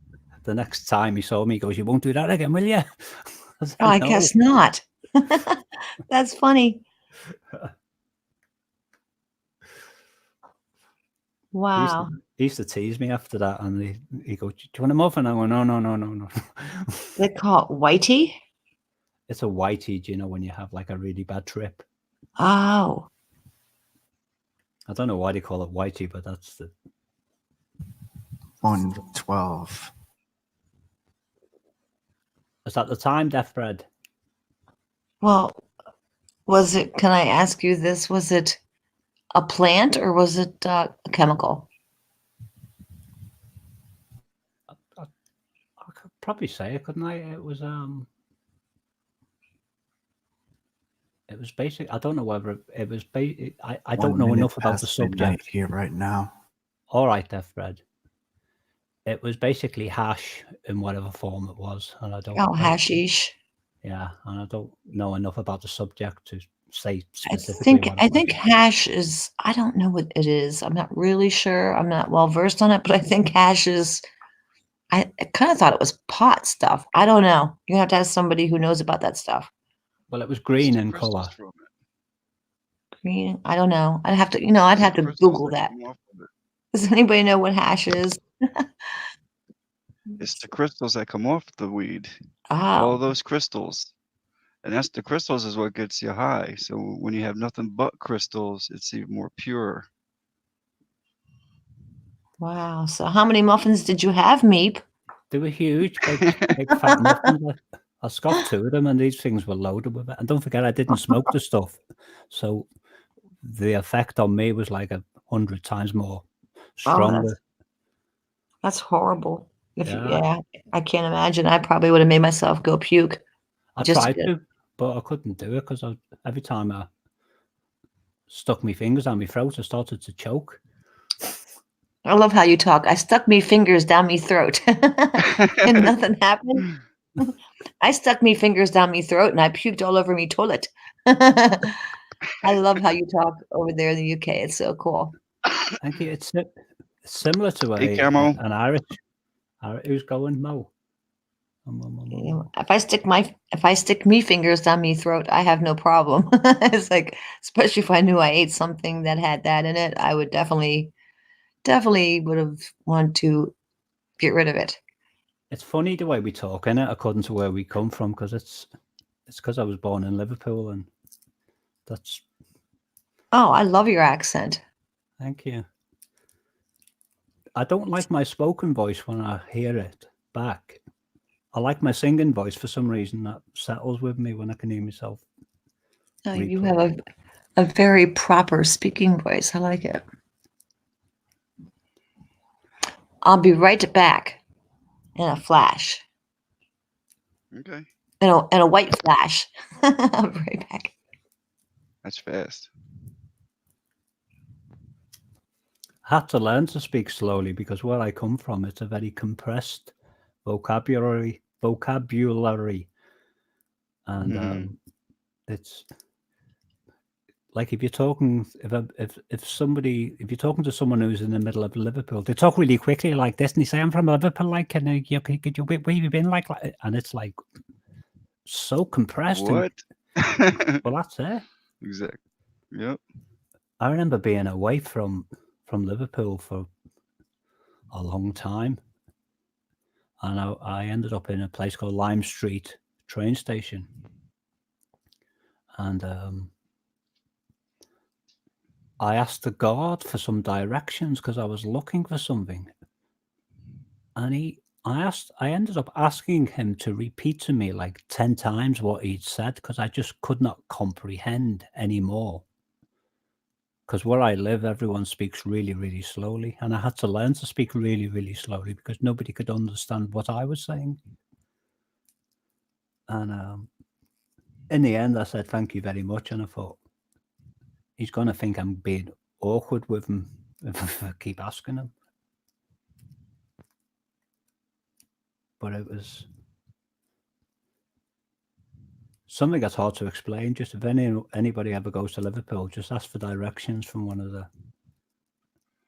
The next time he saw me, he goes, "You won't do that again, will you?" I guess not. That's funny. Wow. He used to tease me after that, and he goes, "Do you want a muffin?" I go, "No." They call it whitey? It's a whitey, do you know, when you have like a really bad trip. Oh. I don't know why they call it whitey, but that's the 112. Is that the time, Death Bread? Well, can I ask you this? Was it a plant or was it a chemical? I could probably say it, couldn't I? It was basic. I don't know whether it was basic. I don't know enough about the subject here right now. All right, Death Bread. It was basically hash in whatever form it was, and I don't. Oh, hashish. Yeah, and I don't know enough about the subject to say specifically. I think hash is. I don't know what it is. I'm not really sure. I'm not well versed on it, but I think hash is. I kind of thought it was pot stuff. I don't know. You have to ask somebody who knows about that stuff. Well, it was green in color. Green. I don't know. I'd have to. I'd have to Google that. Does anybody know what hash is? It's the crystals that come off the weed. Oh. All those crystals. And that's the crystals is what gets you high. So when you have nothing but crystals, it's even more pure. Wow. So how many muffins did you have, Meep? They were huge, big fat muffins. I scoffed two of them, and these things were loaded with it. And don't forget, I didn't smoke the stuff. So the effect on me was like 100 times more stronger. That's horrible. Yeah, I can't imagine. I probably would have made myself go puke. I tried to, but I couldn't do it because every time I stuck my fingers down my throat, I started to choke. I love how you talk. I stuck me fingers down me throat and nothing happened. I stuck me fingers down me throat and I puked all over me toilet. I love how you talk over there in the UK. It's so cool. Thank you. It's similar to an Irish. Who's going, Mo? If I stick me fingers down me throat, I have no problem. It's like, especially if I knew I ate something that had that in it, I would definitely would have wanted to get rid of it. It's funny the way we talk, innit, according to where we come from, because it's because I was born in Liverpool, and that's. Oh, I love your accent. Thank you. I don't like my spoken voice when I hear it back. I like my singing voice for some reason. That settles with me when I can hear myself. Oh, you have a very proper speaking voice. I like it. I'll be right back in a flash. Okay. In a white flash. I'll be right back. That's fast. I had to learn to speak slowly because where I come from, it's a very compressed vocabulary, and like if you're talking, if you're talking to someone who's in the middle of Liverpool, they talk really quickly like this, and they say, "I'm from Liverpool, like, could you where have you been, like," and it's like so compressed. What? Well, that's it. Exactly. Yep. I remember being away from Liverpool for a long time, and I ended up in a place called Lime Street train station, and I asked the guard for some directions because I was looking for something, and I ended up asking him to repeat to me like 10 times what he'd said because I just could not comprehend anymore. Because where I live, everyone speaks really, really slowly, and I had to learn to speak really, really slowly because nobody could understand what I was saying. And in the end, I said, "Thank you very much," and I thought, he's going to think I'm being awkward with him if I keep asking him. But it was something that's hard to explain. Just if anybody ever goes to Liverpool, just ask for directions from one of the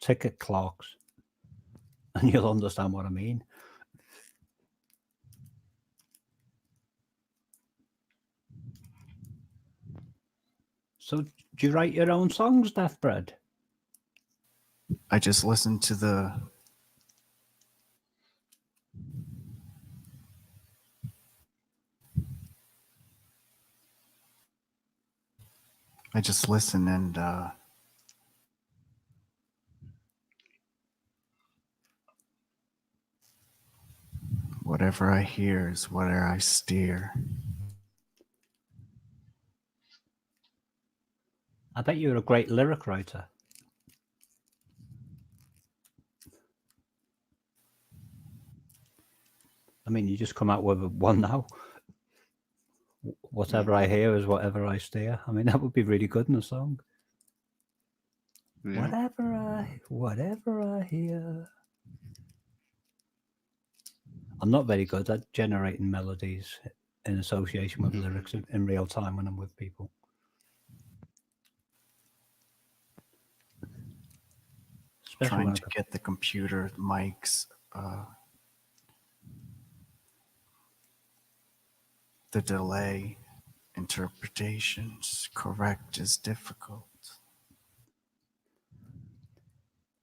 ticket clerks, and you'll understand what I mean. So, do you write your own songs, Deathbread? I just listened to the I just listen and whatever I hear is where I steer. I bet you're a great lyric writer. I mean, you just come out with one now. Whatever I hear is whatever I steer. I mean, that would be really good in a song. Yeah. Whatever I hear. I'm not very good at generating melodies in association with lyrics in real time when I'm with people. Especially Trying when to get the computer mics, the delay, interpretations correct is difficult.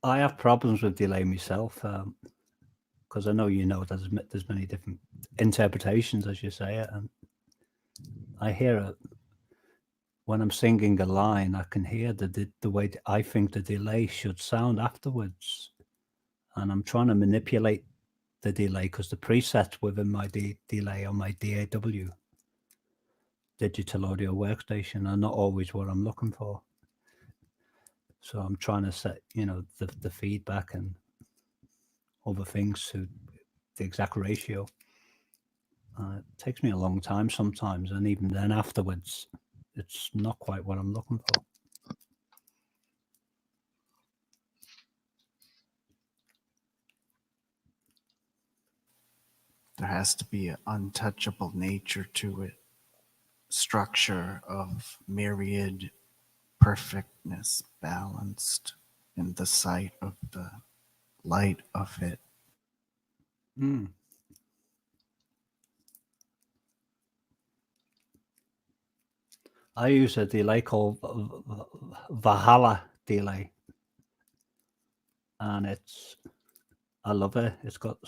I have problems with delay myself because I know there's many different interpretations, as you say it, and I hear it when I'm singing a line. I can hear the way I think the delay should sound afterwards, and I'm trying to manipulate the delay because the presets within my delay on my DAW, digital audio workstation, are not always what I'm looking for. So I'm trying to set, the feedback and other things to the exact ratio. It takes me a long time sometimes, and even then afterwards, it's not quite what I'm looking for. There has to be an untouchable nature to it, structure of myriad perfectness balanced in the sight of the light of it. I use a delay called Valhalla delay, and I love it. It's got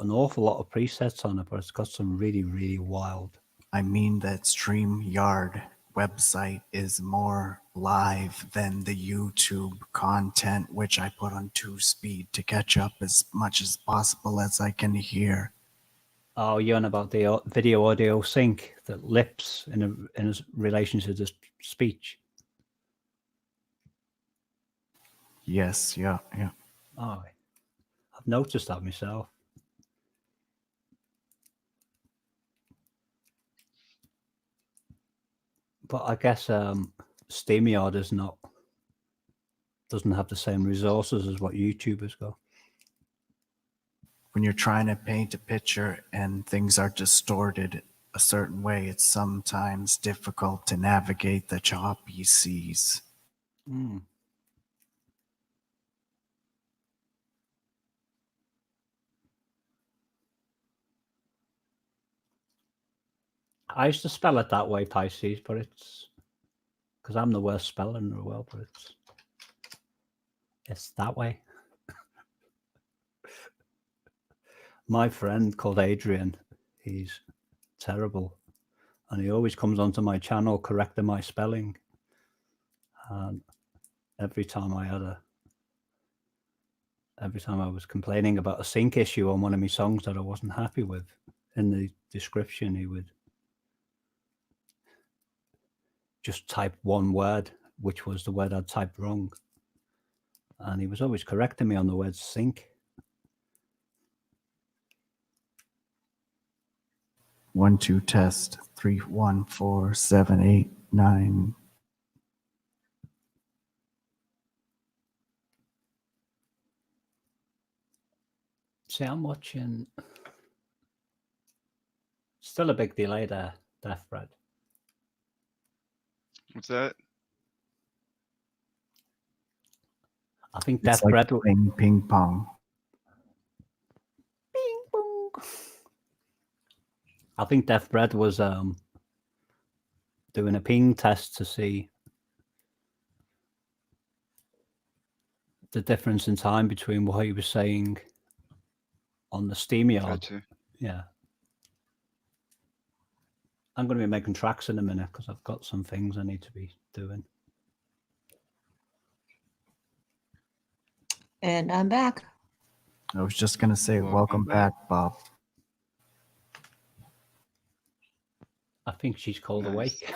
an awful lot of presets on it, but it's got some really, really wild. I mean that StreamYard website is more live than the YouTube content, which I put on 2-speed to catch up as much as possible as I can hear. Oh, you're on about the video audio sync that lips in relation to the speech. Yes, yeah. Oh, I've noticed that myself. But I guess StreamYard doesn't have the same resources as what YouTube has got. When you're trying to paint a picture and things are distorted, a certain way, it's sometimes difficult to navigate the choppy seas. Mm. I used to spell it that way, Pisces, but it's because I'm the worst speller in the world, but it's that way. My friend called Adrian, he's terrible, and he always comes onto my channel correcting my spelling. And every time I was complaining about a sync issue on one of my songs that I wasn't happy with, in the description he would just type one word, which was the word I'd typed wrong, and he was always correcting me on the word sync. 1 2 test 3 1 4 7 8 9. See, I'm watching. Still a big delay there, Death Bread. What's that? I think It's Death like Bread. playing ping pong. Bing bong. I think Death Bread was doing a ping test to see the difference in time between what he was saying on the SteamYard. Gotcha. Yeah. I'm going to be making tracks in a minute because I've got some things I need to be doing. And I'm back. I was just going to say, Welcome welcome back. back, Bob. I think she's called Nice. awake.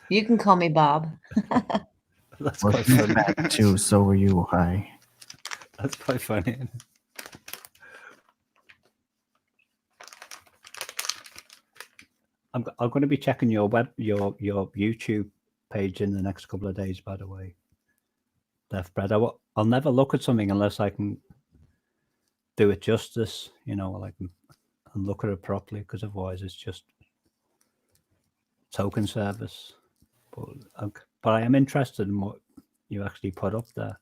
You can call me Bob. That's Well, quite she's funny. back too, so were you. Hi. That's quite funny. I'm going to be checking your YouTube page in the next couple of days, by the way. Death Bread. I'll never look at something unless I can do it justice, you know, like and look at it properly, because otherwise it's just token service. But I am interested in what you actually put up there.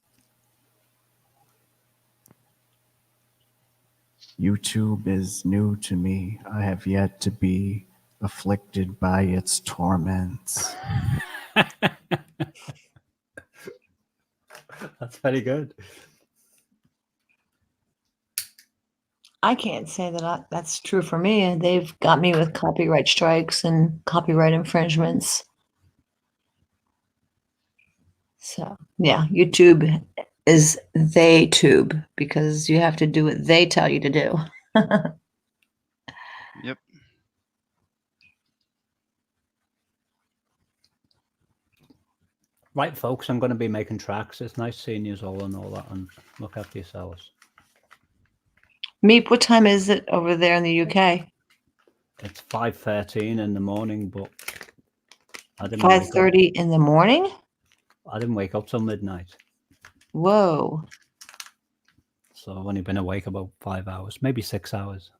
YouTube is new to me. I have yet to be afflicted by its torments. That's very good. I can't say that that's true for me. They've got me with copyright strikes and copyright infringements. So, yeah, YouTube is they tube because you have to do what they tell you to do. Yep. Right, folks, I'm going to be making tracks. It's nice seeing you all and all that, and look after yourselves. Meep, what time is it over there in the UK? It's 5:13 in the morning, but I didn't wake up. 5:30 in the morning? I didn't wake up till midnight. Whoa. So I've only been awake about 5 hours, maybe 6 hours.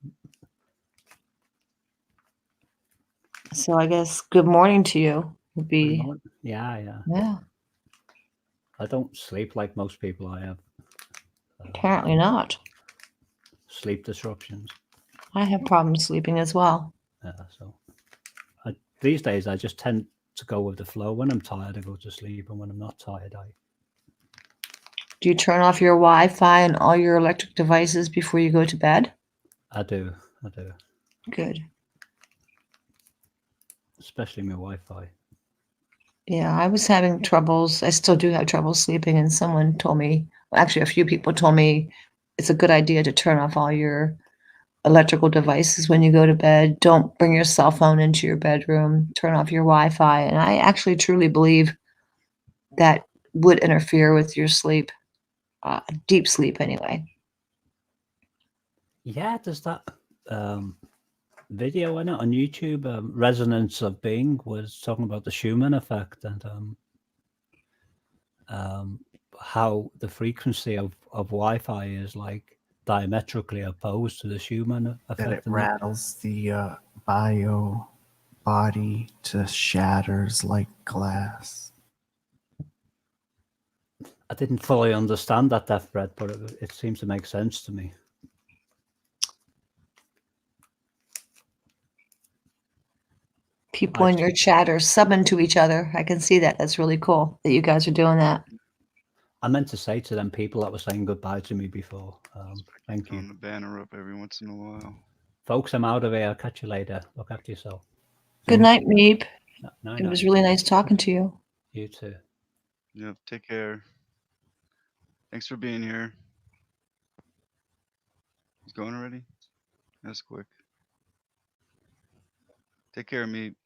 So I guess good morning to you would be. Yeah. Yeah. I don't sleep like most people. I have Apparently not. sleep disruptions. I have problems sleeping as well. Yeah, so these days I just tend to go with the flow. When I'm tired, I go to sleep, and when I'm not tired, Do you turn off your Wi-Fi and all your electric devices before you go to bed? I do. Good. Especially my Wi-Fi. Yeah, I was having troubles. I still do have trouble sleeping, and someone told me, actually, a few people told me it's a good idea to turn off all your electrical devices when you go to bed. Don't bring your cell phone into your bedroom. Turn off your Wi-Fi. And I actually truly believe that would interfere with your sleep, deep sleep anyway. Yeah, there's that video in it on YouTube. Resonance of Being was talking about the Schumann effect and how the frequency of Wi-Fi is like diametrically opposed to this human that effect. it rattles the bio body to shatters like glass. I didn't fully understand that death threat, but it seems to make sense to me. People in your chat are subbing to each other. I can see that. That's really cool that you guys are doing that. I meant to say to them people that were saying goodbye to me before. Thank you. Throwing the banner up every once in a while. Folks, I'm out of here. I'll catch you later. Look after yourself. Good night, Meep. Night, It was really nice talking to you. You too. Yep. Take care. Thanks for being here. He's going already? That's quick. Take care, Meep.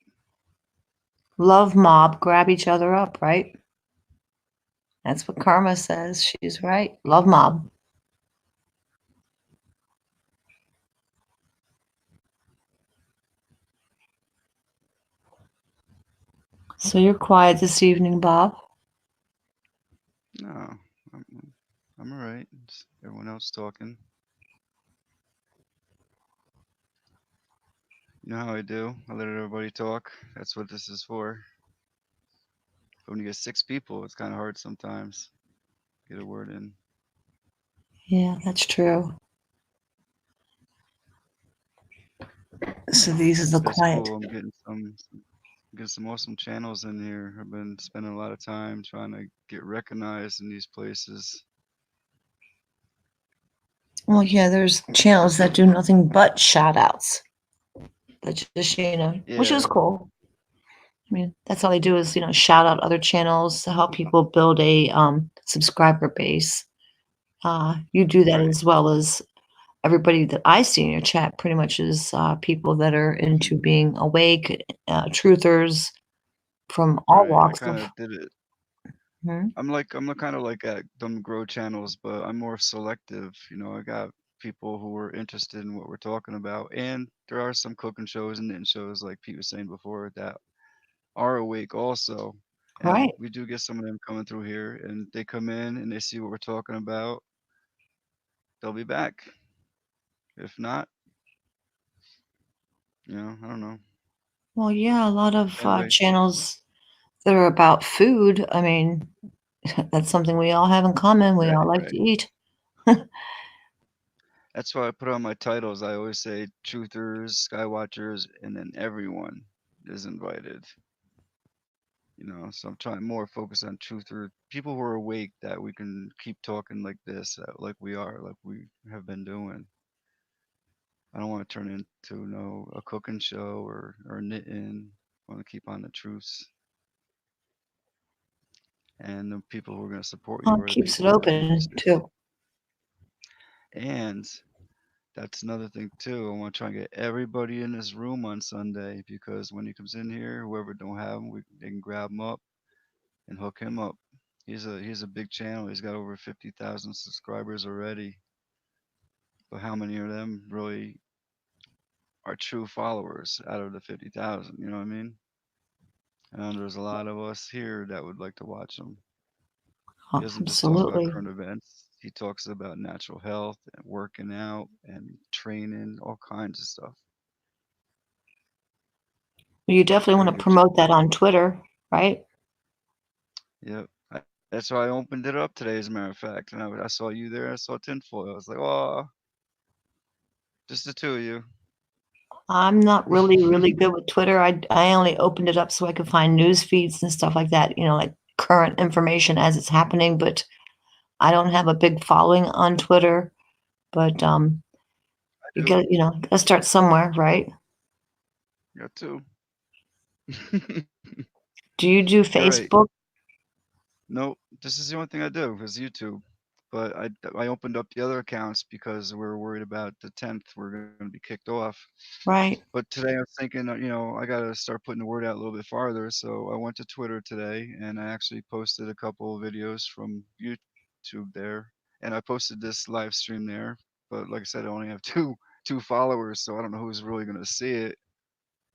Love mob, grab each other up, right? That's what Karma says. She's right. Love mob. So you're quiet this evening, Bob? No, I'm all right. Just everyone else talking. You know how I do. I let everybody talk. That's what this is for. But when you get 6 people, it's kind of hard sometimes. Get a word in. Yeah, that's true. So these are the That's quiet. cool. I'm getting some awesome channels in here. I've been spending a lot of time trying to get recognized in these places. Well, yeah, there's channels that do nothing but shout outs. That just, which is Yeah. cool. I mean, that's all they do is, shout out other channels to help people build a subscriber base. You do that Right. as well as everybody that I see in your chat pretty much is people that are into being awake, truthers from all Right. I walks kind of. of did it. Hmm? I'm kind of like at them grow channels, but I'm more selective. I got people who are interested in what we're talking about, and there are some cooking shows and knitting shows, like Pete was saying before, that are awake also. And Right. we do get some of them coming through here, and they come in and they see what we're talking about. They'll be back. If not, I don't know. Well, yeah, a lot of Anyway, channels that are about food. I mean, that's something we all have in common. We all like right. to eat. That's why I put on my titles. I always say truthers, skywatchers, and then everyone is invited. So I'm trying more focus on truther people who are awake, that we can keep talking like this, like we have been doing. I don't want to turn into a cooking show or knitting. I want to keep on the truths. And the people who are going to support you Well, are it the keeps it people that are open interested. too. And that's another thing too. I want to try and get everybody in this room on Sunday, because when he comes in here, whoever don't have him, they can grab him up and hook him up. He's a big channel. He's got over 50,000 subscribers already. But how many of them really are true followers out of the 50,000? You know what I mean? And there's a lot of us here that would like to watch him. He Oh, doesn't just talk about absolutely. current events. He talks about natural health and working out and training, all kinds of stuff. You definitely Very want to good promote that channel. on Twitter, right? Yep. That's why I opened it up today, as a matter of fact. And I saw you there. I saw Tinfoil. I was like, oh, just the two of you. I'm not really, really good with Twitter. I only opened it up so I could find news feeds and stuff like that, like current information as it's happening, but I don't have a big following on Twitter. But you do. gotta start somewhere, right? Got two. Do you do You're right. Facebook? Nope. This is the only thing I do is YouTube. But I opened up the other accounts because we were worried about the 10th. We're going to be kicked off. Right. But today I was thinking, I got to start putting the word out a little bit farther. So I went to Twitter today, and I actually posted a couple of videos from YouTube there. And I posted this live stream there. But like I said, I only have two followers, so I don't know who's really going to see it.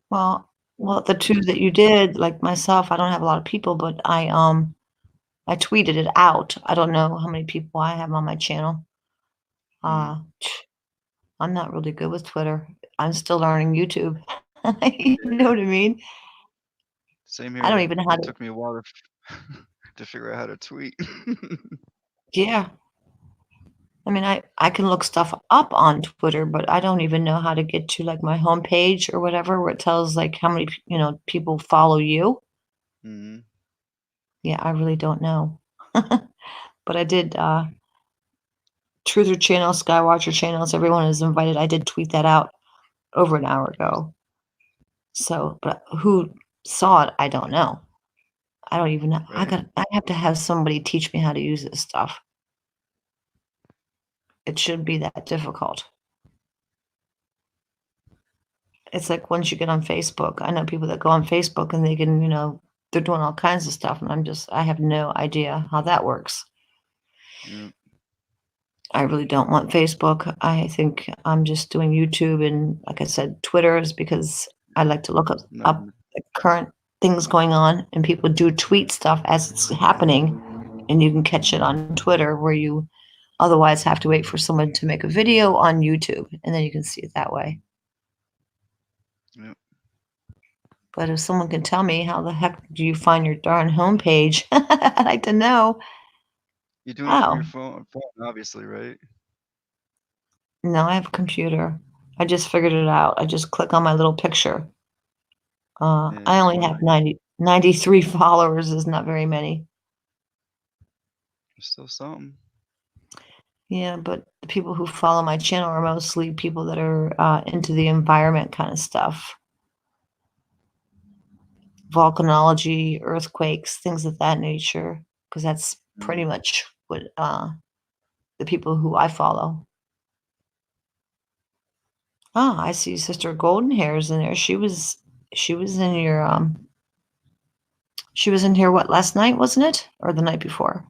Well, the two that you did, like myself, I don't have a lot of people, but I tweeted it out. I don't know how many people I have on my channel. I'm not really good with Twitter. I'm still learning YouTube. You know what I mean? Same I don't here. even know how It to. took me a while to figure out how to tweet. Yeah. I mean, I can look stuff up on Twitter, but I don't even know how to get to like my homepage or whatever, where it tells like how many people follow you. Hmm. Yeah, I really don't know. But I did Truther channel, Skywatcher channels. Everyone is invited. I did tweet that out over an hour ago. So, but who saw it? I don't know. I don't even know. Right. I have to have somebody teach me how to use this stuff. It shouldn't be that difficult. It's like once you get on Facebook, I know people that go on Facebook and they can, they're doing all kinds of stuff. And I have no idea how that works. Yeah. I really don't want Facebook. I think I'm just doing YouTube. And like I said, Twitter is because I like to look up Nothing. the current things going on, and people do tweet stuff as it's happening. And you can catch it on Twitter where you otherwise have to wait for someone to make a video on YouTube. And then you can see it that way. Yep. But if someone can tell me how the heck do you find your darn homepage, I'd like to know. You're doing it from How? your phone, obviously, right? No, I have a computer. I just figured it out. I just click on my little picture. Yeah, I it's only fine. have 93 followers. Is not very many. It's still something. Yeah, but the people who follow my channel are mostly people that are into the environment kind of stuff. Volcanology, earthquakes, things of that nature, because that's pretty much what the people who I follow. Oh, I see Sister Golden Hairs in there. She was in your she was in here what, last night, wasn't it? Or the night before?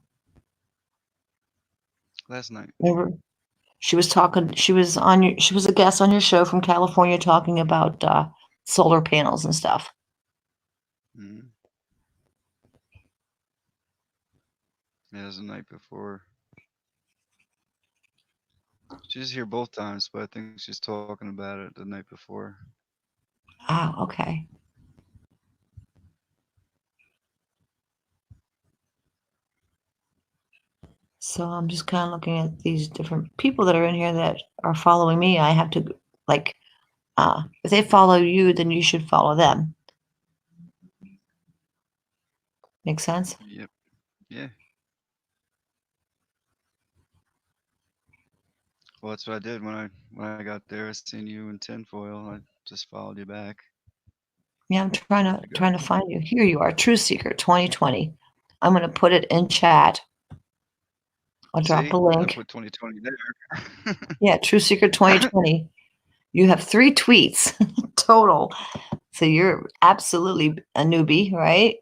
Last night. Remember? She was a guest on your show from California talking about solar panels and stuff. Mm-hmm. Yeah, it was the night before. She's here both times, but I think she's talking about it the night before. Oh, okay. So I'm just kind of looking at these different people that are in here that are following me. I have to like, if they follow you, then you should follow them. Make sense? Yep. Yeah. Well, that's what I did when I got there. I seen you in tinfoil. I just followed you back. Yeah, I'm trying There to you go. find you. Here you are, True Seeker 2020. I'm gonna put it in chat. I'll drop See, a I link. put 2020 there. Yeah, True Seeker 2020. You have 3 tweets total. So you're absolutely a newbie, right?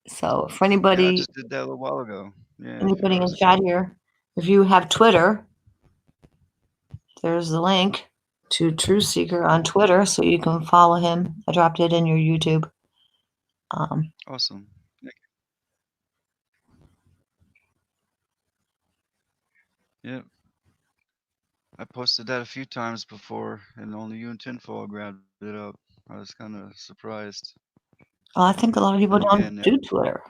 So for Yeah, I anybody just did that a little while ago. Yeah, a few in hours chat ago. here, if you have Twitter, there's the link to True Seeker on Twitter, so you can follow him. I dropped it in your YouTube. Awesome. Yep. I posted that a few times before, and only you and tinfoil grabbed it up. I was kind of surprised. Well, I think a lot of people Then don't again, do Twitter.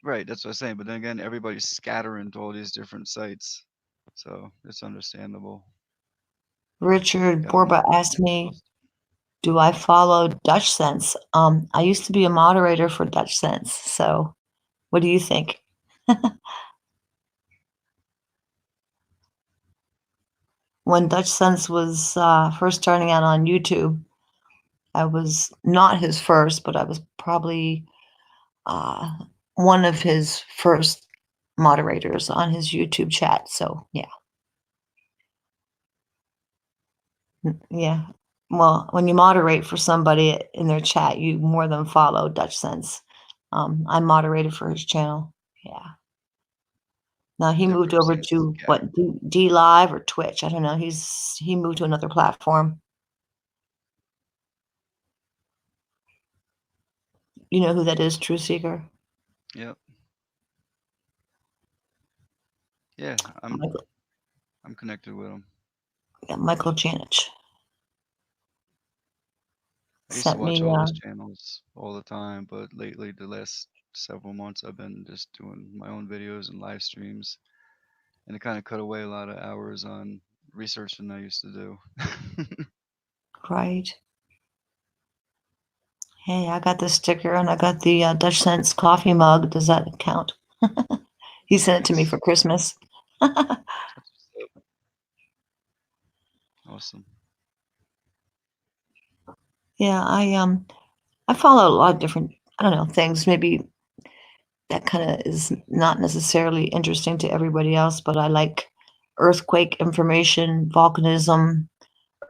right, that's what I'm saying. But then again, everybody's scattering to all these different sites, so it's understandable. Richard Got Borba more asked me, do I follow Dutch Sense? I used to be a moderator for Dutch Sense, so what do you think? When Dutch Sense was first starting out on YouTube, I was not his first, but I was probably one of his first moderators on his YouTube chat. So yeah. Yeah. Well, when you moderate for somebody in their chat, you more than follow Dutch Sense. I moderated for his channel. Yeah. Now he moved different over seems to what, D Live or Twitch? I don't know. He moved to another platform. You know who that is, True Seeker? Yep. Yeah, I'm connected with him. Yeah, Michael Janich I used to sent watch me. all his channels all the time, but lately, the last several months, I've been just doing my own videos and live streams, and it kind of cut away a lot of hours on research than I used to do. Right. Hey, I got the sticker and I got the Dutch Sense coffee mug. Does that count? He sent it to me Nice. for Christmas. That's what's up. Awesome. Yeah, I follow a lot of different, I don't know, things. Maybe that kind of is not necessarily interesting to everybody else, but I like earthquake information, volcanism,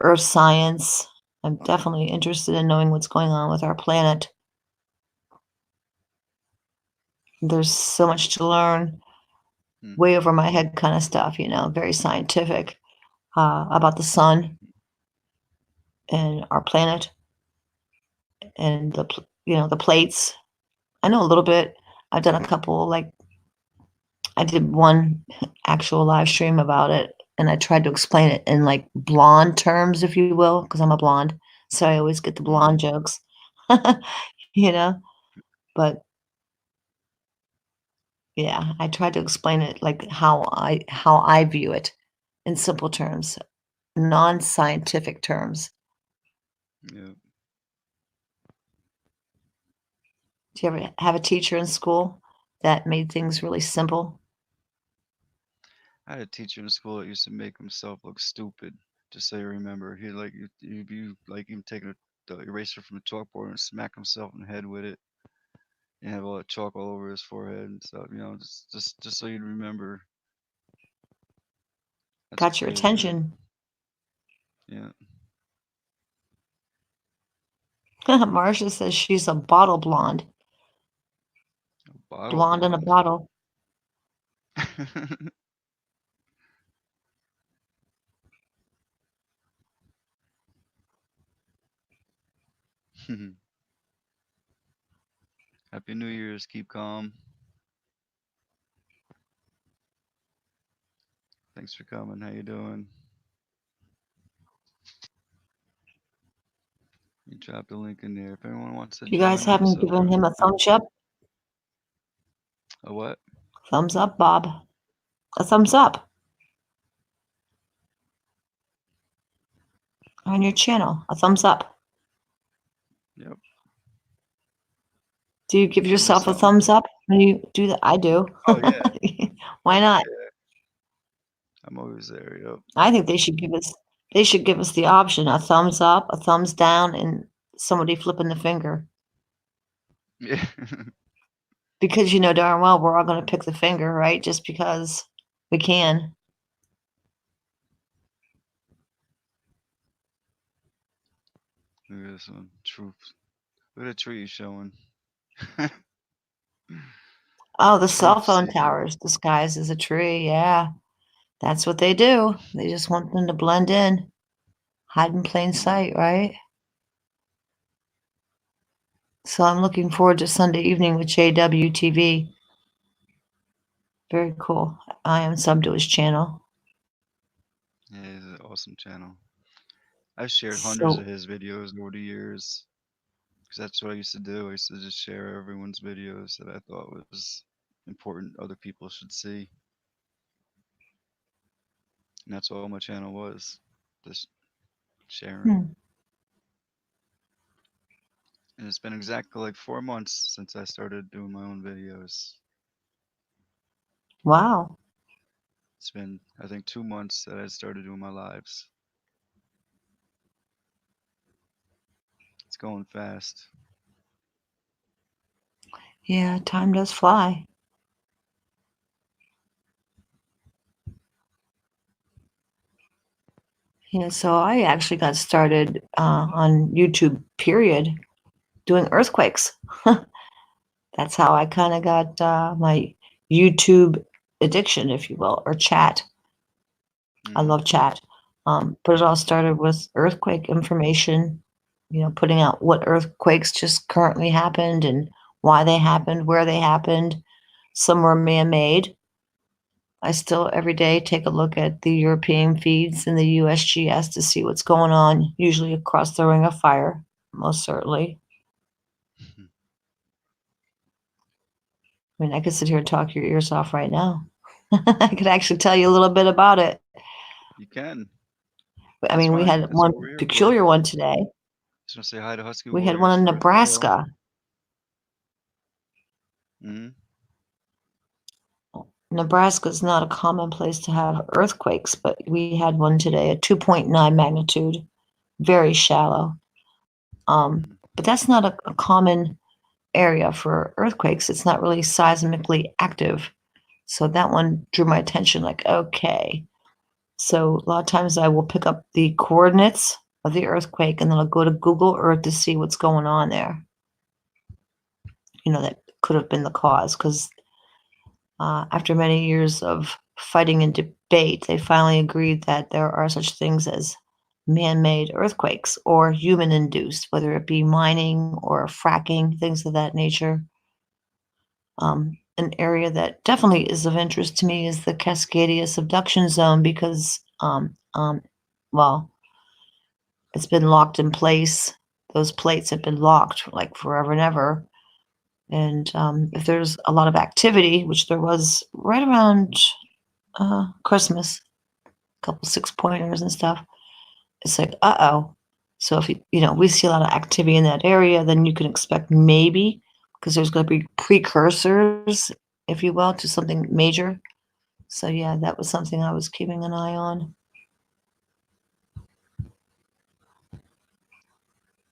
earth science. I'm definitely interested in knowing what's going on with our planet. There's so much to learn, way over my head kind of stuff, very scientific, about the sun and our planet and the plates. I know a little bit. I've done a couple, like I did one actual live stream about it, and I tried to explain it in like blonde terms, if you will, because I'm a blonde, so I always get the blonde jokes, you know. But yeah, I tried to explain it like how I view it in simple terms, non-scientific terms. Yeah. Do you ever have a teacher in school that made things really simple? I had a teacher in school that used to make himself look stupid. Just so you remember, he like you like him taking the eraser from the chalkboard and smack himself in the head with it, and have all that chalk all over his forehead and stuff. Just so you'd remember. That's Got your crazy, right? attention. Yeah. Marcia says she's a bottle blonde. Bottle Blonde in a blonde. bottle. Happy New Year's. Keep calm. Thanks for coming. How you doing? You dropped a link in there. If anyone wants to You guys join, hit us haven't up. given him a thumbs up? A what? Thumbs up, Bob. A thumbs up on your channel. A thumbs up. Yep. Do you give Give us yourself a something. thumbs up when you do that? I do. Oh yeah. Why not? Yeah. I'm always there. Yep. I think they should give us the option, a thumbs up, a thumbs down, and somebody flipping the finger. Yeah. Because you know darn well we're all going to pick the finger, right? Just because we can. Look at this one. Truth. Look at the tree he's showing. Oh, the cell Truth phone seeker. towers disguised as a tree. Yeah, that's what they do. They just want them to blend in, hide in plain sight, right? So I'm looking forward to Sunday evening with JWTV. Very cool. I am subbed to his channel. Yeah, he's an awesome channel. I've shared hundreds So of his videos over the years. Because that's what I used to do. I used to just share everyone's videos that I thought was important other people should see. And that's all my channel was. Just sharing. And it's been exactly like 4 months since I started doing my own videos. wow. It's been, I think, 2 months that I started doing my lives. It's going fast. Yeah, time does fly. Yeah, so I actually got started on YouTube, period, doing earthquakes. That's how I kind of got my YouTube addiction, if you will, or chat. I love chat. But it all started with earthquake information, putting out what earthquakes just currently happened and why they happened, where they happened. Some were man-made, I still every day take a look at the European feeds and the USGS to see what's going on, usually across the Ring of Fire, most certainly. I mean, I could sit here and talk your ears off right now. I could actually tell you a little bit about it. You can. I That's mean, we fine. had That's one what we're here for. peculiar one today. Just want to say hi to Husky We had Warriors. one in first of all. Nebraska. Mhm. Nebraska is not a common place to have earthquakes, but we had one today at 2.9 magnitude, very shallow. But that's not a common area for earthquakes. It's not really seismically active. So that one drew my attention like, okay. So a lot of times I will pick up the coordinates of the earthquake and then I'll go to Google Earth to see what's going on there. You know, that could have been the cause because after many years of fighting and debate, they finally agreed that there are such things as man-made earthquakes or human-induced, whether it be mining or fracking, things of that nature. An area that definitely is of interest to me is the Cascadia subduction zone because, well, it's been locked in place. Those plates have been locked like forever and ever. And if there's a lot of activity, which there was right around Christmas, a couple 6-pointers and stuff, it's like, uh-oh. So if we see a lot of activity in that area, then you can expect maybe, because there's going to be precursors, if you will, to something major. So yeah, that was something I was keeping an eye on.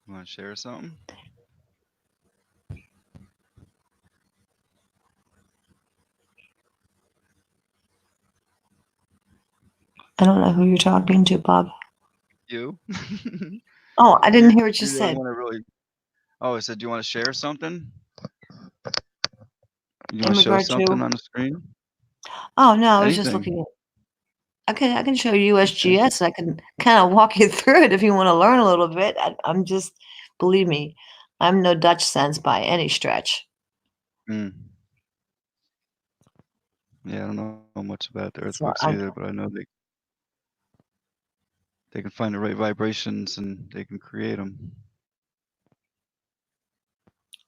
You want to share something? I don't know who you're talking to, Bob. You? Oh, I didn't hear what you You're the only said. one that really. Oh, I said, do you want to share something? You In want to show regard something to? on the screen? Oh no, I was just Anything. looking at. I can show you USGS. I can kind of walk you through it if you want to learn a little bit. I'm just, believe me, I'm no Dutch sense by any stretch. Mm. Yeah, I don't know much about the So earthquakes either, but I know they can find the right vibrations and they can create them.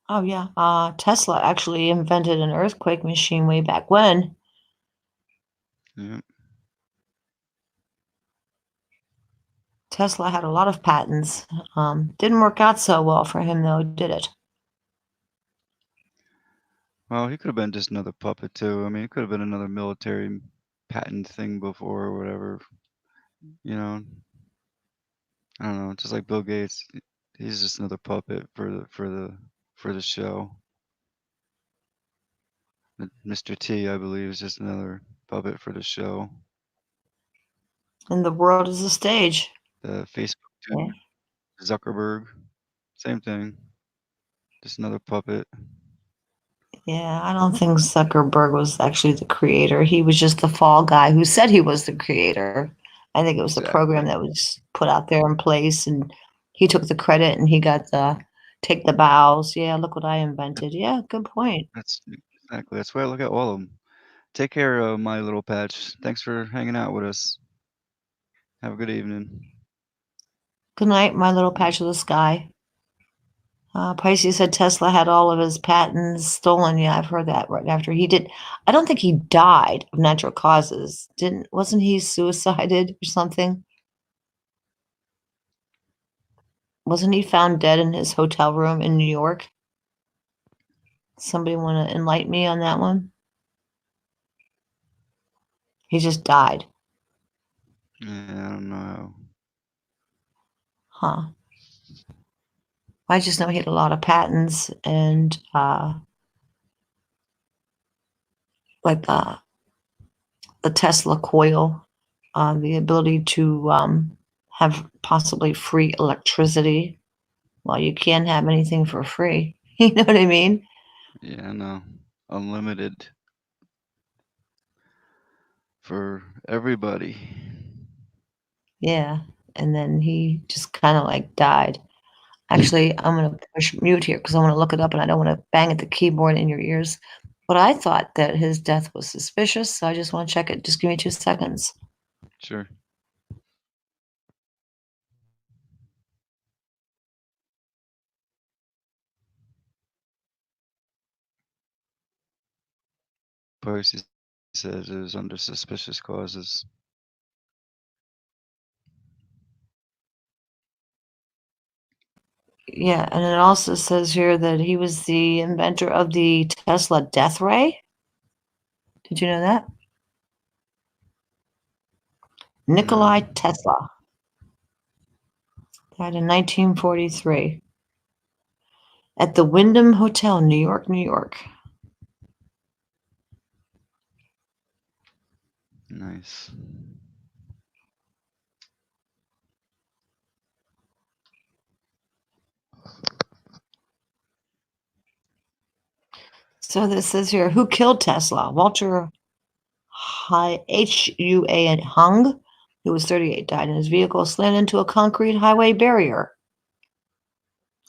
oh yeah, Tesla actually invented an earthquake machine way back when. Yeah. Tesla had a lot of patents. Didn't work out so well for him though, did it? Well, he could have been just another puppet too. I mean, it could have been another military patent thing before or whatever. You know, I don't know. Just like Bill Gates, he's just another puppet for the show. Mr. T, I believe, is just another puppet for the show. And the world is a stage. The Facebook Yeah. dude, Zuckerberg, same thing. Just another puppet. Yeah, I don't think Zuckerberg was actually the creator. He was just the fall guy who said he was the creator. I think it was the program Exactly. that was put out there in place, and he took the credit and he got the take the bows. Yeah, look what I invented. Yeah, good point. That's exactly. That's why I look at all of them. Take care, my little patch. Thanks for hanging out with us. Have a good evening. Good night, my little patch of the sky. Pisces said Tesla had all of his patents stolen. Yeah, I've heard that right after he did. I don't think he died of natural causes. Wasn't he suicided or something? Wasn't he found dead in his hotel room in New York? Somebody want to enlighten me on that one? He just died. Yeah, I don't know. Huh. I just know he had a lot of patents and like the Tesla coil, the ability to have possibly free electricity. Well, you can't have anything for free. You know what I mean? Yeah, I know. Unlimited for everybody. Yeah. And then he just kind of like died. Actually, I'm going to push mute here because I want to look it up and I don't want to bang at the keyboard in your ears. But I thought that his death was suspicious, so I just want to check it. Just give me 2 seconds. Sure. Percy says it was under suspicious causes. Yeah, and it also says here that he was the inventor of the Tesla death ray. Did you know that? Nikolai Tesla died in 1943 at the Wyndham Hotel, New York, New York. Nice. So this says here, who killed Tesla? Walter H.U.A. Hung, who was 38, died in his vehicle, slammed into a concrete highway barrier.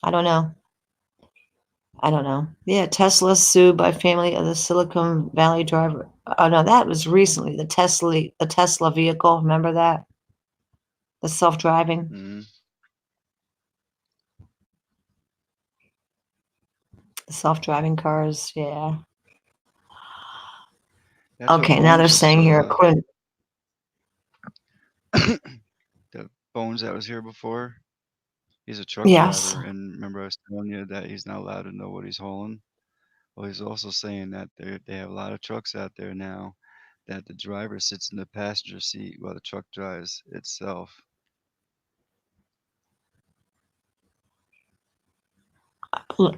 I don't know. Yeah, Tesla sued by family of the Silicon Valley driver. Oh no, that was recently. The Tesla vehicle. Remember that? The self-driving. Mm-hmm. The self-driving cars. Yeah. That's what Okay, now they're Bones saying here, was, according. the Bones that was here before. He's a truck Yes. driver, and remember I was telling you that he's not allowed to know what he's hauling. Well, he's also saying that they have a lot of trucks out there now that the driver sits in the passenger seat while the truck drives itself.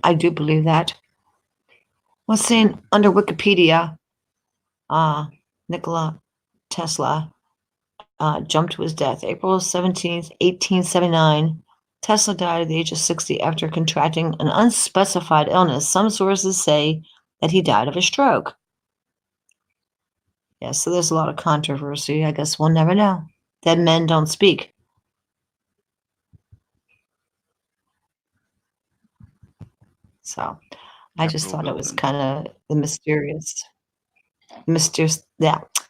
I do believe that. Well, saying under Wikipedia, Nikola Tesla jumped to his death April 17th, 1879. Tesla died at the age of 60 after contracting an unspecified illness. Some sources say that he died of a stroke. Yeah, so there's a lot of controversy. I guess we'll never know. Dead men don't speak. So I just Capitol thought it was building. kind of the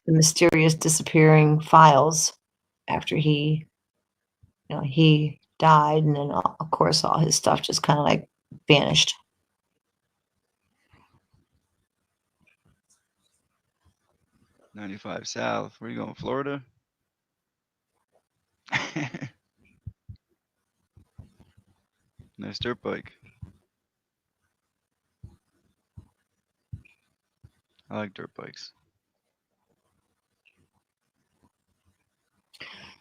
mysterious disappearing files after he died, and then of course all his stuff just kind of like vanished. '95 South. Where you going, Florida? Nice dirt bike. I like dirt bikes.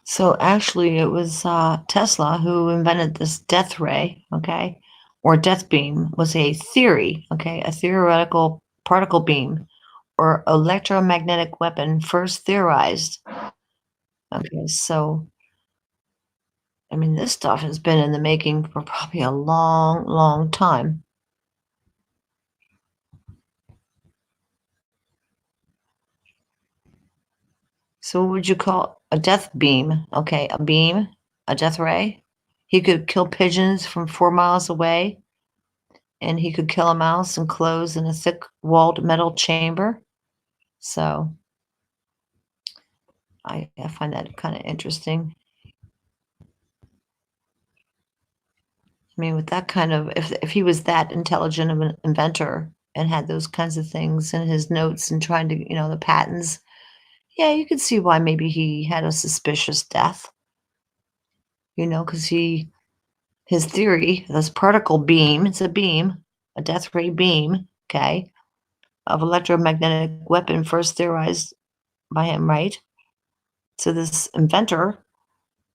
So actually, it was Tesla who invented this death ray, okay, or death beam was a theory, okay, a theoretical particle beam or electromagnetic weapon first theorized. Okay, so I mean, this stuff has been in the making for probably a long, long time. So what would you call a death beam? Okay, a beam, a death ray. He could kill pigeons from 4 miles away, and he could kill a mouse enclosed in a thick-walled metal chamber. So I find that kind of interesting. I mean, with that kind of, if he was that intelligent of an inventor and had those kinds of things in his notes and trying to, the patents, yeah, you could see why maybe he had a suspicious death. Because his theory, this particle beam, it's a beam, a death ray beam, okay, of electromagnetic weapon first theorized by him, right? So this inventor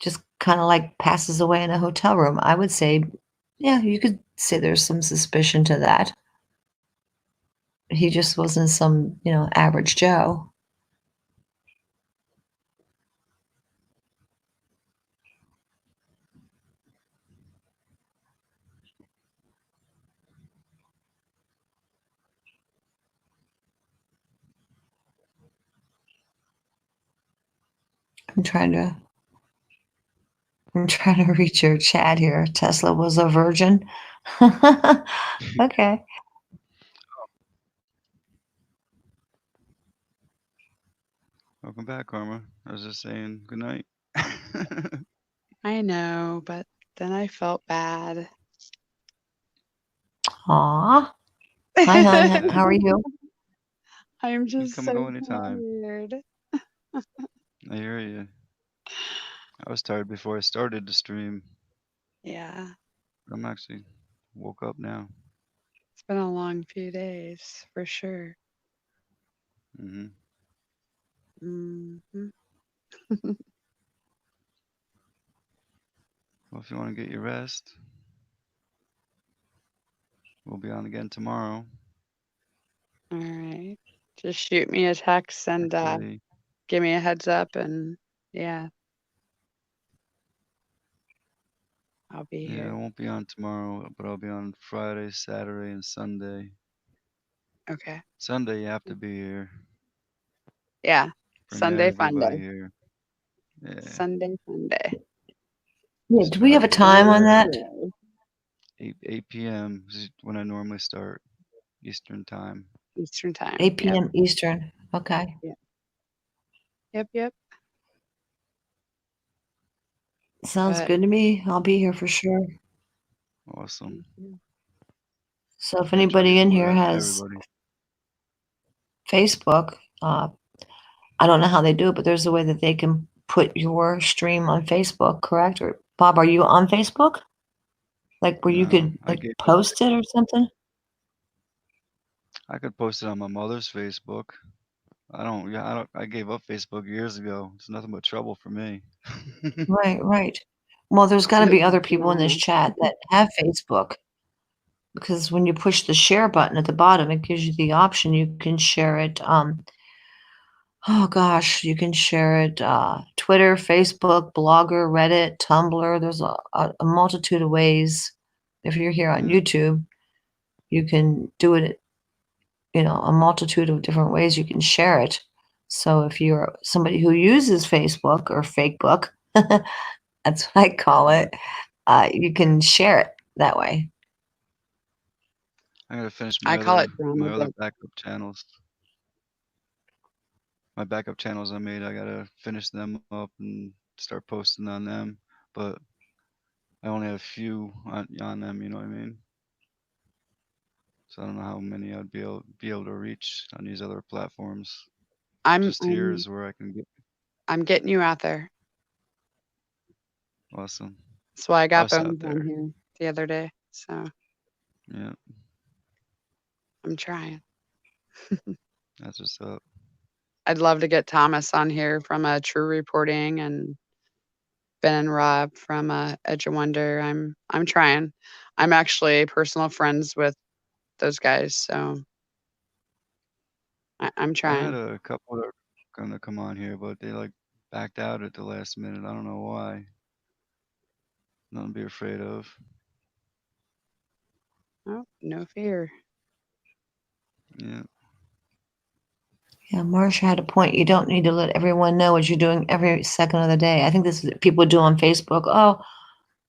just kind of like passes away in a hotel room. I would say, yeah, you could say there's some suspicion to that. He just wasn't some, average Joe. I'm trying to reach your chat here. Tesla was a virgin. Okay. Welcome back, Karma. I was just saying good night. I know, but then I felt bad. Aw. Hi, hon. How are you? I'm You just come and go so anytime. tired. I hear you. I was tired before I started the stream. Yeah, I'm actually woke up now. it's been a long few days for sure. hmm hmm Well, if you want to get your rest, we'll be on again tomorrow. All right. Just shoot me a text and Actually, give me a heads up, and yeah, I'll be yeah, I here. won't be on tomorrow, but I'll be on Friday, Saturday, and Sunday. Okay. Sunday, you have to be here. Yeah. Bring Sunday fun everybody day. here. Yeah, Sunday fun day. Yeah, do we have a time on that? 8 p.m. is when I normally start Eastern time. Eastern time. 8 Yep. p.m. Eastern. Okay. Yep. Sounds But good to me. I'll be here for sure. Awesome. So if Yeah, try to anybody get in the word here out to has everybody. Facebook, I don't know how they do it, but there's a way that they can put your stream on Facebook, correct? Or Bob, are you on Facebook? Like where you No, could I like gave up. post it or something? I could post it on my mother's Facebook. I don't. Yeah, I don't. I gave up Facebook years ago. It's nothing but trouble for me. Right. Well, there's got to be other people in this drama. chat that have Facebook because when you push the share button at the bottom, it gives you the option. You can share it. Oh gosh, you can share it. Twitter, Facebook, Blogger, Reddit, Tumblr. There's a multitude of ways. If you're here on Yeah. YouTube, you can do it. A multitude of different ways you can share it. So if you're somebody who uses Facebook or Fakebook, that's what I call it, you can share it that way. I gotta finish I call it drama my other book. backup channels. My backup channels I made. I gotta finish them up and start posting on them. But I only have a few on them. You know what I mean? So I don't know how many I'd be able to reach on these other platforms. I'm Just here is where I can get. I'm getting you out there. Awesome. That's why I got Us out Bones on there. here the other day. So Yeah, I'm trying. that's what's up. I'd love to get Thomas on here from True Reporting and Ben and Rob from Edge of Wonder. I'm trying. I'm actually personal friends with those guys, so I'm I had trying. a couple that were gonna come on here, but they like backed out at the last minute. I don't know why. Nothing to be afraid of. Oh, no fear. Yeah. Yeah, Marsha had a point. You don't need to let everyone know what you're doing every second of the day. I think this is what people do on Facebook. Oh,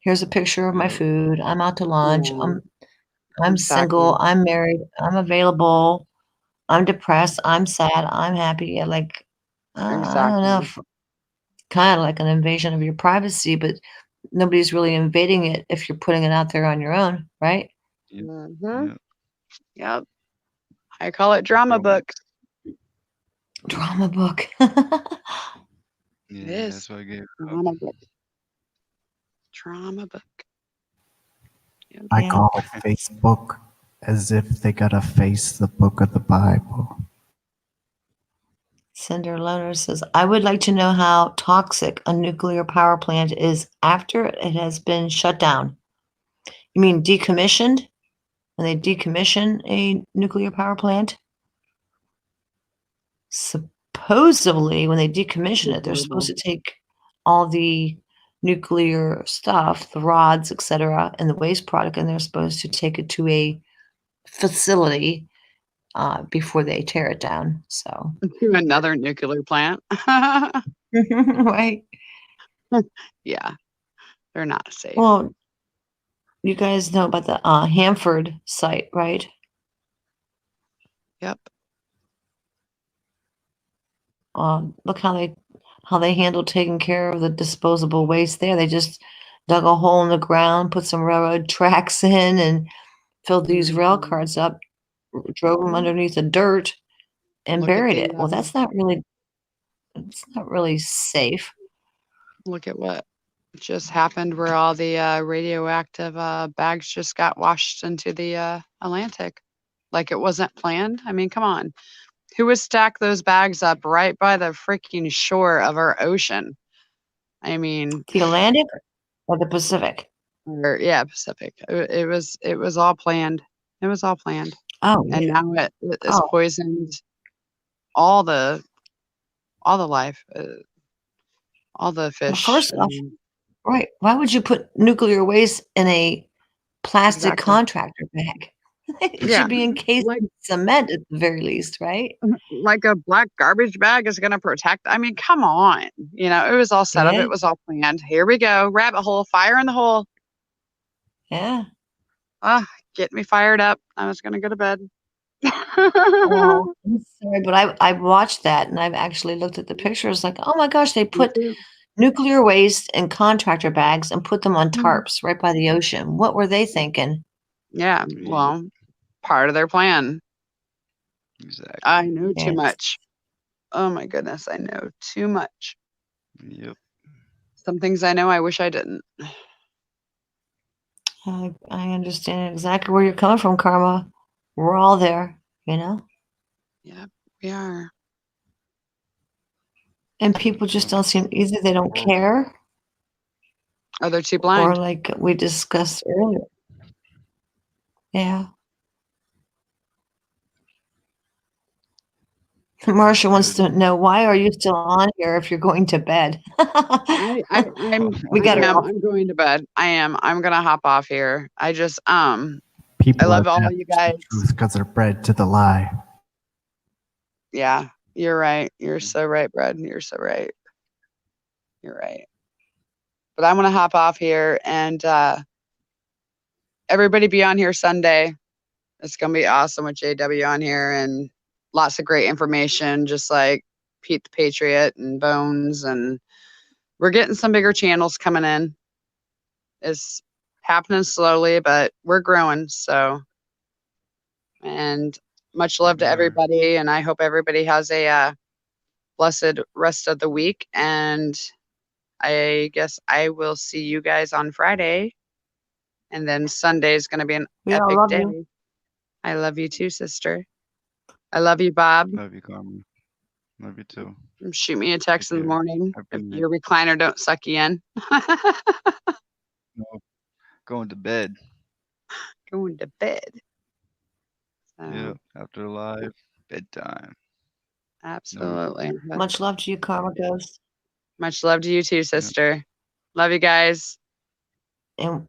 here's a picture of my Yeah. food. I'm out to lunch. Yeah, I'm single. exactly. I'm married. I'm available. I'm depressed. I'm sad. I'm happy. Yeah, like I don't know, Exactly. kind of like an invasion of your privacy, but nobody's really invading it if you're putting it out there on your own, right? Yep. Mm-hmm. Yep. Yep. I call it The drama girl book. Drama book. It Yeah, is that's why I gave it up. drama book. Drama book. Yep. I Yeah. call it Facebook as if they gotta face the book of the Bible. Cinder Loner says, I would like to know how toxic a nuclear power plant is after it has been shut down. You mean decommissioned? When they decommission a nuclear power plant? Supposedly, when they decommission it, they're supposed to take all the nuclear stuff, the rods, etc., and the waste product, and they're supposed to take it to a facility before they tear it down. So, To another nuclear plant. right. Yeah, they're not safe. Well, you guys know about the Hanford site, right? Yep. Look how they handle taking care of the disposable waste there. They just dug a hole in the ground, put some railroad tracks in, and filled these rail cars up, drove them underneath the dirt, and Look at buried the it. Well, it's not really safe. look at what just happened where all the radioactive bags just got washed into the Atlantic like it wasn't planned. I mean, come on. Who would stack those bags up right by the freaking shore of our ocean? I mean, The Atlantic or the Pacific? or, yeah, Pacific. It was all planned. It was all planned. Oh, And now it's oh. poisoned all the life, all the Well, fish. first off, right. Why would you put nuclear waste in a plastic Exactly. contractor bag? It Yeah, should be encased like in cement at the very least, right? like a black garbage bag is going to protect. I mean, come on. You know, it was all set up. Yeah, It was all planned. Here we go. Rabbit hole, fire in the hole. yeah. Ah, get me fired up. I was going to go to bed. Well, I'm sorry, but I watched that and I've actually looked at the pictures like, oh my gosh, they Me put too. nuclear waste in contractor bags and put them on Mhm. tarps right by the ocean. What were they thinking? Yeah, well, part of their plan. Exactly. I know too Yes. much. Oh my goodness, I know too much. Yep. Some things I know I wish I didn't. I understand exactly where you're coming from, Karma. We're all there, you know? Yeah, we are. And people just don't seem either they don't care Oh, they're too or blind. like we discussed earlier. Yeah. Marcia wants to know, why are you still on here if you're going to bed? I'm going to bed. I am. I'm gonna hop off here. I just People love are all deaf you to the guys. truth because they're bred to the lie. Yeah, you're right. You're so right, Brad. You're so right. You're right. But I'm gonna hop off here and everybody be on here Sunday. It's gonna be awesome with JW on here and lots of great information, just like Pete the Patriot and Bones, and we're getting some bigger channels coming in. It's happening slowly, but we're growing. So, and much love to everybody, and I hope everybody has a blessed rest of the week. And I guess I will see you guys on Friday, and then Sunday is going to be an We all epic love day. you. I love you too, sister. I love you, Bob. Love you, Carmen. Love you too. Shoot me a text in the care. morning Happy if night. your recliner don't suck you in. No, going to bed. Going to bed. So, Yeah, after live, bedtime. absolutely. Much love to you, Karma Ghost. Much love to you too, sister. Love you guys. And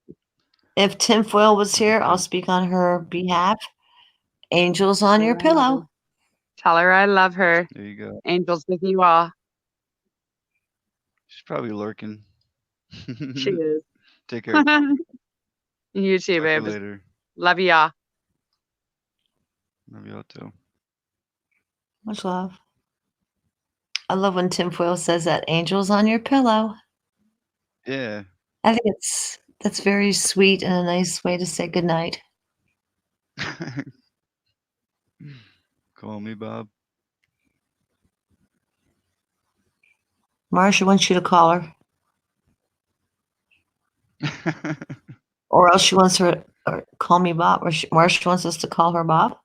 if Tinfoil was here, I'll speak on her behalf. Angels on your pillow. Tell her I love her. There you go. Angels with you all. She's probably lurking. She is. Take care. You too, Talk to you babe. later. Love y'all. Love y'all too. Much love. I love when Tinfoil says that. Angels on your pillow. Yeah. I think that's very sweet and a nice way to say goodnight. Call me, Bob. Marsha wants you to call her. Or else she wants her, or call me Bob, or Marsha wants us to call her Bob.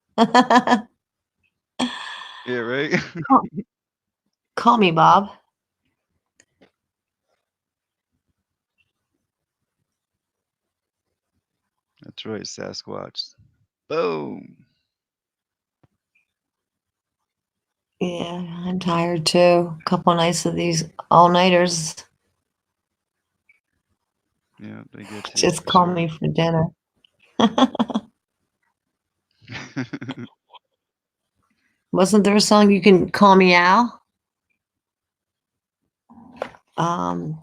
Yeah, right? Call me Bob. That's right, Sasquatch. Boom. Yeah, I'm tired too. A couple nights of these all-nighters. Yeah, they get you. Just call me for dinner. Wasn't there a song, You Can Call Me Al? I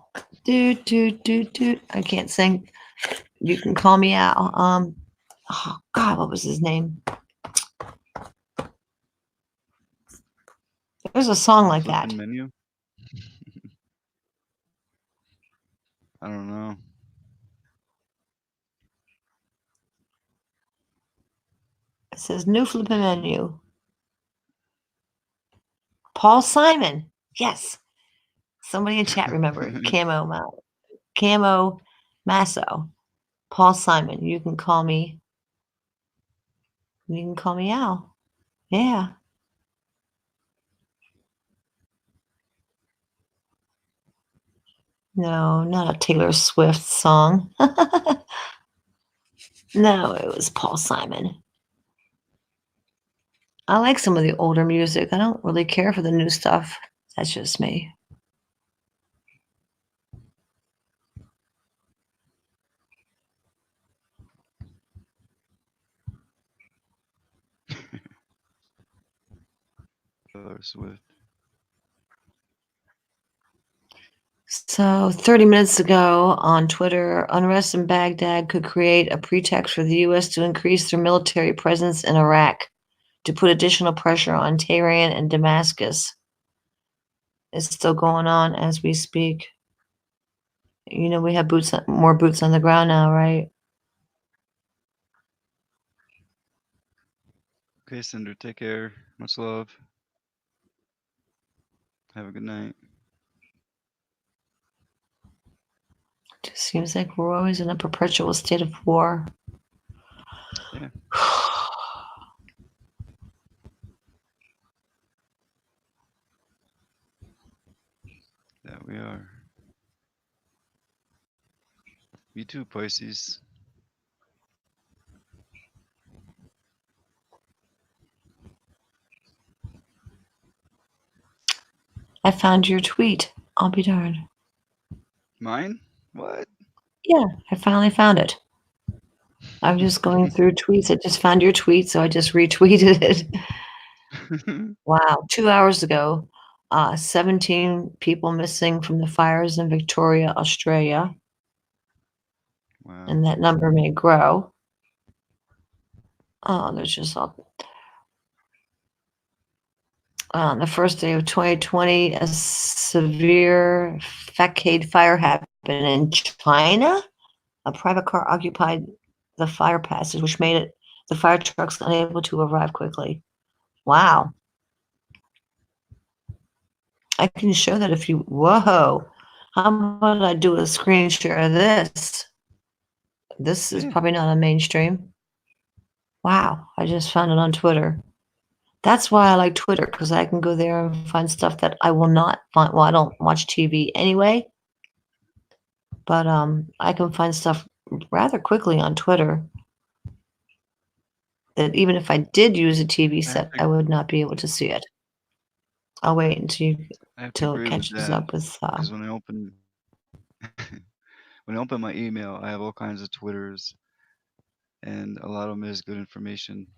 can't sing. You Can Call Me Al. Oh God, what was his name? It There's a song like that. Flipping menu. I don't know. It says new flipping menu. Paul Simon. Yes. Somebody in chat remembered. Camo Masso. Paul Simon. You can call me Al. Yeah. No, not a Taylor Swift song. No, it was Paul Simon. I like some of the older music. I don't really care for the new stuff. That's just me. Taylor Swift. So 30 minutes ago on Twitter, unrest in Baghdad could create a pretext for the U.S. to increase their military presence in Iraq to put additional pressure on Tehran and Damascus. It's still going on as we speak. You know, we have more boots on the ground now, right? Okay, Cinder, take care. Much love. Have a good night. Just seems like we're always in a perpetual state of war. Yeah. That we are. You too, Pisces. I found your tweet. I'll be darned. Mine? What? Yeah, I finally found it. I'm just going through tweets. I just found your tweet, so I just retweeted it. Wow. 2 hours ago, 17 people missing from the fires in Victoria, Australia. Wow. And that number may grow. There's just all. On the first day of 2020, a severe facade fire happened in China. A private car occupied the fire passage, which made it the fire trucks unable to arrive quickly. Wow. I can show that if you. Whoa. How about I do a screen share of this? This is probably not on mainstream. Wow. I just found it on Twitter. That's why I like Twitter, because I can go there and find stuff that I will not find. Well, I don't watch TV anyway, but I can find stuff rather quickly on Twitter that even if I did use a TV set, I would not be able to see it. I'll wait until it catches up with. Because when I open my email, I have all kinds of Twitters, and a lot of them is good information.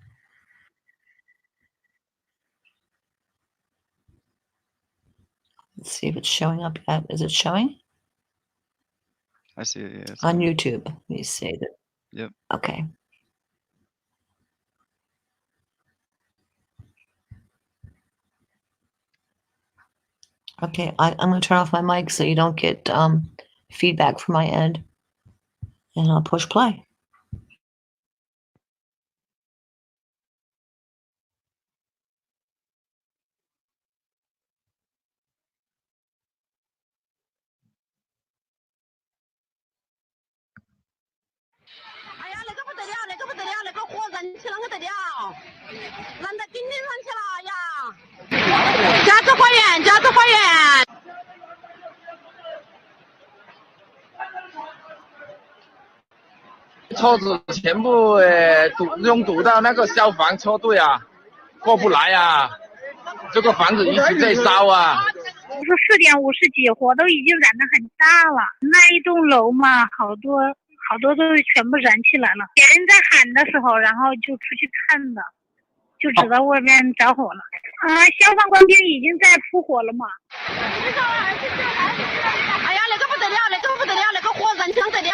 Let's see if it's showing up yet. Is it showing? I see it, yeah. On YouTube. Let me see that. Yep. Okay. Okay, I'm going to turn off my mic so you don't get feedback from my end. And I'll push play.车子全部拥堵到那个消防车队啊，过不来啊，这个房子一直在烧啊。我说4点50几，火都已经燃得很大了。那一栋楼嘛，好多都全部燃起来了。别人在喊的时候，然后就出去看的，就知道外面着火了。消防官兵已经在扑火了嘛。哎呀，那个不得了，那个不得了，那个火燃成得了。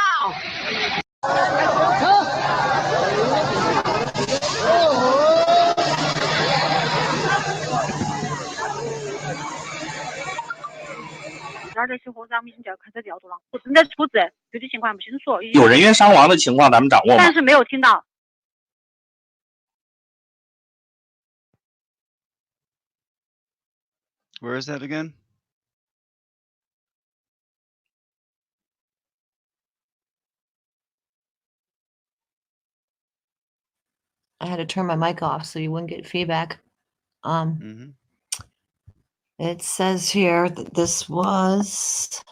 玩这些火灾，我们已经开始调度了，正在处置，具体情况不清楚。有人员伤亡的情况咱们掌握吗？但是没有听到。Where is that again? I had to turn my mic off so you wouldn't get feedback. It says here that this was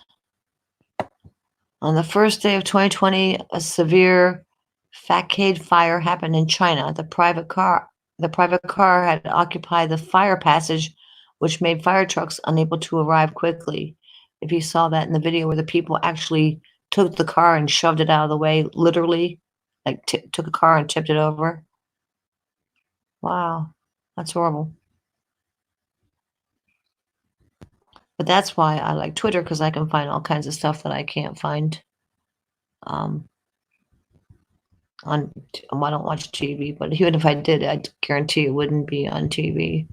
on the first day of 2020, a severe facade fire happened in China. The private car had occupied the fire passage, which made fire trucks unable to arrive quickly. If you saw that in the video where the people actually took the car and shoved it out of the way, literally, like took a car and tipped it over. Wow, that's horrible. But that's why I like Twitter, because I can find all kinds of stuff that I can't find on. I don't watch TV, but even if I did, I guarantee it wouldn't be on TV.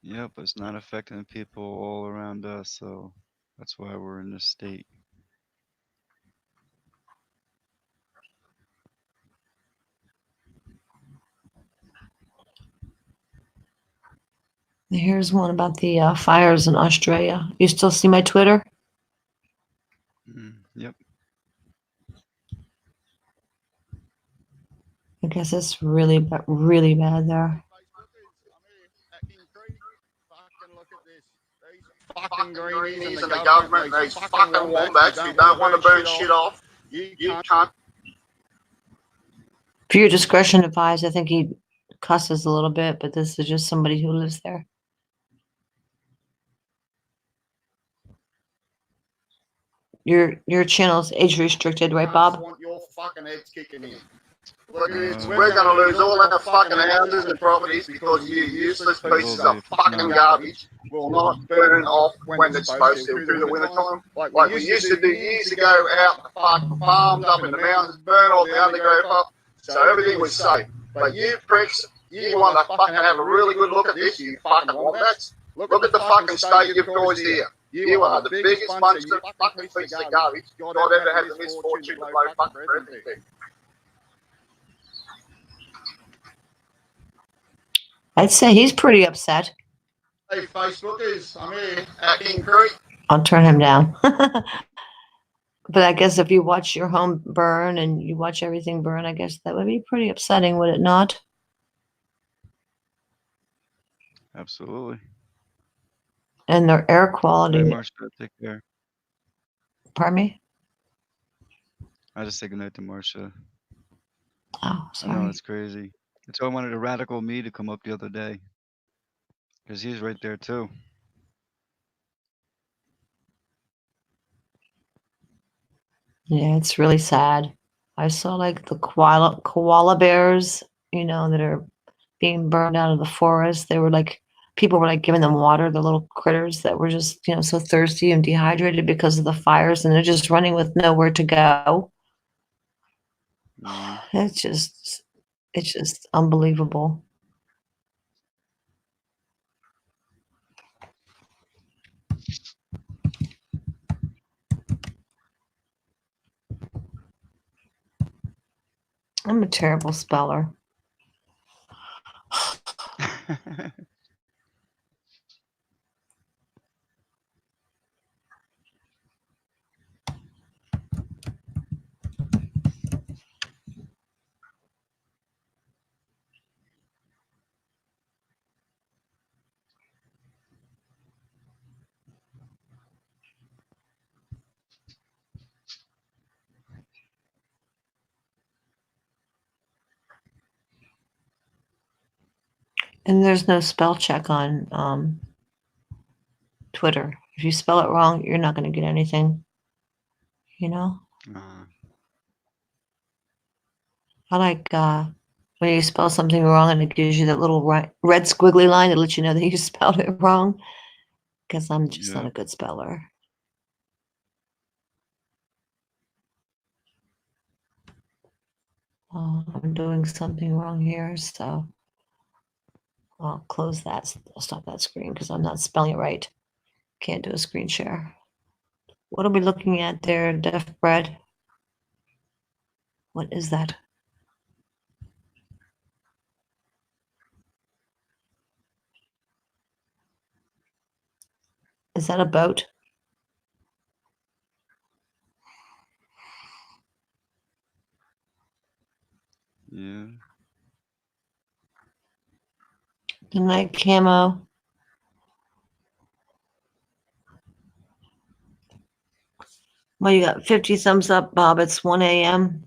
Yep, it's not affecting people all around us, so that's why we're in this state. Here's one about the fires in Australia. You still see my Twitter? Yep. I guess it's really bad there. Fucking greenies and the government, these fucking wombats who don't want to burn shit off. You can't. For your discretion advised, I think he cusses a little bit, but this is just somebody who lives there. Your channel's age restricted, right, Bob? Want your fucking heads kicking in. We're going to lose all our fucking houses and properties because you useless pieces of fucking garbage will not burn off when it's supposed to through the winter time. Like we used to do years ago out in the fucking farms, up in the mountains, burn all the undergrowth up, so everything was safe. But you pricks, you want to fucking have a really good look at this, you fucking wombats. Look at the fucking state you've caused here. You are the biggest bunch of fucking pieces of garbage God ever had the misfortune to blow fucking for everything. I'd say he's pretty upset. Hey, Facebookers, I'm here at King Creek. I'll turn him down. But I guess if you watch your home burn and you watch everything burn, I guess that would be pretty upsetting, would it not? Absolutely. And their air quality. Hey, Marcia, take care. Pardon me? I just say goodnight to Marcia. Oh, sorry. I know, it's crazy. That's why I wanted a radical me to come up the other day. Because he's right there too. Yeah, it's really sad. I saw like the koala bears, that are being burned out of the forest. They were like, people were like giving them water, the little critters that were just, so thirsty and dehydrated because of the fires, and they're just running with nowhere to go. It's just unbelievable. I'm a terrible speller. And there's no spell check on Twitter. If you spell it wrong, you're not going to get anything. I like when you spell something wrong and it gives you that little red squiggly line to let you know that you spelled it wrong. Because I'm just not a good speller. Oh, I'm doing something wrong here, so I'll close that. I'll stop that screen because I'm not spelling it right. Can't do a screen share. What are we looking at there, Deaf Bread? What is that? Is that a boat? Yeah. Good night, Camo. Well, you got 50 thumbs up, Bob. It's 1 a.m.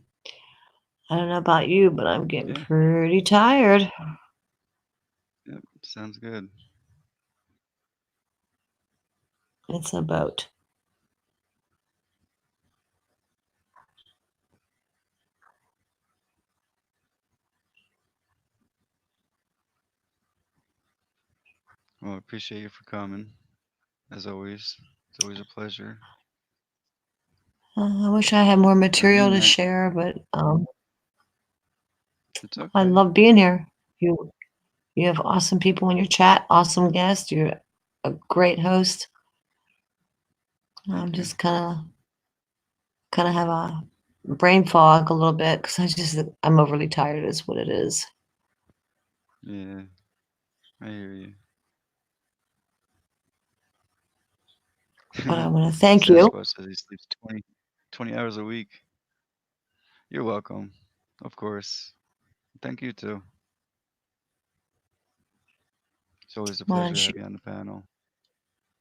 I don't know about you, but I'm getting pretty tired. Yep. Sounds good. It's a boat. Well, I appreciate you for coming. As always, it's always a pleasure. I wish I had more material to mean that. share, but It's okay. I love being here. You have awesome people in your chat, awesome guests. You're a great host. I'm just kind of have a brain fog a little bit because I'm overly tired is what it is. Yeah, I hear you. But I want to thank you. Sasquatch says he sleeps 20 hours a week. You're welcome. Of course. Thank you too. It's always a Why pleasure don't having you on the panel.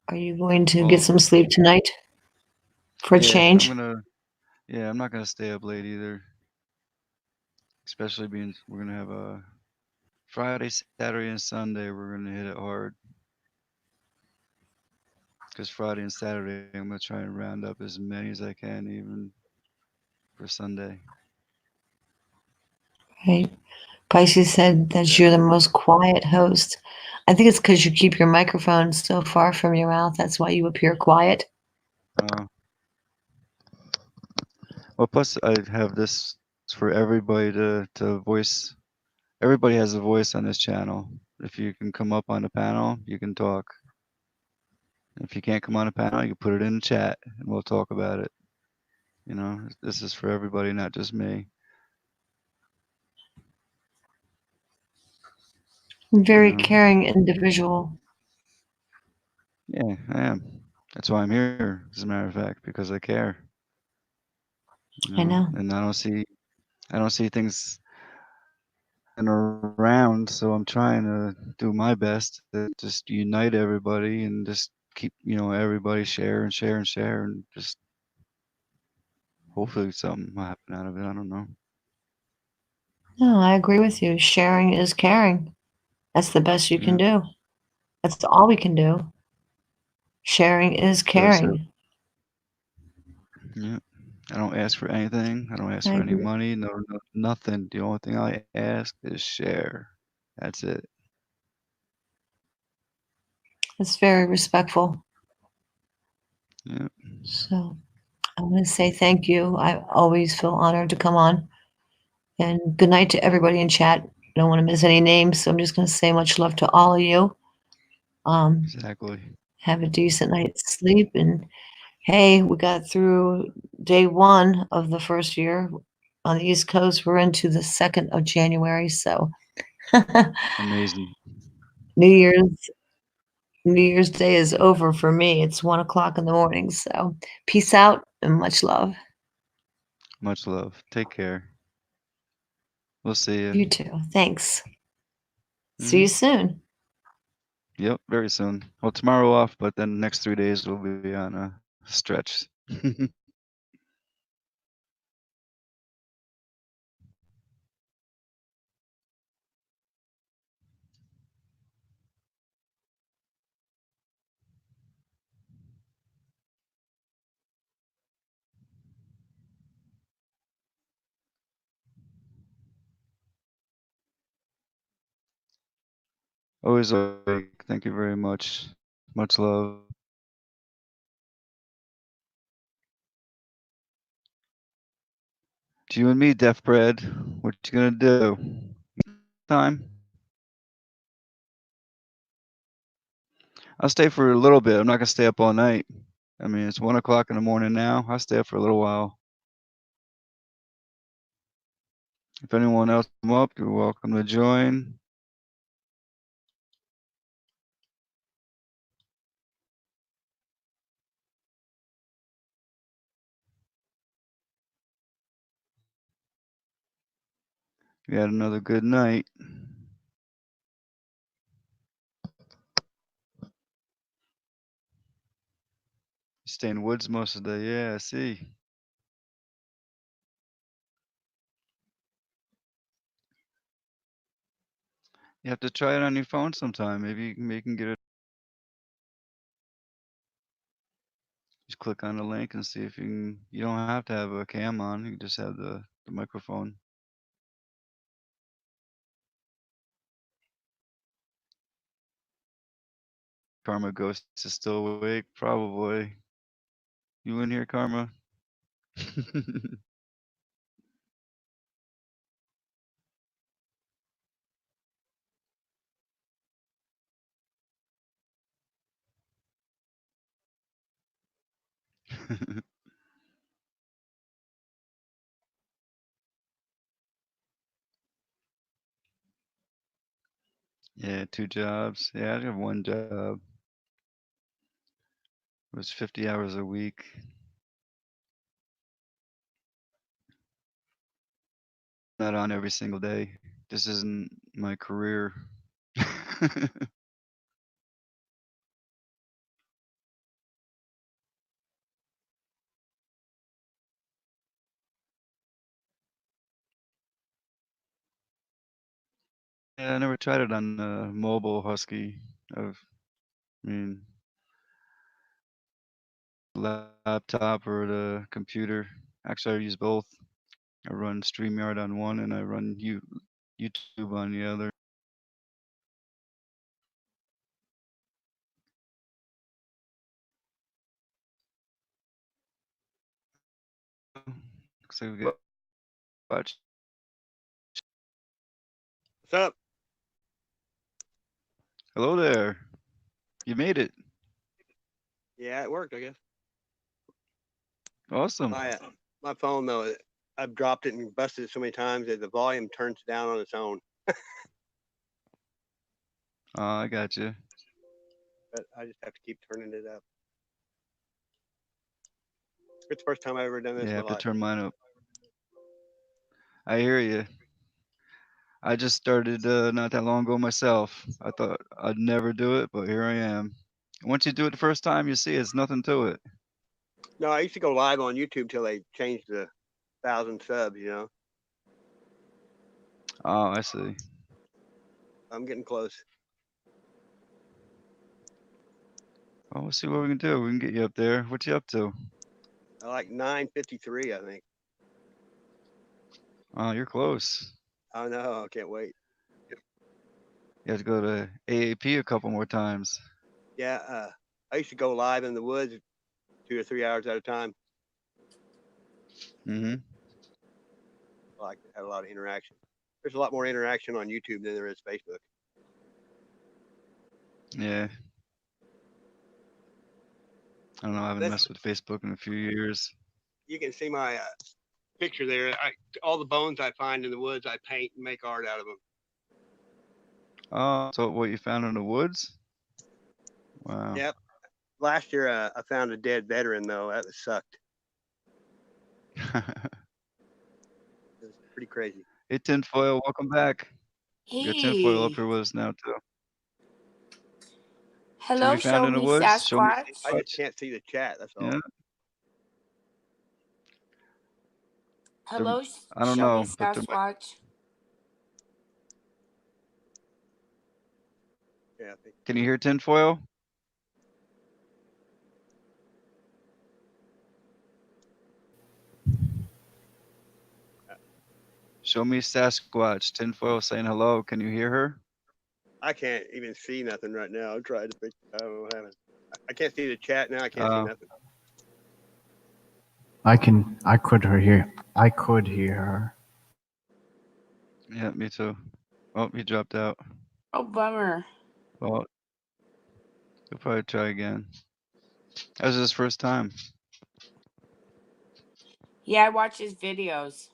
Are you going to Well, get some sleep tonight for a change? I'm not gonna stay up late either. Especially being we're gonna have a Friday, Saturday, and Sunday. We're gonna hit it hard. Because Friday and Saturday, I'm gonna try and round up as many as I can, even for Sunday. Right. Pisces said that you're the most quiet host. I think it's because you keep your microphone so far from your mouth. That's why you appear quiet. Well, plus I have this for everybody to voice. Everybody has a voice on this channel. If you can come up on the panel, you can talk. If you can't come on a panel, you can put it in the chat and we'll talk about it. You know, this is for everybody, not just me. Very caring individual. Yeah, I am. That's why I'm here, as a matter of fact, because I care. I know. And I don't see things around, so I'm trying to do my best to just unite everybody and just keep, everybody share and share and share and just hopefully something will happen out of it. I don't know. No, I agree with you. Sharing is caring. That's the best you can do. That's all we can do. Sharing is caring. Yeah. I don't ask for anything. I don't ask I for any agree. money. No, nothing. The only thing I ask is share. That's it. It's very respectful. Yeah. So I want to say thank you. I always feel honored to come on. And good night to everybody in chat. I don't want to miss any names, so I'm just going to say much love to all of you. Exactly. Have a decent night's sleep. And hey, we got through day 1 of the first year. On the East Coast, we're into the 2nd of January. So Amazing. New Year's Day is over for me. It's 1 o'clock in the morning. So peace out and much love. Much love. Take care. We'll see you. You too. Thanks. See you soon. Yep, very soon. Well, tomorrow off, but then next 3 days we'll be on a stretch. Always awake. Thank you very much. Much love. It's you and me, Deaf Bread. What you gonna do? Time? I'll stay for a little bit. I'm not gonna stay up all night. I mean, it's 1 o'clock in the morning now. I'll stay up for a little while. If anyone else come up, you're welcome to join. We had another good night. You stay in the woods most of the day. Yeah, I see. You have to try it on your phone sometime. Maybe you can get it. Just click on the link and see if you can. You don't have to have a cam on. You can just have the microphone. Karma Ghost is still awake, probably. You in here, Karma? Yeah, 2 jobs. Yeah, I have 1 job. It was 50 hours a week. Not on every single day. This isn't my career. Yeah, I never tried it on the mobile Husky. I mean, laptop or the computer. Actually, I use both. I run StreamYard on one and I run YouTube on the other. Looks like we got watch. What's up? Hello there. You made it. Yeah, it worked, I guess. Awesome. My phone though, I've dropped it and busted it so many times that the volume turns down on its own. I got you. But I just have to keep turning it up. It's the first time I've ever done this Yeah, I in have my to life. turn mine up. I hear you. I just started not that long ago myself. I thought I'd never do it, but here I am. Once you do it the first time, you see it's nothing to it. No, I used to go live on YouTube till they changed the 1,000 subs, you know. Oh, I see. I'm getting close. Well, we'll see what we can do. We can get you up there. What you up to? I like 953, I think. Oh, you're close. I know, I can't wait. You have to go to AAP a couple more times. Yeah, I used to go live in the woods 2 or 3 hours at a time. Mm-hmm. Like, had a lot of interaction. There's a lot more interaction on YouTube than there is Facebook. Yeah. I don't know. I haven't messed with Facebook in a few years. You can see my picture there. All the bones I find in the woods, I paint and make art out of them. Oh, so what you found in the woods? Wow. Yep. Last year, I found a dead veteran, though. That sucked. It was pretty crazy. Hey, Tinfoil, welcome back. Hey. We got Tinfoil up here with us now, too. Hello, we found show in the me woods? Show me Sasquatch. I just can't see the chat. That's all. Yeah. Hello, I don't show me know, but Sasquatch. Yeah. Can you hear Tinfoil? Show me Sasquatch. Tinfoil saying hello. Can you hear her? I can't even see nothing right now. I'm trying to think. I don't know what happened. I can't see the chat now. I can't see nothing. I could hear her. Yeah, me too. Oh, he dropped out. Oh, bummer. Well, he'll probably try again. That was his first time. Yeah, I watch his videos.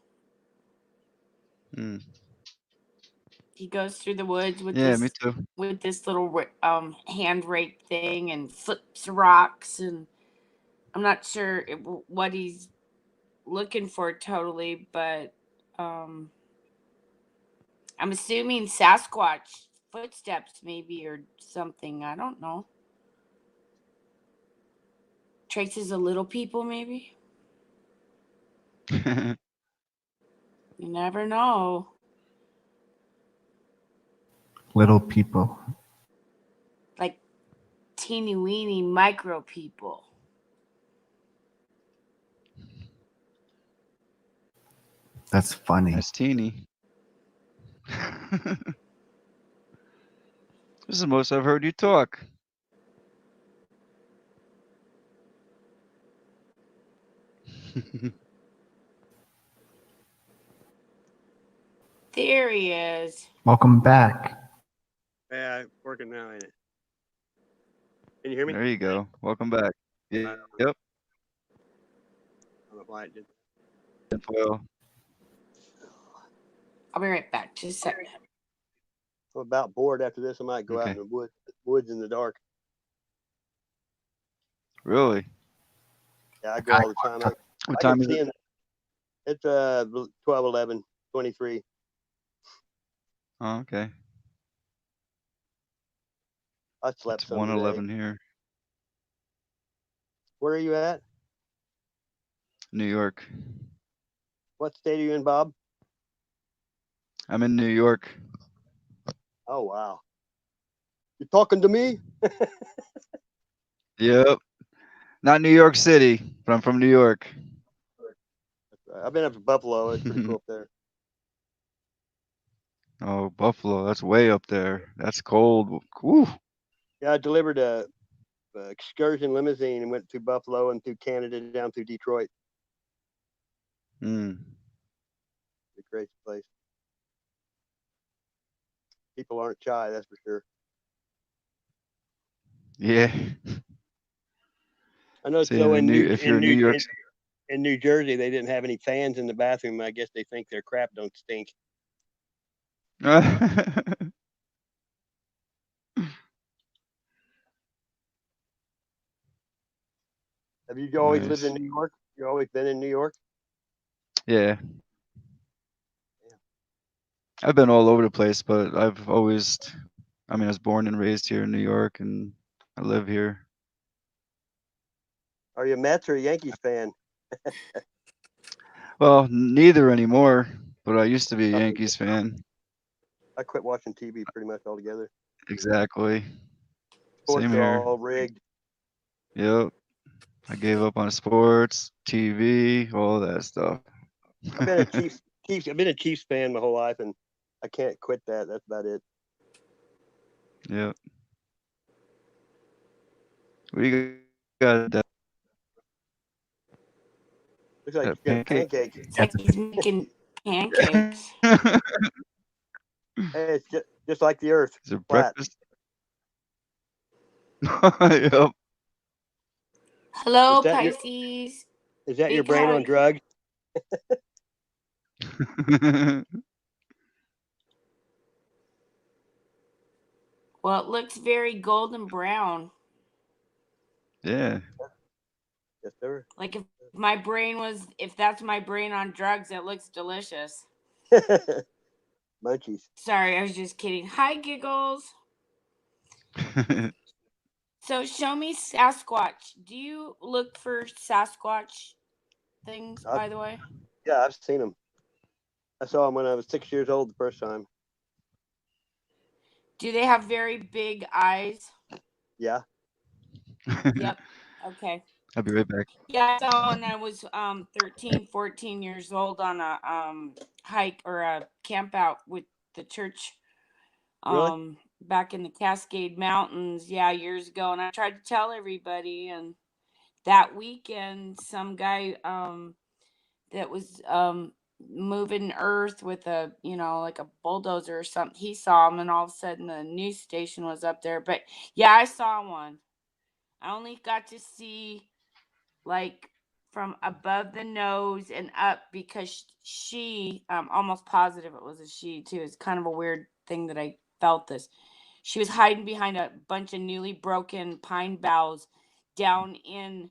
Hmm. He goes through the woods with Yeah, this me too. with this little hand rake thing and flips rocks, and I'm not sure what he's looking for totally, but I'm assuming Sasquatch footsteps maybe or something. I don't know. Traces of little people maybe. You never know. Little people. Like teeny weeny micro people. That's funny. That's teeny. This is the most I've heard you talk. There he is. Welcome back. Yeah, it's working now, ain't it? Can you hear me? There you go. Welcome back. Yeah, yep. I don't know why it did. Well, I'll be right back. Just a second. I'm about bored after this. I might go out in the woods in the dark. really? Yeah, I go all the time. What I time can is see it? him. It's 12:11, 23. Oh, okay. I slept It's some today. 1:11 here. Where are you at? New York. What state are you in, Bob? I'm in New York. Oh, wow. You talking to me? Yep. Not New York City, but I'm from New York. I've been up to Buffalo. It's pretty cool up there. Oh, Buffalo. That's way up there. That's cold. Whew. Yeah, I delivered a excursion limousine and went to Buffalo and through Canada down through Detroit. Hmm. It's a great place. People aren't shy, that's for sure. Yeah. I know. See, So in New York, in New Jersey, they didn't have any fans in the bathroom. I guess they think their crap don't stink. Have you always lived in Nice. New York? You always been in New York? Yeah. I've been all over the place, but I was born and raised here in New York, and I live here. Are you a Mets or a Yankees fan? Well, neither anymore, but I used to be a Yankees fan. I quit watching TV pretty much altogether. Exactly. Sports Same are here. all rigged. Yep. I gave up on sports, TV, all that stuff. I've been a Chiefs fan my whole life, and I can't quit that. That's about it. Yep. We got that. Looks like That you got pancake. pancakes. It's like he's making pancakes. Hey, it's just like the Earth. Is it Flat. breakfast? Yep. Hello, Is that your- Pisces. Is that your Big brain on hug. drugs? Well, it looks very golden brown. Yeah. Yes, sir. Like if that's my brain on drugs, it looks delicious. Munchies. Sorry, I was just kidding. Hi, Giggles. So show me Sasquatch. Do you look for Sasquatch things, by the way? Yeah, I've seen them. I saw them when I was 6 years old the first time. Do they have very big eyes? Yeah. Yep. Okay. I'll be right back. Yeah, I saw when I was 13, 14 years old on a hike or a camp out with the church. Really? back in the Cascade Mountains, years ago, and I tried to tell everybody. And that weekend, some guy that was moving earth with a like a bulldozer or something, he saw him, and all of a sudden the news station was up there. But yeah, I saw one. I only got to see like from above the nose and up, because she almost positive it was a she too. It's kind of a weird thing that I felt this. She was hiding behind a bunch of newly broken pine boughs down in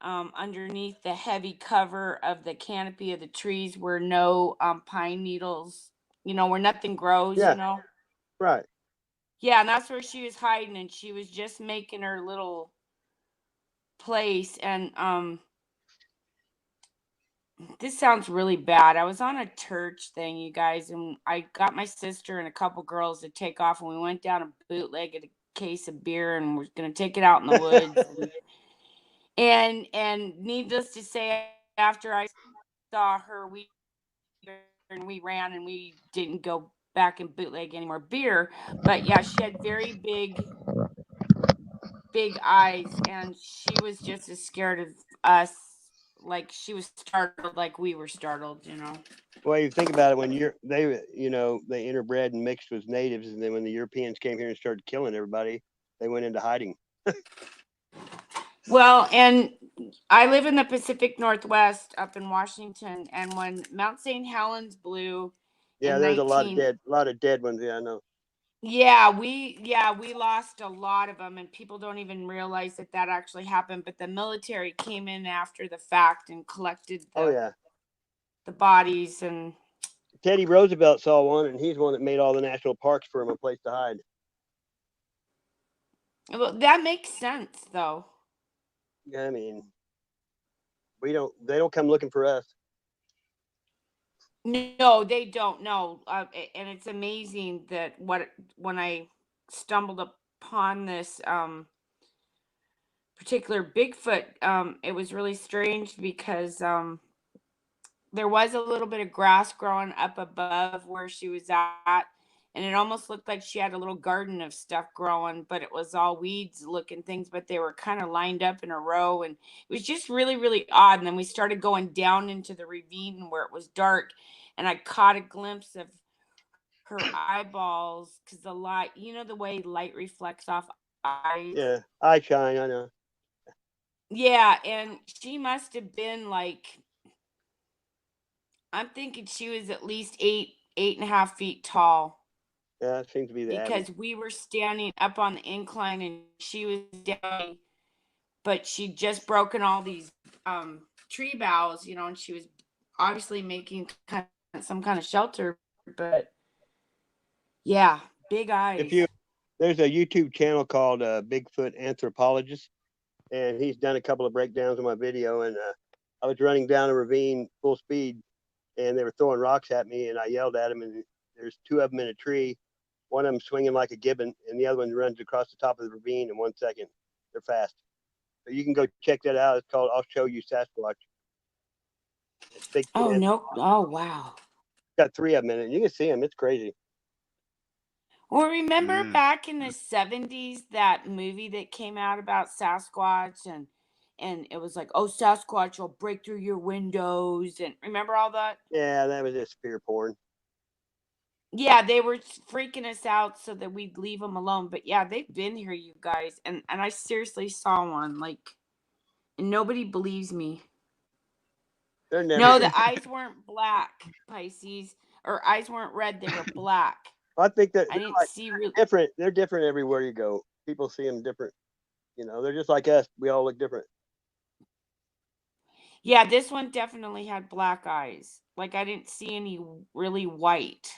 underneath the heavy cover of the canopy of the trees, where no pine needles, where nothing grows, Yeah. Right. Yeah, and that's where she was hiding, and she was just making her little place. And this sounds really bad. I was on a church thing, you guys, and I got my sister and a couple girls to take off, and we went down and bootlegged a case of beer, and we're gonna take it out in the woods. And needless to say, after I saw her, we ran, and we didn't go back and bootleg any more beer. But yeah, she had very big eyes, and she was just as scared of us, like she was startled like we were startled. Well, you think about it, when they interbred and mixed with natives, and then when the Europeans came here and started killing everybody, they went into hiding. Well, and I live in the Pacific Northwest up in Washington, and when Mount St. Helens blew, Yeah, there's a lot of dead ones. Yeah, I know. we lost a lot of them, and people don't even realize that actually happened. But the military came in after the fact and collected the bodies. And Teddy Roosevelt saw one, and he's the one that made all the national parks for him a place to hide. Well, that makes sense, though. Yeah, I mean, they don't come looking for us. No, they don't know. And it's amazing that when I stumbled upon this particular Bigfoot, it was really strange, because there was a little bit of grass growing up above where she was at, and it almost looked like she had a little garden of stuff growing, but it was all weeds looking things, but they were kind of lined up in a row, and it was just really, really odd. And then we started going down into the ravine where it was dark, and I caught a glimpse of her eyeballs, because the light, the way light reflects off eyes. Yeah, eye shine, I know. Yeah, and she must have been like, I'm thinking she was at least 8.5 feet tall. Yeah, it seems to be the average. Because we were standing up on the incline, and she was down, but she'd just broken all these tree boughs, and she was obviously making some kind of shelter. But yeah, big eyes. There's a YouTube channel called Bigfoot Anthropologist, and he's done a couple of breakdowns of my video. And I was running down a ravine full speed, and they were throwing rocks at me, and I yelled at them, and there's two of them in a tree. One of them swinging like a gibbon, and the other one runs across the top of the ravine in 1 second. They're fast. So you can go check that out. It's called I'll Show You Sasquatch. It's Bigfoot. Oh, no. Oh, wow. Got 3 of them in it. You can see them. It's crazy. Well, remember back in the 70s, that movie that came out about Sasquatch, and it was like, oh, Sasquatch will break through your windows, and remember all that? Yeah, that was just fear porn. Yeah, they were freaking us out so that we'd leave them alone. But yeah, they've been here, you guys, and I seriously saw one, like, and nobody believes me. No, the eyes weren't black, Pisces, or eyes weren't red, they were black. I think that I didn't see different. They're different everywhere you go. People see them different. They're just like us. We all look different. Yeah, this one definitely had black eyes. Like, I didn't see any really white.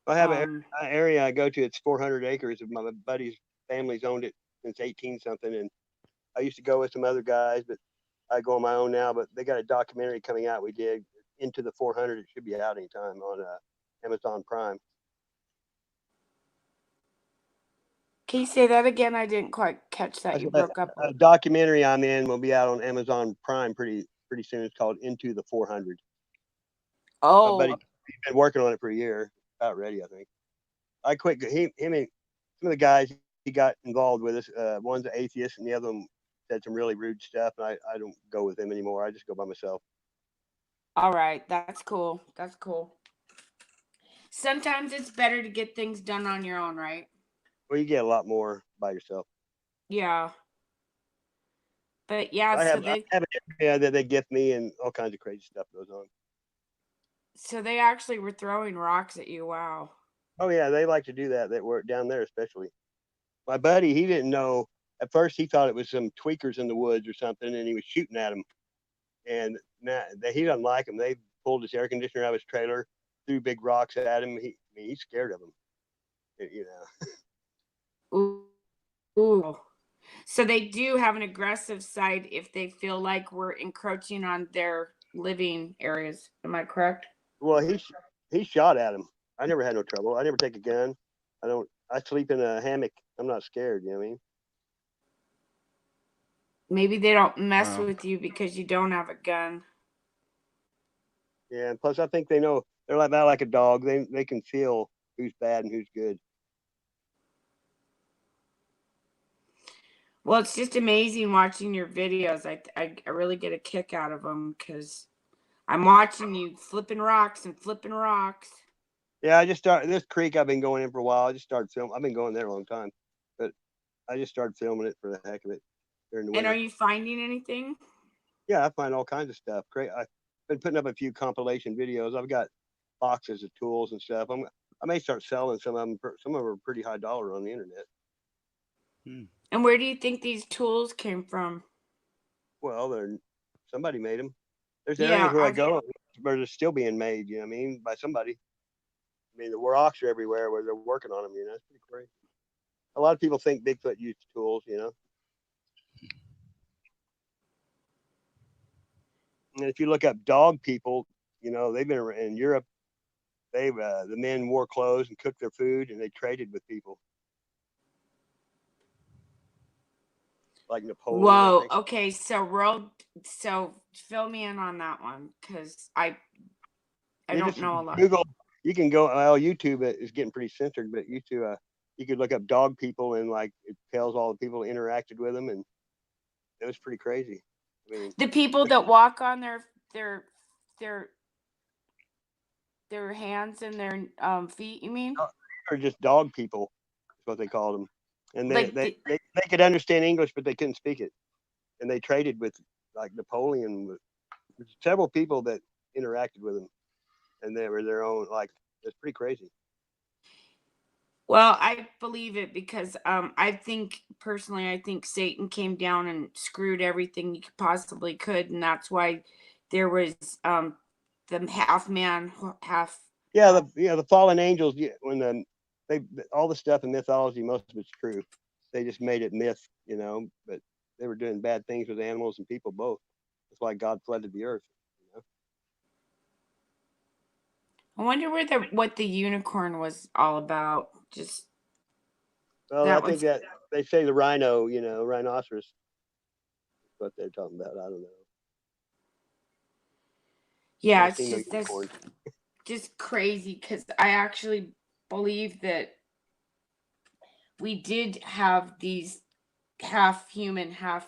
I have an area I go to. It's 400 acres. My buddy's family's owned it since 18-something, and I used to go with some other guys, but I go on my own now. But they got a documentary coming out. We did Into the 400. It should be out anytime on Amazon Prime. Can you say that again? I didn't quite catch that. You broke up. A documentary I'm in will be out on Amazon Prime pretty soon. It's called Into the 400. Oh. My buddy's been working on it for a year. About ready, I think. I quit. Him and some of the guys he got involved with us. One's an atheist, and the other one said some really rude stuff. And I don't go with him anymore. I just go by myself. All right, that's cool. That's cool. Sometimes it's better to get things done on your own, right? Well, you get a lot more by yourself. Yeah. But yeah, I have they an area that they gift me, and all kinds of crazy stuff goes on. so they actually were throwing rocks at you. Wow. Oh yeah, they like to do that. That work down there, especially. My buddy, he didn't know. At first, he thought it was some tweakers in the woods or something, and he was shooting at them. And now he doesn't like them. They pulled his air conditioner out of his trailer, threw big rocks at him. He's scared of them. You know. Ooh. So they do have an aggressive side if they feel like we're encroaching on their living areas. Am I correct? Well, he shot at him. I never had no trouble. I never take a gun. I sleep in a hammock. I'm not scared. You know what I mean? Maybe they don't mess with you because you don't have a gun. Yeah, and plus I think they know they're like a dog. They can feel who's bad and who's good. Well, it's just amazing watching your videos. I really get a kick out of them because I'm watching you flipping rocks and flipping rocks. Yeah, I just started this creek. I've been going in for a while. I just started filming. I've been going there a long time, but I just started filming it for the heck of it during the winter. And are you finding anything? Yeah, I find all kinds of stuff. Great. I've been putting up a few compilation videos. I've got boxes of tools and stuff. I may start selling some of them. Some of them are pretty high dollar on the internet. And where do you think these tools came from? Well, somebody made them. There's areas where I go where they're still being made. You know what I mean? By somebody. I mean, the rocks are everywhere where they're working on them. You know, it's pretty crazy. A lot of people think Bigfoot used tools. You know. And if you look up dog people, you know, they've been in Europe. The men wore clothes and cooked their food, and they traded with people. Like Napoleon. Whoa. Okay. So fill me in on that one because I don't know a lot. Google. You can go. Well, YouTube is getting pretty censored, but YouTube, you could look up dog people, and like it tells all the people who interacted with them, and it was pretty crazy. I mean, the people that walk on their hands and their feet. You mean? Or just dog people, is what they called them. And they could understand English, but they couldn't speak it. And they traded with like Napoleon, with several people that interacted with him, and they were their own. Like it's pretty crazy. Well, I believe it because I think Satan came down and screwed everything he possibly could, and that's why there was the half man, half. Yeah, the fallen angels. When all the stuff in mythology, most of it's true. They just made it myth, you know. But they were doing bad things with animals and people both. That's why God flooded the earth. You know? I wonder what the unicorn was all about. Just I think that they say the rhino, you know, rhinoceros. That's what they're talking about. I don't know. Yeah, it's just crazy because I actually believe that we did have these half human, half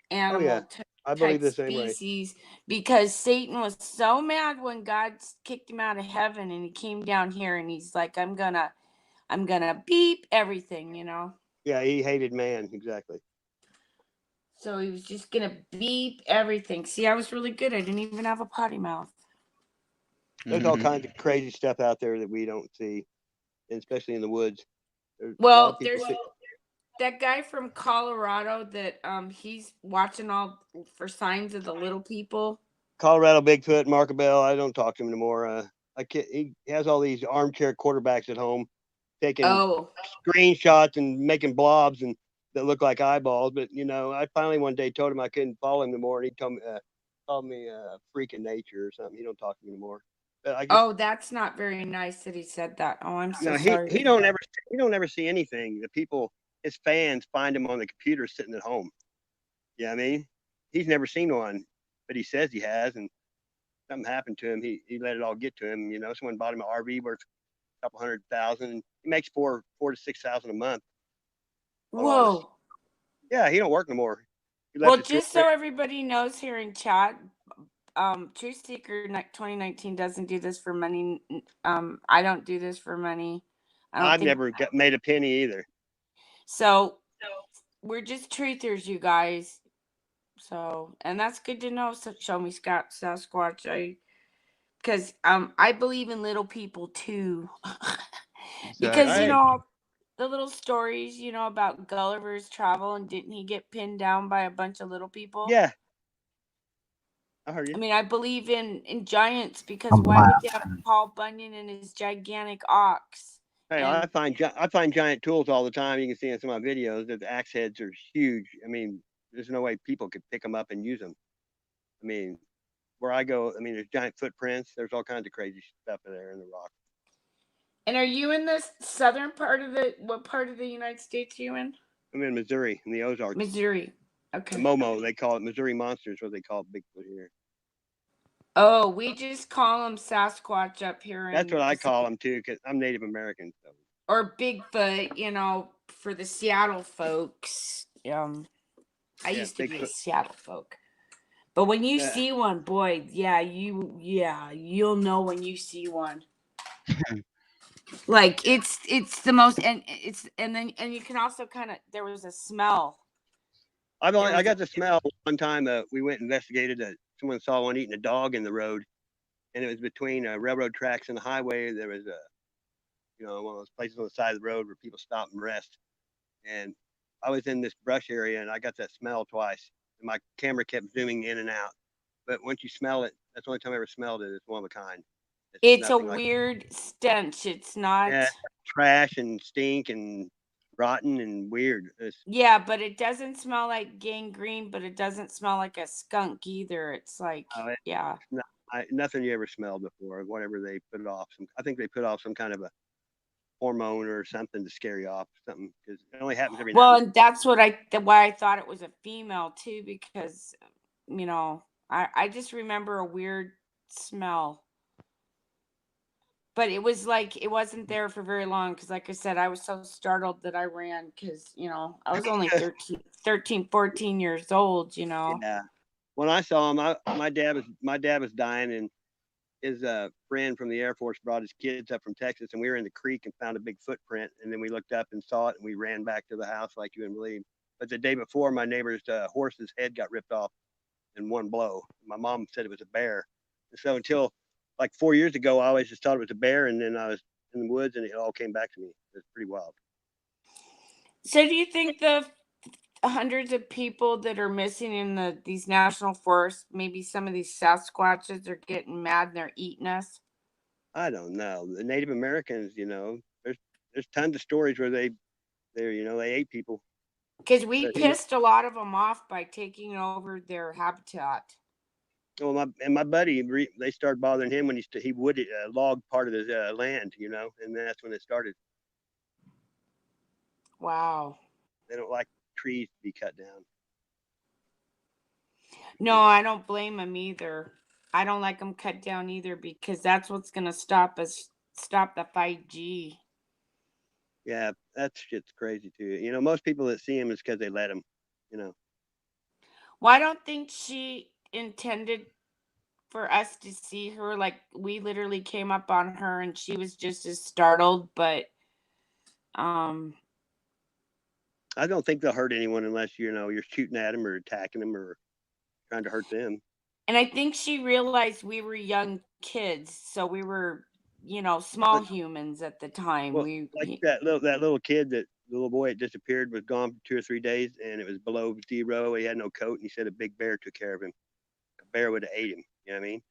animal I believe the type same species because Satan was so mad when God kicked him out of heaven and he came down here and he's like, I'm gonna beep everything, you know. Yeah, he hated man, exactly. So he was just gonna beep everything. See, I was really good. I didn't even have a potty mouth. There's all kinds of crazy stuff out there that we don't see, especially in the woods. Well, there's that guy from Colorado that he's watching all for signs of the little people. Colorado Bigfoot, Mark Bell. I don't talk to him anymore. He has all these armchair quarterbacks at home taking screenshots and making blobs and that look like eyeballs. But you know, I finally one day told him I couldn't follow him anymore, and he called me a freak of nature or something. He don't talk to me anymore. That's not very nice that he said that. Oh, I'm so sorry. He don't ever see anything. The people, his fans, find him on the computer sitting at home. Yeah, I mean, he's never seen one, but he says he has, and something happened to him. He let it all get to him. You know, someone bought him an RV worth couple 100,000. He makes four to 6,000 a month. Whoa. Yeah, he don't work no more. Well, just so everybody knows here in chat, Truth Seeker 2019 doesn't do this for money. I don't do this for money. I've never made a penny either. So we're just truthers, you guys. So, and that's good to know. So show me Sasquatch. Because I believe in little people too. Because you know the little stories, you know, about Gulliver's Travel, and didn't he get pinned down by a bunch of little people? Yeah. I heard you. I mean, I believe in giants, because why would you have Paul Bunyan and his gigantic ox? Hey, I find giant tools all the time. You can see in some of my videos that the axe heads are huge. I mean, there's no way people could pick them up and use them. I mean, where I go, I mean, there's giant footprints. There's all kinds of crazy stuff in there in the rock. And are you in the southern part of what part of the United States are you in? I'm in Missouri, in the Ozarks. Missouri. Okay. The Momo, they call it Missouri Monsters, what they call Bigfoot here. Oh, we just call them Sasquatch up here. That's what I call them too, because I'm Native American. So. Or Bigfoot, you know, for the Seattle folks. I used to be a Seattle folk. But when you see one, boy, you'll know when you see one. Like it's the most, and you can also kind of, there was a smell. I got the smell one time. We went and investigated that someone saw one eating a dog in the road, and it was between railroad tracks and the highway. There was one of those places on the side of the road where people stop and rest. And I was in this brush area, and I got that smell twice. And my camera kept zooming in and out. But once you smell it, that's the only time I ever smelled it. It's one of a kind. It's a weird stench. It's not trash and stink and rotten and weird. Yeah, but it doesn't smell like gangrene, but it doesn't smell like a skunk either. It's like, nothing you ever smelled before. Whatever they put off. I think they put off some kind of a hormone or something to scare you off. Something, because it only happens every now and then. And that's why I thought it was a female too, because you know, I just remember a weird smell. But it was like, it wasn't there for very long, because like I said, I was so startled that I ran, because, you know, I was only 13, 14 years old, you know. Yeah. When I saw him, my dad was dying, and his friend from the Air Force brought his kids up from Texas, and we were in the creek and found a big footprint, and then we looked up and saw it, and we ran back to the house like you wouldn't believe. But the day before, my neighbor's horse's head got ripped off in one blow. My mom said it was a bear. And so until like 4 years ago, I always just thought it was a bear, and then I was in the woods, and it all came back to me. It was pretty wild. So do you think the hundreds of people that are missing in these national forests, maybe some of these Sasquatches are getting mad and they're eating us? I don't know. The Native Americans, you know, there's tons of stories where they ate people. Because we pissed a lot of them off by taking over their habitat. Well, my buddy, they started bothering him when he would log part of his land, you know, and that's when it started. Wow. They don't like trees to be cut down. No, I don't blame them either. I don't like them cut down either, because that's what's going to stop the 5G. Yeah, that shit's crazy too. You know, most people that see him is because they let him, you know. Well, I don't think she intended for us to see her. Like, we literally came up on her and she was just as startled, but I don't think they'll hurt anyone unless, you know, you're shooting at them or attacking them or trying to hurt them. And I think she realized we were young kids, so we were, you know, small humans at the time. Well, that little kid, the little boy that disappeared, was gone for 2 or 3 days, and it was below 0. He had no coat, and he said a big bear took care of him. A bear would have ate him. You know what I mean?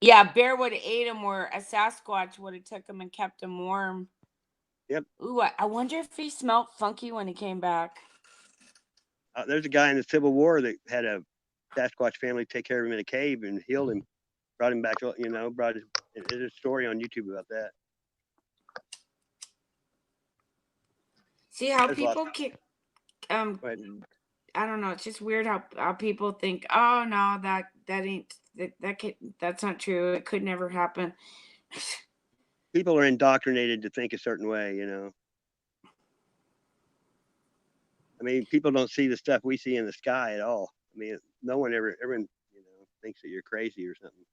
Yeah, a bear would have ate him, or a Sasquatch would have took him and kept him warm. Yep. Ooh, I wonder if he smelled funky when he came back. There's a guy in the Civil War that had a Sasquatch family take care of him in a cave and healed him, brought him back. You know, there's a story on YouTube about that. See how people can, I don't know. It's just weird how people think, oh no, that's not true. It could never happen. People are indoctrinated to think a certain way, you know. I mean, people don't see the stuff we see in the sky at all. I mean, no one everyone, you know, thinks that you're crazy or something.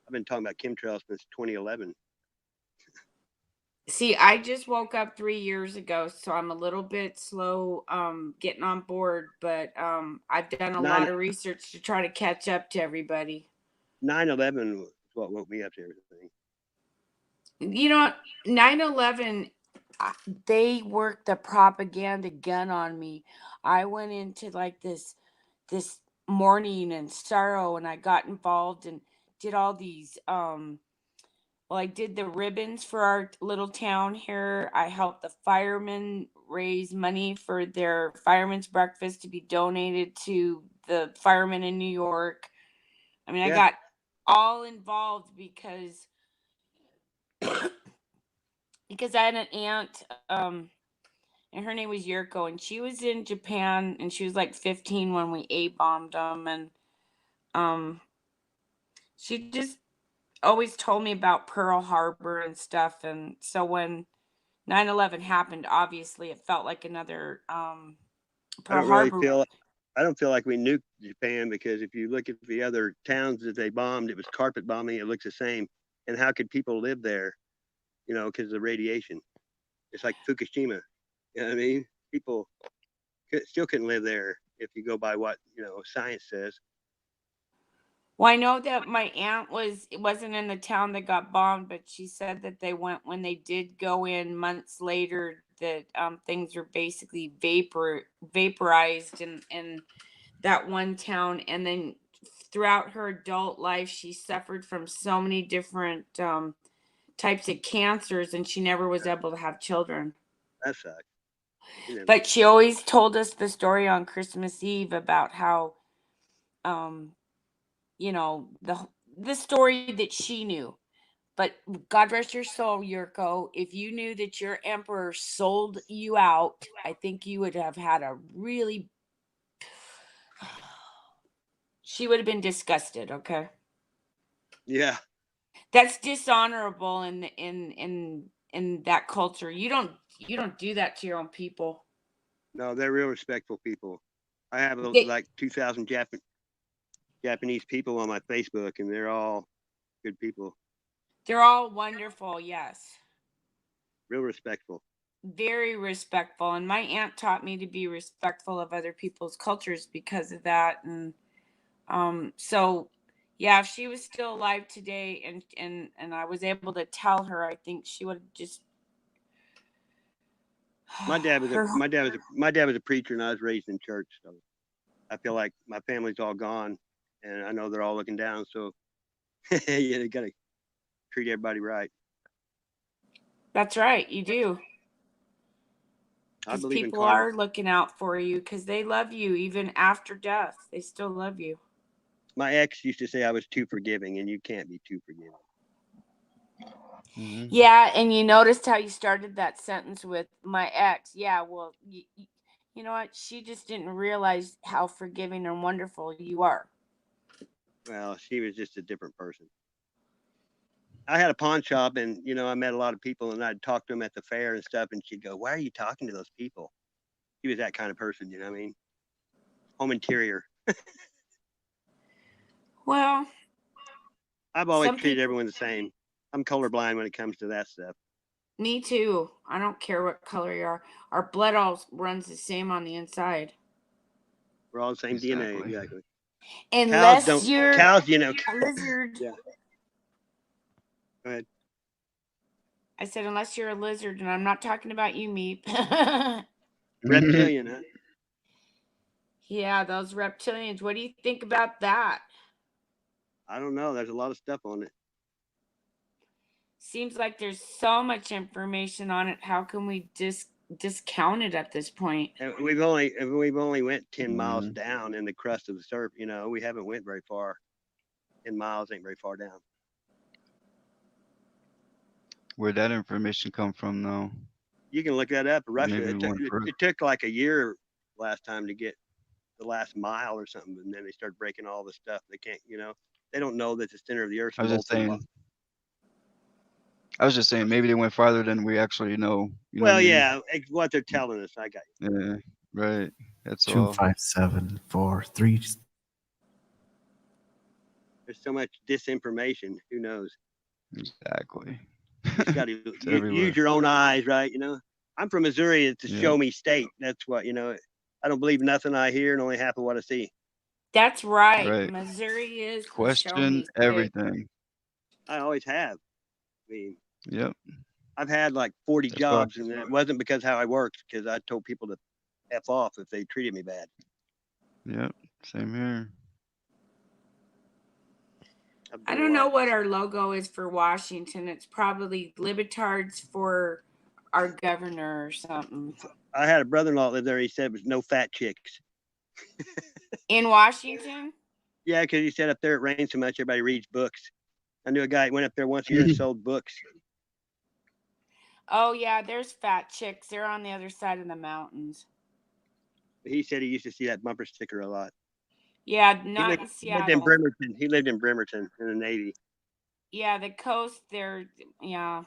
I've been talking about chemtrails since 2011. See, I just woke up 3 years ago, so I'm a little bit slow getting on board, but I've done a lot of research to try to catch up to everybody. 9/11 was what woke me up to everything. You know, 9/11, they worked the propaganda gun on me. I went into like this mourning and sorrow, and I got involved and did all these well, I did the ribbons for our little town here. I helped the firemen raise money for their firemen's breakfast to be donated to the firemen in New York. I mean, I got all involved because I had an aunt, and her name was Yurko, and she was in Japan, and she was like 15 when we A-bombed them, and she just always told me about Pearl Harbor and stuff, and so when 9/11 happened, obviously it felt like another Pearl Harbor. I don't feel like we nuked Japan, because if you look at the other towns that they bombed, it was carpet bombing. It looks the same. And how could people live there? You know, because of the radiation. It's like Fukushima. You know what I mean? People still couldn't live there if you go by what, you know, science says. Well, I know that my aunt wasn't in the town that got bombed, but she said that they went, when they did go in months later, that things were basically vaporized in that one town. And then throughout her adult life, she suffered from so many different types of cancers, and she never was able to have children. That sucks. But she always told us the story on Christmas Eve about how you know, the story that she knew. But God rest your soul, Yurko, if you knew that your emperor sold you out, I think you would have had a really, she would have been disgusted, okay? Yeah. That's dishonorable in that culture. You don't do that to your own people. No, they're real respectful people. I have like 2,000 Japanese people on my Facebook, and they're all good people. They're all wonderful, yes. Real respectful. Very respectful. And my aunt taught me to be respectful of other people's cultures because of that. And so yeah, if she was still alive today and I was able to tell her, I think she would have just my dad was a preacher, and I was raised in church, so I feel like my family's all gone, and I know they're all looking down, so yeah, they gotta treat everybody right. That's right, you do. Because people are looking out for you because they love you even after death. They still love you. My ex used to say I was too forgiving, and you can't be too forgiving. Mm-hmm. Yeah, and you noticed how you started that sentence with my ex. Yeah, well, you know what? She just didn't realize how forgiving and wonderful you are. Well, she was just a different person. I had a pawn shop, and you know, I met a lot of people, and I'd talk to them at the fair and stuff, and she'd go, "Why are you talking to those people?" She was that kind of person, you know what I mean? Home interior. Well, I've always treated everyone the same. I'm colorblind when it comes to that stuff. Me too. I don't care what color you are. Our blood all runs the same on the inside. We're all the same DNA, exactly. Unless you're cows, you know, a lizard. Yeah. Go ahead. I said, unless you're a lizard, and I'm not talking about you, Meep. Reptilian, huh? Yeah, those reptilians. What do you think about that? I don't know. There's a lot of stuff on it. Seems like there's so much information on it. How can we discount it at this point? And we've only went 10 miles down in the crust of the surf. You know, we haven't went very far. 10 miles ain't very far down. Where'd that information come from, though? You can look that up. Russia. It took like a year last time to get the last mile or something, and then they start breaking all the stuff. They can't, you know, they don't know that the center of the earth. I was just saying. I was just saying maybe they went farther than we actually know. You know Well, what I mean? yeah, what they're telling us. I got you. Yeah, right. That's all. 25743. There's so much disinformation. Who knows? Exactly. You just got to It's everywhere. use your own eyes, right? You know, I'm from Missouri. It's a Yeah. show me state. That's what, you know, I don't believe nothing I hear and only half of what I see. That's right. Right. Missouri is the show Question me state. everything. I always have. I mean, Yep. I've had like 40 That's why. jobs, and it wasn't because how I worked, because I told people to F off if they treated me bad. Yep. Same here. I've I done a don't know lot. what our logo is for Washington. It's probably Libertards for our governor or something. I had a brother-in-law that lived there. He said it was no fat chicks. In Washington? Yeah, because he said up there it rains so much, everybody reads books. I knew a guy that went up there once a year and sold books. Oh yeah, there's fat chicks. They're on the other side of the mountains. He said he used to see that bumper sticker a lot. Yeah, He not lived, in he lived in Seattle. Bremerton. He lived in Bremerton in the Navy. Yeah, the coast there. Yeah,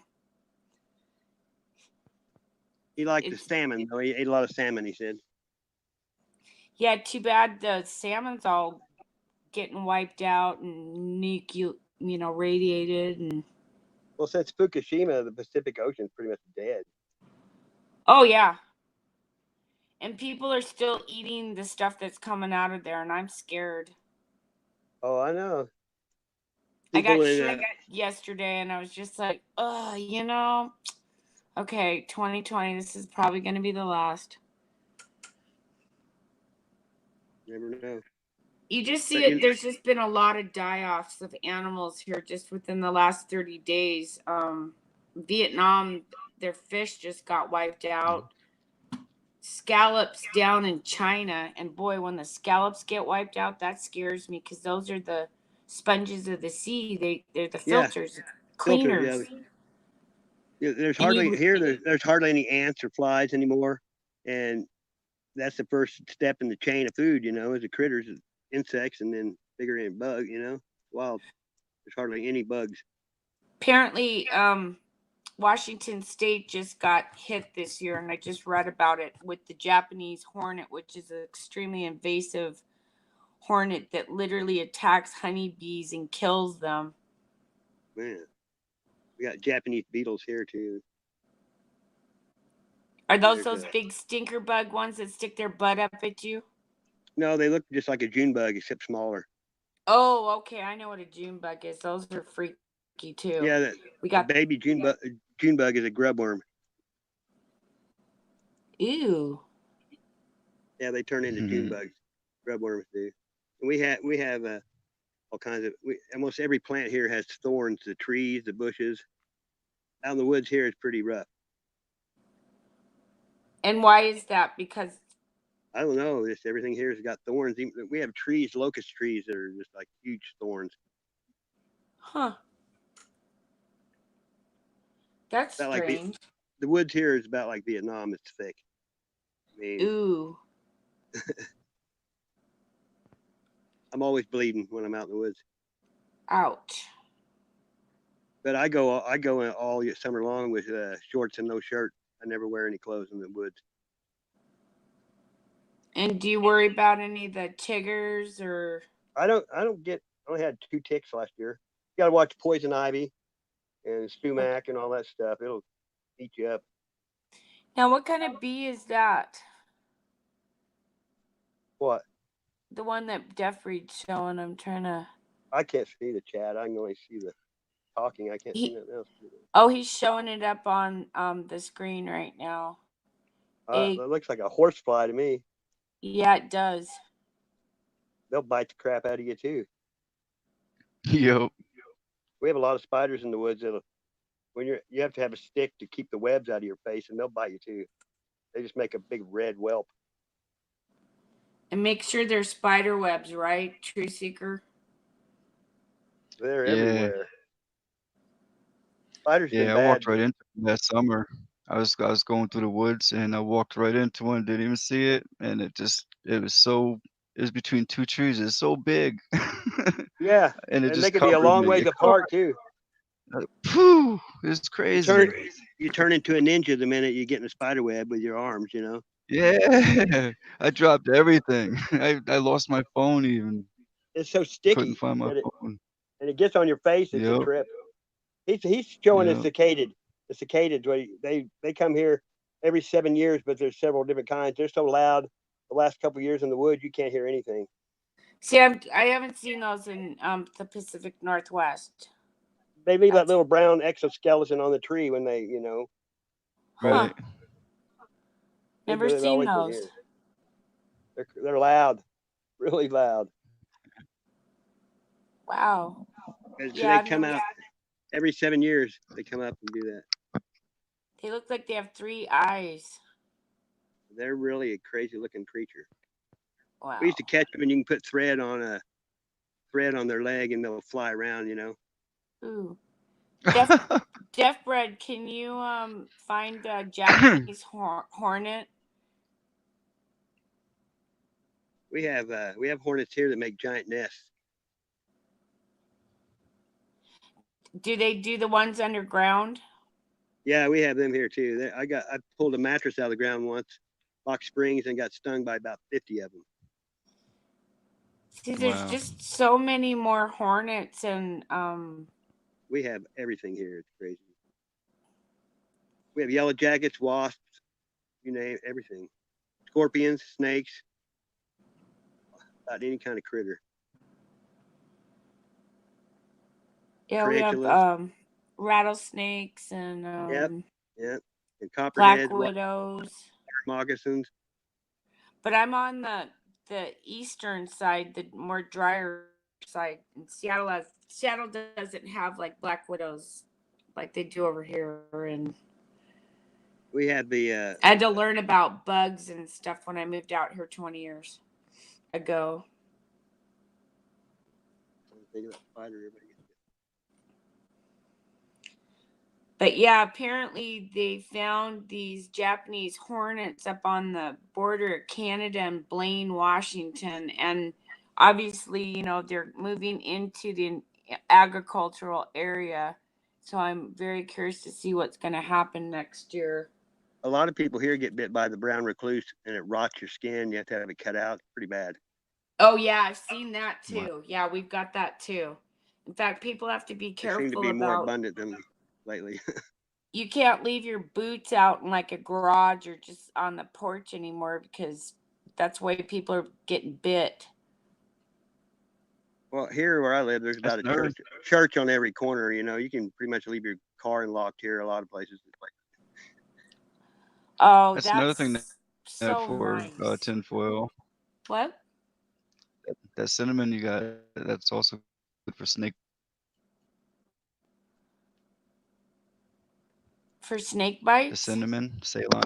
He liked the it's salmon, though. He ate a lot of salmon, he said. yeah. Too bad the salmon's all getting wiped out and radiated and. Well, since Fukushima, the Pacific Ocean's pretty much dead. Oh yeah. And people are still eating the stuff that's coming out of there, and I'm scared. Oh, I know. I got People in, sick yesterday, and I was just like, okay, 2020, this is probably going to be the last. never know. You just see But it. There's just been a lot of die-offs of animals here just within the last 30 days. Vietnam, their fish just got wiped out. Scallops down in China, and boy, when the scallops get wiped out, that scares me because those are the sponges of the sea. They're the filters, cleaners. Yeah, there's hardly there's hardly any ants or flies anymore, and that's the first step in the chain of food. You know, as the critters, insects, and then bigger in bug. You know, wild. There's hardly any bugs. Apparently, Washington State just got hit this year, and I just read about it with the Japanese hornet, which is an extremely invasive hornet that literally attacks honeybees and kills them. Man, we got Japanese beetles here too. Are those big stinker bug ones that stick their butt up at you? No, they look just like a June bug except smaller. Oh, okay. I know what a June bug is. Those are freaky too. Yeah, we got baby June bug. June bug is a grubworm. Ew. Yeah, they turn into June bugs. Grubworms do. And we have all kinds of. Almost every plant here has thorns. The trees, the bushes. Out in the woods here is pretty rough. And why is that? Because I don't know. Just everything here has got thorns. We have trees, locust trees that are just like huge thorns. Huh. That's strange. Like the woods here is about like Vietnam. It's thick. I mean, ooh. I'm always bleeding when I'm out in the woods. Ouch. But I go all summer long with shorts and no shirt. I never wear any clothes in the woods. And do you worry about any of the tigers or? I only had 2 ticks last year. You got to watch poison ivy and sumac and all that stuff. It'll eat you up. Now, what kind of bee is that? What? The one that Jeffrey's showing. I'm trying to. I can't see the chat. I can only see the talking. I can't see nothing else. Oh, he's showing it up on the screen right now. It looks like a horsefly to me. Yeah, it does. They'll bite the crap out of you too. Yep. We have a lot of spiders in the woods. You have to have a stick to keep the webs out of your face, and they'll bite you too. They just make a big red whelp. And make sure they're spider webs, right, True Seeker? They're everywhere. Spiders. Yeah, I walked right into them that summer. I was going through the woods and I walked right into one, didn't even see it, and it was between 2 trees. It's so big. Yeah, and it just they could be a long ways apart too. Phew, it's crazy. You turn into a ninja the minute you get in a spider web with your arms, you know. Yeah, I dropped everything. I lost my phone even. It's so Couldn't sticky find my that phone. and it gets on your face. It's a Yep. trip. He's showing a Yep. cicadid. The cicadas, they come here every 7 years, but there's several different kinds. They're so loud. The last couple of years in the woods, you can't hear anything. See, I haven't seen those in the Pacific Northwest. They leave that little brown exoskeleton on the tree when they, you know. Right. Never They've seen always been those. here. They're loud, really loud. Wow. And Yeah, they come out every 7 years. They come up and do that. They look like they have 3 eyes. They're really a crazy looking creature. Wow. We used to catch them and you can put thread on their leg and they'll fly around, you know. Ooh. Deaf Bread, can you find a Japanese hornet? We have hornets here that make giant nests. Do they do the ones underground? Yeah, we have them here too. I pulled a mattress out of the ground once, Box Springs, and got stung by about 50 of them. See, there's just so many more hornets and we have everything here. It's crazy. We have yellow jackets, wasps, you name everything. Scorpions, snakes, about any kind of critter. Yeah, Tarantulas. we have rattlesnakes and Yep. And copperheads, black widows, moccasins. But I'm on the eastern side, the more drier side. And Seattle doesn't have like black widows like they do over here. And we had the I had to learn about bugs and stuff when I moved out here 20 years ago. But yeah, apparently they found these Japanese hornets up on the border of Canada and Blaine, Washington. And obviously, you know, they're moving into the agricultural area. So I'm very curious to see what's going to happen next year. A lot of people here get bit by the brown recluse and it rots your skin. You have to have it cut out. It's pretty bad. Oh, yeah, I've seen that too. Yeah, we've got that too. In fact, people have to be careful. They seem to be more abundant than lately. You can't leave your boots out in like a garage or just on the porch anymore because that's why people are getting bit. Well, here where I live, there's about a church on every corner. You know, you can pretty much leave your car unlocked here. A lot of places. Oh, that's another thing so for nice. tinfoil. What? That cinnamon you got, that's also good for snake. For snake bites? The cinnamon, Ceylon.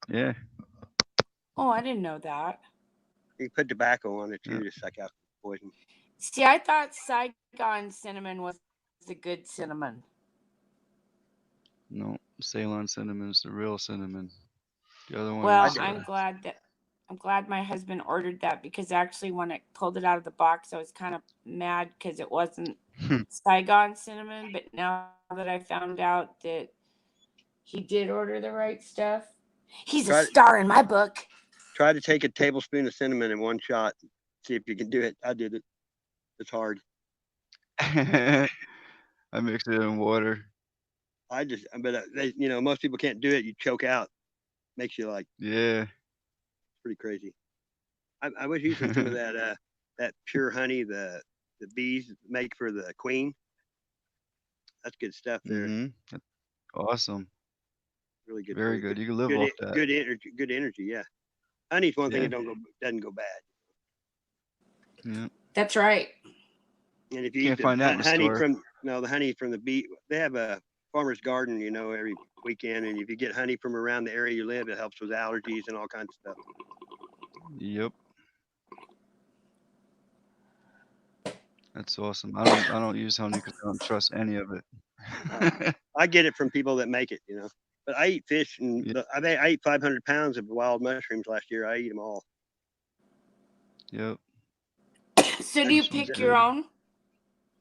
Yeah. Oh, I didn't know that. You put tobacco on it too to suck out poison. See, I thought Saigon cinnamon was the good cinnamon. No, Ceylon cinnamon is the real cinnamon. The other one. Well, is, I'm glad my husband ordered that because actually when I pulled it out of the box, I was kind of mad because it wasn't Saigon cinnamon. But now that I found out that he did order the right stuff, he's a star in my book. Try to take a tablespoon of cinnamon in one shot. See if you can do it. I did it. It's hard. I mixed it in water. But you know, most people can't do it. You choke out. Makes you like. Yeah. Pretty crazy. I was using some of that pure honey the bees make for the queen. That's good stuff there. Mm-hmm. Awesome. Really good. Very good. You can live off that. Good energy. Yeah. Honey's one thing that doesn't go bad. Yeah. That's right. And if you can't find that in the honey store. the honey from the bee, they have a farmer's garden, you know, every weekend. And if you get honey from around the area you live, it helps with allergies and all kinds of stuff. Yep. That's awesome. I don't use honey because I don't trust any of it. I get it from people that make it, you know. But I eat fish, and I ate 500 pounds of wild mushrooms last year. I eat them all. Yep. So do you pick your own?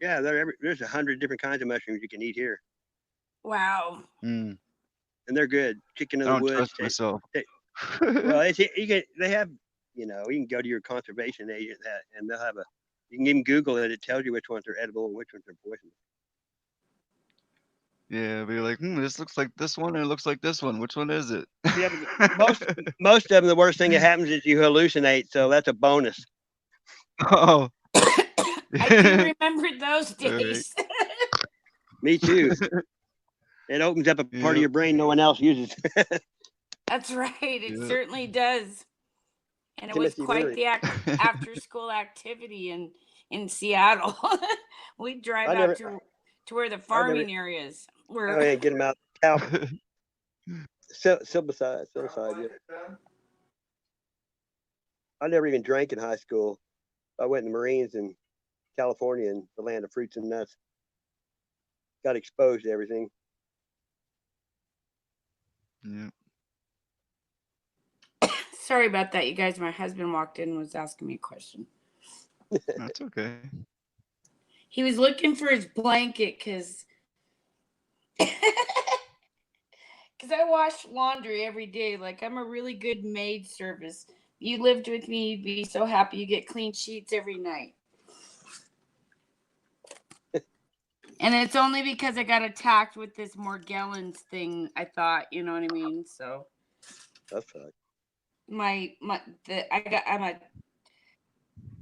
Yeah, there's 100 different kinds of mushrooms you can eat here, Wow. Mm, and they're good. Chicken I of the don't woods. trust myself. Well, they have, you can go to your conservation agent and they'll have you can even Google it. It tells you which ones are edible and which ones are poisonous. Yeah, be like, this looks like this one, and it looks like this one. Which one is it? Yeah, but most of them, the worst thing that happens is you hallucinate, so that's a bonus. Oh, I do remember those days. Me too. It opens up a part of your brain no one else uses. That's right. It Yep. certainly does. And it Timothy was quite Leary. the after-school activity in Seattle. We'd drive out to where the farming areas were. Oh yeah, get them out. Silverside, yeah. I never even drank in high school. I went in the Marines in California, in the land of fruits and nuts. Got exposed to everything. Yeah. Sorry about that, you guys. My husband walked in and was asking me a question. That's okay. He was looking for his blanket because I wash laundry every day. Like, I'm a really good maid service. You lived with me, you'd be so happy you get clean sheets every night. And it's only because I got attacked with this Morgellons thing, I thought, you know what I mean? So that's fine. I'm a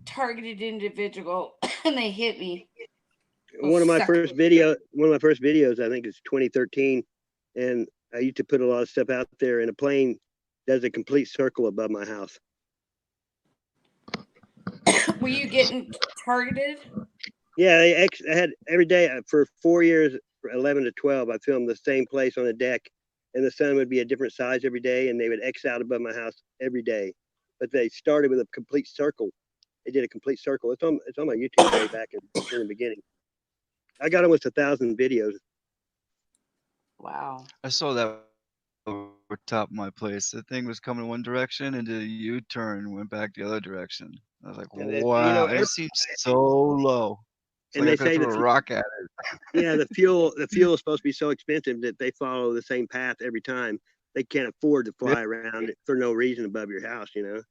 targeted individual and they hit me. One of my first videos, I think it's 2013, and I used to put a lot of stuff out there, and a plane does a complete circle above my house. Were you getting targeted? Yeah, I had every day for 4 years, 11 to 12, I filmed the same place on the deck, and the sun would be a different size every day, and they would X out above my house every day. But they started with a complete circle. They did a complete circle. It's on my YouTube way back in the beginning. I got almost 1,000 videos. Wow. I saw that over top of my place. The thing was coming one direction and did a U-turn and went back the other direction. I was like, wow, it seems so low. It's And like they I could say throw a rock at it. Yeah, the fuel is supposed to be so expensive that they follow the same path every time. They can't afford to fly around it for no reason above your house, Yep.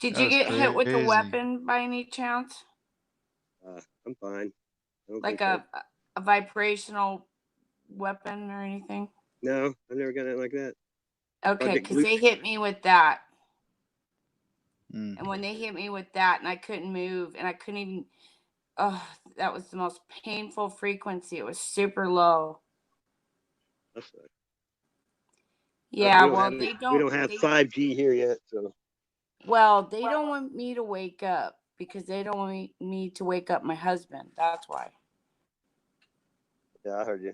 Did you get hit with a weapon by any chance? I'm fine. Like a vibrational weapon or anything? No, I never got it like that. Okay, because they hit me with that. And when they hit me with that and I couldn't move and I couldn't even, that was the most painful frequency. It was super low. That's right. Yeah, we don't have 5G here yet, so. Well, they don't want me to wake up because they don't want me to wake up my husband. That's why. Yeah, I heard you.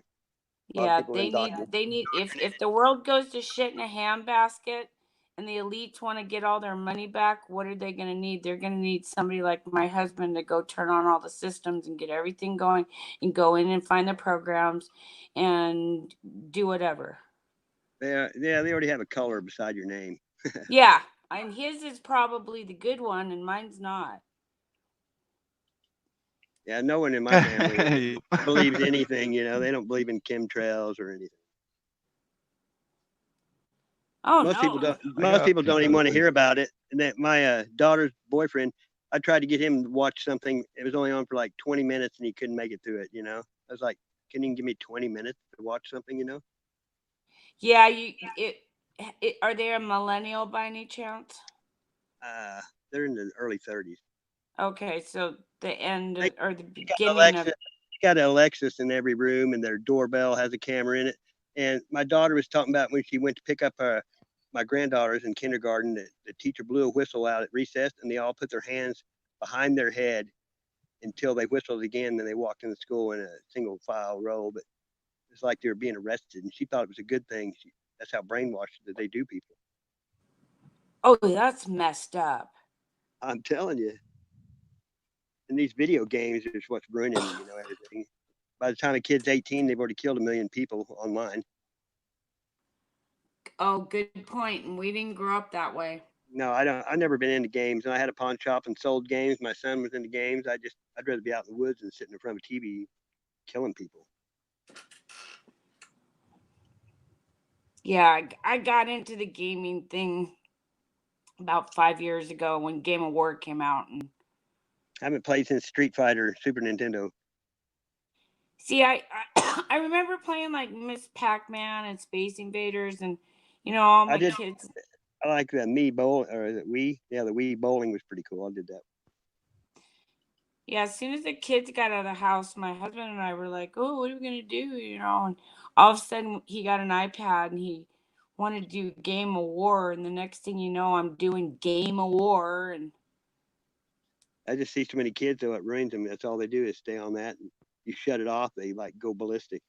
Yeah, they need if the world goes to shit in a handbasket and the elites want to get all their money back, what are they going to need? They're going to need somebody like my husband to go turn on all the systems and get everything going and go in and find the programs and do whatever. Yeah, they already have a color beside your name. Yeah, and his is probably the good one and mine's not. Yeah, no one in my family believes anything, they don't believe in chemtrails or anything. Oh, most people don't even want to hear about it. And that my daughter's boyfriend, I tried to get him to watch something. It was only on for like 20 minutes and he couldn't make it through it, I was like, can you give me 20 minutes to watch something, Yeah, are they a millennial by any chance? They're in the early 30s. Okay, so the end or the beginning of it. They got an Alexis in every room and their doorbell has a camera in it. And my daughter was talking about when she went to pick up my granddaughters in kindergarten, the teacher blew a whistle out at recess and they all put their hands behind their head until they whistled again. Then they walked into school in a single file row, but it's like they were being arrested. And she thought it was a good thing. That's how brainwashed that they do people. Oh, that's messed up. I'm telling you. And these video games is what's ruining, everything. By the time a kid's 18, they've already killed 1 million people online. Oh, good point. And we didn't grow up that way. No, I don't. I've never been into games, and I had a pawn shop and sold games. My son was into games. I'd rather be out in the woods than sitting in front of a TV killing people. Yeah, I got into the gaming thing about 5 years ago when Game of War came out, and I haven't played since Street Fighter, Super Nintendo. see, I I remember playing like Miss Pac-Man and Space Invaders, and all my kids. I like the Mii Bowl, or is it Wii? Yeah, the Wii bowling was pretty cool. I did that. Yeah, as soon as the kids got out of the house, my husband and I were like, "Oh, what are we gonna do?" And all of a sudden he got an iPad and he wanted to do Game of War, and the next thing you know, I'm doing Game of War, and I just see too many kids, though, it ruins them. That's all they do is stay on that. And you shut it off, they like go ballistic.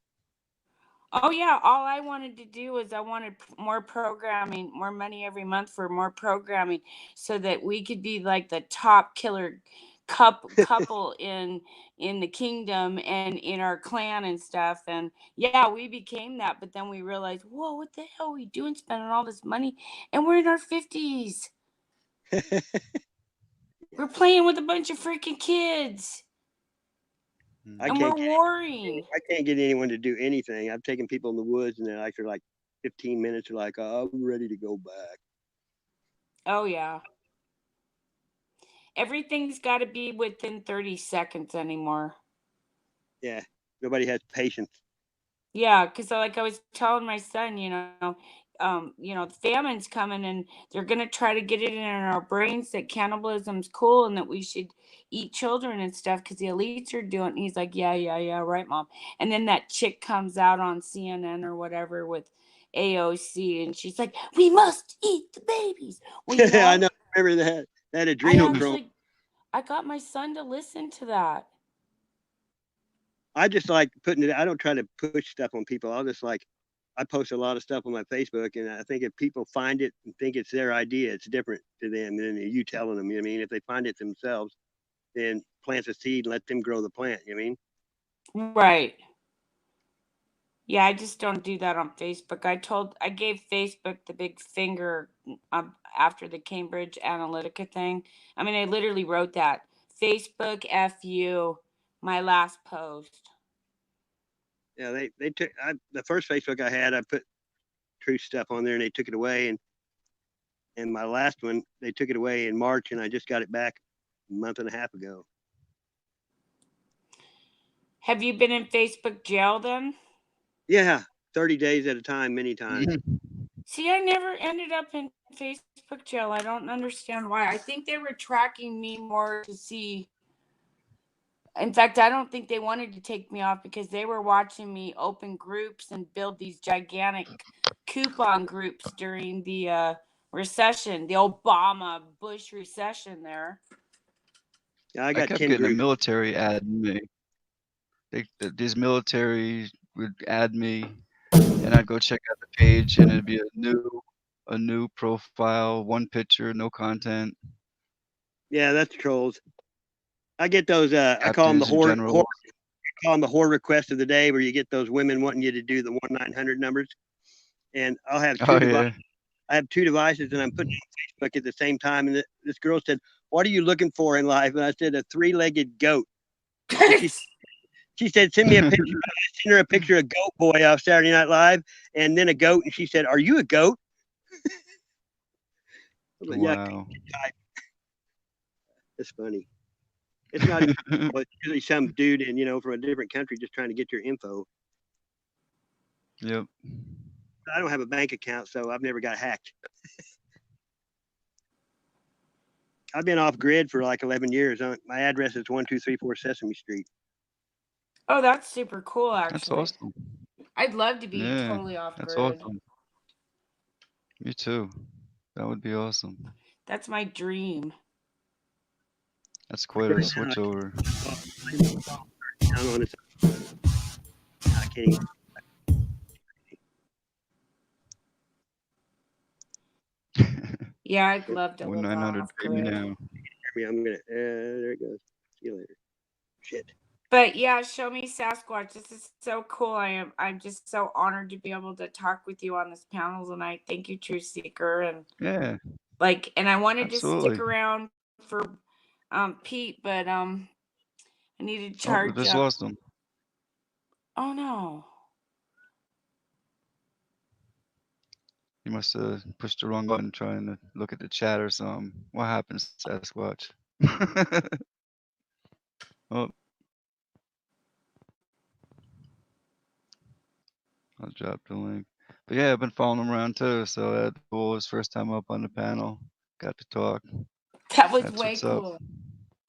oh yeah, all I wanted to do was I wanted more programming, more money every month for more programming, so that we could be like the top killer couple in the kingdom and in our clan and stuff. And yeah, we became that, but then we realized, whoa, what the hell are we doing spending all this money, and we're in our 50s. We're playing with a bunch of freaking kids. And we're warring. I can't get anyone to do anything. I've taken people in the woods, and then after like 15 minutes, they're like, "Oh, I'm ready to go back." Oh yeah. Everything's got to be within 30 seconds anymore. Yeah, nobody has patience. Yeah, because like I was telling my son, the famine's coming, and they're gonna try to get it in our brains that cannibalism's cool and that we should eat children and stuff because the elites are doing it. And he's like, yeah, right, Mom. And then that chick comes out on CNN or whatever with AOC, and she's like, we must eat the babies. Well, I know. I remember that adrenochrome. I got my son to listen to that. I just like putting it. I don't try to push stuff on people. I post a lot of stuff on my Facebook, and I think if people find it and think it's their idea, it's different to them than you telling them. You know what I mean? If they find it themselves, then plant a seed and let them grow the plant. You know what I mean? Right. Yeah, I just don't do that on Facebook. I gave Facebook the big finger after the Cambridge Analytica thing. I mean, I literally wrote that. Facebook F you, my last post. Yeah, they took the first Facebook I had. I put truth stuff on there, and they took it away. And my last one, they took it away in March, and I just got it back a month and a half ago. Have you been in Facebook jail then? Yeah, 30 days at a time, many times. See, I never ended up in Facebook jail. I don't understand why. I think they were tracking me more to see. In fact, I don't think they wanted to take me off because they were watching me open groups and build these gigantic coupon groups during the recession, the Obama Bush recession there. Yeah, I kept 10 getting groups. the military add me. These military would add me, and I'd go check out the page, and it'd be a new profile, one picture, no content. Yeah, that's trolls. I get those. I call them the whore request of the day, where you get those women wanting you to do the 1-900 numbers, and I'll have two devices. I have two devices, and I'm putting it on Facebook at the same time. And this girl said, "What are you looking for in life?" And I said, "A three-legged goat." She said, "Send me a picture." I sent her a picture of Goat Boy off Saturday Night Live, and then a goat, and she said, "Are you a goat?" Wow. It's funny. It's not even, it's usually some dude from a different country just trying to get your info. Yep. I don't have a bank account, so I've never got hacked. I've been off grid for like 11 years. My address is 1234 Sesame Street. Oh, that's super cool, actually. That's awesome. I'd love to be totally off that's grid. Awesome. Me too. That would be awesome. That's my dream. That's quite a switch over. Not kidding. Yeah, I'd love to. 1-900 pay me now. I'm gonna. There it goes. See you later. Shit. But yeah, show me Sasquatch. This is so cool. I'm just so honored to be able to talk with you on this panel tonight. Thank you, Truth Seeker. And yeah, Like, and I wanted to stick Absolutely. around for Pete, but I needed to Oh, we charge just up. lost him. Oh no. You must have pushed the wrong button trying to look at the chat or something. What happens, Sasquatch? Oh, I'll drop the link. But yeah, I've been following him around too. So that's cool. His first time up on the panel. Got to talk. That was That's way what's up. cool.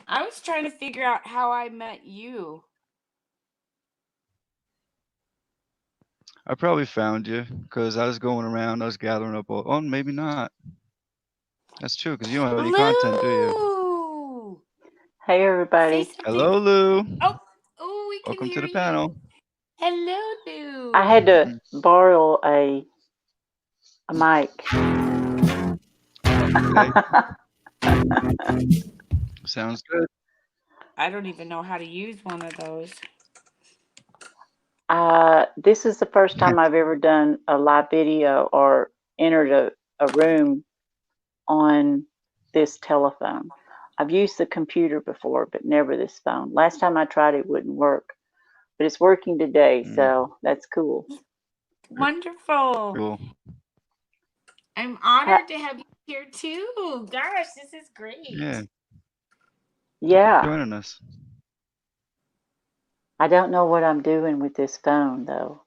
I was trying to figure out how I met you. I probably found you because I was going around. I was gathering up all. Oh, maybe not. That's true because you don't have any content, do you? Lou! Hey, everybody. Say Hello, something. Lou. Oh, we can Welcome to hear the you. panel. Hello, Lou. I had to borrow a mic. Okay. Sounds good. I don't even know how to use one of those. This is the first time I've ever done a live video or entered a room on this telephone. I've used the computer before, but never this phone. Last time I tried it wouldn't work, but it's working today, so that's cool. Wonderful. Cool. I'm honored to have you here too. Gosh, this is great. Yeah. Yeah. Joining us. I don't know what I'm doing with this phone, though.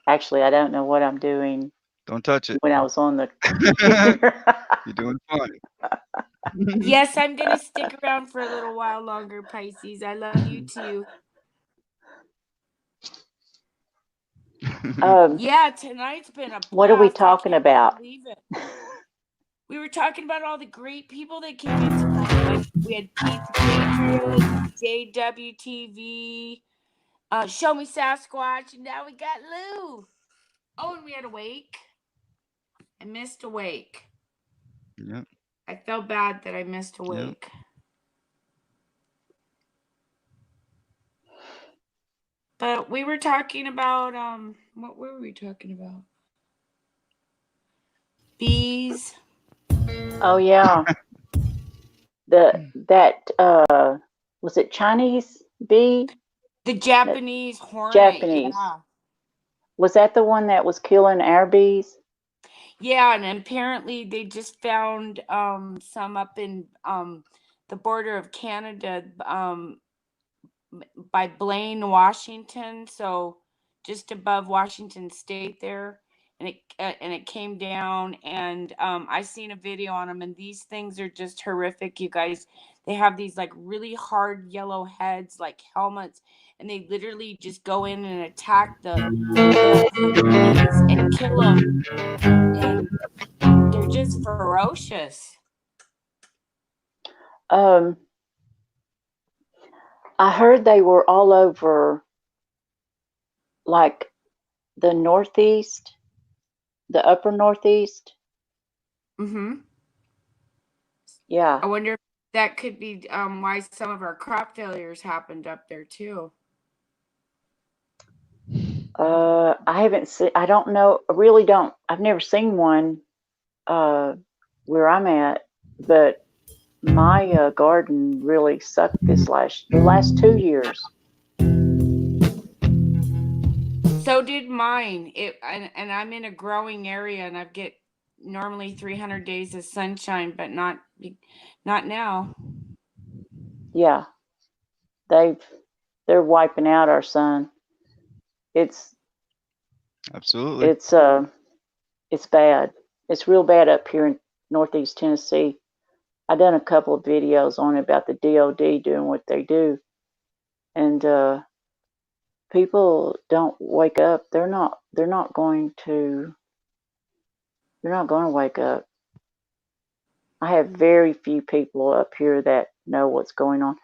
Actually, I don't know what I'm doing. Don't touch it. When I was on the computer. You're doing fine. Yes, I'm going to stick around for a little while longer, Pisces. I love you too. Yeah, tonight's been a blast. What are we talking about? Believe it. We were talking about all the great people that came in tonight. Like we had Pete the Patriot, JWTV, Show Me Sasquatch, and now we got Lou. Oh, and we had Awake. I missed Awake. Yep. I felt bad that I missed Awake. Yep. But we were talking about what were we talking about? Bees. Oh yeah. That was it Chinese bee? The Japanese hornet. Japanese. Yeah. Was that the one that was killing our bees? Yeah, and apparently they just found some up in the border of Canada by Blaine, Washington, so just above Washington State there, and it came down, and I seen a video on them, and these things are just horrific, you guys. They have these like really hard yellow heads like helmets, and they literally just go in and attack the honeybees and kill them, and they're just ferocious. I heard they were all over, like the Northeast, the upper Northeast. Mm-hmm. Yeah. I wonder if that could be why some of our crop failures happened up there too. I haven't seen. I don't know. I really don't. I've never seen one where I'm at, but my garden really sucked the last 2 years. So did mine. And I'm in a growing area, and I get normally 300 days of sunshine, but not now. Yeah, they're wiping out our sun. It's absolutely. It's bad. It's real bad up here in Northeast Tennessee. I've done a couple of videos on it about the DOD doing what they do, and people don't wake up. They're not going to wake up. I have very few people up here that know what's going on.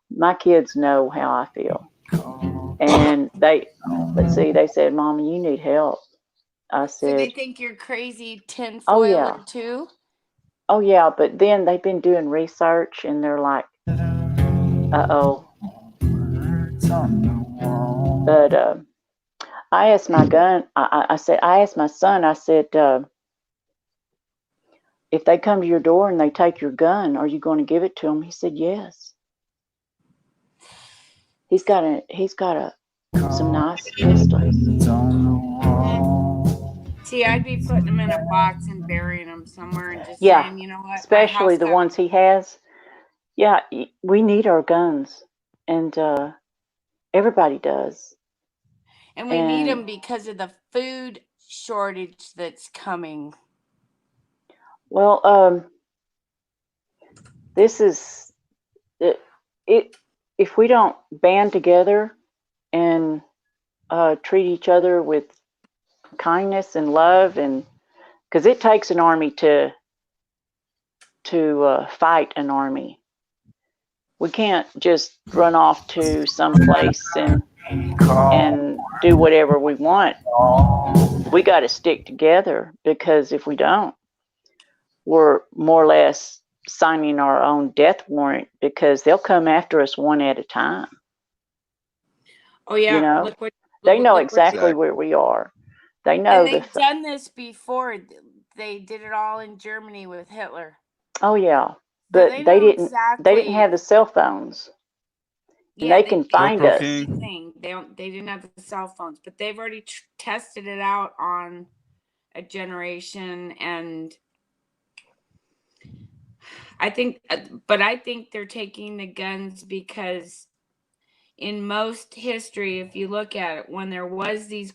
My kids know how I feel, and they said, "Mama, you need help." I said, so they think you're crazy tinfoiler oh, yeah. too? Oh yeah, but then they've been doing research, and they're like, "Uh-oh." But I asked my son, I said, if they come to your door and they take your gun, are you going to give it to them? He said, yes. He's got some nice pistols. See, I'd be putting them in a box and burying them somewhere and just Yeah, saying, you know what, especially the ones he has. Yeah, we need our guns, and everybody does. And we need them because of the food shortage that's coming. Well, this is it. If we don't band together and treat each other with kindness and love, and because it takes an army to fight an army. We can't just run off to some place and do whatever we want. We got to stick together, because if we don't, we're more or less signing our own death warrant, because they'll come after us one at a time. Oh yeah, you know, they know exactly where we are. They know. And they've done this before. They did it all in Germany with Hitler. Oh yeah, So but they they know didn't. exactly. They didn't have the cell phones. And Yeah, they can find us. They didn't have the cell phones, but they've already tested it out on a generation, and I think they're taking the guns because in most history, if you look at it, when there was these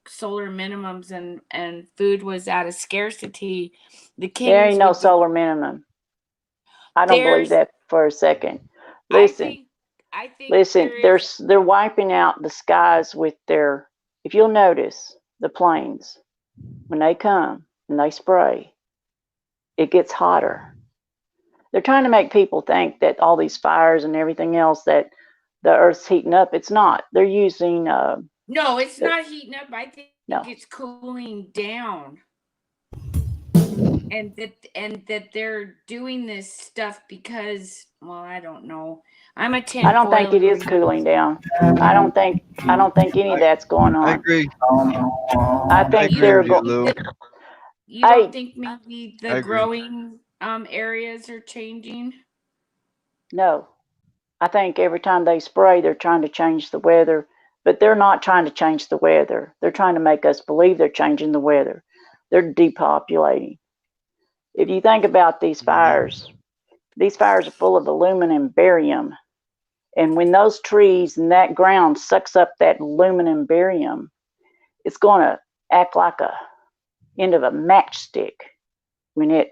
solar minimums and food was at a scarcity, the kings. There ain't no solar minimum. I don't believe that for a second. Listen, I think listen. They're wiping out the skies with their. If you'll notice, the planes, when they come and they spray, it gets hotter. They're trying to make people think that all these fires and everything else, that the Earth's heating up. It's not. They're using. No, it's not heating up. I think it's cooling down. And that they're doing this stuff because, well, I don't know. I'm a tin. I don't think it is cooling down. I don't think any of that's going on. I agree. I think they're going. You don't think maybe the growing areas are changing? No. I think every time they spray, they're trying to change the weather, but they're not trying to change the weather. They're trying to make us believe they're changing the weather. They're depopulating. If you think about these fires are full of aluminum and barium. And when those trees and that ground sucks up that aluminum barium, it's going to act like a end of a matchstick when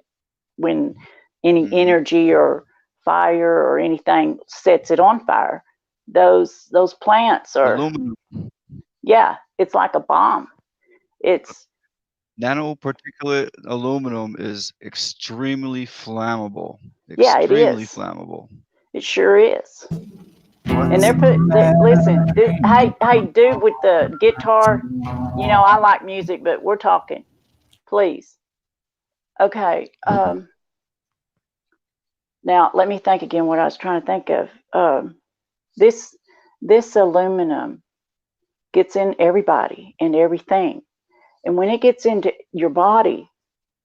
any energy or fire or anything sets it on fire. Those plants are aluminum. Yeah, it's like a bomb. It's nanoparticulate aluminum is extremely flammable. Yeah, it is. Extremely flammable. It sure is. And listen, hey, dude with the guitar, you know, I like music, but we're talking, please. Okay. Now let me think again what I was trying to think of. This aluminum gets in everybody and everything. And when it gets into your body,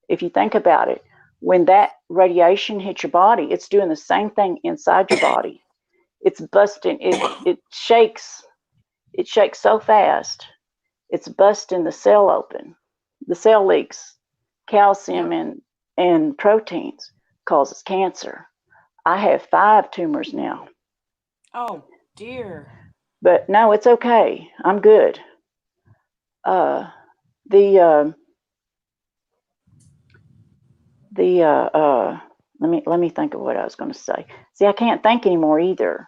if you think about it, when that radiation hits your body, it's doing the same thing inside your body. It's busting, it shakes so fast, it's busting the cell open. The cell leaks calcium and proteins, causes cancer. I have 5 tumors now. Oh dear. But no, it's okay. I'm good. Let me think of what I was going to say. See, I can't think anymore either.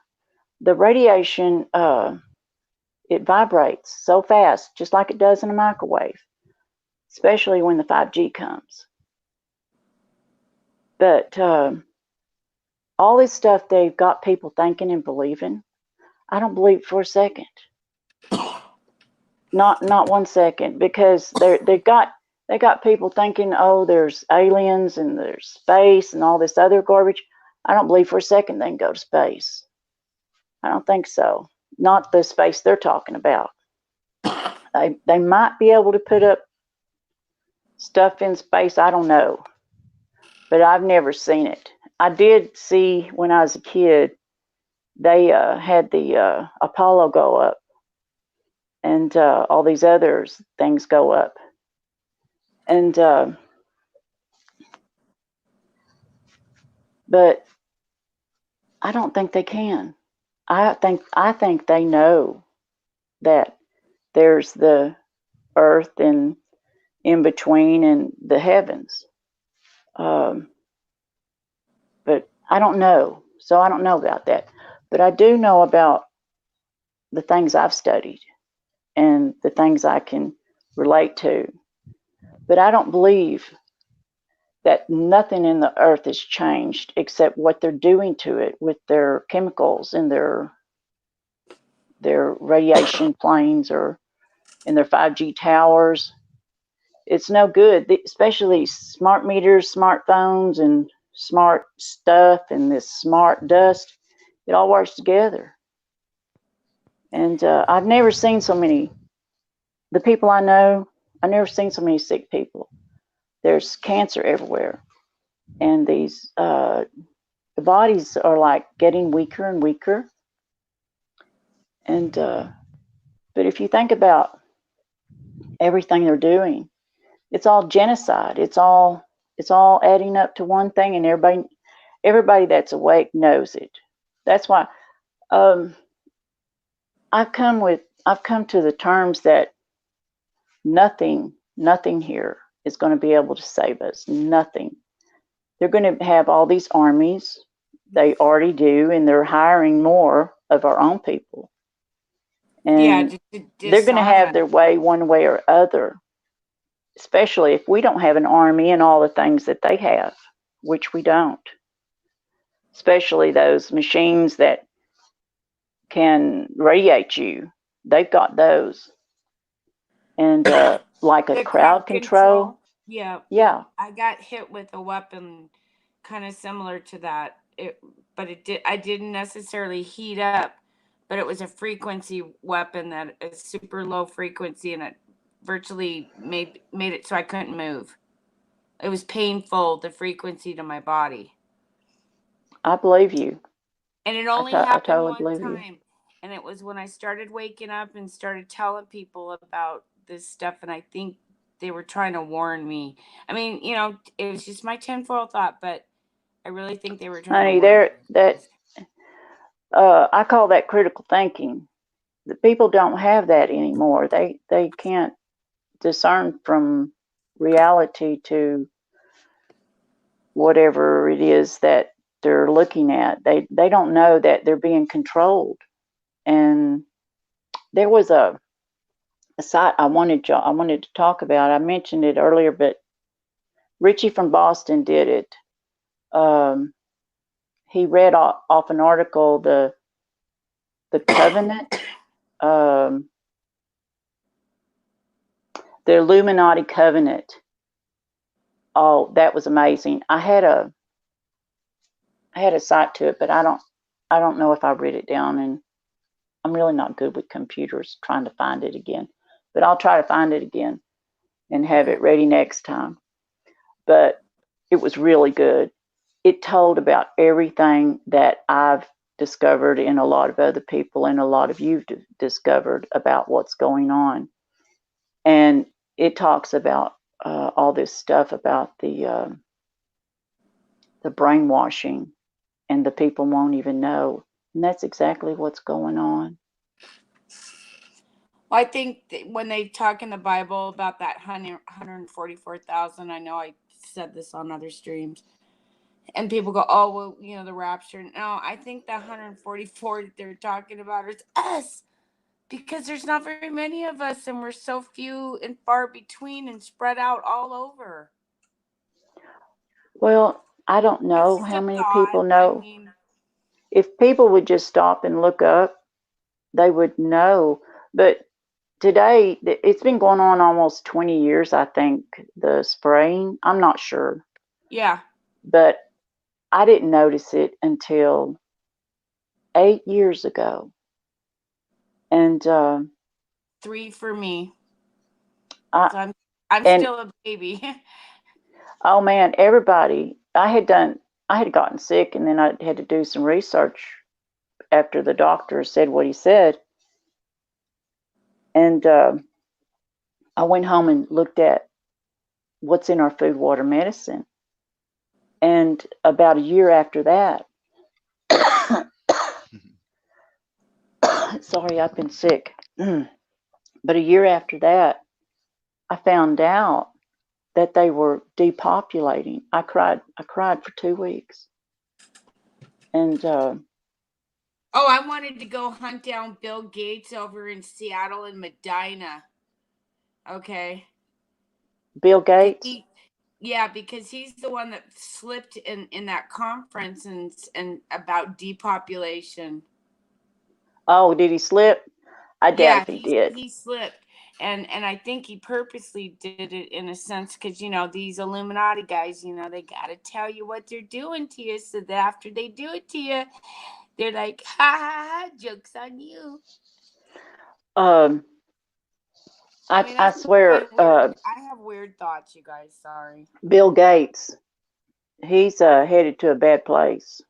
The radiation, it vibrates so fast, just like it does in a microwave, especially when the 5G comes. But all this stuff they've got people thinking and believing, I don't believe for a second. Not 1 second, because they got people thinking, oh, there's aliens and there's space and all this other garbage. I don't believe for a second they can go to space. I don't think so. Not the space they're talking about. They might be able to put up stuff in space. I don't know. but I've never seen it. I did see when I was a kid, they had the Apollo go up, and all these other things go up, and but I don't think they can. I think they know that there's the earth and in between and the heavens. But I don't know. So I don't know about that. But I do know about the things I've studied and the things I can relate to. But I don't believe that nothing in the earth has changed except what they're doing to it with their chemicals and their radiation planes or in their 5G towers. It's no good, especially smart meters, smartphones, and smart stuff and this smart dust. It all works together. And I've never seen so many, the people I know, I've never seen so many sick people. There's cancer everywhere. And these, the bodies are like getting weaker and weaker. And, but if you think about everything they're doing, it's all genocide. It's all adding up to one thing, and everybody that's awake knows it. That's why I've come to the terms that nothing here is going to be able to save us. Nothing. They're going to have all these armies. They already do, and they're hiring more of our own people. And they're going to have their way one way or other, especially if we don't have an army and all the things that they have, which we don't. Especially those machines that can radiate you. They've got those. And like a crowd control. Yeah. Yeah. I got hit with a weapon kind of similar to that. I didn't necessarily heat up, but it was a frequency weapon that is super low frequency, and it virtually made it so I couldn't move. It was painful, the frequency to my body. I believe you. And it only happened totally one time. And it was when I started waking up and started telling people about this stuff. And I think they were trying to warn me. I mean, it was just my tinfoil thought, but I really think they were trying to warn me. I call that critical thinking. The people don't have that anymore. They can't discern from reality to whatever it is that they're looking at. They don't know that they're being controlled. And there was a site I wanted to talk about. I mentioned it earlier, but Richie from Boston did it. He read off an article, the Covenant, the Illuminati Covenant. Oh, that was amazing. I had a site to it, but I don't know if I read it down, and I'm really not good with computers trying to find it again. But I'll try to find it again and have it ready next time. But it was really good. It told about everything that I've discovered and a lot of other people and a lot of you've discovered about what's going on. And it talks about all this stuff about the brainwashing, and the people won't even know. And that's exactly what's going on. Well, I think when they talk in the Bible about that 144,000, I know I said this on other streams, and people go, oh, well, the rapture. No, I think the 144 that they're talking about is us, because there's not very many of us, and we're so few and far between and spread out all over. Well, I don't know how many people know. If people would just stop and look up, they would know. But today, it's been going on almost 20 years, I think, the spraying. I'm not sure. Yeah. But I didn't notice it until 8 years ago. And 3 for me. I'm still a baby. Oh man, everybody I had gotten sick, and then I had to do some research after the doctor said what he said. And I went home and looked at what's in our food, water, medicine. And about a year after that, sorry, I've been sick. But a year after that, I found out that they were depopulating. I cried for 2 weeks. And Oh, I wanted to go hunt down Bill Gates over in Seattle and Medina. Okay. Bill Gates? Yeah, because he's the one that slipped in that conference and about depopulation. Oh, did he slip? I doubt if he did. He slipped. And I think he purposely did it in a sense because, you know, these Illuminati guys, you know, they got to tell you what they're doing to you so that after they do it to you, they're like, ha, ha, ha, joke's on you. I swear, I have weird thoughts, you guys. Sorry. Bill Gates, he's headed to a bad place.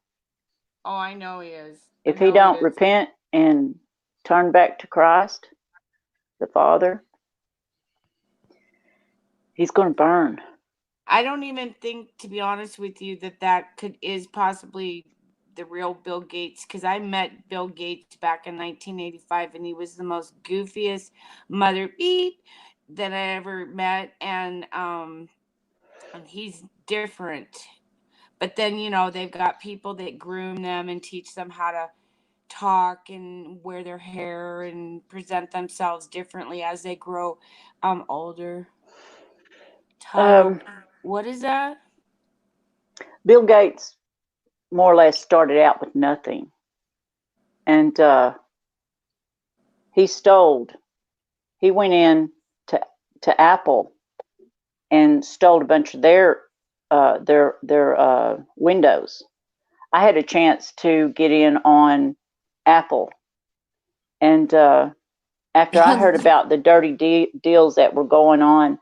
Oh, I know he is. If he don't repent and turn back to Christ, the Father, he's going to burn. I don't even think, to be honest with you, that is possibly the real Bill Gates, because I met Bill Gates back in 1985, and he was the most goofiest mother beep that I ever met, and he's different. But then, you know, they've got people that groom them and teach them how to talk and wear their hair and present themselves differently as they grow older. What is that? Bill Gates more or less started out with nothing. And he went in to Apple and stole a bunch of their Windows. I had a chance to get in on Apple, and after I heard about the dirty deals that were going on,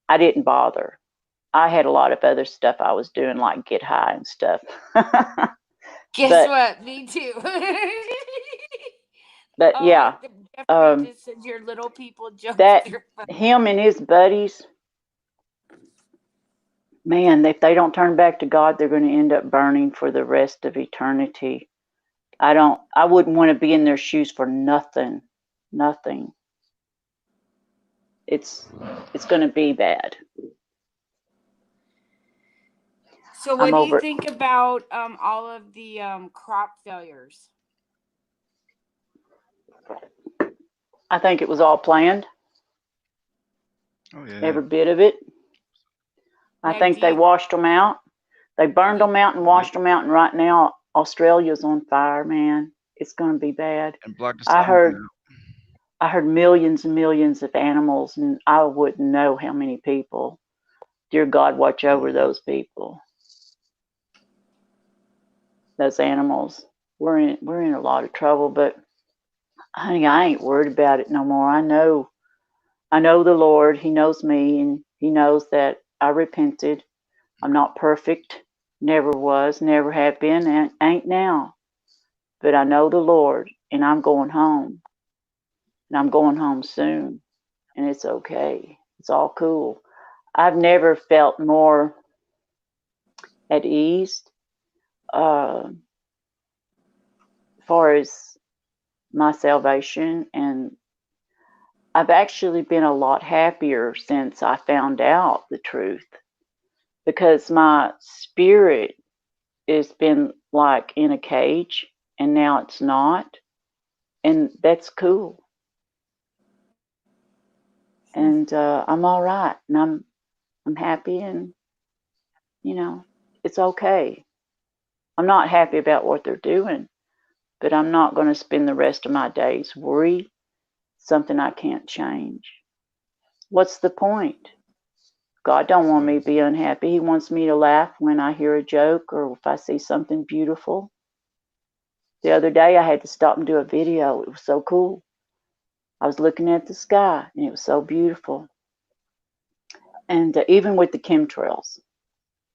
I didn't bother. I had a lot of other stuff I was doing, like get high and stuff. Guess what? Me too. But yeah, Jeffrey just said your little people jokes. that him and his buddies, man, if they don't turn back to God, they're going to end up burning for the rest of eternity. I wouldn't want to be in their shoes for nothing. It's going to be bad. So what do you think about all of the crop failures? I think it was all planned. Oh, yeah. Every bit of it. I think they washed them out. They burned them out and washed them out, and right now Australia's on fire, man. It's going to be bad. And blocked the I heard sun millions and millions of animals, and I wouldn't know how many people. Dear God, watch over those people. Those animals. We're in a lot of trouble, but honey, I ain't worried about it no more. I know the Lord. He knows me, and he knows that I repented. I'm not perfect. Never was, never have been, and ain't now. But I know the Lord, and I'm going home. And I'm going home soon. And it's okay. It's all cool. I've never felt more at ease as far as my salvation, and I've actually been a lot happier since I found out the truth, because my spirit has been like in a cage, and now it's not, and that's cool. And I'm all right, and I'm happy, and you know, it's okay. I'm not happy about what they're doing, but I'm not going to spend the rest of my days worried. Something I can't change. What's the point? God don't want me to be unhappy. He wants me to laugh when I hear a joke or if I see something beautiful. The other day I had to stop and do a video. It was so cool. I was looking at the sky and it was so beautiful. And even with the chemtrails,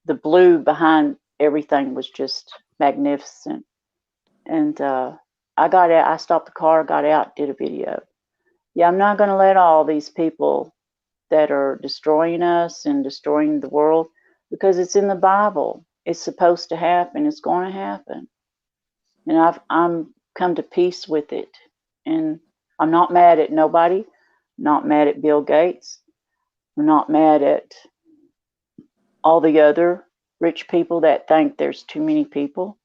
the blue behind everything was just magnificent. And I got out, I stopped the car, got out, did a video. Yeah, I'm not going to let all these people that are destroying us and destroying the world, because it's in the Bible. It's supposed to happen. It's going to happen. And I'm come to peace with it. And I'm not mad at nobody. Not mad at Bill Gates. I'm not mad at all the other rich people that think there's too many people.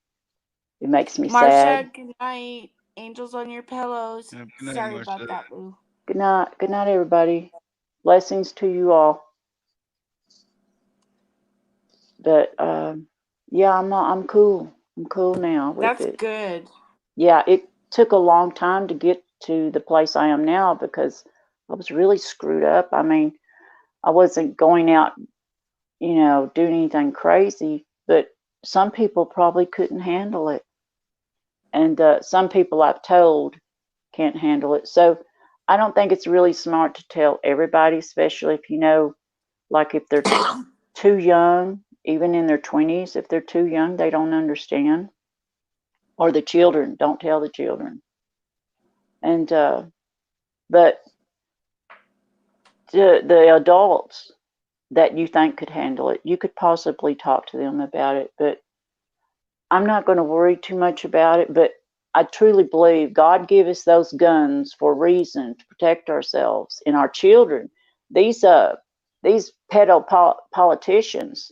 It makes me sad. Marsha, good night. Angels on your pillows. Yeah, good night, Sorry Marsha. about that, Boo. Good night. Good night, everybody. Blessings to you all. But yeah, I'm cool. I'm cool now with That's it. good. Yeah, it took a long time to get to the place I am now because I was really screwed up. I mean, I wasn't going out, you know, doing anything crazy, but some people probably couldn't handle it. And some people I've told can't handle it. So I don't think it's really smart to tell everybody, especially if you know, like if they're too young, even in their 20s, if they're too young, they don't understand. Or the children, don't tell the children. And but the adults that you think could handle it, you could possibly talk to them about it. But I'm not going to worry too much about it. But I truly believe God gave us those guns for a reason, to protect ourselves and our children. These pedo politicians,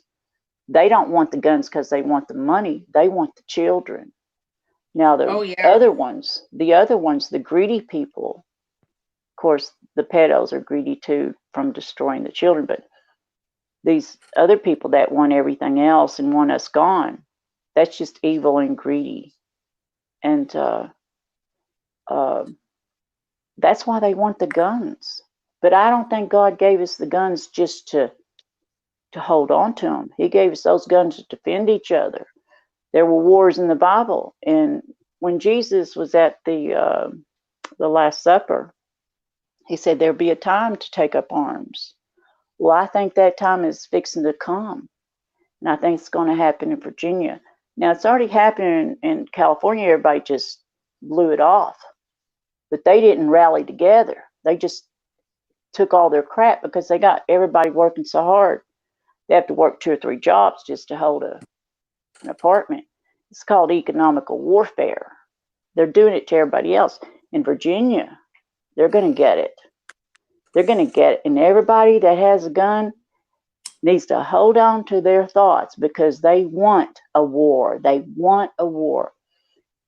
they don't want the guns because they want the money. They want the children. Now the other ones, the greedy people, of course, the pedos are greedy too from destroying the children, but these other people that want everything else and want us gone, that's just evil and greedy. And that's why they want the guns. But I don't think God gave us the guns just to hold on to them. He gave us those guns to defend each other. There were wars in the Bible, and when Jesus was at the Last Supper, he said there'll be a time to take up arms. Well, I think that time is fixing to come, and I think it's going to happen in Virginia. Now, it's already happening in California. Everybody just blew it off, but they didn't rally together. They just took all their crap because they got everybody working so hard. They have to work 2 or 3 jobs just to hold an apartment. It's called economical warfare. They're doing it to everybody else. In Virginia, they're going to get it. They're going to get it. And everybody that has a gun needs to hold on to their thoughts because they want a war. They want a war.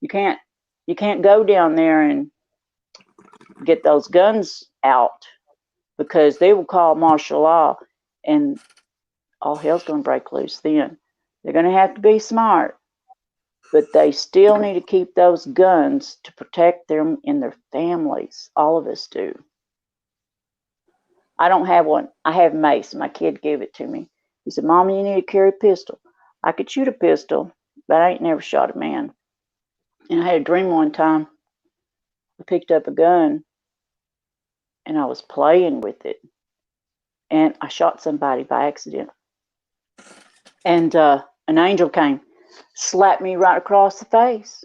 You can't go down there and get those guns out because they will call martial law and all hell's going to break loose then. They're going to have to be smart, but they still need to keep those guns to protect them and their families. All of us do. I don't have one. I have mace. My kid gave it to me. He said, Mommy, you need to carry a pistol. I could shoot a pistol, but I ain't never shot a man. And I had a dream one time. I picked up a gun and I was playing with it. And I shot somebody by accident. And an angel came, slapped me right across the face.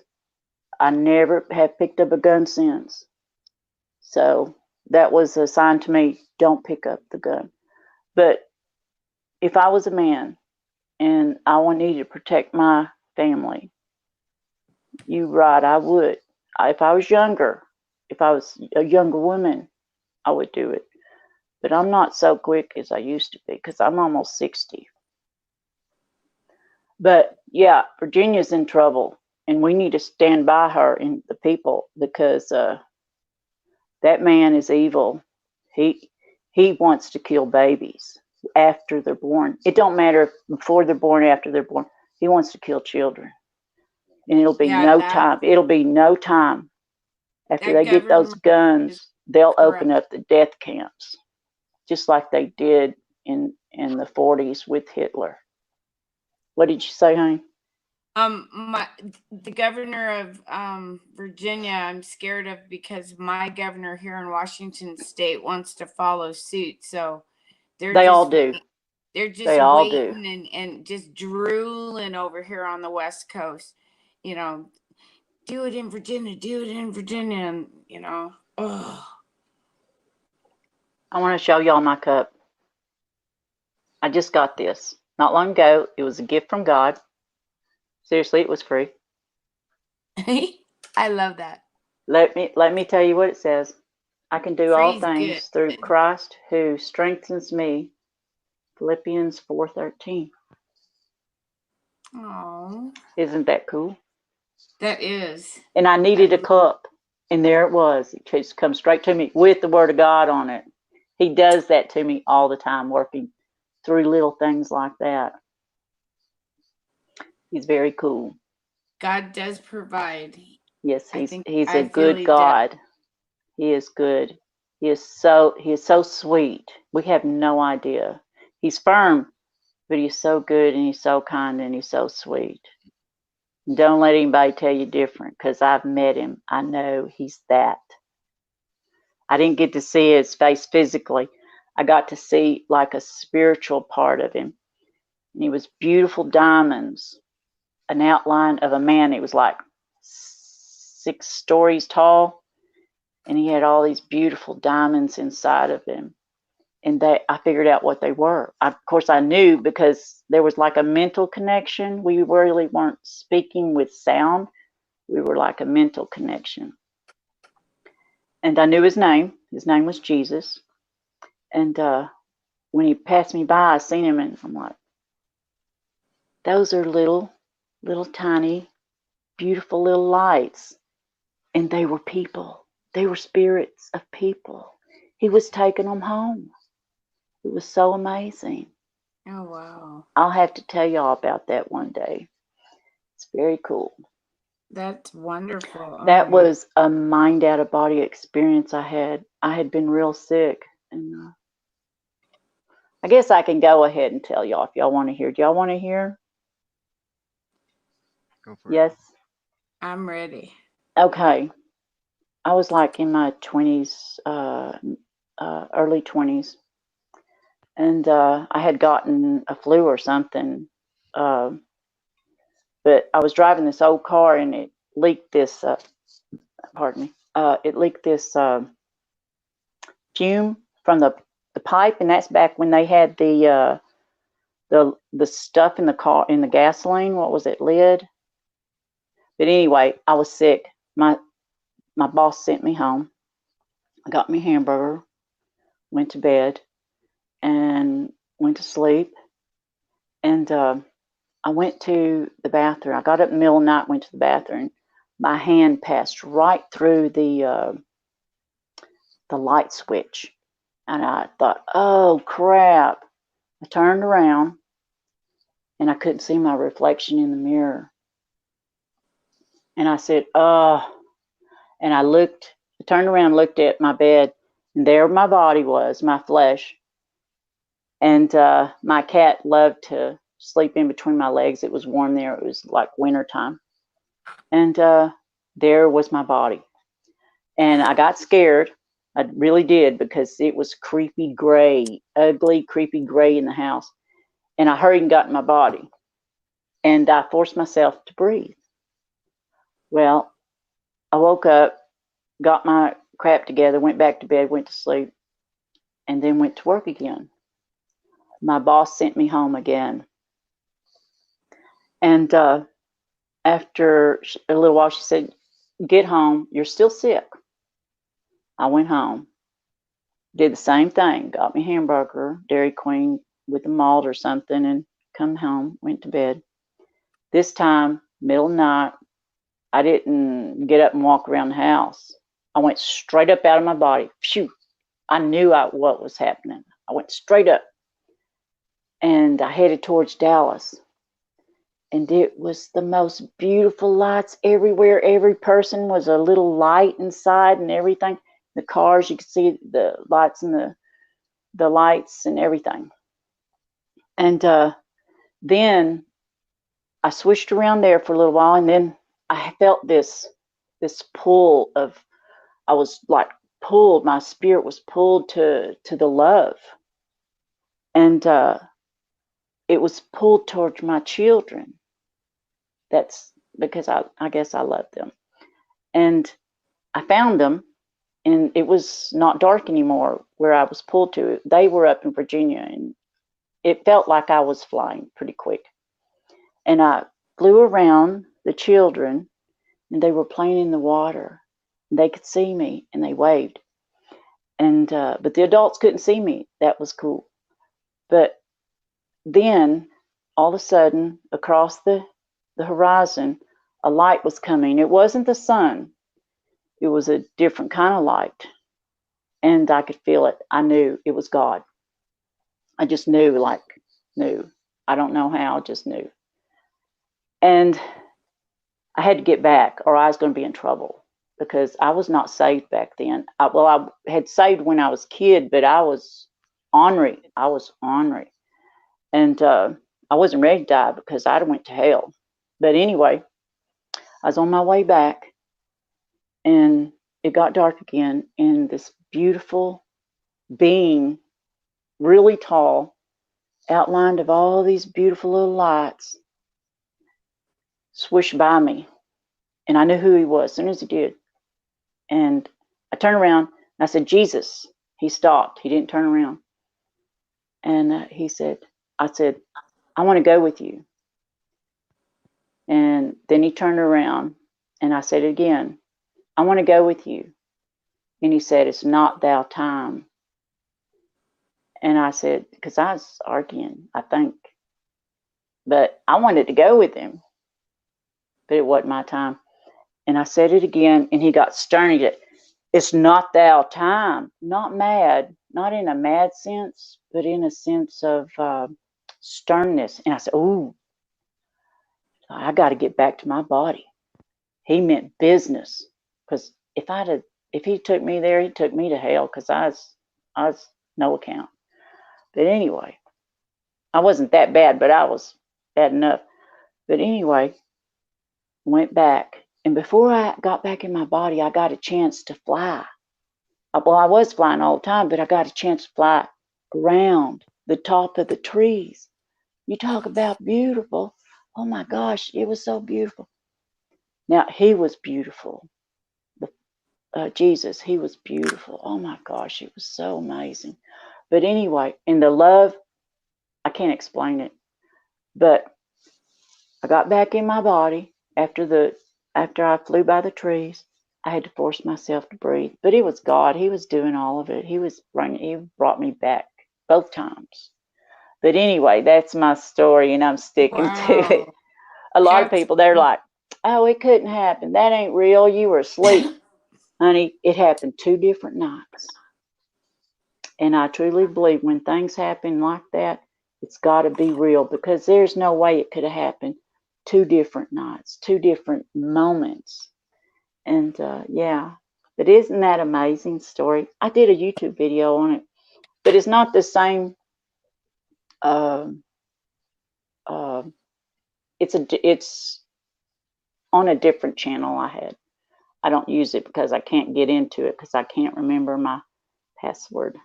I never have picked up a gun since. So that was a sign to me, don't pick up the gun. But if I was a man and I needed to protect my family, you're right, I would. If I was younger, if I was a younger woman, I would do it. But I'm not so quick as I used to be because I'm almost 60. But yeah, Virginia's in trouble, and we need to stand by her and the people because that man is evil. He wants to kill babies after they're born. It don't matter if before they're born, after they're born. He wants to kill children, and it'll be no time. It'll be no time after they get those guns. They'll open up the death camps, just like they did in the 40s with Hitler. What did you say, honey? The governor of Virginia, I'm scared of because my governor here in Washington State wants to follow suit. So they all do. They're just They all do. waiting and just drooling over here on the West Coast. You know, do it in Virginia, do it in Virginia, and you know, oh. I want to show y'all my cup. I just got this not long ago. It was a gift from God. Seriously, it was free. I love that. Let me tell you what it says. I can do all Free's things good. through Christ who strengthens me. Philippians 4:13. Oh, Isn't that cool? that is. And I needed a cup, and there it was. It just comes straight to me with the Word of God on it. He does that to me all the time, working through little things like that. He's very cool. God does provide. Yes, I he's a feel good he God. does. He is good. He is so sweet. We have no idea. He's firm, but he's so good and he's so kind and he's so sweet. Don't let anybody tell you different, because I've met him. I know he's that. I didn't get to see his face physically. I got to see like a spiritual part of him. And he was beautiful diamonds, an outline of a man. He was like 6 stories tall, and he had all these beautiful diamonds inside of him. And I figured out what they were. Of course, I knew because there was like a mental connection. We really weren't speaking with sound. We were like a mental connection. And I knew his name. His name was Jesus. And when he passed me by, I seen him, and I'm like, those are little tiny, beautiful little lights. And they were people. They were spirits of people. He was taking them home. It was so amazing. Oh, wow. I'll have to tell y'all about that one day. It's very cool. That's wonderful. That was a mind out of body experience I had. I had been real sick. And I guess I can go ahead and tell y'all if y'all want to hear. Do y'all want to hear? Go for Yes? I'm ready. Okay. I was like in my 20s, early 20s. And I had gotten a flu or something. But I was driving this old car, and it leaked this, pardon me, it leaked this fume from the pipe. And that's back when they had the stuff in the car, in the gasoline. What was it, lid? But anyway, I was sick. My boss sent me home. I got me a hamburger, went to bed, and went to sleep. And I went to the bathroom. I got up in the middle of the night, went to the bathroom. My hand passed right through the light switch. And I thought, oh, crap. I turned around, and I couldn't see my reflection in the mirror. And I said, oh. And I turned around, looked at my bed, and there my body was, my flesh. And my cat loved to sleep in between my legs. It was warm there. It was like wintertime. And there was my body. And I got scared. I really did, because it was creepy gray, ugly, creepy gray in the house. And I hurried and got in my body. And I forced myself to breathe. Well, I woke up, got my crap together, went back to bed, went to sleep, and then went to work again. My boss sent me home again. And after a little while, she said, get home. You're still sick. I went home, did the same thing, got me a hamburger, Dairy Queen with a malt or something, and come home, went to bed. This time, middle of the night, I didn't get up and walk around the house. I went straight up out of my body. Phew. I knew what was happening. I went straight up. And I headed towards Dallas. And it was the most beautiful lights everywhere. Every person was a little light inside and everything. The cars, you could see the lights and the lights and everything. And then I switched around there for a little while, and then I felt this pull of, I was like pulled, my spirit was pulled to the love. And it was pulled towards my children. That's because I guess I love them. And I found them, and it was not dark anymore where I was pulled to. They were up in Virginia, and it felt like I was flying pretty quick. And I flew around the children, and they were playing in the water. They could see me, and they waved. And but the adults couldn't see me. That was cool. But then all of a sudden, across the horizon, a light was coming. It wasn't the sun. It was a different kind of light. And I could feel it. I knew it was God. I just knew, knew. I don't know how, just knew. And I had to get back, or I was going to be in trouble, because I was not saved back then. I had saved when I was a kid, but I was ornery. And I wasn't ready to die, because I'd went to hell. But anyway, I was on my way back, and it got dark again, and this beautiful being, really tall, outlined of all these beautiful little lights, swished by me. And I knew who he was as soon as he did. And I turned around, and I said, Jesus. He stopped. He didn't turn around. And I said, I want to go with you. And then he turned around, and I said it again, I want to go with you. And he said, it's not thou time. And I said, because I was arguing, I think. But I wanted to go with him. But it wasn't my time. And I said it again, and he got stern. He said, it's not thou time. Not mad, not in a mad sense, but in a sense of sternness. And I said, ooh, I got to get back to my body. He meant business. Because if he took me there, he took me to hell, because I was no account. But anyway, I wasn't that bad, but I was bad enough. But anyway, went back. And before I got back in my body, I got a chance to fly. Well, I was flying all the time, but I got a chance to fly around the top of the trees. You talk about beautiful. Oh my gosh, it was so beautiful. Now, he was beautiful. Jesus, he was beautiful. Oh my gosh, it was so amazing. But anyway, in the love, I can't explain it. But I got back in my body after I flew by the trees. I had to force myself to breathe. But it was God. He was doing all of it. He brought me back both times. But anyway, that's my story, and I'm sticking to it. A lot of people, they're like, oh, it couldn't happen. That ain't real. You were asleep. Honey, it happened 2 different nights. And I truly believe when things happen like that, it's got to be real, because there's no way it could have happened 2 different nights, 2 different moments. And yeah, but isn't that amazing story? I did a YouTube video on it, but it's not the same. It's on a different channel I don't use it because I can't get into it, because I can't remember my password.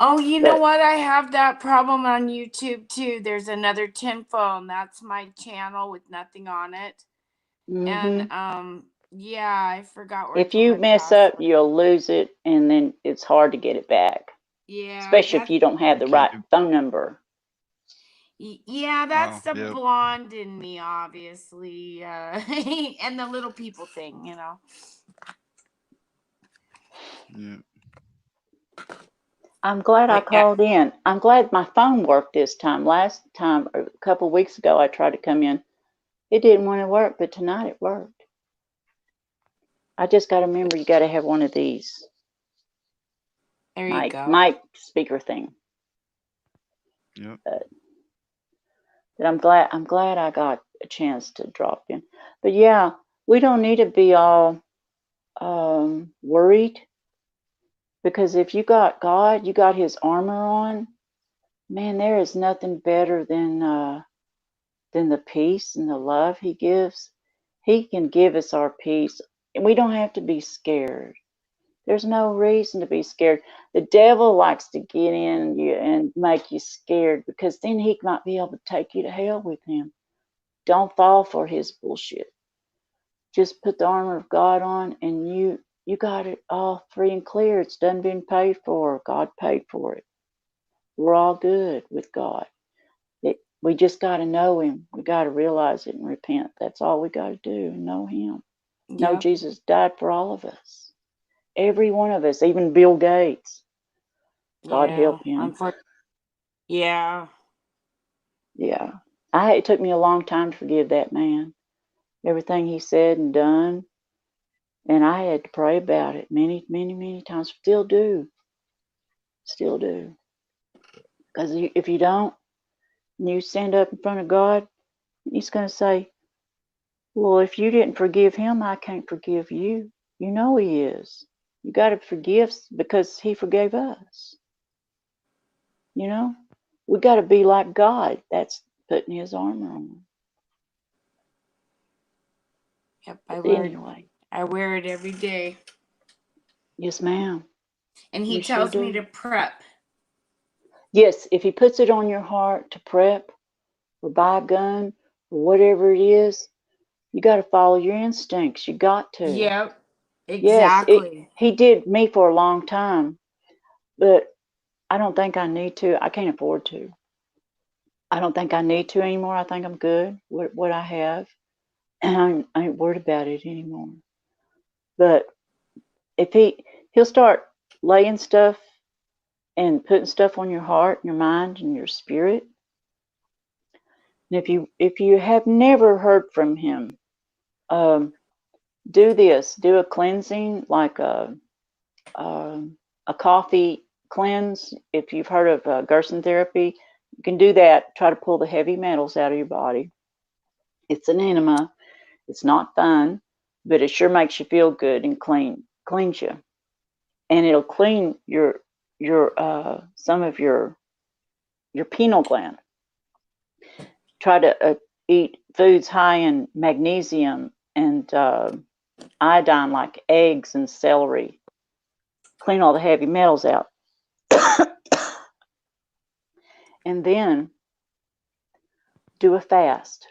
Oh, you know what? I have that problem on YouTube too. There's another tinfoil, and that's my channel with nothing on it. Mm-hmm. And yeah, I forgot where. If you mess up, you'll lose it, and then it's hard to get it back. Yeah. Especially if you don't have the right phone number. Yeah, that's the blonde in me, obviously, and the little people thing, you know. Yeah. I'm glad I called in. I'm glad my phone worked this time. Last time, a couple of weeks ago, I tried to come in. It didn't want to work, but tonight it worked. I just got to remember, you got to have one of these. There you go. Mic speaker thing. Yep. But I'm glad I got a chance to drop in. But yeah, we don't need to be all worried, because if you got God, you got His armor on. Man, there is nothing better than the peace and the love He gives. He can give us our peace, and we don't have to be scared. There's no reason to be scared. The devil likes to get in you and make you scared, because then he might be able to take you to hell with him. Don't fall for his bullshit. Just put the armor of God on, and you got it all free and clear. It's done been paid for. God paid for it. We're all good with God. We just got to know him. We got to realize it and repent. That's all we got to do, know him. Know Yep. Jesus died for all of us. Every one of us, even Bill Gates. God help him. Yeah. Yeah. It took me a long time to forgive that man. Everything he said and done. And I had to pray about it many, many, many times. Still do. Still do. Because if you don't, and you stand up in front of God, he's going to say, well, if you didn't forgive him, I can't forgive you. You know he is. You got to forgive because he forgave us. You know? We got to be like God. That's putting his armor on. Yep, Anyway. I wear it every day. Yes, ma'am. And he We sure tells me do. to prep. Yes, if he puts it on your heart to prep or buy a gun or whatever it is, you got to follow your instincts. You got to. Yep, exactly. Yes, he did me for a long time, but I don't think I need to. I can't afford to. I don't think I need to anymore. I think I'm good with what I have, and I ain't worried about it anymore. But if he'll start laying stuff and putting stuff on your heart, your mind, and your spirit. And if you have never heard from him, do this. Do a cleansing, like a coffee cleanse. If you've heard of Gerson therapy, you can do that. Try to pull the heavy metals out of your body. It's an enema. It's not fun, but it sure makes you feel good and cleans you, and it'll clean your some of your pineal gland. Try to eat foods high in magnesium and iodine, like eggs and celery. Clean all the heavy metals out. And then do a fast.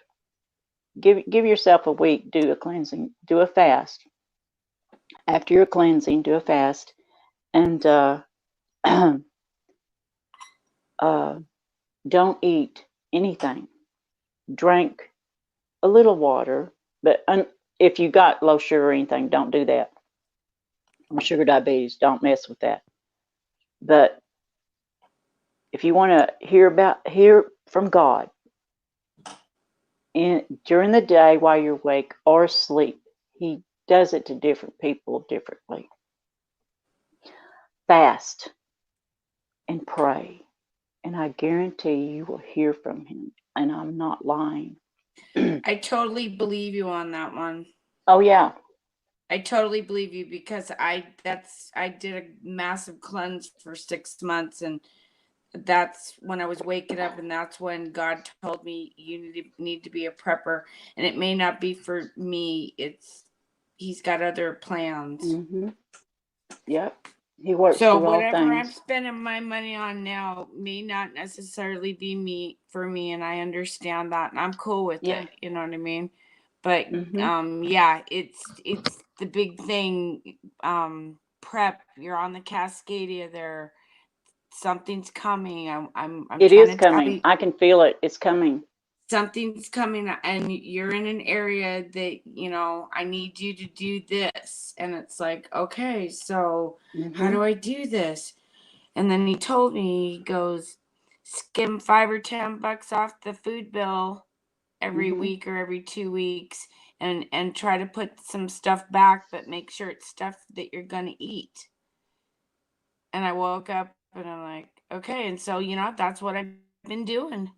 Give yourself a week. Do a cleansing. Do a fast. After your cleansing, do a fast, and don't eat anything. Drink a little water, but if you got low sugar or anything, don't do that. Or sugar diabetes, don't mess with that. But if you want to hear from God during the day while you're awake or asleep, he does it to different people differently. Fast and pray, and I guarantee you will hear from him, and I'm not lying. I totally believe you on that one. Oh yeah. I totally believe you, because I did a massive cleanse for 6 months, and that's when I was waking up, and that's when God told me you need to be a prepper, and it may not be for me. He's got other plans. Mm-hmm. Yep. He works So through all whatever I'm things. spending my money on now may not necessarily be for me, and I understand that, and I'm cool with it. You know what I mean? But yeah, it's the big thing. Prep. You're on the Cascadia there. Something's coming. I'm It trying is to tell coming. you. I can feel it. It's coming. Something's coming, and you're in an area that I need you to do this, and it's like, okay, so how do I do this? And then he told me, he goes, skim $5 or $10 off the food bill every week or every 2 weeks, and try to put some stuff back, but make sure it's stuff that you're gonna eat. And I woke up and I'm like, okay, and so that's what I've been doing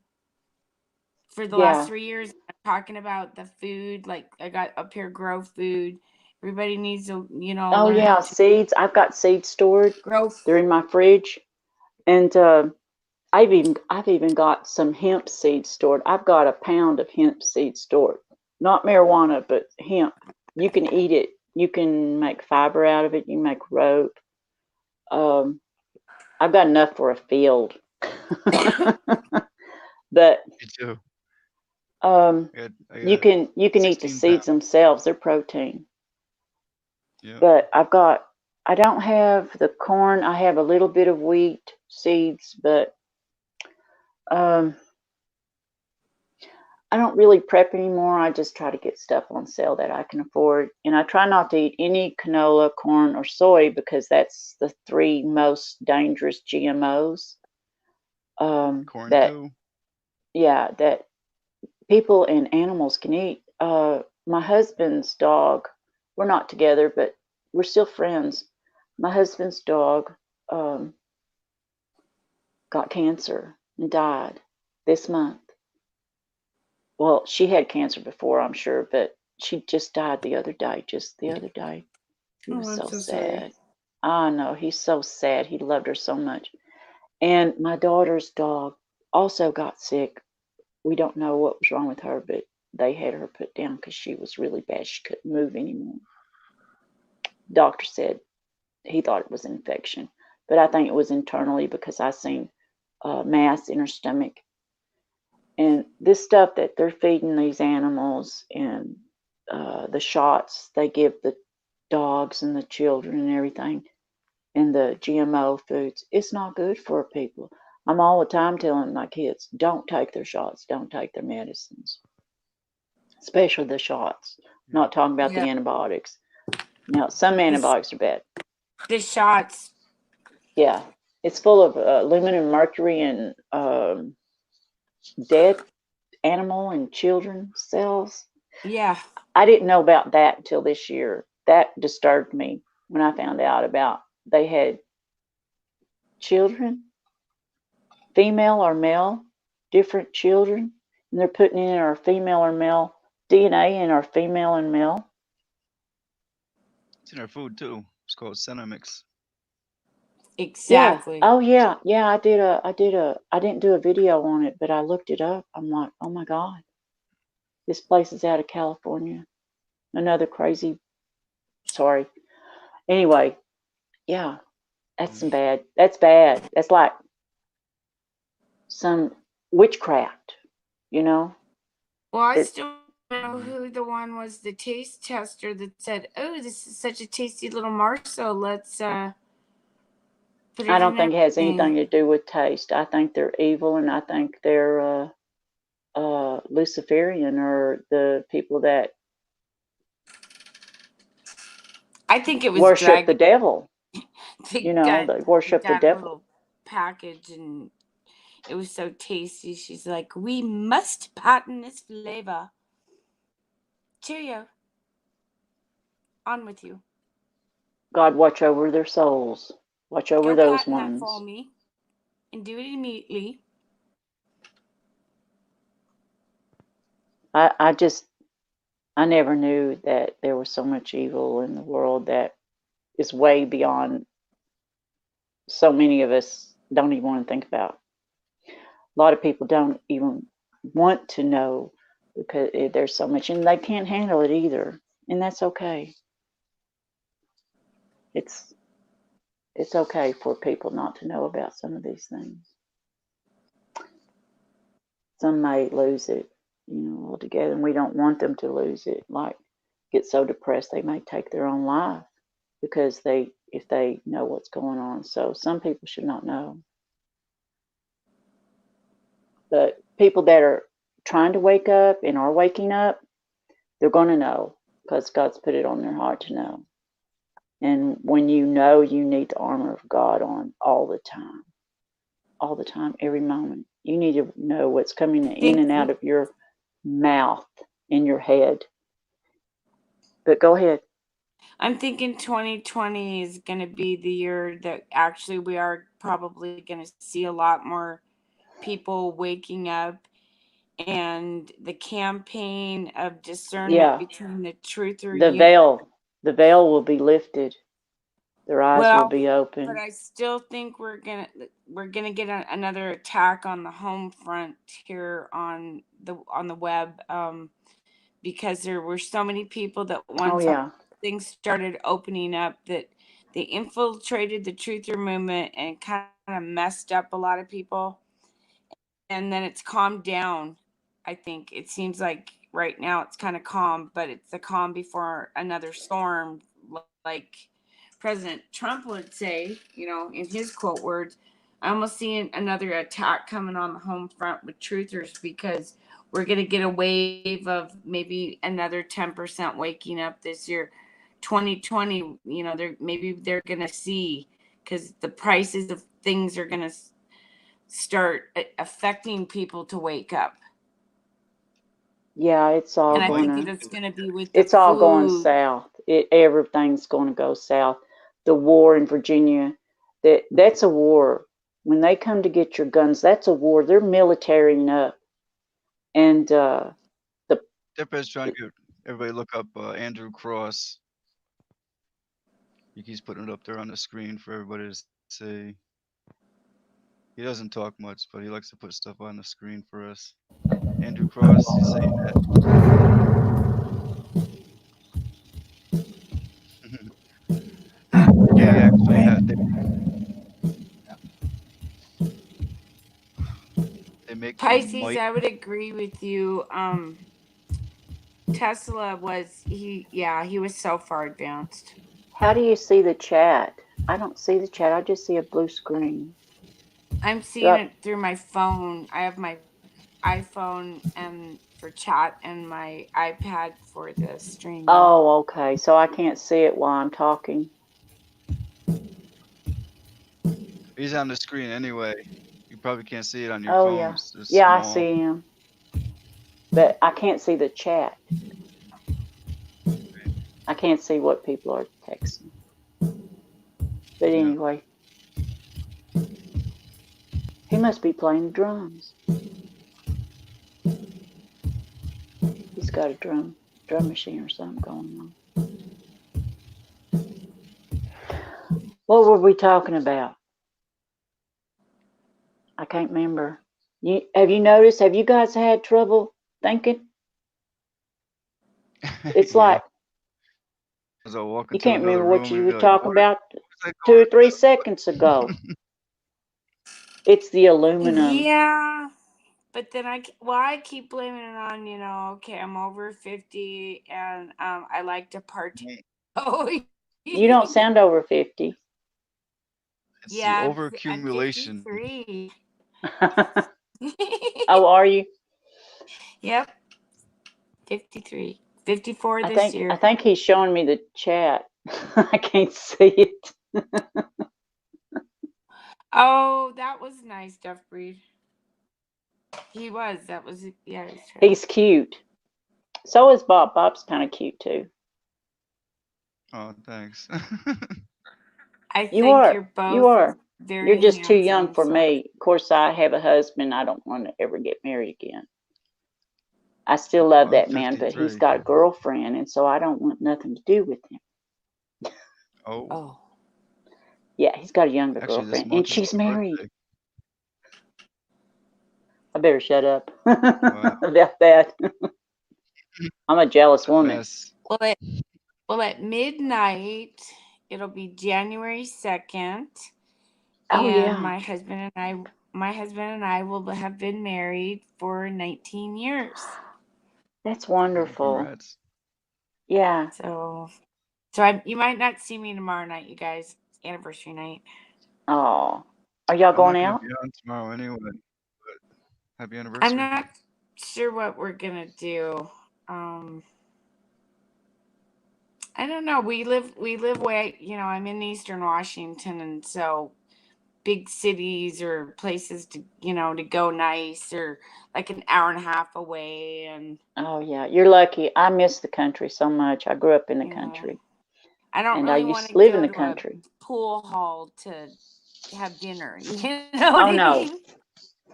for the last 3 years. I'm talking about the food, like I got up here, grow food. Everybody needs to, Oh learn yeah, seeds. I've got seeds stored. They're in my fridge, and I've even got some hemp seeds stored. I've got a pound of hemp seeds stored. Not marijuana, but hemp. You can eat it You can make fiber out of it. You make rope. I've got enough for a field. But Me too. you can eat the 16 seeds themselves. They're protein. Yeah. But I don't have the corn. I have a little bit of wheat seeds, but I don't really prep anymore. I just try to get stuff on sale that I can afford. And I try not to eat any canola, corn, or soy because that's the 3 most dangerous GMOs. Corn That, too. yeah, that people and animals can eat. My husband's dog, we're not together, but we're still friends. My husband's dog got cancer and died this month. Well, she had cancer before, I'm sure, but she just died the other day. He was I'm so so sad. sorry. I know, he's so sad. He loved her so much. And my daughter's dog also got sick. We don't know what was wrong with her, but they had her put down because she was really bad. She couldn't move anymore. Doctor said he thought it was an infection, but I think it was internally because I seen mass in her stomach. And this stuff that they're feeding these animals and the shots they give the dogs and the children and everything, and the GMO foods, it's not good for people. I'm all the time telling my kids, don't take their shots, don't take their medicines, especially the shots. I'm not talking about the antibiotics. Now, some antibiotics are bad. The shots. Yeah, it's full of aluminum, mercury, and dead animal and children cells. Yeah. I didn't know about that until this year. That disturbed me when I found out about they had children, female or male, different children, and they're putting in our female or male DNA in our female and male. It's in our food too. It's called Cenomix. Exactly. Yeah. Oh yeah. Yeah, I didn't do a video on it, but I looked it up. I'm like, oh my God. This place is out of California. Another crazy, sorry. Anyway, yeah, that's bad. That's bad. That's like some witchcraft, you know? Well, I still don't know who the one was, the taste tester that said, "Oh, this is such a tasty little morsel. Let's put it I don't in think it has everything." anything to do with taste. I think they're evil, and I think they're Luciferian, or the people that I think it was worship the devil. They You know, they worship the that devil. little package, and it was so tasty. She's like, "We must patent this flavor." Cheerio. On with you. God, watch over their souls. Watch over Go those patent that ones. for me, and do it immediately. I never knew that there was so much evil in the world that is way beyond so many of us don't even want to think about. A lot of people don't even want to know because there's so much, and they can't handle it either, and that's okay. It's okay for people not to know about some of these things. Some may lose it, altogether, and we don't want them to lose it. Like, get so depressed they may take their own life because if they know what's going on. So some people should not know. But people that are trying to wake up and are waking up, they're going to know because God's put it on their heart to know. And when you know, you need the armor of God on all the time, every moment. You need to know what's coming in and out of your mouth, in your head. But go ahead. I'm thinking 2020 is going to be the year that actually we are probably going to see a lot more people waking up, and the campaign of discernment between the truth or the veil will be lifted. Their eyes will be open. But I still think we're gonna get another attack on the home front here on the web, because there were so many people that one time things started opening up, that they infiltrated the truther movement and kind of messed up a lot of people. And then it's calmed down. I think it seems like right now it's kind of calm, but it's the calm before another storm, like President Trump would say, you know, in his quote words. I almost see another attack coming on the home front with truthers, because we're going to get a wave of maybe another 10% waking up this year. 2020, you know, they're going to see, because the prices of things are going to start affecting people to wake up. Yeah, it's all And I think gonna. that it's going to be with the It's all going food. south. Everything's going to go south. The war in Virginia, that's a war. When they come to get your guns, that's a war. They're militarying up, and Depp's trying to get everybody look up Andrew Cross. He keeps putting it up there on the screen for everybody to see. He doesn't talk much, but he likes to put stuff on the screen for us. Andrew Cross, he's saying that. Yeah. Actually they make the Pisces, mic. I would agree with you. Tesla he was so far advanced. how do you see the chat? I don't see the chat. I just see a blue screen. I'm seeing it through my phone. I have my iPhone and for chat and my iPad for the streaming. Oh, okay. So I can't see it while I'm talking. He's on the screen anyway. You probably can't see it on your Oh, phone. yeah. It's Yeah, I small. see him. But I can't see the chat. I can't see what people are texting. But anyway, he must be playing drums. He's got a drum machine or something going on. What were we talking about? I can't remember. Have you noticed? Have you guys had trouble thinking? It's like you can't remember what you were talking about 2 or 3 seconds ago. It's the aluminum. Yeah, but then I keep blaming it on, you know, okay, I'm over 50 and I like to partake. Oh, You don't sound over 50. It's yeah, the overaccumulation. I'm 53. Oh, are you? Yep. 53. 54 this year. I think he's showing me the chat. I can't see it. Oh, that was nice, Duff Breed. He was. That was, yeah. He's cute. So is Bob. Bob's kind of cute too. Oh, thanks. I think you're both. You are. Very you're just too handsome, young for me. Of course, I have a husband. I don't want to ever get married again. I still love that man, but he's got a girlfriend, and so I don't want nothing to do with him. Oh. Yeah, he's got a younger girlfriend, and she's married. I better shut up about that. I'm a jealous woman. Well, at midnight, it'll be January 2nd. Oh, and yeah. my husband and I will have been married for 19 years. That's wonderful. Congrats. Yeah. So you might not see me tomorrow night, you guys. It's anniversary night. Oh, are y'all going out? I'm on tomorrow anyway. But happy anniversary. I'm not sure what we're gonna do. I don't know. We live way, you know, I'm in Eastern Washington, and so big cities or places to, you know, to go nice, or like an hour and a half away. And oh yeah, you're lucky. I miss the country so much. I grew up in the country. I don't and really I want used to to live go in the to country. a pool hall to have dinner. You know what I no, mean?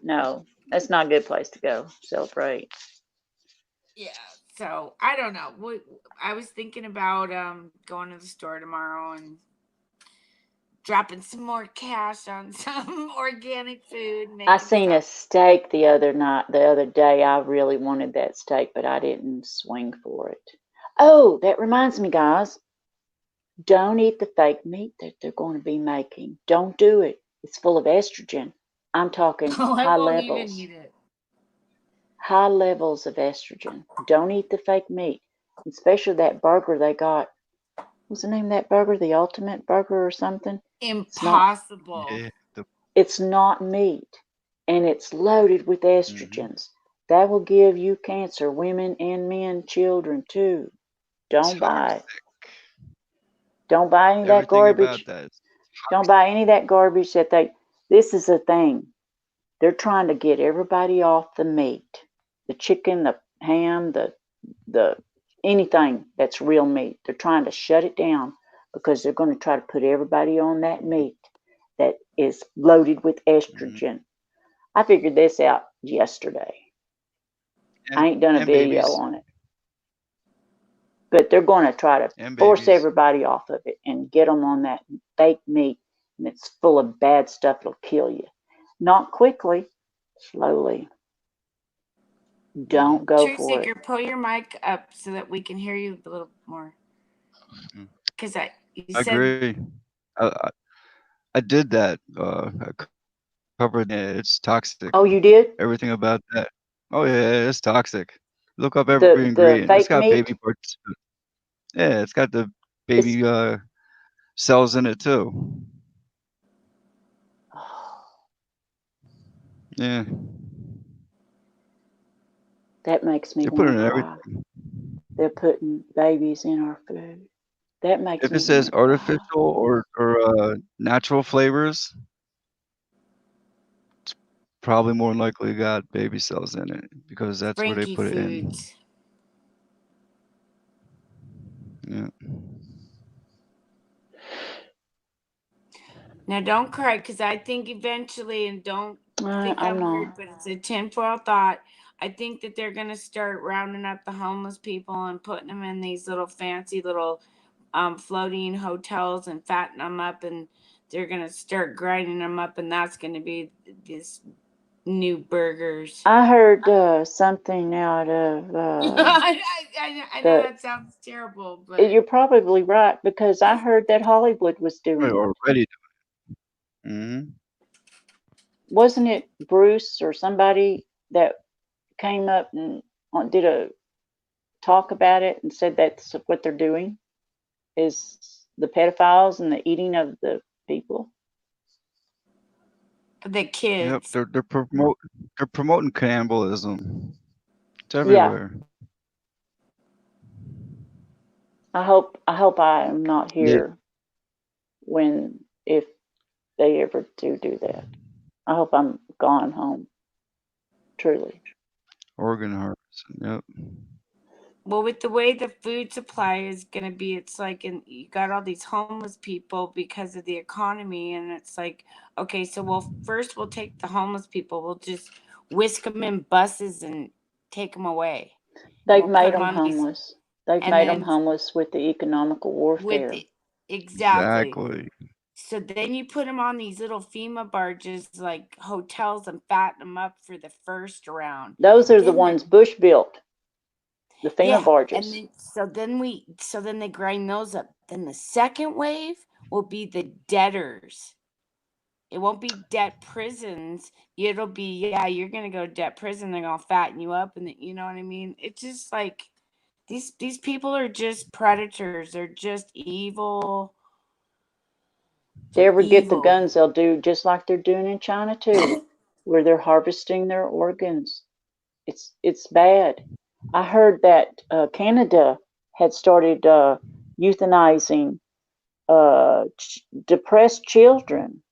no, that's not a good place to go celebrate. Yeah. So I don't know. I was thinking about going to the store tomorrow and dropping some more cash on some organic food. I seen a steak the other day. I really wanted that steak, but I didn't swing for it. Oh, that reminds me, guys. Don't eat the fake meat that they're going to be making. Don't do it. It's full of estrogen. I'm talking Oh, I high won't even levels. eat it. High levels of estrogen. Don't eat the fake meat, especially that burger they got. What's the name of that burger? The Ultimate Burger or something? Impossible. Yeah, It's not meat, and it's loaded with estrogens. That will give you cancer, women and men, children too. Don't buy it. Don't buy any of that everything about garbage. that. Don't buy any of that garbage that this is the thing. They're trying to get everybody off the meat. The chicken, the ham, the anything that's real meat. They're trying to shut it down because they're going to try to put everybody on that meat that is loaded with estrogen. I figured this out yesterday. I ain't done a video babies. on it. But they're going to try to force everybody off of it and get them on that fake meat. And it's full of bad stuff that'll kill you. Not quickly, slowly. Don't go Truth for Seeker, it. pull your mic up so that we can hear you a little more. Because you I said agree. I did that. I covered it. It's toxic. Oh, you did? Everything about that. Oh yeah, it's toxic. Look up every ingredient. fake It's got meat? baby parts. Yeah, it's got the baby cells in it too. Yeah. That makes me They put it want in to cry. everything. They're putting babies in our food. That makes If me it says want to cry. artificial or natural flavors, it's probably more likely got baby cells in it because that's where they Frankie put it in. foods. Yeah. Now don't cry, because I think eventually, and don't think I'm I'm weird, not. but it's a tinfoil thought. I think that they're gonna start rounding up the homeless people and putting them in these little fancy little floating hotels and fatten them up, and they're gonna start grinding them up, and that's gonna be these new burgers. I heard something out of I know that sounds terrible, but you're probably right, because I heard that Hollywood was doing it. Already doing it. Wasn't it Bruce or somebody that came up and did a talk about it and said that's what they're doing, is the pedophiles and the eating of the people? the kids. Yep, they're promoting cannibalism. It's everywhere. I hope I am not here if they ever do that. I hope I'm gone home. Truly. Organ harvesting. Yep. Well, with the way the food supply is going to be, it's like, and you got all these homeless people because of the economy, and it's like, okay, so first we'll take the homeless people, we'll just whisk them in buses and take them away. They've made them homeless. They've made them then homeless with the economical warfare. Exactly. So then you put them on these little FEMA barges, like hotels, and fatten them up for the first round. Those are the ones Bush built. The FEMA barges. And then they grind those up. Then the second wave will be the debtors. It won't be debt prisons. It'll be, you're gonna go to debt prison. They're gonna fatten you up, and you know what I mean. It's just like these people are just predators. They're just evil. They ever get the guns, they'll do just like they're doing in China too, where they're harvesting their organs. It's bad. I heard that Canada had started euthanizing depressed children.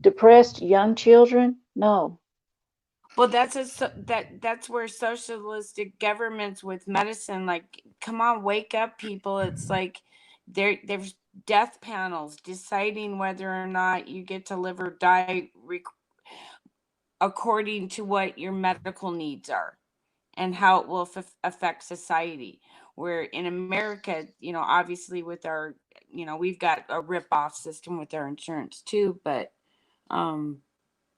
Depressed young children? No. Well, that's where socialistic governments with medicine, like, come on, wake up, people. It's like there's death panels deciding whether or not you get to live or die according to what your medical needs are and how it will affect society. Where in America, obviously with our, we've got a rip-off system with our insurance too, but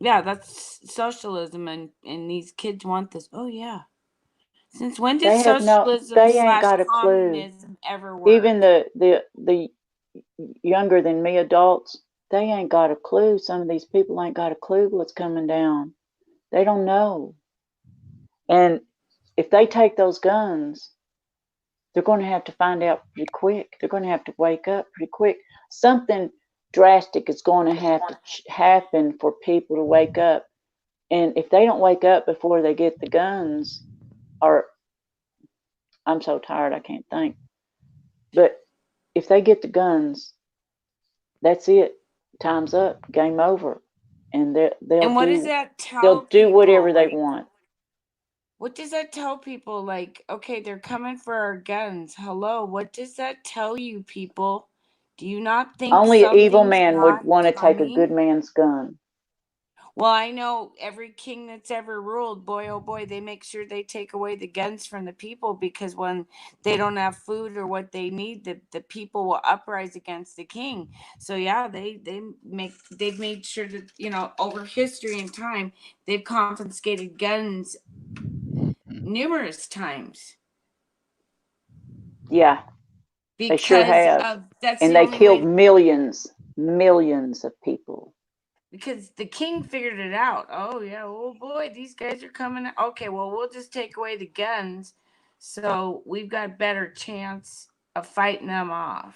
that's socialism, and these kids want this. Oh yeah, Since when They did have no, socialism they ain't slash got a clue. communism ever work? Even the younger than me adults, they ain't got a clue. Some of these people ain't got a clue what's coming down. They don't know. And if they take those guns, they're going to have to find out pretty quick. They're going to have to wake up pretty quick. Something drastic is going to have to happen for people to wake up. And if they don't wake up before they get the guns, or I'm so tired I can't think. But if they get the guns, that's it. Time's up. Game over. And And what does that tell they'll do people? whatever they Like, want. what does that tell people? Like, okay, they're coming for our guns. Hello, what does that tell you, people? Do you not think Only an evil something's man would not want to take a good coming? man's gun. Well, I know every king that's ever ruled, boy, oh boy, they make sure they take away the guns from the people, because when they don't have food or what they need, the people will uprise against the king. So yeah, they've made sure that, you know, over history and time, they've confiscated guns numerous times. Yeah, they sure Because have. that's And the they only killed way. millions of people. Because the king figured it out. Oh yeah, oh boy, these guys are coming. Okay, well, we'll just take away the guns, so we've got a better chance of fighting them off.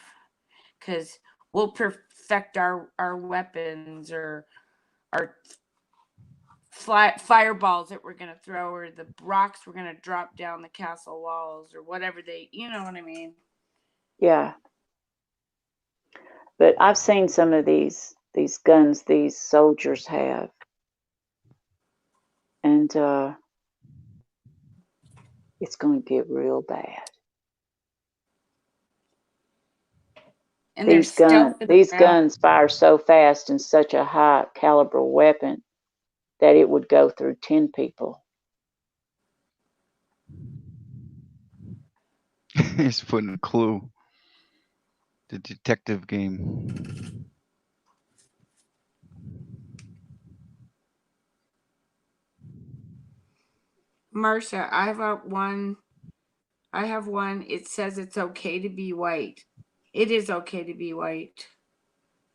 Because we'll perfect our weapons, or our fireballs that we're gonna throw, or the rocks we're gonna drop down the castle walls, or whatever they, you know what I mean. Yeah. But I've seen some of these guns these soldiers have. And it's going to get real bad. And they're stealth to the These ground. guns fire so fast and such a high caliber weapon that it would go through 10 people. He's putting a clue. The detective game. Marsha, I have one. It says it's okay to be white. It is okay to be white.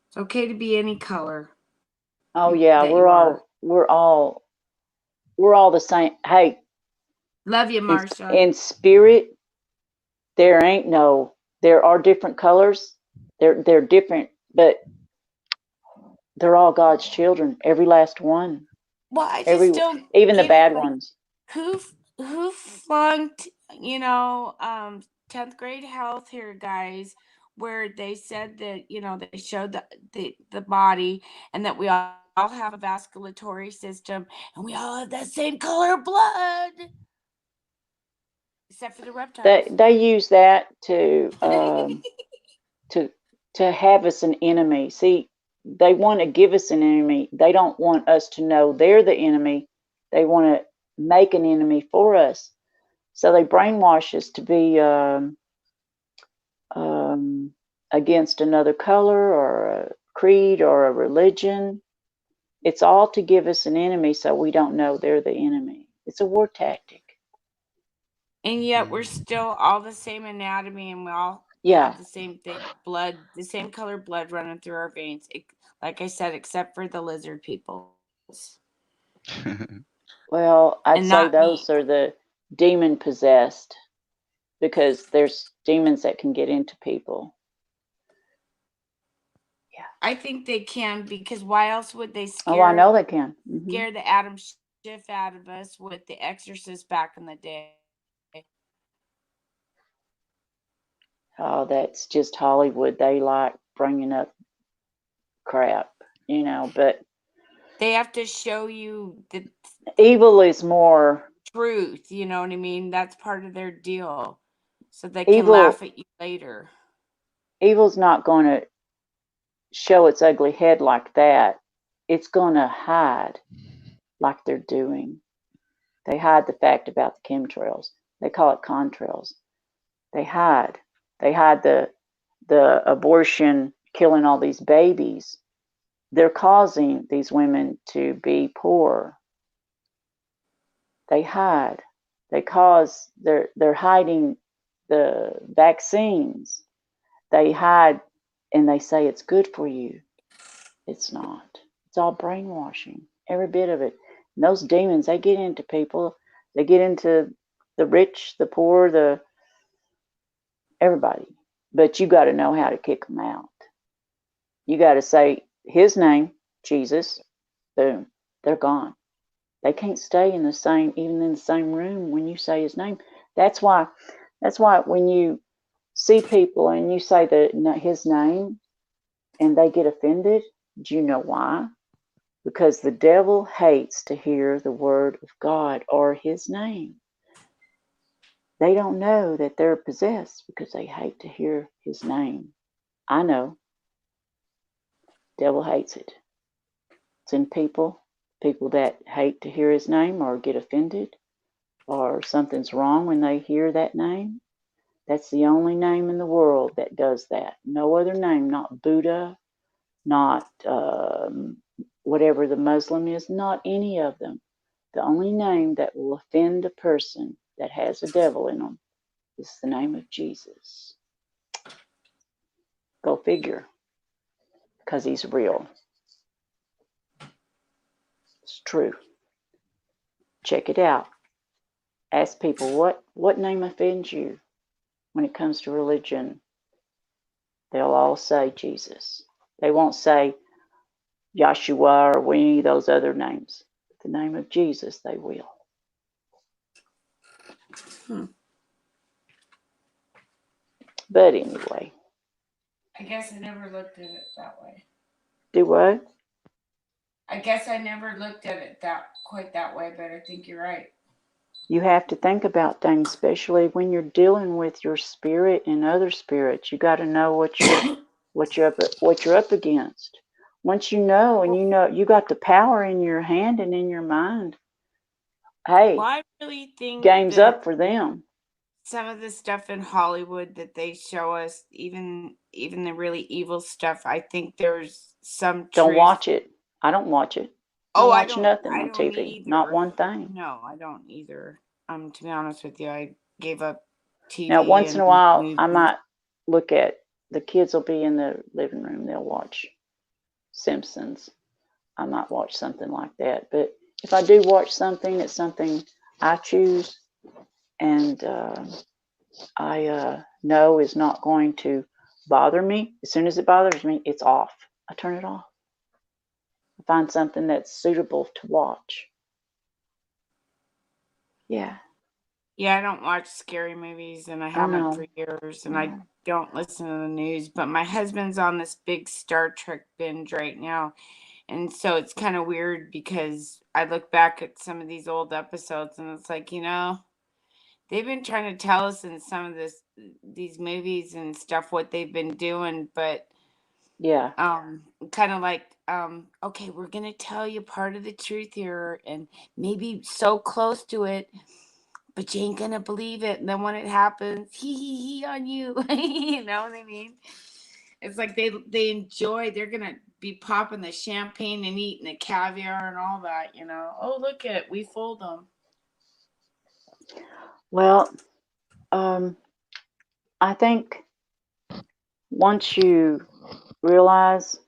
It's okay to be any color. Oh yeah, that you are. we're all the same. Hey, Love you, Marsha. in spirit, there are different colors. They're different, but they're all God's children, every last one. Well, I just don't even the get bad it. Like, ones. who flunked, 10th grade health here, guys, where they said that, they showed the body, and that we all have a vasculatory system, and we all have that same color blood, except for the reptiles. They use that to to have us an enemy. See, they want to give us an enemy. They don't want us to know they're the enemy. They want to make an enemy for us. So they brainwash us to be against another color or a creed or a religion. It's all to give us an enemy so we don't know they're the enemy. It's a war tactic. And yet we're still all the same anatomy, and we all have the same thing, blood, the same color blood running through our veins. Like I said, except for the lizard peoples. Well, I'd say those are the demon possessed, because there's demons that can get into people. Yeah, I think they can, because why else would they scare? Oh, I know they can. Scare the Adam Schiff out of us with The Exorcist back in the day. Oh, that's just Hollywood. They like bringing up crap, but they have to show you the evil is more truth, you know what I mean? That's part of their deal, so they can laugh at you later. Evil's not going to show its ugly head like that. It's going to hide like they're doing. They hide the fact about the chemtrails. They call it contrails. They hide the abortion, killing all these babies. They're causing these women to be poor. They hide. They're hiding the vaccines. They hide and they say it's good for you. It's not. It's all brainwashing. Every bit of it. And those demons, they get into people. They get into the rich, the poor, everybody. But you got to know how to kick them out. You got to say his name, Jesus. Boom. They're gone. They can't stay even in the same room when you say his name. That's why when you see people and you say his name and they get offended, do you know why? Because the devil hates to hear the word of God or his name. They don't know that they're possessed because they hate to hear his name. I know. Devil hates it. It's in people that hate to hear his name or get offended or something's wrong when they hear that name. That's the only name in the world that does that. No other name, not Buddha, not whatever the Muslim is, not any of them. The only name that will offend a person that has a devil in them is the name of Jesus. Go figure, because he's real. It's true. Check it out. Ask people, what name offends you when it comes to religion? They'll all say Jesus. They won't say Yahshua or any of those other names. The name of Jesus, they will. But anyway. I guess I never looked at it that way. Do what? I guess I never looked at it quite that way, but I think you're right. You have to think about things, especially when you're dealing with your spirit and other spirits. You got to know what you're up against. Once you know, and you got the power in your hand and in your mind. Hey, well, I really think game's up for them. Some of the stuff in Hollywood that they show us, even the really evil stuff, I think there's some truth. Don't watch it. I don't watch it. I watch don't. nothing I on don't TV. either. Not one thing. No, I don't either. To be honest with you, I gave up TV. Now, once in a while, movies. I might look at the kids. Will be in the living room. They'll watch Simpsons. I might watch something like that. But if I do watch something, it's something I choose, and I know is not going to bother me. As soon as it bothers me, it's off. I turn it off. I find something that's suitable to watch. Yeah. Yeah, I don't watch scary movies, and I haven't for years, and I don't listen to the news. But my husband's on this big Star Trek binge right now, and so it's kind of weird because I look back at some of these old episodes, and it's like, they've been trying to tell us in some of these movies and stuff what they've been doing, but yeah, kind of like, okay, we're gonna tell you part of the truth here, and maybe so close to it, but you ain't gonna believe it. And then when it happens, he on you. You know what I mean? It's like they enjoy. They're gonna be popping the champagne and eating the caviar and all that. Oh, look at we fooled them. Well, I think once you realize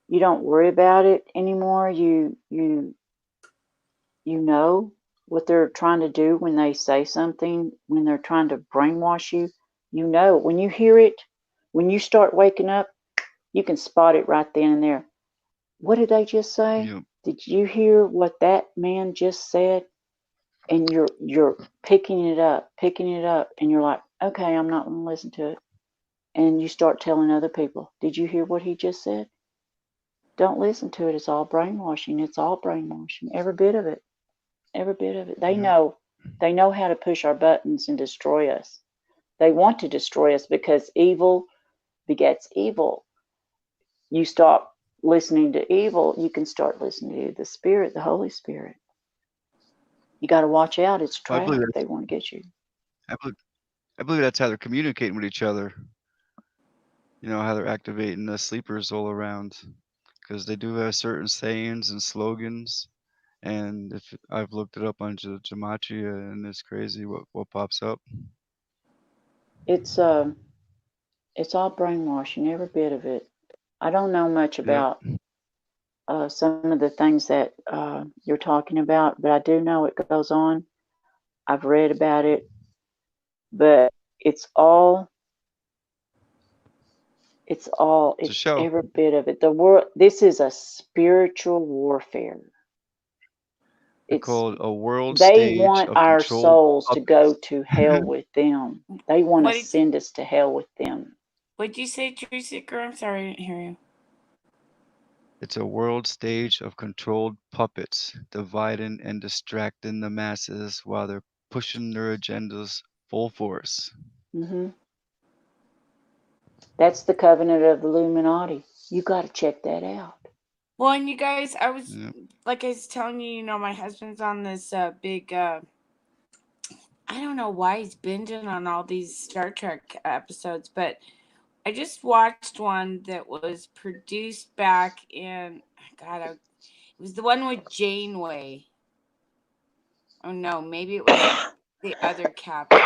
you don't worry about it anymore, you know what they're trying to do when they say something, when they're trying to brainwash you. When you hear it, when you start waking up, you can spot it right then and there. What did they just say? Yep. Did you hear what that man just said? And you're picking it up, and you're like, okay, I'm not going to listen to it. And you start telling other people, did you hear what he just said? Don't listen to it. It's all brainwashing. Every bit of it. They know how to push our buttons and destroy us. They want to destroy us because evil begets evil. You stop listening to evil, you can start listening to the Spirit, the Holy Spirit. You got to watch out. It's a trap. They want to get you. I believe that's how they're communicating with each other. How they're activating the sleepers all around, because they do have certain sayings and slogans, And if I've looked it up on gematria, and it's crazy what pops up. It's all brainwashing, every bit of it. I don't know much about some of the things that you're talking about, but I do know it goes on. I've read about it, but it's every bit of it. The world. This is a spiritual warfare. It's called a world They stage want of our controlled souls to go puppets. to hell with them. They want What to did you- send us to hell with them. What'd you say, True Seeker? I'm sorry, I didn't hear you. It's a world stage of controlled puppets, dividing and distracting the masses while they're pushing their agendas full force. Hmm. That's the covenant of the Illuminati. You got to check that out. Well, and you guys, like I was telling you, my husband's on this big. I don't know why he's binging on all these Star Trek episodes, but I just watched one that was produced back in. God, it was the one with Janeway. Oh no, maybe it was the other captain.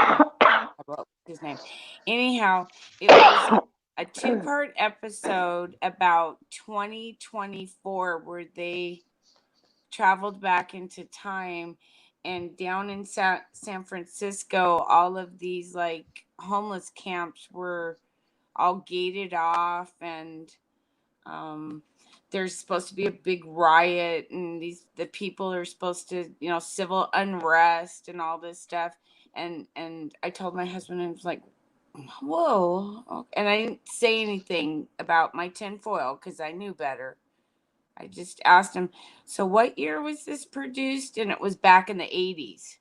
What was his name? Anyhow, it was a 2-part episode about 2024 where they traveled back into time, and down in San Francisco, all of these like homeless camps were all gated off, and there's supposed to be a big riot, and the people are supposed to, civil unrest and all this stuff. And I told my husband, and I was like, whoa. And I didn't say anything about my tinfoil because I knew better. I just asked him, so what year was this produced? And it was back in the 80s,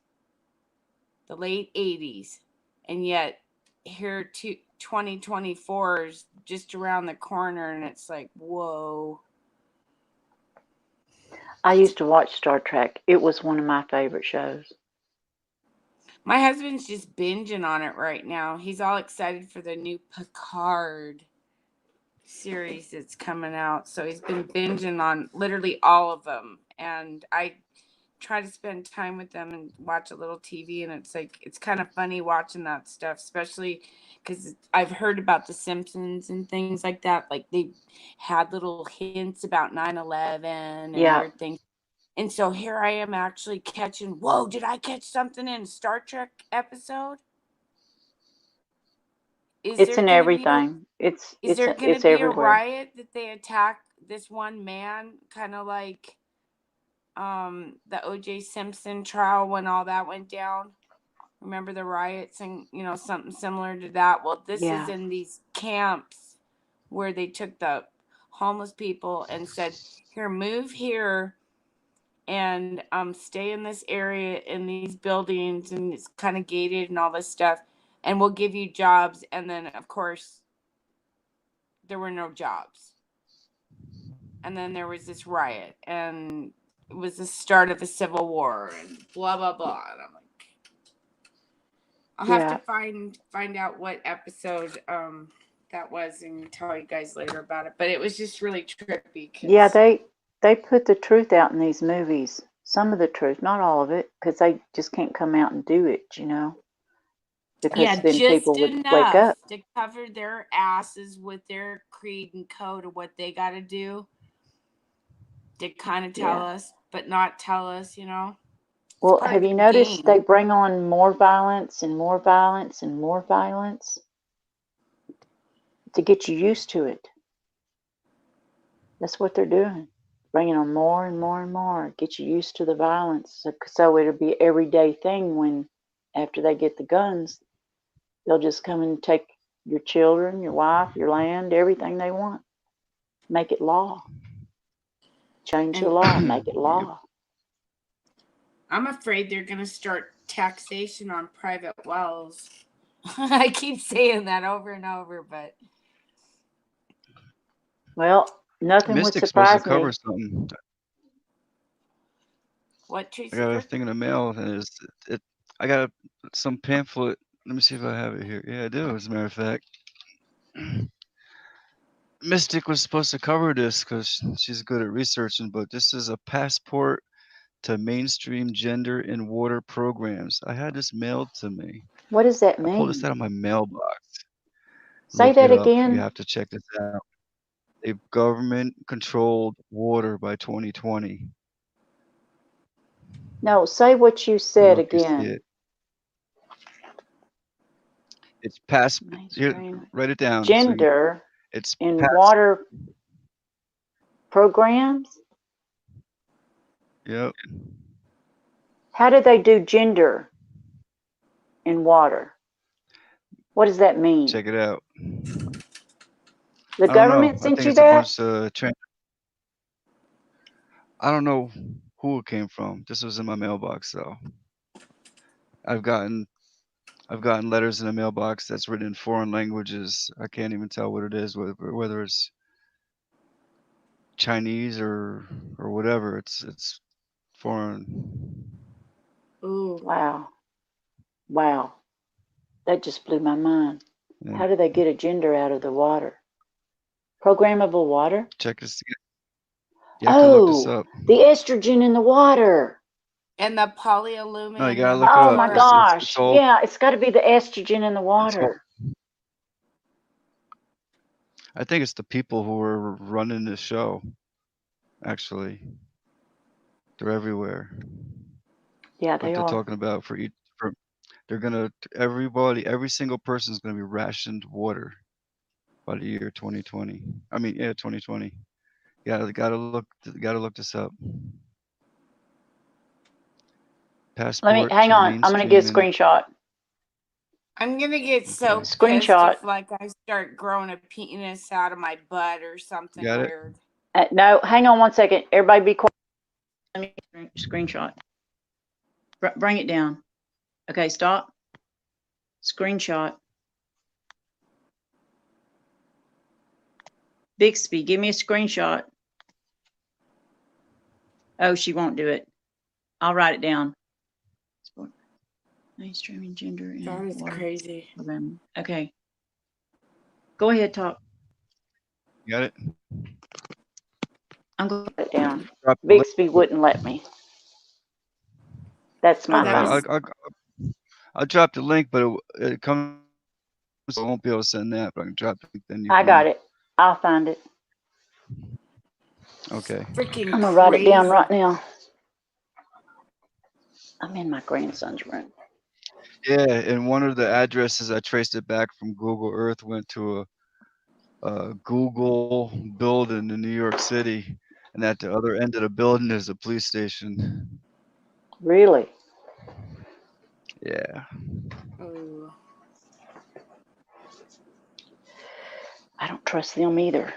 the late 80s. And yet here 2024 is just around the corner, and it's like, whoa. I used to watch Star Trek. It was one of my favorite shows. My husband's just binging on it right now. He's all excited for the new Picard series that's coming out. So he's been binging on literally all of them. And I try to spend time with them and watch a little TV. And it's kind of funny watching that stuff, especially because I've heard about the Simpsons and things like that. Like they had little hints about 9/11 and weird things. And so here I am actually catching, whoa, did I catch something in a Star Trek episode? It's in everything. It's there going to be everywhere. a riot that they attack this one man, kind of like the O.J. Simpson trial when all that went down? Remember the riots and, something similar to that? Well, this is in these camps where they took the homeless people and said, here, move here and stay in this area in these buildings, and it's kind of gated and all this stuff, and we'll give you jobs. And then of course there were no jobs, and then there was this riot, and it was the start of a civil war and blah blah blah. And I'm like, I'll have to find out what episode that was and tell you guys later about it. But it was just really trippy. Yeah, they put the truth out in these movies. Some of the truth, not all of it, because they just can't come out and do it, Because then people would wake up. To cover their asses with their creed and code of what they got to do. To kind of tell us, but not tell us, Well, have you noticed they bring on more violence and more violence and more violence to get you used to it? That's what they're doing. Bringing on more and more and more. Get you used to the violence. So it'll be an everyday thing when, after they get the guns, they'll just come and take your children, your wife, your land, everything they want. Make it law. Change the law. Make it law. I'm afraid they're going to start taxation on private wells. I keep saying that over and over, but. Well, nothing Mystic's would surprise supposed to cover me. something. What, Tracy? I got a thing in the mail, and I got some pamphlet. Let me see if I have it here. Yeah, I do, as a matter of fact. Mystic was supposed to cover this because she's good at researching, but this is a passport to mainstream gender in water programs. I had this mailed to me. What does that I pulled this mean? out of my mailbox. Say Look that it up. You again. have to check this out. A government-controlled water by 2020. No, say what you I don't know said if you see again. it. It's past. Here, Mainstream write it down. gender It's in past. water programs. Yep. How do they do gender in water? What does that mean? Check it out. The I don't know. government I sent think you it's a that? bunch of. I don't know who it came from. This was in my mailbox, though. I've gotten letters in the mailbox that's written in foreign languages. I can't even tell what it is, whether it's Chinese or whatever. It's foreign. Ooh. Wow. Wow. That just blew my mind. Yeah. How do they get a gender out of the water? Programmable water? Check this. You have to look this Oh, up. the estrogen in the water. And the polyaluminum. No, you gotta look it Oh up. my It's gosh. all. Yeah, it's got to be the estrogen in the It's all. water. I think it's the people who are running the show. Actually, they're everywhere. Yeah, Like they they're are. talking about they're gonna every single person is gonna be rationed water by the year 2020. I mean, yeah, 2020. Gotta look this up. Passport Hang to on. I'm going to get a mainstream. screenshot. I'm gonna get so Okay. pissed Screenshot. if like I start growing a penis out of my butt or something Got it? weird. No, hang on one second. Everybody be quiet. Let me screenshot. Bring it down. Okay, stop. Screenshot. Bixby, give me a screenshot. Oh, she won't do it. I'll write it down. Mainstreaming gender in That is water crazy. program. Okay. Go ahead, talk. You got it? I'm going to write it down. Drop the link. Bixby wouldn't let me. That's my phone. I'll drop the link, but it comes. I won't be able to send that, but I can drop the link. Then you I can. got it. I'll find it. Okay. Freaking I'm going to write it down crazy. right now. I'm in my grandson's room. Yeah, and one of the addresses I traced it back from Google Earth went to a Google building in New York City, and at the other end of the building is a police station. Really? Yeah. Ooh. I don't trust them either.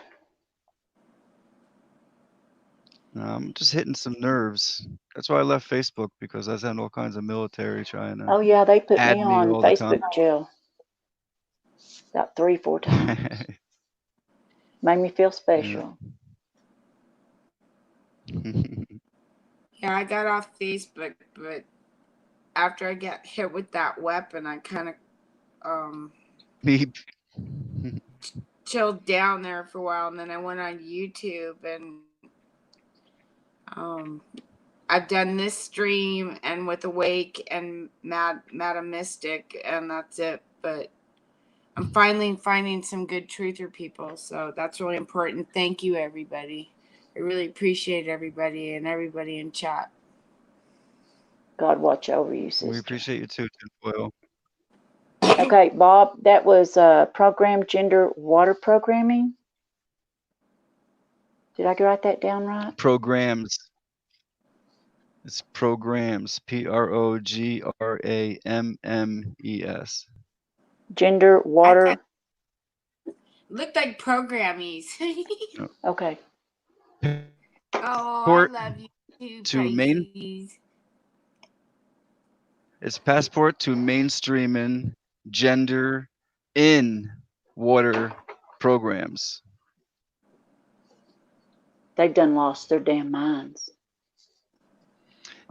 I'm just hitting some nerves. That's why I left Facebook, because I was having all kinds of military trying to Oh, yeah, they put add me me on all the time. Facebook jail about 3-4 times. Made me feel special. Yeah, I got off Facebook, but after I got hit with that weapon, I kind of Beep. chilled down there for a while, and then I went on YouTube, and I've done this stream and with Awake and Madam Mystic, and that's it. But I'm finally finding some good truther people, so that's really important. Thank you, everybody. I really appreciate everybody and everybody in chat. God watch over you, sister. We appreciate you too, Tinfoil. Okay, Bob, that was program gender water programming. Did I write that down right? Programs. It's programs. PROGRAMMES. Gender water. Looked like programmies. Okay. Oh, I love you too, Pisces. It's passport to mainstreaming gender in water programs. They've done lost their damn minds.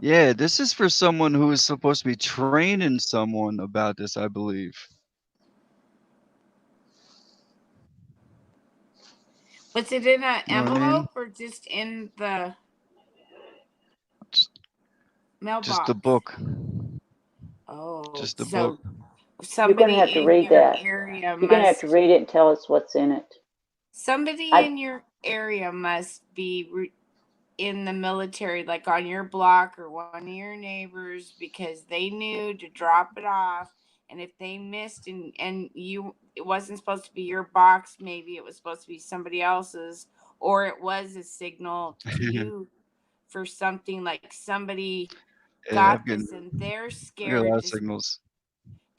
Yeah, this is for someone who is supposed to be training someone about this, I believe. Was it in an You know what I mean? envelope or just in the? mailbox? Just the book. Oh, Just the so book. You're going to somebody have to in read your that. area You're going to have to must. read it and tell us what's in it. Somebody in your area must be in the military, like on your block or one of your neighbors, because they knew to drop it off. And if they missed and it wasn't supposed to be your box, maybe it was supposed to be somebody else's, or it was a signal to you for something, like somebody Yeah, got this and they're I get a scared lot of signals.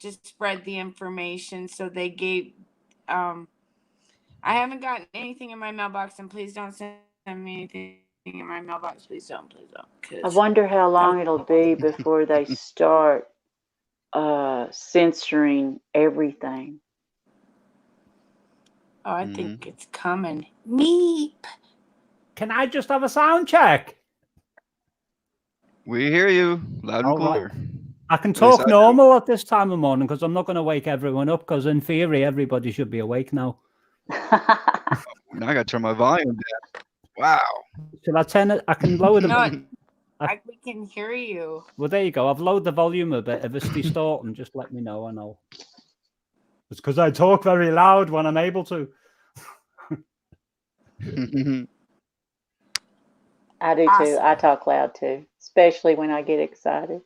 to spread the information. So they gave, I haven't gotten anything in my mailbox, and please don't send me anything in my mailbox. Please don't. I wonder how long it'll be before they start censoring everything. Oh, I think it's coming. Meep. Can I just have a sound check? We hear you loud and clear. I can talk normal at this time of morning because I'm not going to wake everyone up, because in theory, everybody should be awake now. Now I got to turn my volume down. Wow. Shall I turn it? I can lower the volume. We can hear you. Well, there you go. I've lowered the volume a bit. If it's distorting, just let me know and I'll. It's because I talk very loud when I'm able to. I do too. I talk loud too, especially when I get excited.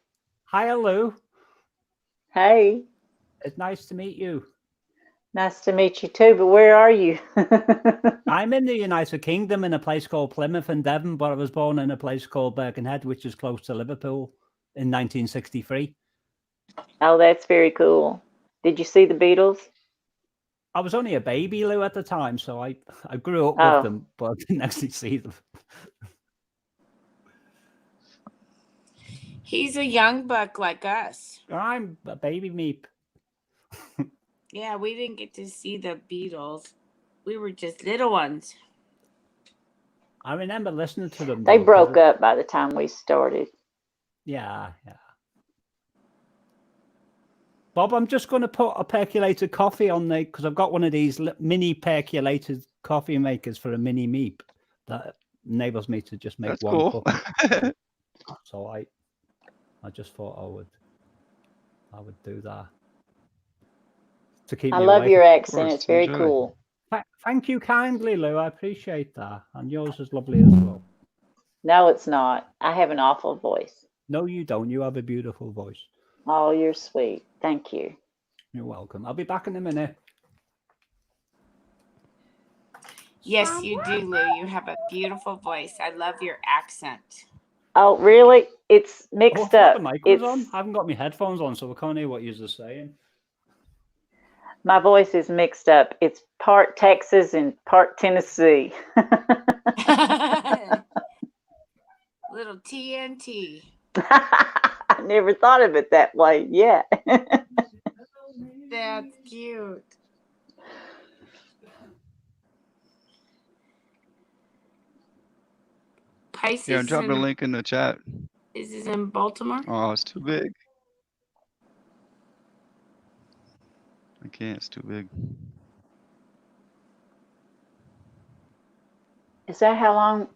Hi, Lou. Hey. It's nice to meet you. Nice to meet you too, but where are you? I'm in the United Kingdom in a place called Plymouth in Devon, but I was born in a place called Birkenhead, which is close to Liverpool, in 1963. Oh, that's very cool. Did you see the Beatles? I was only a baby, Lou, at the time, so I grew up with them, but I didn't actually see them. He's a young buck like us. I'm a baby meep. Yeah, we didn't get to see the Beatles. We were just little ones. I remember listening to them. They broke up by the time we started. Yeah. Bob, I'm just going to put a percolated coffee on there because I've got one of these mini percolated coffee makers for a mini meep that enables me to just make one cup. So I just thought I would do that to keep. I love your accent. It's very cool. Thank you kindly, Lou. I appreciate that, and yours is lovely as well. No, it's not. I have an awful voice. No, you don't. You have a beautiful voice. Oh, you're sweet. Thank you. You're welcome. I'll be back in a minute. Yes, you do, Lou. You have a beautiful voice. I love your accent. Oh, really? It's mixed up. The mic was on. I haven't got my headphones on, so I can't hear what you're saying. My voice is mixed up. It's part Texas and part Tennessee. Little TNT. I never thought of it that way. Yeah. That's cute. Pisces. Yeah, I'm dropping a link in the chat. Is this in Baltimore? Oh, it's too big. I can't. It's too big. Is that how long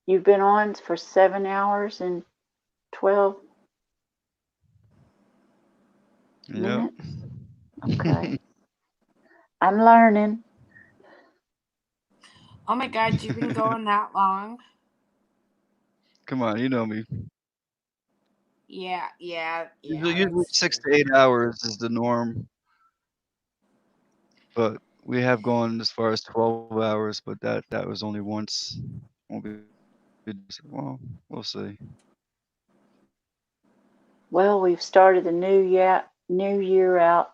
you've been on? For 7 hours and 12 minutes? Okay. I'm learning. Oh my God, you've been going that long? Come on, you know me. Yeah. Usually 6 to 8 hours is the norm. But we have gone as far as 12 hours, but that was only once. Well, we'll see. Well, we've started the new year out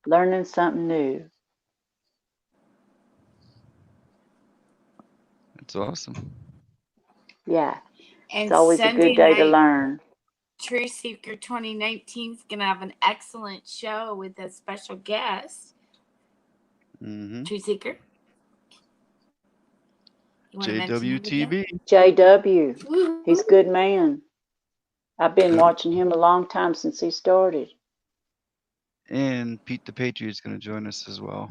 learning something new. It's awesome. Yeah. And it's always Sunday a good day night, to learn. Truth Seeker 2019 is going to have an excellent show with a special guest. Truth Seeker. JWTV. JW. He's a good man. I've been watching him a long time since he started. And Pete the Patriot's going to join us as well.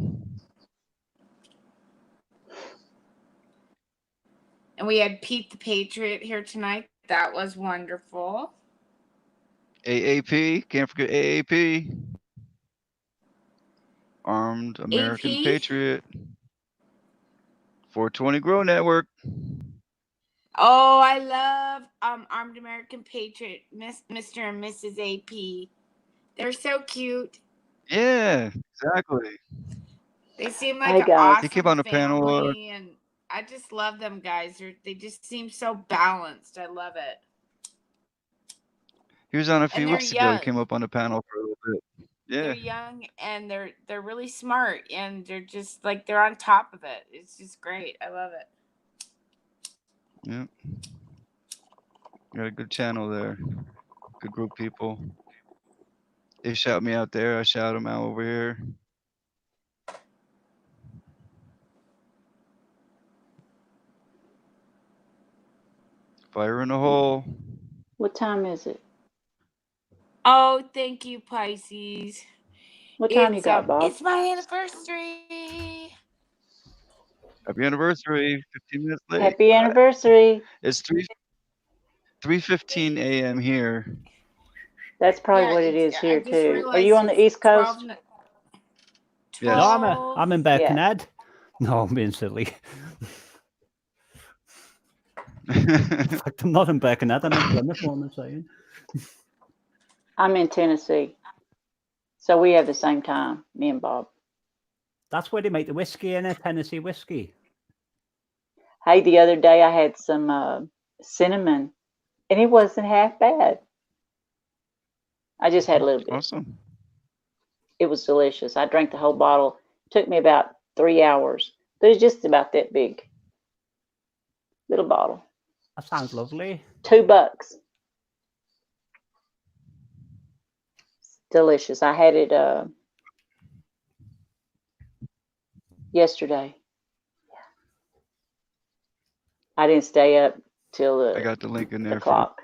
And we had Pete the Patriot here tonight. That was wonderful. AAP, can't forget AAP. Armed American AP? Patriot. 420 Grow Network. Oh, I love Armed American Patriot, Mr. and Mrs. AP. They're so cute. Yeah, exactly. They seem like Hey an guys, He came awesome on the panel. family, and I just love them guys. They just seem so balanced. I love it. He was on a And few they're weeks ago. He came young. up on the panel for a little bit. They're Yeah. young and they're really smart, and they're just like they're on top of it. It's just great. I love it. Yeah. Got a good channel there. Good group of people. They shout me out there. I shout them out over here. Fire in the hole. what time is it? Oh, thank you, Pisces. What time you got, Bob? It's my anniversary. Happy anniversary. 15 minutes late. Happy anniversary. It's 3:15 a.m. here. That's probably Yeah, what it is I here just too. Are realized you on the it's East Coast? 12. Yes. No, I'm in Yeah. Birkenhead. No, I'm being silly. In fact, I'm not in Birkenhead. I'm in Plymouth. What am I saying? I'm in Tennessee. So we have the same time, me and Bob. That's where they make the whiskey in it, Tennessee whiskey. Hey, the other day I had some cinnamon and it wasn't half bad. I just had a little bit. Awesome. It was delicious. I drank the whole bottle. It took me about 3 hours. But it's just about that big. Little bottle. That sounds lovely. $2. Delicious. I had it yesterday. I didn't stay up till I got the link in the there clock.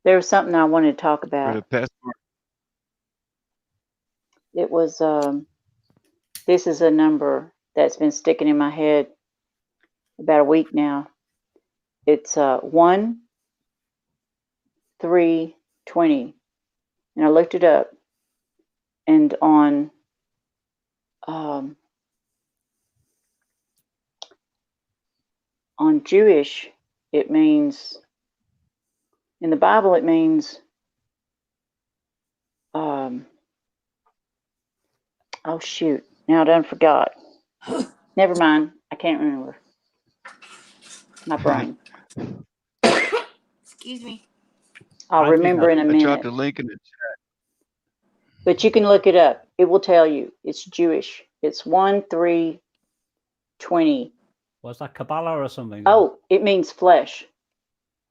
There was something I wanted to talk for about. the passport. It was this is a number that's been sticking in my head about a week now. It's 1 3 20, and I looked it up, and on Jewish it means, in the Bible it means oh shoot, now I done forgot. Never mind, I can't remember. My brain. Excuse me. I'll remember in a I dropped minute. the link in the chat. But you can look it up. It will tell you. It's Jewish. It's 1 3 20. Was that Kabbalah or something? Oh, it means flesh.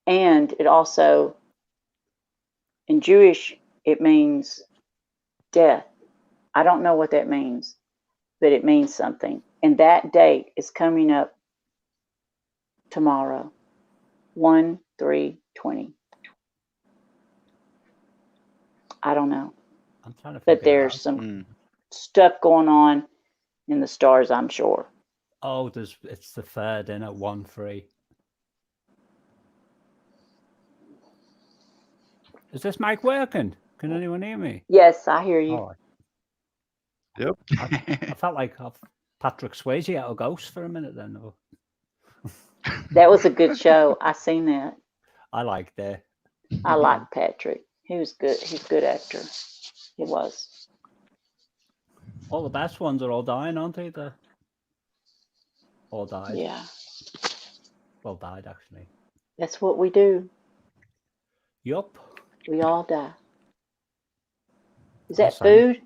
And it also, in Jewish, it means death. I don't know what that means, but it means something. And that date is coming up tomorrow. 1 3 20. I don't know. I'm trying to But figure there's it out. some stuff going on in the stars, I'm sure. Oh, it's the third in at 1 3. Is this mic working? Can anyone hear me? Yes, I hear you. Oh, Yep. I felt like Patrick Swayze out of Ghost for a minute then. Though. That was a good show. I seen that. I liked it. I like Patrick. He was good. He's a good actor. He was. All the best ones are all dying, aren't they? They're all died. Yeah. Well, died actually. That's what we do. Yup. We all die. Is that That's fine. food?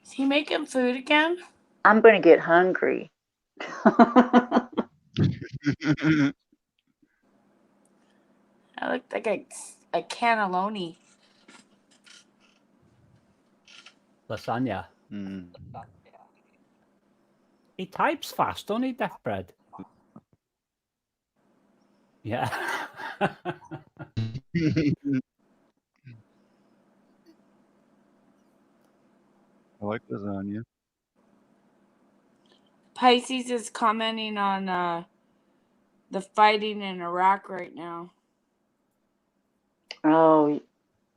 Is he making food again? I'm going to get hungry. That looked like a cannelloni. Lasagna. He types fast, don't he, Death Bread? Yeah. I like lasagna. Pisces is commenting on the fighting in Iraq right now. Oh,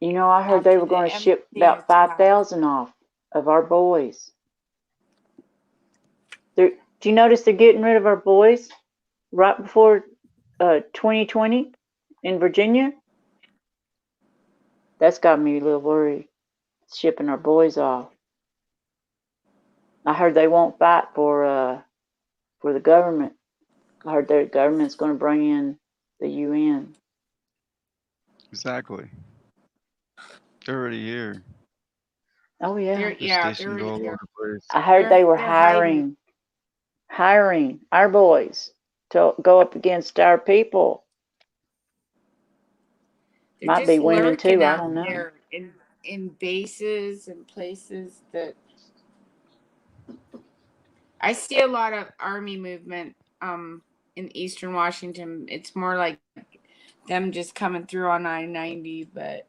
you know, I heard they After were the going to embassy ship about attack. 5,000 off of our boys. Do you notice they're getting rid of our boys right before 2020 in Virginia? That's got me a little worried. Shipping our boys off. I heard they won't fight for the government. I heard the government's going to bring in the UN. Exactly. They're already here. Oh yeah. They're stationed all over the place. I heard they were They're hiding. hiring our boys to go up against our people. They're Might just be women lurking too. I out don't know. there in bases and places that I see a lot of army movement in Eastern Washington. It's more like them just coming through on I-90, but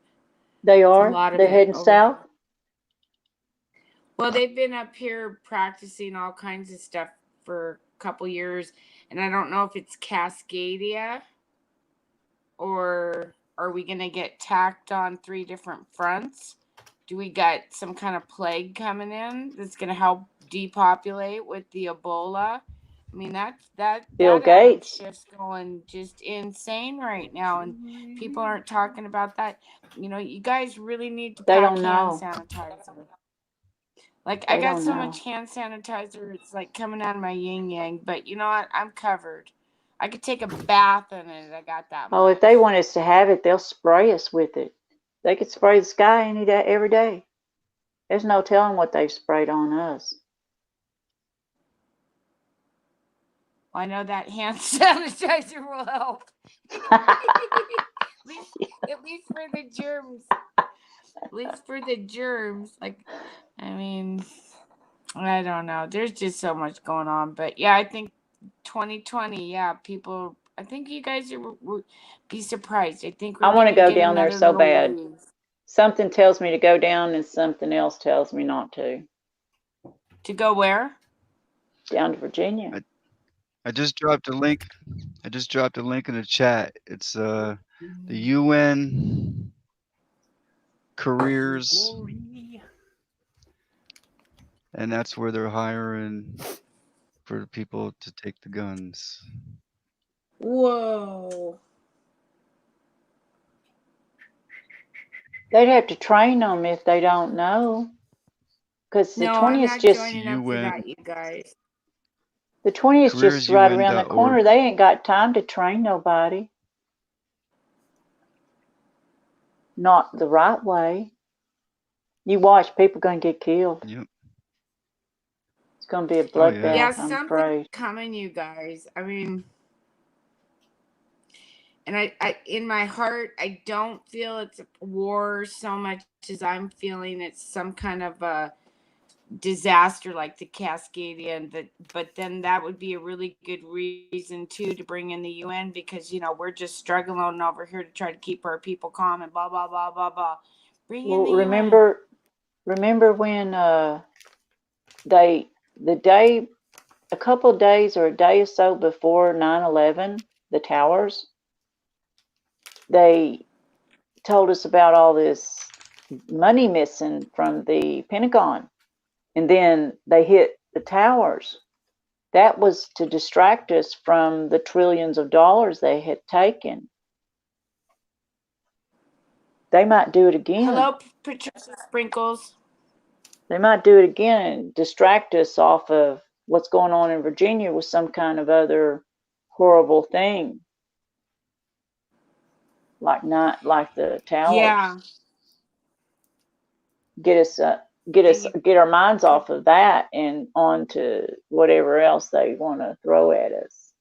They it's a are. lot of They're it heading over south. Well, they've been up here practicing all kinds of stuff for a couple years, and I don't know if it's Cascadia or are we going to get tacked on 3 different fronts? Do we got some kind of plague coming in that's going to help depopulate with the Ebola? I mean, that Bill atom Gates. shift's going just insane right now, and people aren't talking about that. You know, you guys really need to They pack don't hand know. sanitizer. Like, They I got don't so know. much hand sanitizer, it's like coming out of my yin yang. But you know what? I'm covered. I could take a bath in it. I got that Oh, much. if they want us to have it, they'll spray us with it. They could spray the sky any day, every day. There's no telling what they've sprayed on us. I know that hand sanitizer will help. at least for the germs. At least for the germs. Like, I mean, I don't know. There's just so much going on. But yeah, I think 2020, yeah, people, I think you guys will be surprised. I think we're I want to going to go get down there another so little bad. wave. Something tells me to go down and something else tells me not to. To go where? Down to Virginia. I just dropped a link. I just dropped a link in the chat. It's the UN careers, and that's where they're hiring for people to take the guns. Whoa. They'd have to train them if they don't know. Because the No, 20 I'm is not just joining up for that, you guys. the 20 is just right around the corner. careersun.org. They ain't got time to train nobody. Not the right way. You watch, people gonna get killed. Yep. It's gonna be a Oh, yeah. bloodbath. Yeah, I'm something's afraid. coming, you guys. I mean, and I in my heart, I don't feel it's a war so much as I'm feeling it's some kind of a disaster like the Cascadia, and but then that would be a really good reason too to bring in the UN, because you know we're just struggling over here to try to keep our people calm and blah blah blah blah blah. Bring in the UN. Remember when a couple of days or a day or so before 9/11, the towers, they told us about all this money missing from the Pentagon, and then they hit the towers. That was to distract us from the trillions of dollars they had taken. They might do it again. Hello, Patricia Sprinkles. They might do it again and distract us off of what's going on in Virginia with some kind of other horrible thing, like the towers. Yeah. Get our minds off of that and onto whatever else they want to throw at us.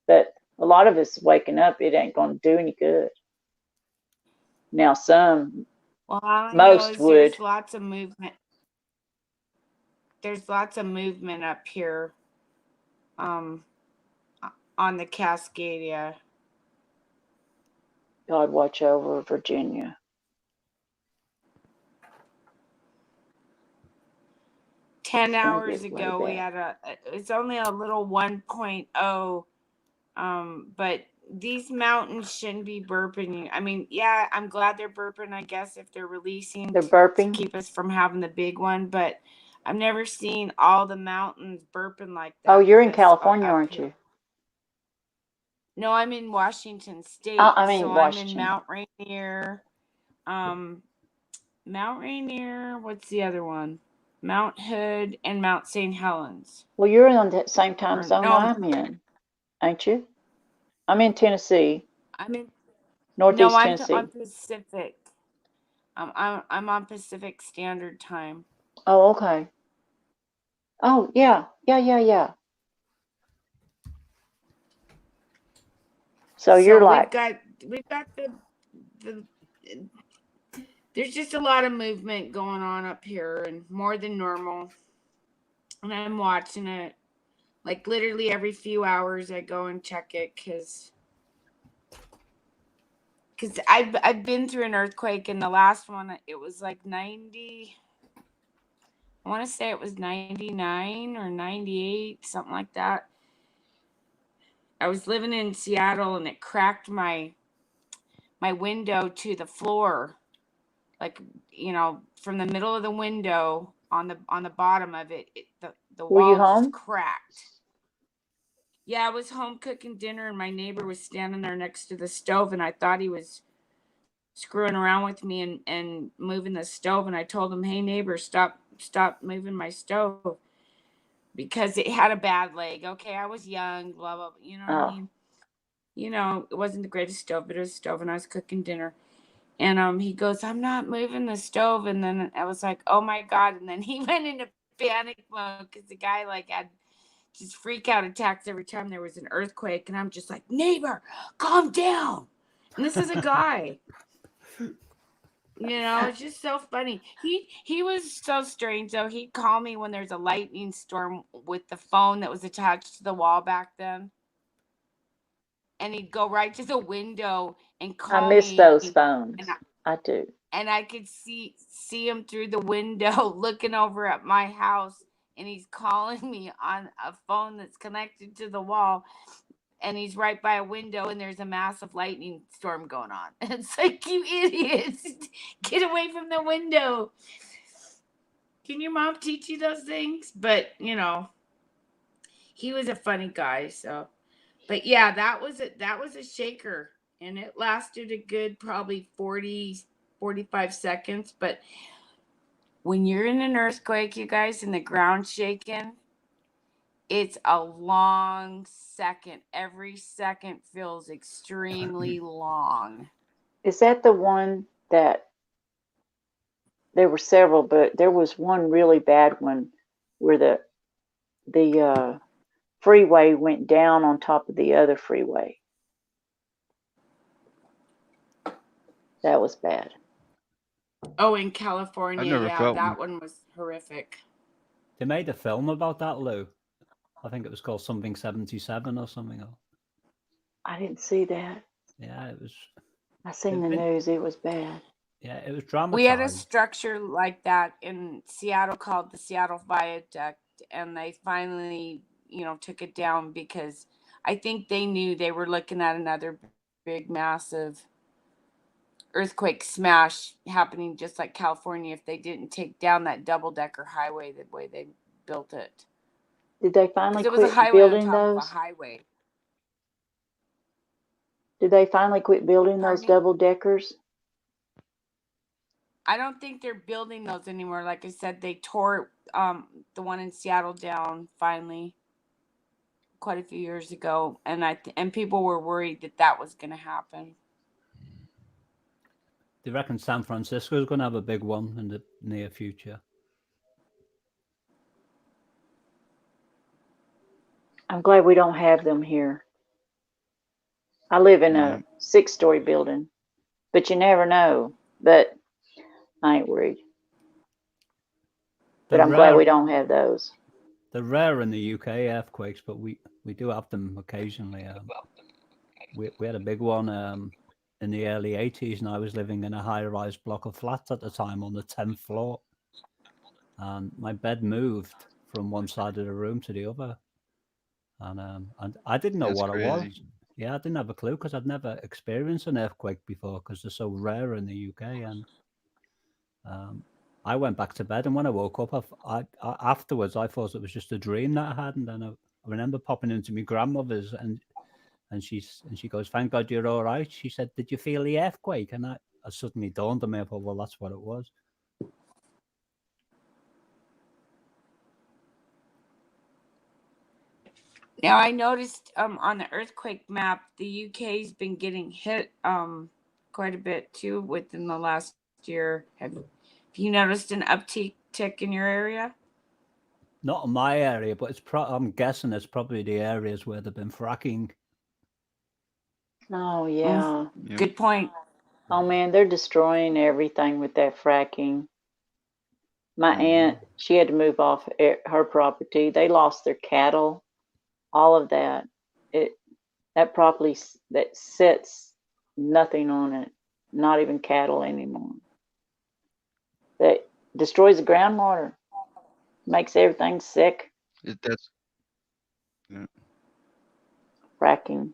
But a lot of us waking up, it ain't going to do any good. Now, most would. There's lots of movement. There's lots of movement up here, on the Cascadia. God watch over Virginia. 10 gonna hours get way ago, we bad. had it's only a little 1.0, but these mountains shouldn't be burping. I mean, yeah, I'm glad they're burping, I guess, if they're releasing They're to burping. keep us from having the big one, but I've never seen all the mountains burping like that. Oh, you're in because California, up aren't here. you? No, I'm in Washington State. I mean, so Washington. I'm in Mount Rainier. Mount Rainier, what's the other one? Mount Hood and Mount St. Helens. Well, you're on the same time Or, zone no, I'm in, ain't you? I'm in Tennessee, I'm in Northeast I'm Tennessee. on Pacific. I'm on Pacific Standard Time. Oh, okay. Oh, yeah. So you're like, we've got the there's just a lot of movement going on up here, and more than normal. And I'm watching it like literally every few hours. I go and check it because I've been through an earthquake, and the last one it was like 90. I want to say it was 99 or 98, something like that. I was living in Seattle, and it cracked my window to the floor, like, from the middle of the window on the bottom of it, the were you wall home? just cracked. Yeah, I was home cooking dinner, and my neighbor was standing there next to the stove, and I thought he was screwing around with me and moving the stove, and I told him, "Hey neighbor, stop moving my stove," because it had a bad leg. Okay, I was young, blah blah, you know what I mean? It wasn't the greatest stove, but it was a stove, and I was cooking dinner. And he goes, "I'm not moving the stove." And then I was like, "Oh my God." And then he went into panic mode because the guy had just freak out attacks every time there was an earthquake. And I'm just like, "Neighbor, calm down." And this is a guy. It's just so funny. He was so strange though. He'd call me when there's a lightning storm with the phone that was attached to the wall back then. And he'd go right to the window and call me. I miss those phones. I do. And I could see him through the window looking over at my house, and he's calling me on a phone that's connected to the wall, and he's right by a window, and there's a massive lightning storm going on. And it's like, you idiots, get away from the window. Can your mom teach you those things? But, he was a funny guy. So, but yeah, that was a shaker, and it lasted a good probably 45 seconds. But when you're in an earthquake, you guys, and the ground shaking, it's a long second. Every second feels extremely long. Is that the one that there were several, but there was one really bad one where the freeway went down on top of the other freeway? That was bad. Oh, in California, I've never yeah, felt that one. one was horrific. They made a film about that, Lou. I think it was called something 77 or something. I didn't see that. Yeah, it was. I seen the news. It was bad. Yeah, it was dramatized. We had a structure like that in Seattle called the Seattle Viaduct, and they finally, took it down because I think they knew they were looking at another big, massive earthquake smash happening just like California if they didn't take down that double-decker highway the way they built it. Did they finally Because it was a quit highway on building top of a those? highway. Did they finally quit building those double deckers? I don't think they're building those anymore. Like I said, they tore the one in Seattle down finally quite a few years ago, and people were worried that was going to happen. Do you reckon San Francisco is going to have a big one in the near future? I'm glad we don't have them here. I live in a 6-story building, but you never know. But I ain't worried. But I'm glad we don't have those. They're rare in the UK, earthquakes, but we do have them occasionally. We had a big one in the early 80s, and I was living in a high-rise block of flats at the time on the 10th floor. and my bed moved from one side of the room to the other, and I didn't know That's what it was. crazy. Yeah, I didn't have a clue because I'd never experienced an earthquake before because they're so rare in the UK. And I went back to bed, and when I woke up, I afterwards I thought it was just a dream that I had, and then I remember popping into my grandmother's, and she goes, "Thank God you're all right." She said, "Did you feel the earthquake?" And I suddenly dawned on me, I thought, well, that's what it was. Now I noticed on the earthquake map, the UK's been getting hit quite a bit too within the last year. Have you noticed an uptick in your area? Not in my area, but I'm guessing it's probably the areas where they've been fracking. Oh yeah. Yep. Good point. Oh man, they're destroying everything with that fracking. My aunt, she had to move off her property. They lost their cattle, all of that. That property that sits nothing on it, not even cattle anymore. That destroys the groundwater, makes everything sick. That's yeah. Fracking.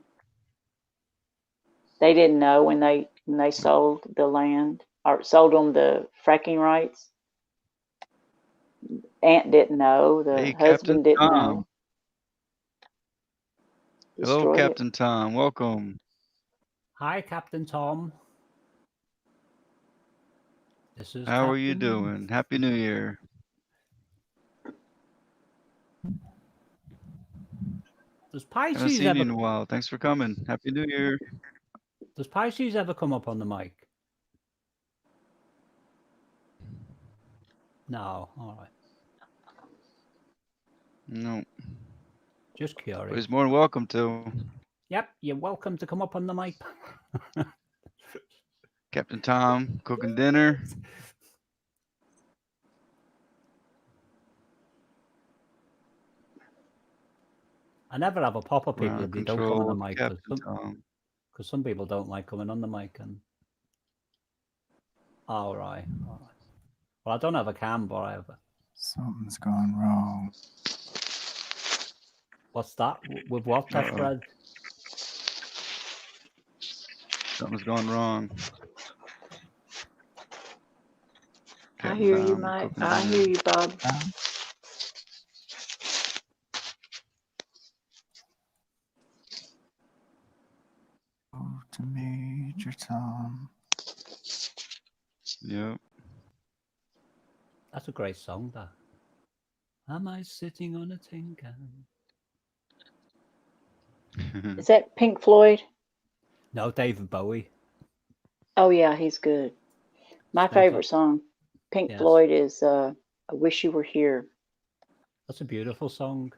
They didn't know when they sold the land or sold them the fracking rights. Aunt didn't know. The Hey, husband Captain didn't Tom. know. Hello, Destroyed it. Captain Tom. Welcome. Hi, Captain Tom. This is How are you Captain. doing? Happy New Year. Does Haven't Pisces seen ever? you in a while. Thanks for coming. Happy New Year. Does Pisces ever come up on the mic? No. All right. No. Just But curious. he's more than welcome to. Yep, you're welcome to come up on the mic. Captain Tom cooking dinner. I never have a pop of people Ground if they don't come on the control. mic Captain Tom. because some people don't like coming on the mic. And all right. Well, I don't have a cam, but I have a... Something's gone wrong. What's that? With what, Test Bread? Something's gone wrong. I hear you, Mike. I hear you, Bob. Oh, to Major Tom. Yep. That's a great song, that. Am I sitting on a tin can? Is that Pink Floyd? No, David Bowie. Oh yeah, he's good. My favorite song, Pink Floyd, is I Wish You Were Here. That's a beautiful song.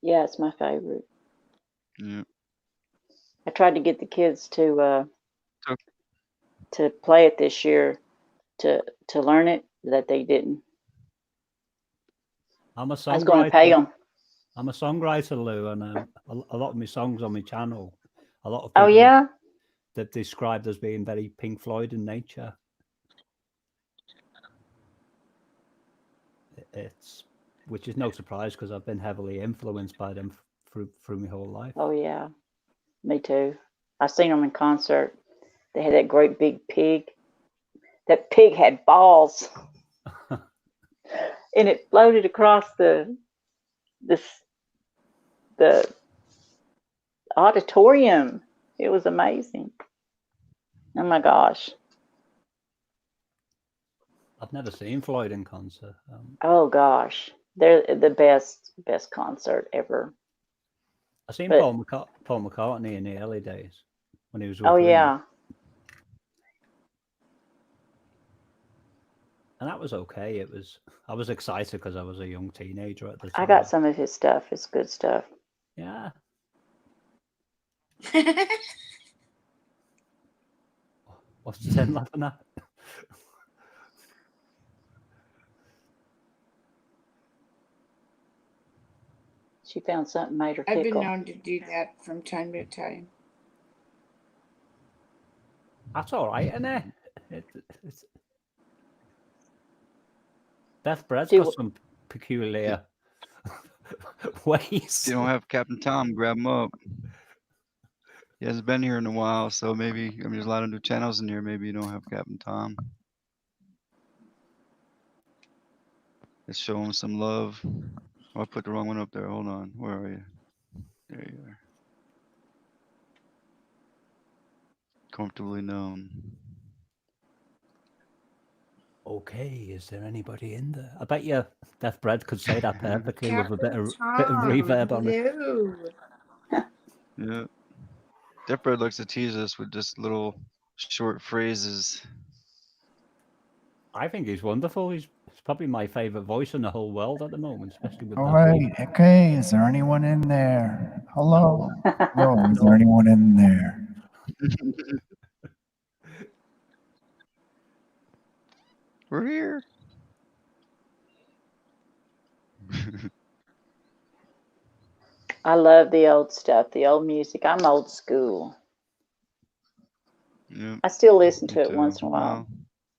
Yeah, it's my favorite. Yeah. I tried to get the kids to play it this year, to learn it, that they didn't. I'm a songwriter. I was going to pay them. I'm a songwriter, Lou, and a lot of my songs on my channel, a lot of people, oh yeah, that described as being very Pink Floyd in nature. It's, which is no surprise because I've been heavily influenced by them through my whole life. Oh yeah, me too. I seen them in concert. They had that great big pig. That pig had balls, and it floated across the auditorium. It was amazing. Oh my gosh. I've never seen Floyd in concert. Oh gosh, they're the best concert ever. I seen Paul McCartney in the early days when he was with Oh Ringo. yeah. And that was okay. I was excited because I was a young teenager at the time. I got some of his stuff. It's good stuff. Yeah. What's Jen laughing at? She found something made her I've tickle. been known to do that from time to time. That's all right, isn't it? Death Bread's Do- got some peculiar ways. If you don't have Captain Tom, grab him up. He hasn't been here in a while, so maybe, I mean, there's a lot of new channels in here. Maybe you don't have Captain Tom. Let's show him some love. Oh, I put the wrong one up there. Hold on. Where are you? There you are. Comfortably known. Okay, is there anybody in there? I bet you Death Bread could say that perfectly with a bit Captain of Tom, reverb on it. hello. Yeah. Dipper likes to tease us with just little short phrases. I think he's wonderful. He's probably my favorite voice in the whole world at the moment, especially with All that right. Okay. Is there anyone in there? Hello. Hello. Is there anyone in there? We're here. I love the old stuff, the old music. I'm old school. Yep, I still listen me to it too. once in a while. Well,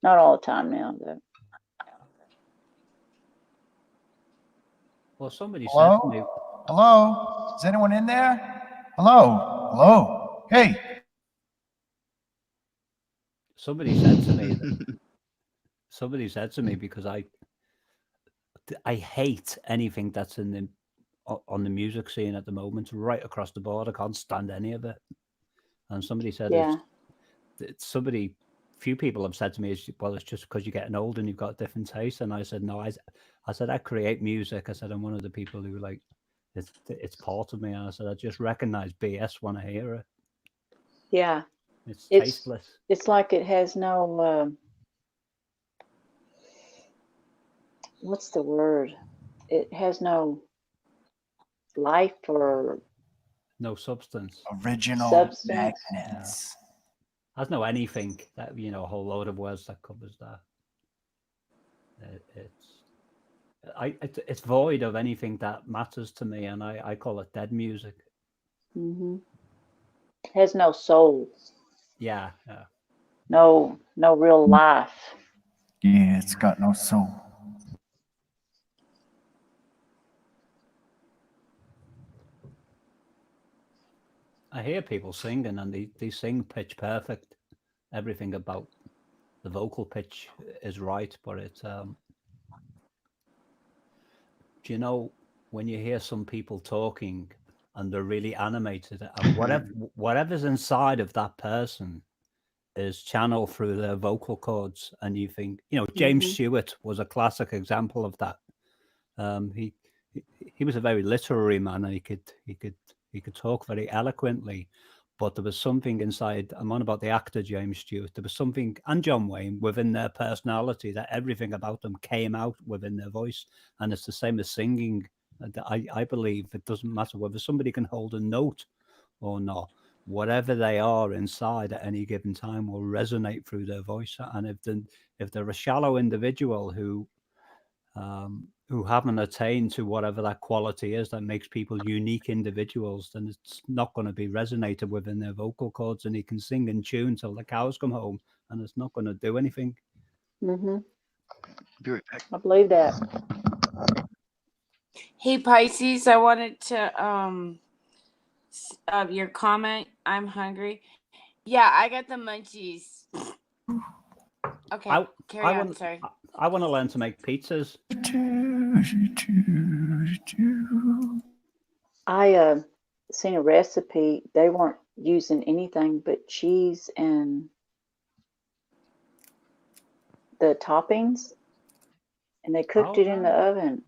Not all the time now, though. Well, somebody said to me, Hello? Hello? Is anyone in there? Hello? Hello? Hey. somebody said to me that somebody said to me because I hate anything that's in the on the music scene at the moment, right across the board. I can't stand any of it. And somebody said, Yeah. few people have said to me, well, it's just because you're getting old and you've got different tastes. And I said, no, I said, I create music. I said, I'm one of the people who like, it's part of me. And I said, I just recognize BS when I hear it. Yeah. It's tasteless. It's like it has no, what's the word? It has no life or No substance. Original substance. magnets. Has no anything that, a whole load of words that covers that. It's void of anything that matters to me, and I call it dead music. Mm-hmm. Has no soul. Yeah. No real life. Yeah, it's got no soul. I hear people singing, and they sing pitch perfect. Everything about the vocal pitch is right, but it's do you know when you hear some people talking and they're really animated, and whatever's inside of that person is channeled through their vocal cords, and you think, James Stewart was a classic example of that. He was a very literary man, and he could talk very eloquently, but there was something inside. I'm on about the actor James Stewart. There was something, and John Wayne, within their personality, that everything about them came out within their voice. And it's the same as singing. I believe it doesn't matter whether somebody can hold a note or not. Whatever they are inside at any given time will resonate through their voice. And if they're a shallow individual who haven't attained to whatever that quality is that makes people unique individuals, then it's not going to be resonated within their vocal cords, and he can sing in tune till the cows come home, and it's not going to do anything. Mm-hmm. Be right back. I believe that. Hey Pisces, I wanted to your comment. I'm hungry. Yeah, I got the munchies. Okay, carry on. Sorry. I want to learn to make pizzas. I seen a recipe. They weren't using anything but cheese and the toppings, and they cooked it in the oven.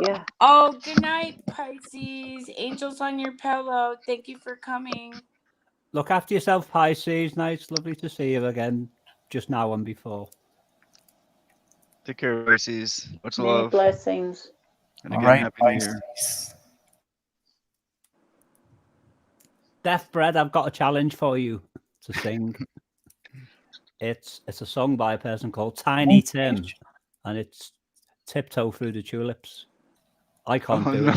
Yeah. Oh, good night, Pisces. Angels on your pillow. Thank you for coming. Look after yourself, Pisces. Nice, lovely to see you again. Just now and before. Take care, Pisces. Much Many love. blessings. And again, Happy New Year. Death Bread, I've got a challenge for you to sing. It's a song by a person called Tiny Tim, and it's Tiptoe Through the Tulips. I can't do it.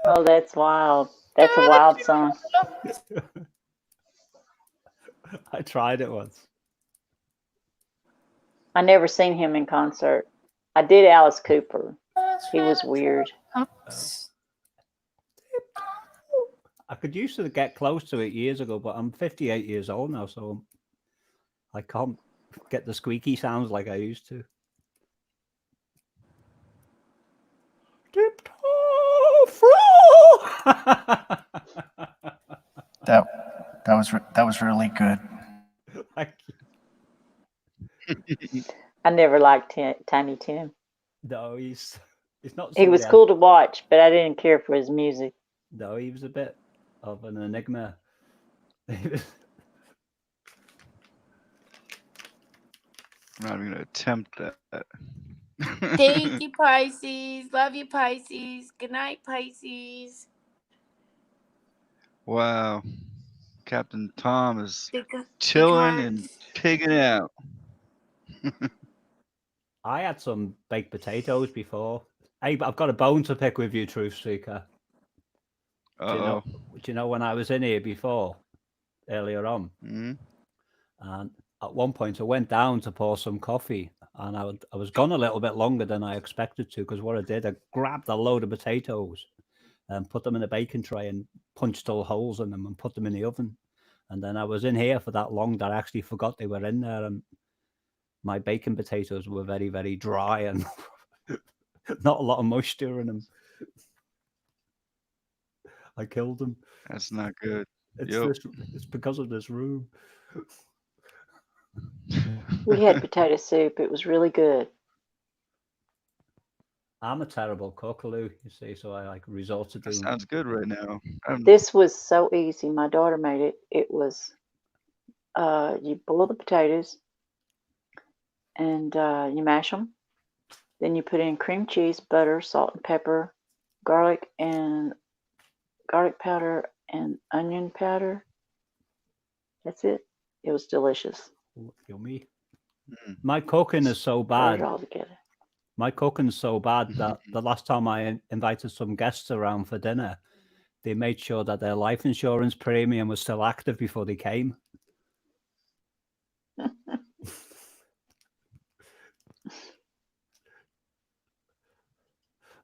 Oh, that's wild. That's a wild song. I tried it once. I never seen him in concert. I did Alice Cooper. He was weird. I could used to get close to it years ago, but I'm 58 years old now, so I can't get the squeaky sounds like I used to. That was really good. Thank you. I never liked Tiny Tim. No, he's not. He was cool to watch, but I didn't care for his music. No, he was a bit of an enigma. I'm not even gonna attempt that. Thank you, Pisces. Love you, Pisces. Good night, Pisces. Wow, Captain Tom is Big chilling and hearts. pigging out. I had some baked potatoes before. Hey, I've got a bone to pick with you, Truth Seeker. Do you know when I was in here before, earlier on? Mm-hmm. And at one point I went down to pour some coffee, and I was gone a little bit longer than I expected to, because what I did, I grabbed a load of potatoes and put them in a baking tray and punched all holes in them and put them in the oven. And then I was in here for that long that I actually forgot they were in there, and my baking potatoes were very, very dry and not a lot of moisture in them. I killed them. That's not good. It's because of this room. We had potato soup. It was really good. I'm a terrible cook, Lou, you see, so I like resort to doing. Sounds good right now. This was so easy. My daughter made it. It was you boil the potatoes and you mash them. Then you put in cream cheese, butter, salt and pepper, garlic powder and onion powder. That's it. It was delicious. Yummy. My cooking is so bad. Put it all together. My cooking's so bad that the last time I invited some guests around for dinner, they made sure that their life insurance premium was still active before they came.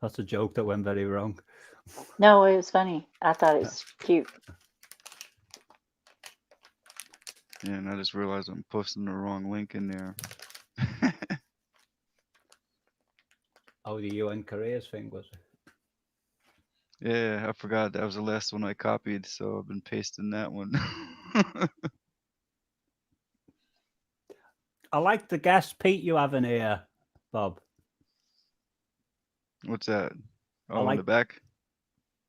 That's a joke that went very wrong. No, it was funny. I thought it was cute. Yeah, and I just realized I'm posting the wrong link in there. Oh, the UN careers thing, was it? Yeah, I forgot that was the last one I copied, so I've been pasting that one. I like the guest Pete you have in here, Bob. What's that? Oh, like in the back?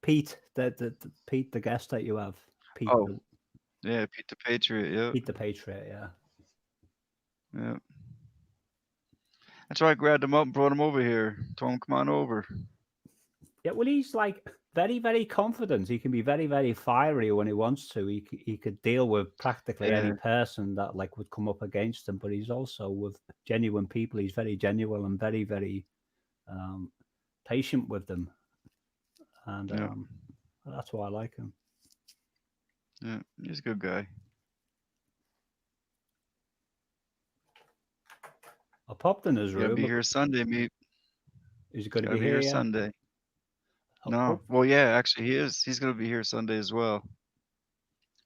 Pete, the Pete, the guest that you have. Pete. Oh, yeah, Pete the Patriot. Yeah. Pete the Patriot. Yeah. Yeah. That's why I grabbed him up and brought him over here. Told him, come on over. Yeah, well, he's like very, very confident. He can be very, very fiery when he wants to. He could deal with practically any person that like would come up against him. But he's also with genuine people. He's very genuine and very, very patient with them. And that's why I like him. Yeah, he's a good guy. I popped in his room. He'll be here Sunday, mate. He's going to be here Sunday. No, well, yeah, actually, he is. He's going to be here Sunday as well.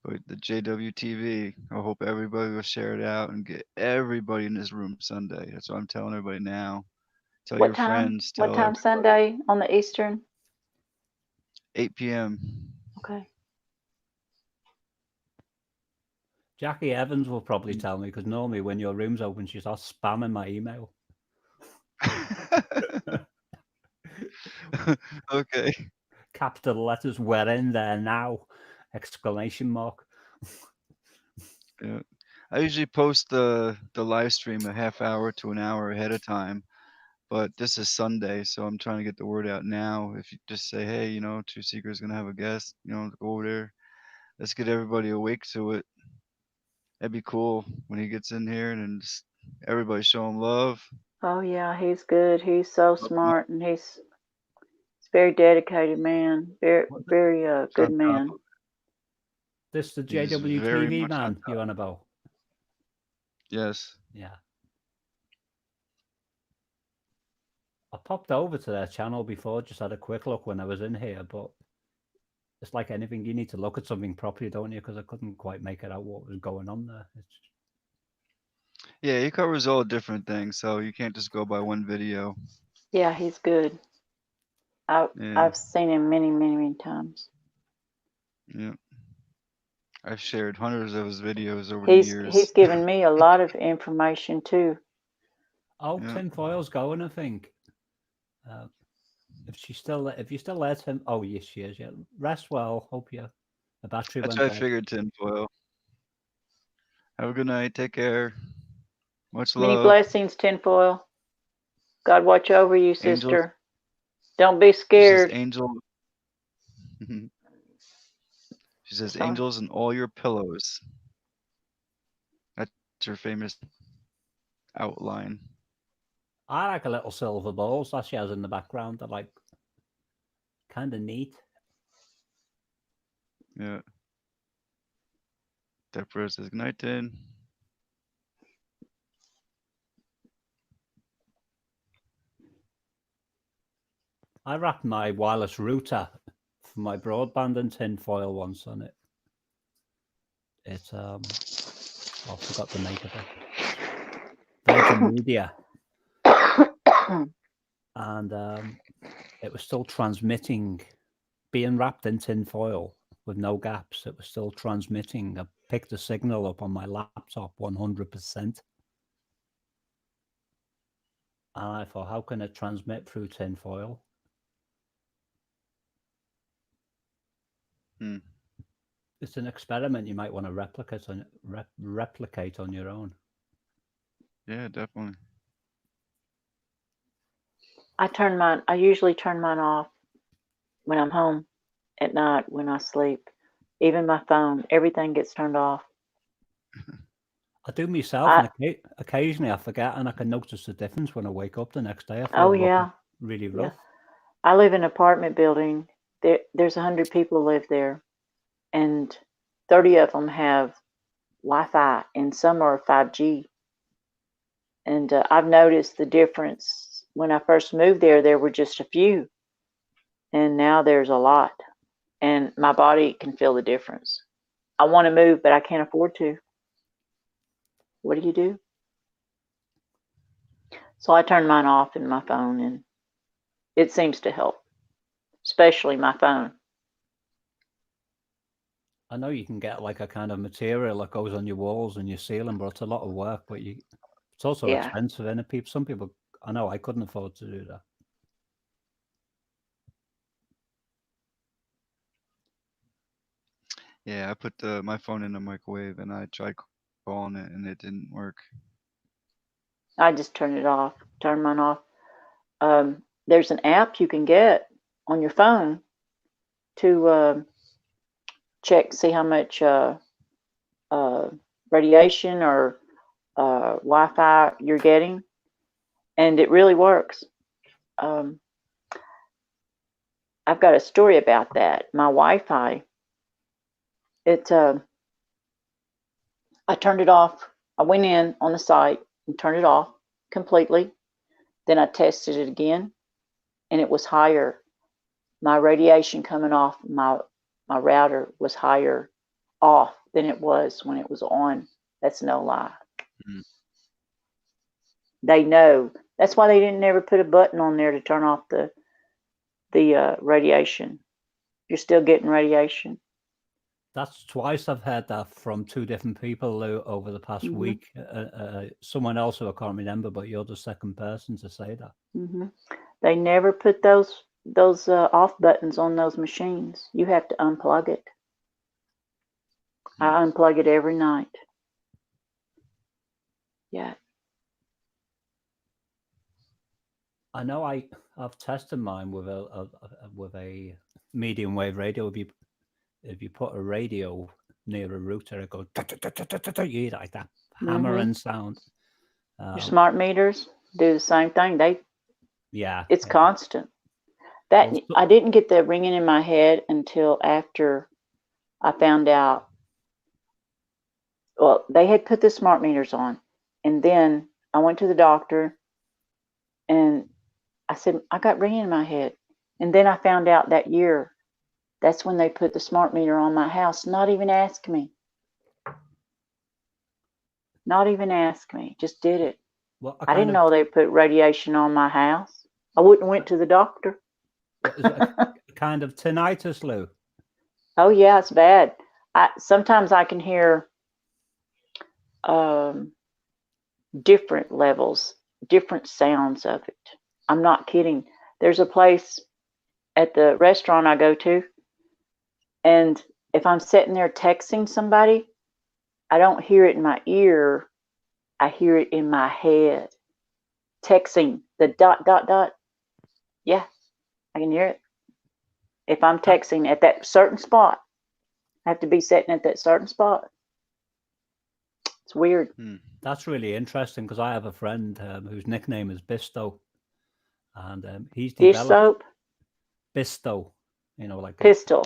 But the JWTV, I hope everybody will share it out and get everybody in this room Sunday. That's what I'm telling everybody now. Tell your friends. What time Sunday on the Eastern? 8 p.m. Okay. Jackie Evans will probably tell me, because normally when your room's open, she starts spamming my email. Okay. Capital letters, we're in there now! Exclamation mark. Yeah. I usually post the live stream a half hour to an hour ahead of time, but this is Sunday, so I'm trying to get the word out now. If you just say, hey, you know, Truth Seeker is going to have a guest, you know, go over there. Let's get everybody awake to it. That'd be cool when he gets in here and just everybody show him love. Oh yeah, he's good. He's so smart, and he's very dedicated man. Very good man. This the JWTV man you on about? Yes. Yeah. popped over to their channel before, just had a quick look when I was in here, but it's like anything, you need to look at something properly, don't you? Because I couldn't quite make it out what was going on there. Yeah, he covers all different things, so you can't just go by one video. Yeah, he's good. I've seen him many, many, many times. Yeah. I've shared hundreds of his videos over the years. He's given me a lot of information too. Oh, Tinfoil's going, I think. If you still there, Tim. Oh, yes, she is. Yeah, rest well. Hope the battery That's went what I off. figured, Tinfoil. Have a good night. Take care. Much Many love. blessings, Tinfoil. God watch over you, sister. Angels. Don't be scared. She says, Angel. She says, angels in all your pillows. That's her famous outline. I like a little silver balls that she has in the background. They're like kind of neat. Yeah. Deborah says, good night, Tin. I wrapped my wireless router for my broadband in tinfoil once on it. It's I forgot the make of it. Virgin Media. And it was still transmitting, being wrapped in tinfoil with no gaps. It was still transmitting. I picked the signal up on my laptop 100%. And I thought, how can it transmit through tinfoil? It's an experiment you might want to replicate on your own. Yeah, definitely. I usually turn mine off when I'm home at night when I sleep. Even my phone, everything gets turned off. I do myself, and occasionally I forget, and I can notice the difference when I wake up the next day. I feel really rough. Yeah. I live in an apartment building. There's 100 people live there, and 30 of them have Wi-Fi, and some are 5G. And I've noticed the difference. When I first moved there were just a few, and now there's a lot, and my body can feel the difference. I want to move, but I can't afford to. What do you do? So I turn mine off in my phone, and it seems to help, especially my phone. I know you can get like a kind of material that goes on your walls and your ceiling, but it's a lot of work. But it's also expensive, and some people, I know I couldn't afford to do that. Yeah, I put my phone in the microwave and I tried calling it and it didn't work. I just turn mine off. There's an app you can get on your phone to see how much radiation or Wi-Fi you're getting, and it really works. I've got a story about that. My Wi-Fi, I turned it off. I went in on the site and turned it off completely. Then I tested it again, and it was higher. My radiation coming off my router was higher off than it was when it was on. That's no lie. They know. That's why they didn't ever put a button on there to turn off the radiation. You're still getting radiation. That's twice I've heard that from two different people over the past week. Someone else who I can't remember, but you're the second person to say that. They never put those off buttons on those machines. You have to unplug it. I unplug it every night. Yeah. I know I've tested mine with a medium wave radio. If you put a radio near a router, it goes you hear like that hammering sound. Your smart meters do the same thing. It's constant. I didn't get the ringing in my head until after I found out. Well, they had put the smart meters on, and then I went to the doctor, and I said, I got ringing in my head. And then I found out that year, that's when they put the smart meter on my house, not even ask me. Not even ask me, just did it. I didn't know they put radiation on my house. I wouldn't went to the doctor. Is it a kind of tinnitus, Lou? Oh yeah, it's bad. Sometimes I can hear different levels, different sounds of it. I'm not kidding. There's a place at the restaurant I go to, and if I'm sitting there texting somebody, I don't hear it in my ear. I hear it in my head. Texting, the dot, dot, dot. Yeah, I can hear it. If I'm texting at that certain spot, I have to be sitting at that certain spot. It's weird. That's really interesting because I have a friend whose nickname is Bisto, and he's Dish developed soap? Bisto, you know, like Pistol.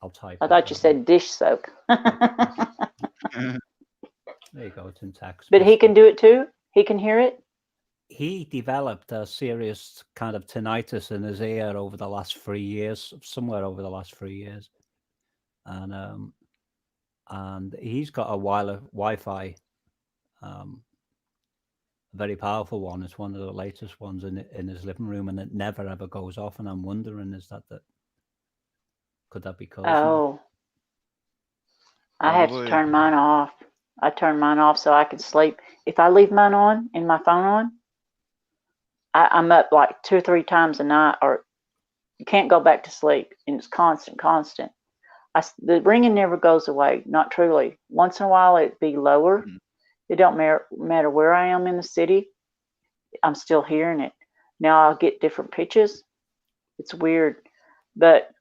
I'll type. I thought you said dish soap. There you go, it's in text. But he can do it too? He can hear it? He developed a serious kind of tinnitus in his ear over the last 3 years, somewhere over the last 3 years. And he's got a Wi-Fi, a very powerful one. It's one of the latest ones in his living room, and it never ever goes off. And I'm wondering, could that be causing? Oh, I have to turn mine off. I turn mine off so I can sleep. If I leave mine on and my phone on, I'm up like 2 or 3 times a night, or you can't go back to sleep, and it's constant. The ringing never goes away, not truly. Once in a while it'd be lower. It don't matter where I am in the city, I'm still hearing it. Now I'll get different pitches. It's weird, but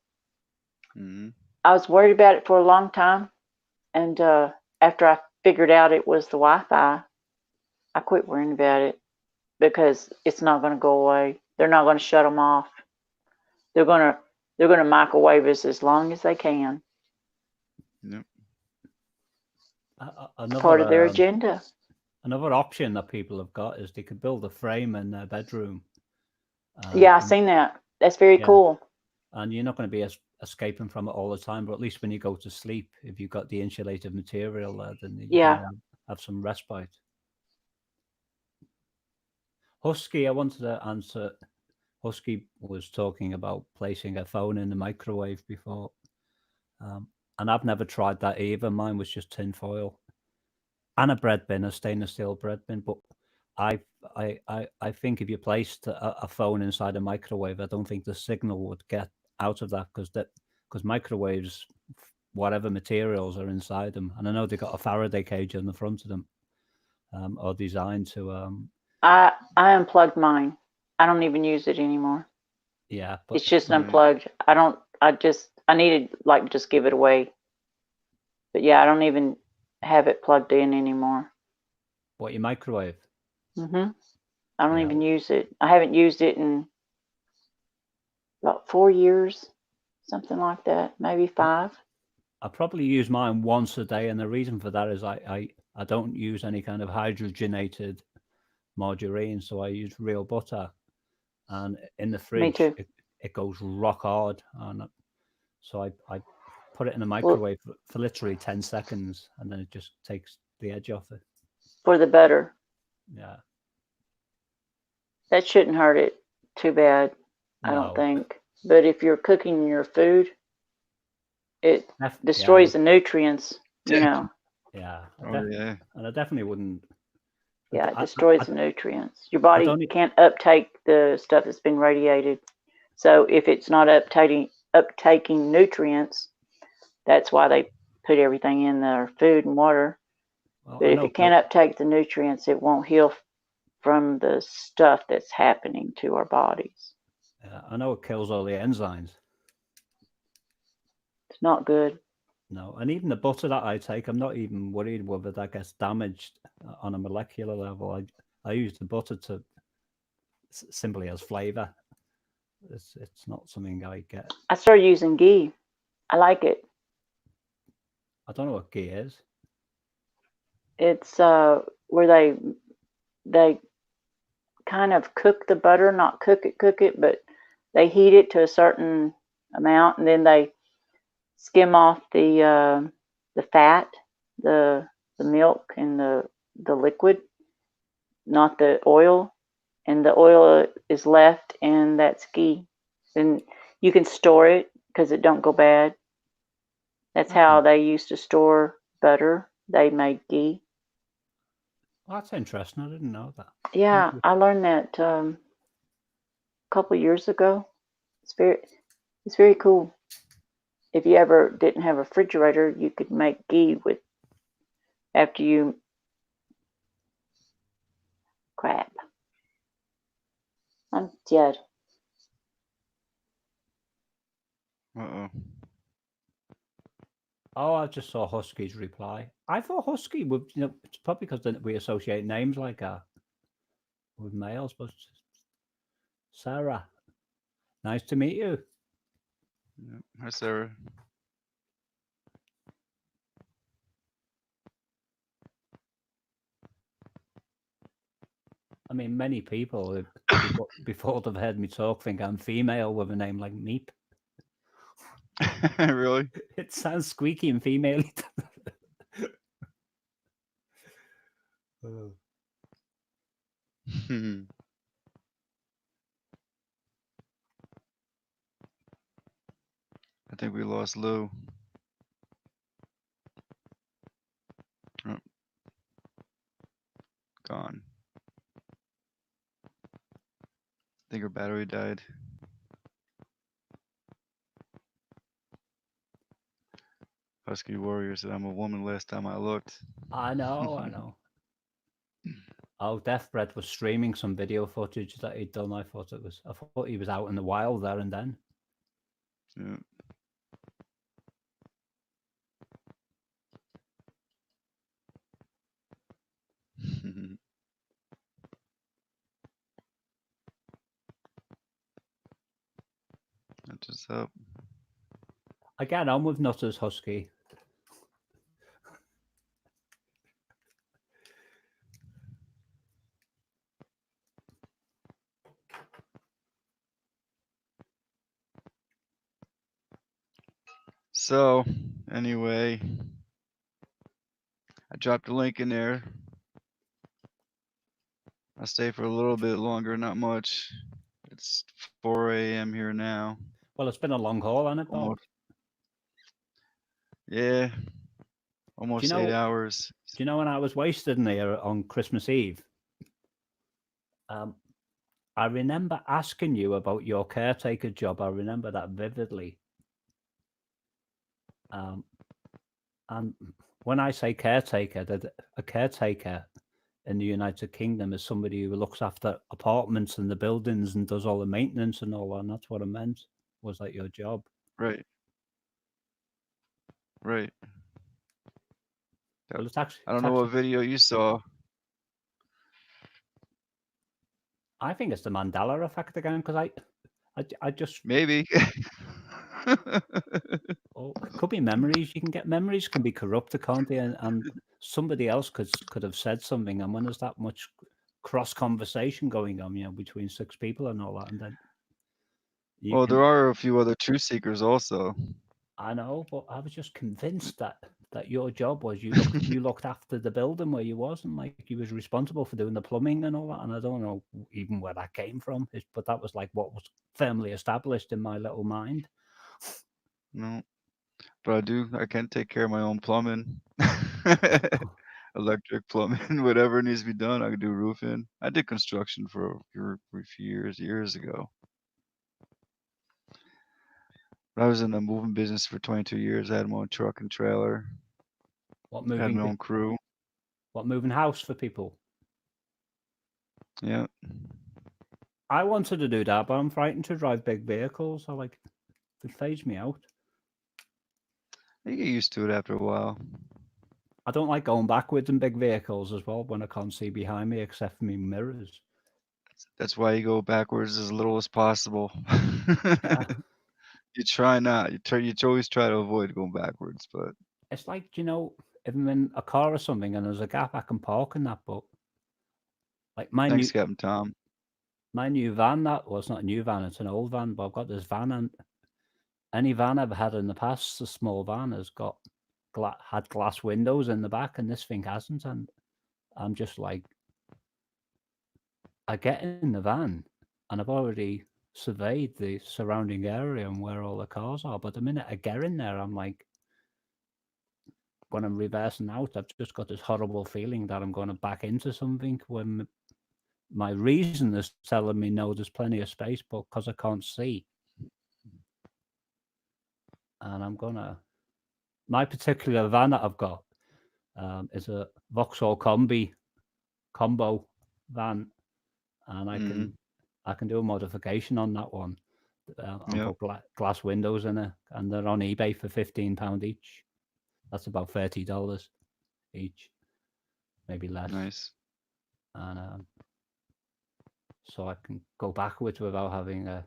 I was worried about it for a long time, and after I figured out it was the Wi-Fi, I quit worrying about it because it's not going to go away. They're not going to shut them off. They're going to microwave us as long as they can. Yep. It's part of their agenda. Another option that people have got is they could build a frame in their bedroom. Yeah, I've seen that. That's very cool. And you're not going to be escaping from it all the time, but at least when you go to sleep, if you've got the insulated material there, then you can have some respite. Husky, I wanted to answer. Husky was talking about placing a phone in the microwave before. And I've never tried that either. Mine was just tin foil and a bread bin, a stainless steel bread bin. But I think if you placed a phone inside a microwave, I don't think the signal would get out of that because microwaves, whatever materials are inside them, and I know they've got a Faraday cage on the front of them, are designed to. I unplugged mine. I don't even use it anymore. Yeah, but it's just unplugged. I needed like just give it away. But yeah, I don't even have it plugged in anymore. What, your microwave? I don't even use it. I haven't used it in about 4 years, something like that, maybe 5. I probably use mine once a day, and the reason for that is I don't use any kind of hydrogenated margarine, so I use real butter, and in the fridge it goes rock hard, and so I put it in the microwave for literally 10 seconds, and then it just takes the edge off it. For the butter. Yeah. That shouldn't hurt it too bad, I don't think. But if you're cooking your food, it destroys the nutrients, you know. Yeah. And I definitely wouldn't. Yeah, it destroys the nutrients. Your body can't uptake the stuff that's been radiated. So if it's not uptaking nutrients, that's why they put everything in their food and water. But if it can't uptake the nutrients, it won't heal from the stuff that's happening to our bodies. Yeah, I know it kills all the enzymes. It's not good. No, and even the butter that I take, I'm not even worried whether that gets damaged on a molecular level. I use the butter to simply as flavor. It's not something I get. I started using ghee. I like it. I don't know what ghee is. It's where they kind of cook the butter, not cook it, but they heat it to a certain amount, and then they skim off the fat, the milk and the liquid, not the oil, and the oil is left, and that's ghee. And you can store it because it don't go bad. That's how they used to store butter. They made ghee. Well, that's interesting. I didn't know that. Yeah, I learned that a couple years ago. It's very cool. If you ever didn't have a refrigerator, you could make ghee with after you crap. I'm dead. Oh, I just saw Husky's reply. I thought Husky would, it's probably because we associate names like with males, but Sarah, nice to meet you. Yeah. Hi, Sarah. I mean, many people before they've heard me talk think I'm female with a name like Meep. Really? It sounds squeaky and female. I think we lost Lou. Oh. Gone. I think her battery died. Husky Warrior said, "I'm a woman last time I looked." I know. Oh, Deathbread was streaming some video footage that he'd done. I thought he was out in the wild there and then. Yeah. That's what's up. I get on with Nutters, Husky. So, anyway, I dropped a link in there. I'll stay for a little bit longer, not much. It's 4 a.m. here now. Well, it's been a long haul, hasn't it, Bob? Yeah, almost 8 hours. Do you know when I was wasted in here on Christmas Eve? I remember asking you about your caretaker job. I remember that vividly. And when I say caretaker, that a caretaker in the United Kingdom is somebody who looks after apartments and the buildings and does all the maintenance and all that. And that's what I meant. Was that your job? Right. Right. Well, it's actually, I don't know what video you saw. I think it's the Mandela effect again, because I just maybe. Oh, it could be memories. You can get memories can be corrupted, can't they? And somebody else could have said something, and when there's that much cross conversation going on, between 6 people and all that, and then well, there are a few other truth seekers also. I know, but I was just convinced that your job was you looked after the building where you was, and like you was responsible for doing the plumbing and all that. And I don't know even where that came from, but that was like what was firmly established in my little mind. No, but I can take care of my own plumbing, electric plumbing, whatever needs to be done. I can do roofing. I did construction for a few years ago. I was in the moving business for 22 years. I had my own truck and trailer. I had my own crew. What, moving house for people? Yeah. I wanted to do that, but I'm frightened to drive big vehicles. It fades me out. You get used to it after a while. I don't like going backwards in big vehicles as well when I can't see behind me except for my mirrors. That's why you go backwards as little as possible. You try not. You always try to avoid going backwards, but it's like, if I'm in a car or something and there's a gap, I can park in that. But like thanks, Captain Tom. My new van, well, it's not a new van, it's an old van, but I've got this van, and any van I've had in the past, a small van, has got had glass windows in the back, and this thing hasn't. And I'm just like, I get in the van, and I've already surveyed the surrounding area and where all the cars are. But the minute I get in there, I'm like, when I'm reversing out, I've just got this horrible feeling that I'm going to back into something when my reason is telling me no, there's plenty of space, but because I can't see. And I'm gonna, my particular van that I've got is a Vauxhall combo van, and I can do a modification on that one and put glass windows in it, and they're on eBay for £15 each. That's about $30 each, maybe less. Nice. And so I can go backwards without having a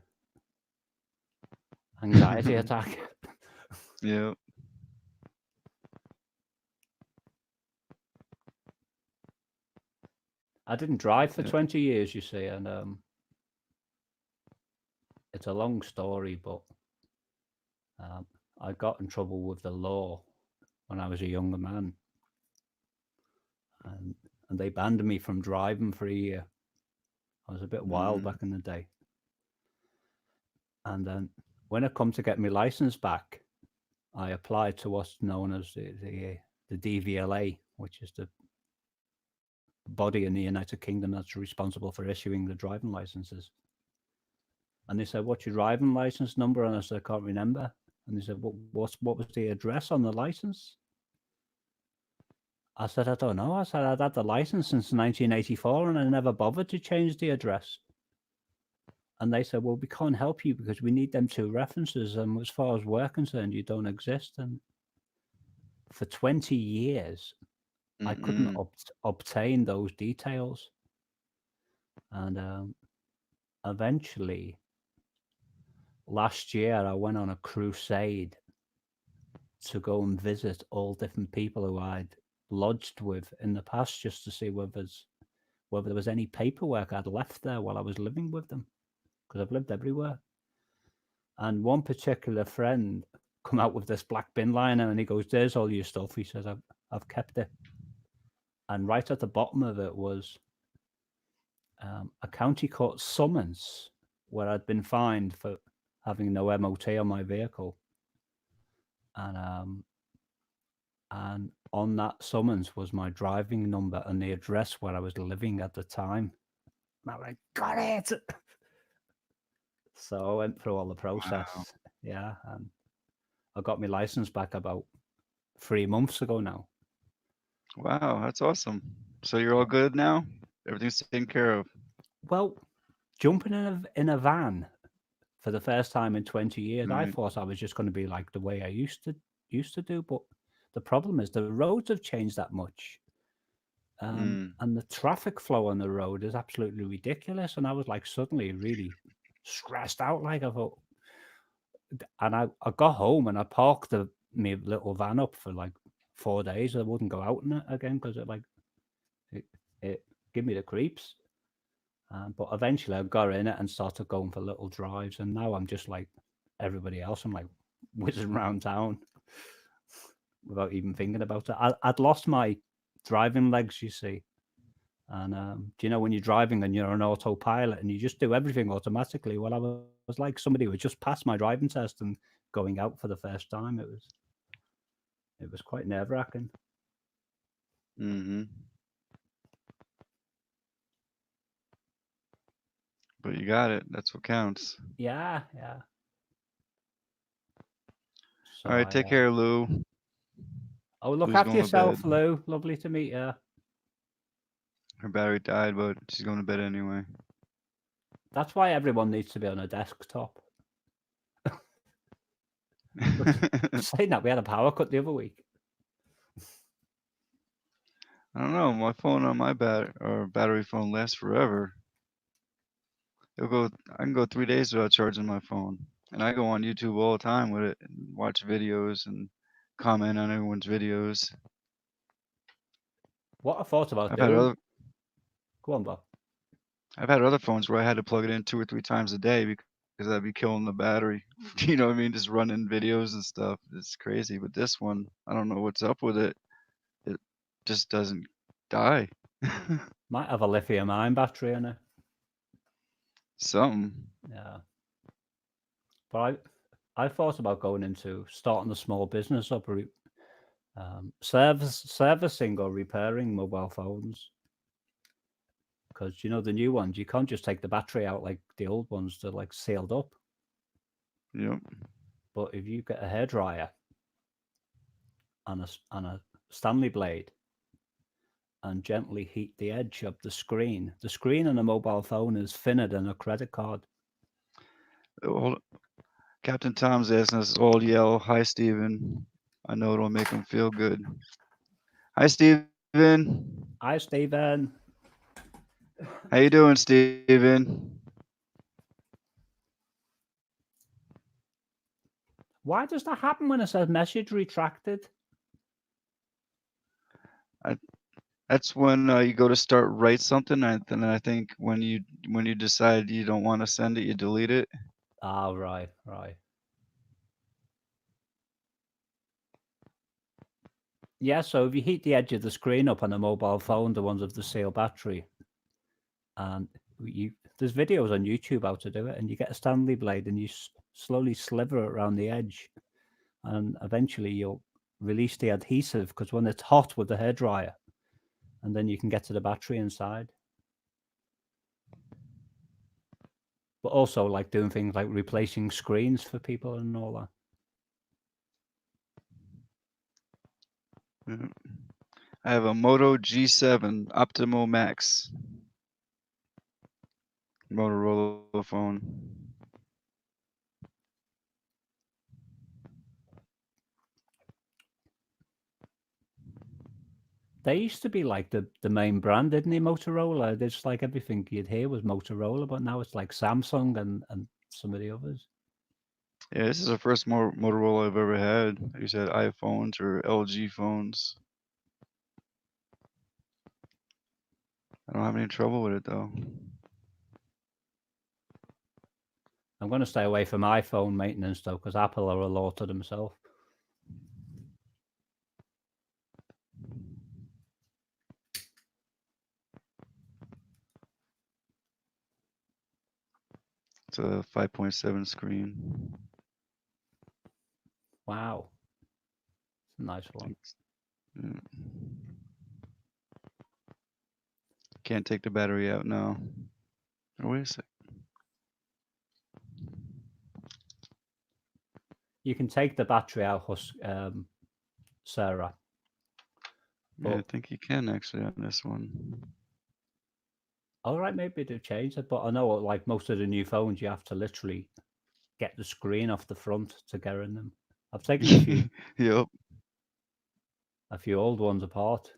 anxiety attack. Yeah. I didn't drive for 20 years, you see, and it's a long story, but I got in trouble with the law when I was a younger man, and they banned me from driving for a year. I was a bit wild back in the day. And then when it come to get my license back, I applied to what's known as the DVLA, which is the body in the United Kingdom that's responsible for issuing the driving licenses. And they said, "What's your driving license number?" And I said, "I can't remember." And they said, "What was the address on the license?" I said, "I don't know." I said, "I'd had the license since 1984 and I never bothered to change the address." And they said, "Well, we can't help you because we need them two references. And as far as we're concerned, you don't exist." And for 20 years, I couldn't obtain those details. And eventually, last year, I went on a crusade to go and visit all different people who I'd lodged with in the past, just to see whether there was any paperwork I'd left there while I was living with them, because I've lived everywhere. And one particular friend come out with this black bin liner, and he goes, "There's all your stuff." He says, I've kept it. And right at the bottom of it was a county court summons where I'd been fined for having no MOT on my vehicle. And on that summons was my driving number and the address where I was living at the time. And I went, "Got it!" So I went through all the process. Wow. Yeah, and I got my license back about 3 months ago now. Wow, that's awesome. So you're all good now? Everything's taken care of? Well, jumping in a van for the first time in 20 years, I thought I was just going to be like the way I used to do. But the problem is the roads have changed that much. And the traffic flow on the road is absolutely ridiculous. And I was like suddenly really stressed out. Like I thought, and I got home and I parked my little van up for like 4 days. I wouldn't go out in it again because it gave me the creeps. But eventually I got in it and started going for little drives. And now I'm just like everybody else. I'm like whizzing around town without even thinking about it. I'd lost my driving legs, you see. And do you know when you're driving and you're on autopilot and you just do everything automatically? Well, I was like somebody who had just passed my driving test and going out for the first time. It was quite nerve-wracking. But you got it. That's what counts. Yeah. So all right, take care, Lou. Oh, look after yourself, Lou. Lovely to meet you. Her battery died, but she's going to bed anyway. That's why everyone needs to be on a desktop. Saying that, we had a power cut the other week. I don't know. My phone on my battery phone lasts forever. I can go 3 days without charging my phone, and I go on YouTube all the time with it and watch videos and comment on everyone's videos. What I thought about doing. Go on, Bob. I've had other phones where I had to plug it in 2 or 3 times a day because I'd be killing the battery. You know what I mean? Just running videos and stuff. It's crazy. But this one, I don't know what's up with it. It just doesn't die. Might have a lithium-ion battery in it. Something. Yeah. But I thought about going into starting a small business up, servicing or repairing mobile phones. Because, you know, the new ones, you can't just take the battery out like the old ones. They're like sealed up. Yep. But if you get a hairdryer and a Stanley blade and gently heat the edge of the screen on a mobile phone is thinner than a credit card. Well, Captain Tom's asking us all to yell, "Hi, Steven." I know it'll make him feel good. Hi, Steven. Hi, Steven. How you doing, Steven? Why does that happen when it says message retracted? That's when you go to start write something, and then I think when you decide you don't want to send it, you delete it. Ah, right. Yeah, so if you heat the edge of the screen up on a mobile phone, the ones with the sealed battery, and there's videos on YouTube how to do it, and you get a Stanley blade and you slowly sliver it around the edge, and eventually you'll release the adhesive because when it's hot with the hairdryer, and then you can get to the battery inside. But also like doing things like replacing screens for people and all that. Yeah. I have a Moto G7 Optimo Max Motorola phone. They used to be like the main brand, didn't they, Motorola? It's like everything you'd hear was Motorola, but now it's like Samsung and some of the others. Yeah, this is the first Motorola I've ever had. I used to have iPhones or LG phones. I don't have any trouble with it though. I'm going to stay away from iPhone maintenance though, because Apple are a law to themselves. It's a 5.7 screen. Wow. It's a nice one. Yeah. Can't take the battery out now. Oh, wait a sec. You can take the battery out, Sarah. Yeah, I think you can actually on this one. All right, maybe they've changed it, but I know like most of the new phones, you have to literally get the screen off the front to get in them. I've taken a few. Yep. A few old ones apart,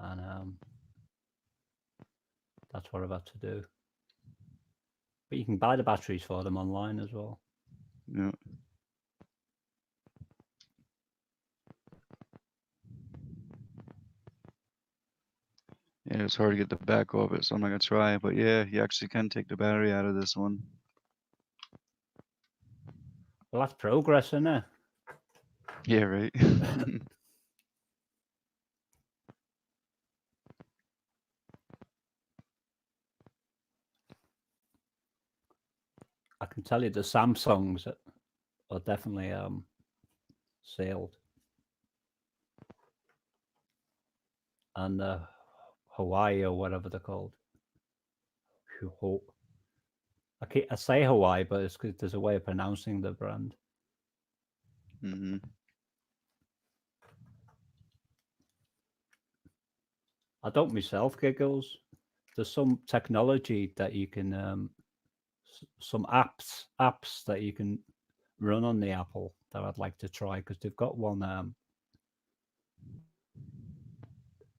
and that's what I've had to do. But you can buy the batteries for them online as well. Yeah. Yeah, it's hard to get the back of it, so I'm not gonna try. But yeah, you actually can take the battery out of this one. Well, that's progress, isn't it? Yeah, right. I can tell you the Samsungs are definitely sealed, and Hawaii or whatever they're called. I say Hawaii, but it's because there's a way of pronouncing the brand. Mm-hmm. I don't myself, Giggles. There's some technology that you can, some apps that you can run on the Apple that I'd like to try because they've got one.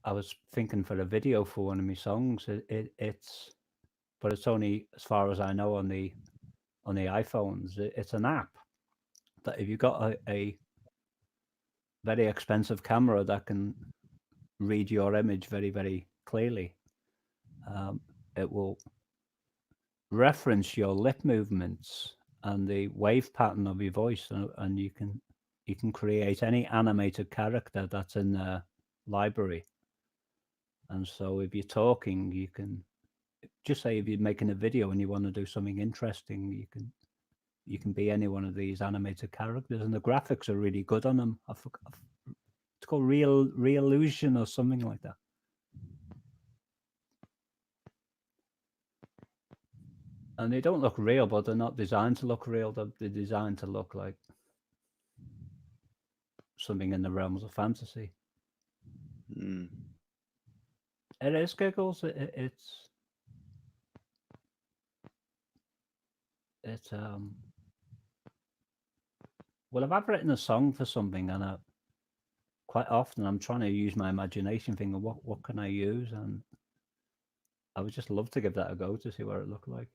I was thinking for a video for one of my songs. But it's only as far as I know on the iPhones. It's an app that if you've got a very expensive camera that can read your image very, very clearly, it will reference your lip movements and the wave pattern of your voice, and you can create any animated character that's in the library. And so if you're talking, you can just say if you're making a video and you want to do something interesting, you can be any one of these animated characters, and the graphics are really good on them. It's called Reallusion or something like that. And they don't look real, but they're not designed to look real. They're designed to look like something in the realms of fantasy. Mm. It is, Giggles. It's well, if I've written a song for something, and quite often I'm trying to use my imagination, thinking, what can I use? And I would just love to give that a go to see what it looked like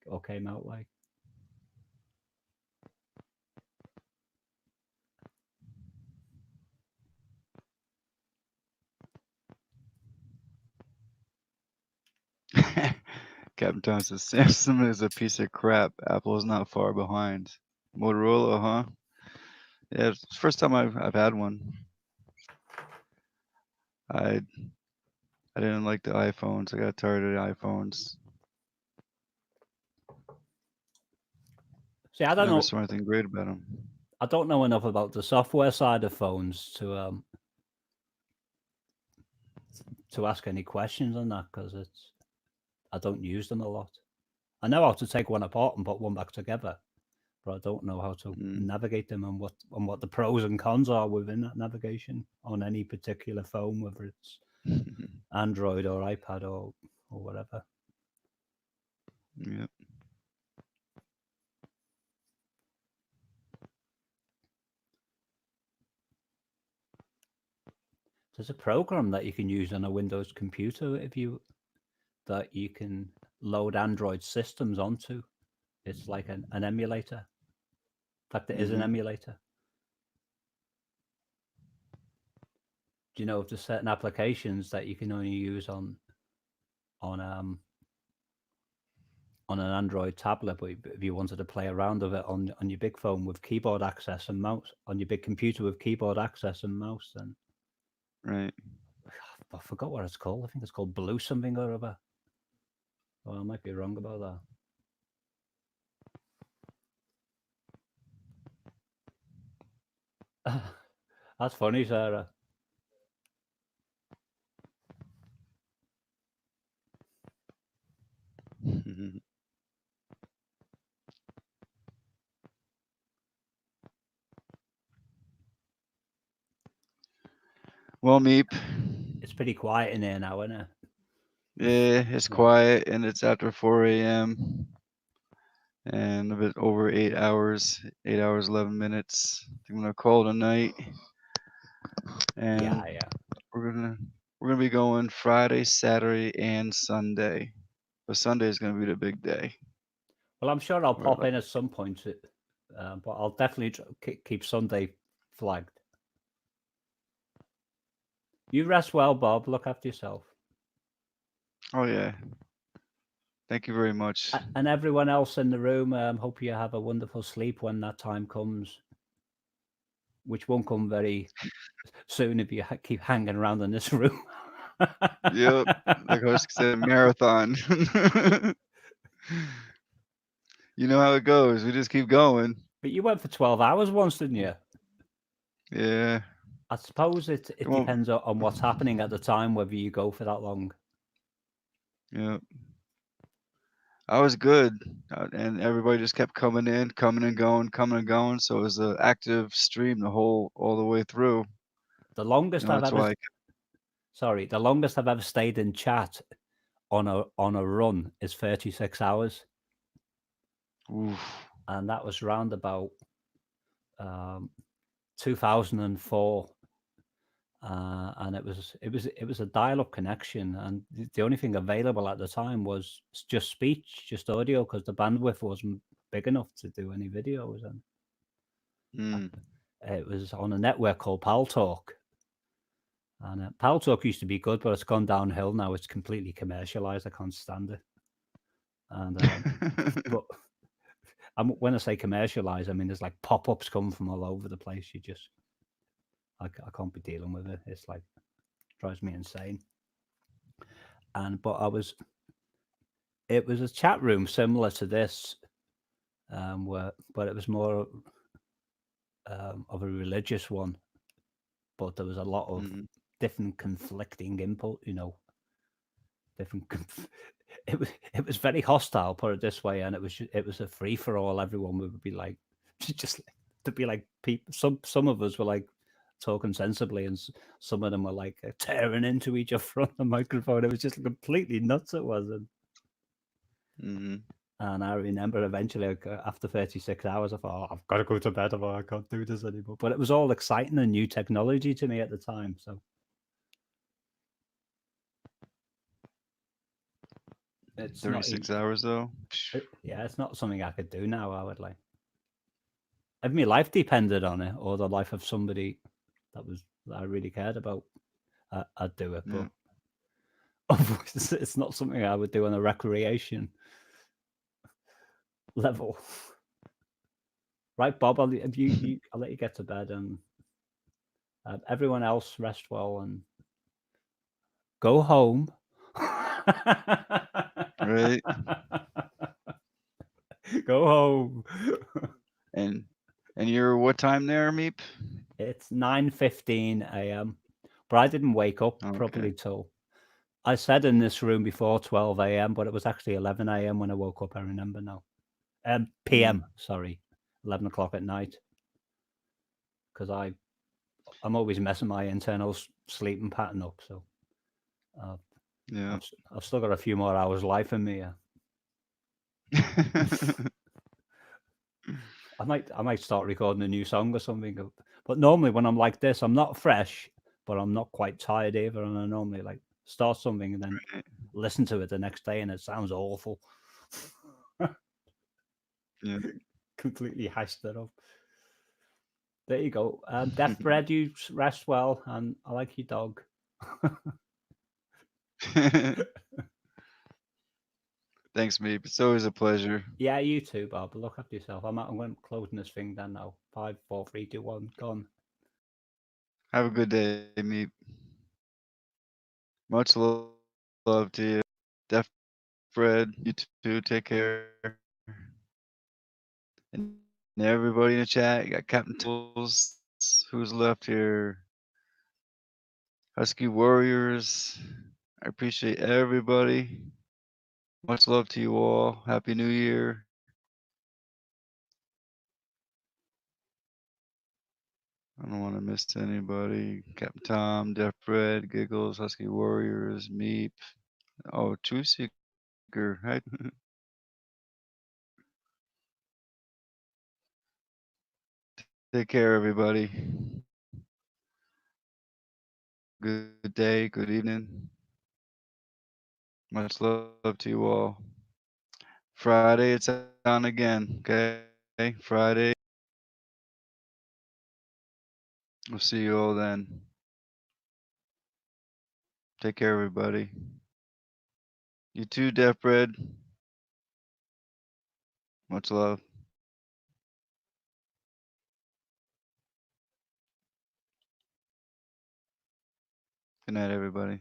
or came out like. Captain Tom says Samsung is a piece of crap. Apple is not far behind. Motorola, huh? Yeah, it's the first time I've had one. I didn't like the iPhones. I got tired of the iPhones. See, I don't know. Never saw anything great about them. I don't know enough about the software side of phones to ask any questions on that, because I don't use them a lot. I know how to take one apart and put one back together, but I don't know how to navigate them and what the pros and cons are within that navigation on any particular phone, whether it's Android or iPad or whatever. Yep. There's a program that you can use on a Windows computer that you can load Android systems onto. It's like an emulator. In fact, it is an emulator. Do you know if there's certain applications that you can only use on an Android tablet, but if you wanted to play around with it on your big phone with keyboard access and mouse, on your big computer with keyboard access and mouse, then right. I forgot what it's called. I think it's called Blue something or other. Well, I might be wrong about that. That's funny, Sarah. Well, Meep. It's pretty quiet in here now, isn't it? Yeah, it's quiet, and it's after 4 a.m. and a bit over 8 hours, 8 hours, 11 minutes. I'm gonna call it a night. And yeah. We're gonna be going Friday, Saturday, and Sunday. But Sunday is gonna be the big day. Well, I'm sure I'll pop in at some point, but I'll definitely keep Sunday flagged. You rest well, Bob. Look after yourself. Oh yeah. Thank you very much. And everyone else in the room, hope you have a wonderful sleep when that time comes, which won't come very soon if you keep hanging around in this room. Yep, like Husk said, marathon. You know how it goes. We just keep going. But you went for 12 hours once, didn't you? Yeah. I suppose it depends on what's happening at the time, whether you go for that long. Yeah. I was good, and everybody just kept coming and going. So it was an active stream all the way through. The longest I've ever, the longest I've ever stayed in chat on a run is 36 hours. Oof. And that was round about 2004. And it was a dial-up connection, and the only thing available at the time was just speech, just audio, because the bandwidth wasn't big enough to do any videos. And it was on a network called Pal Talk, And Pal Talk used to be good, but it's gone downhill now. It's completely commercialized. I can't stand it. And but when I say commercialized, I mean there's like pop-ups come from all over the place. You just, I can't be dealing with it. It's like, drives me insane. But it was a chat room similar to this, but it was more of a religious one. But there was a lot of different conflicting input, different. It was very hostile, put it this way, and it was a free for all. Everyone would be like, just to be like people. Some of us were like talking sensibly, and some of them were like tearing into each other on the microphone. It was just completely nuts. It was. And I remember eventually, after 36 hours, I thought, I've got to go to bed. I can't do this anymore. But it was all exciting and new technology to me at the time. So it's 36 hours though. Yeah, it's not something I could do now. I would like, if my life depended on it, or the life of somebody that I really cared about, I'd do it. But it's not something I would do on a recreation level. Right, Bob, I'll let you get to bed, and everyone else rest well and go home. Right. Go home. And you're what time there, Meep? It's 9:15 a.m. But I didn't wake up properly till, I said in this room before 12 a.m., but it was actually 11 a.m. when I woke up. I remember now. PM, sorry, 11 o'clock at night. Because I'm always messing my internal sleeping pattern up. So yeah, I've still got a few more hours life in me. I might start recording a new song or something. But normally when I'm like this, I'm not fresh, but I'm not quite tired either. And I normally like start something and then listen to it the next day, and it sounds awful. Yeah. Completely hashed it up. There you go. Death Bread, you rest well, and I like your dog. Thanks, Meep. It's always a pleasure. Yeah, you too, Bob. Look after yourself. I'm going to closing this thing down now. 5, 4, 3, 2, 1, gone. Have a good day, Meep. Much love to you. Deaf Fred, you too. Take care. And everybody in the chat, you got Captain Tools. Who's left here? Husky Warriors. I appreciate everybody. Much love to you all. Happy New Year. I don't want to miss anybody. Captain Tom, Deaf Bread, Giggles, Husky Warriors, Meep. Oh, Truth Seeker. Hi. Take care, everybody. Good day, good evening. Much love to you all. Friday, it's on again. Okay, Friday. We'll see you all then. Take care, everybody. You too, Deaf Bread. Much love. Good night, everybody.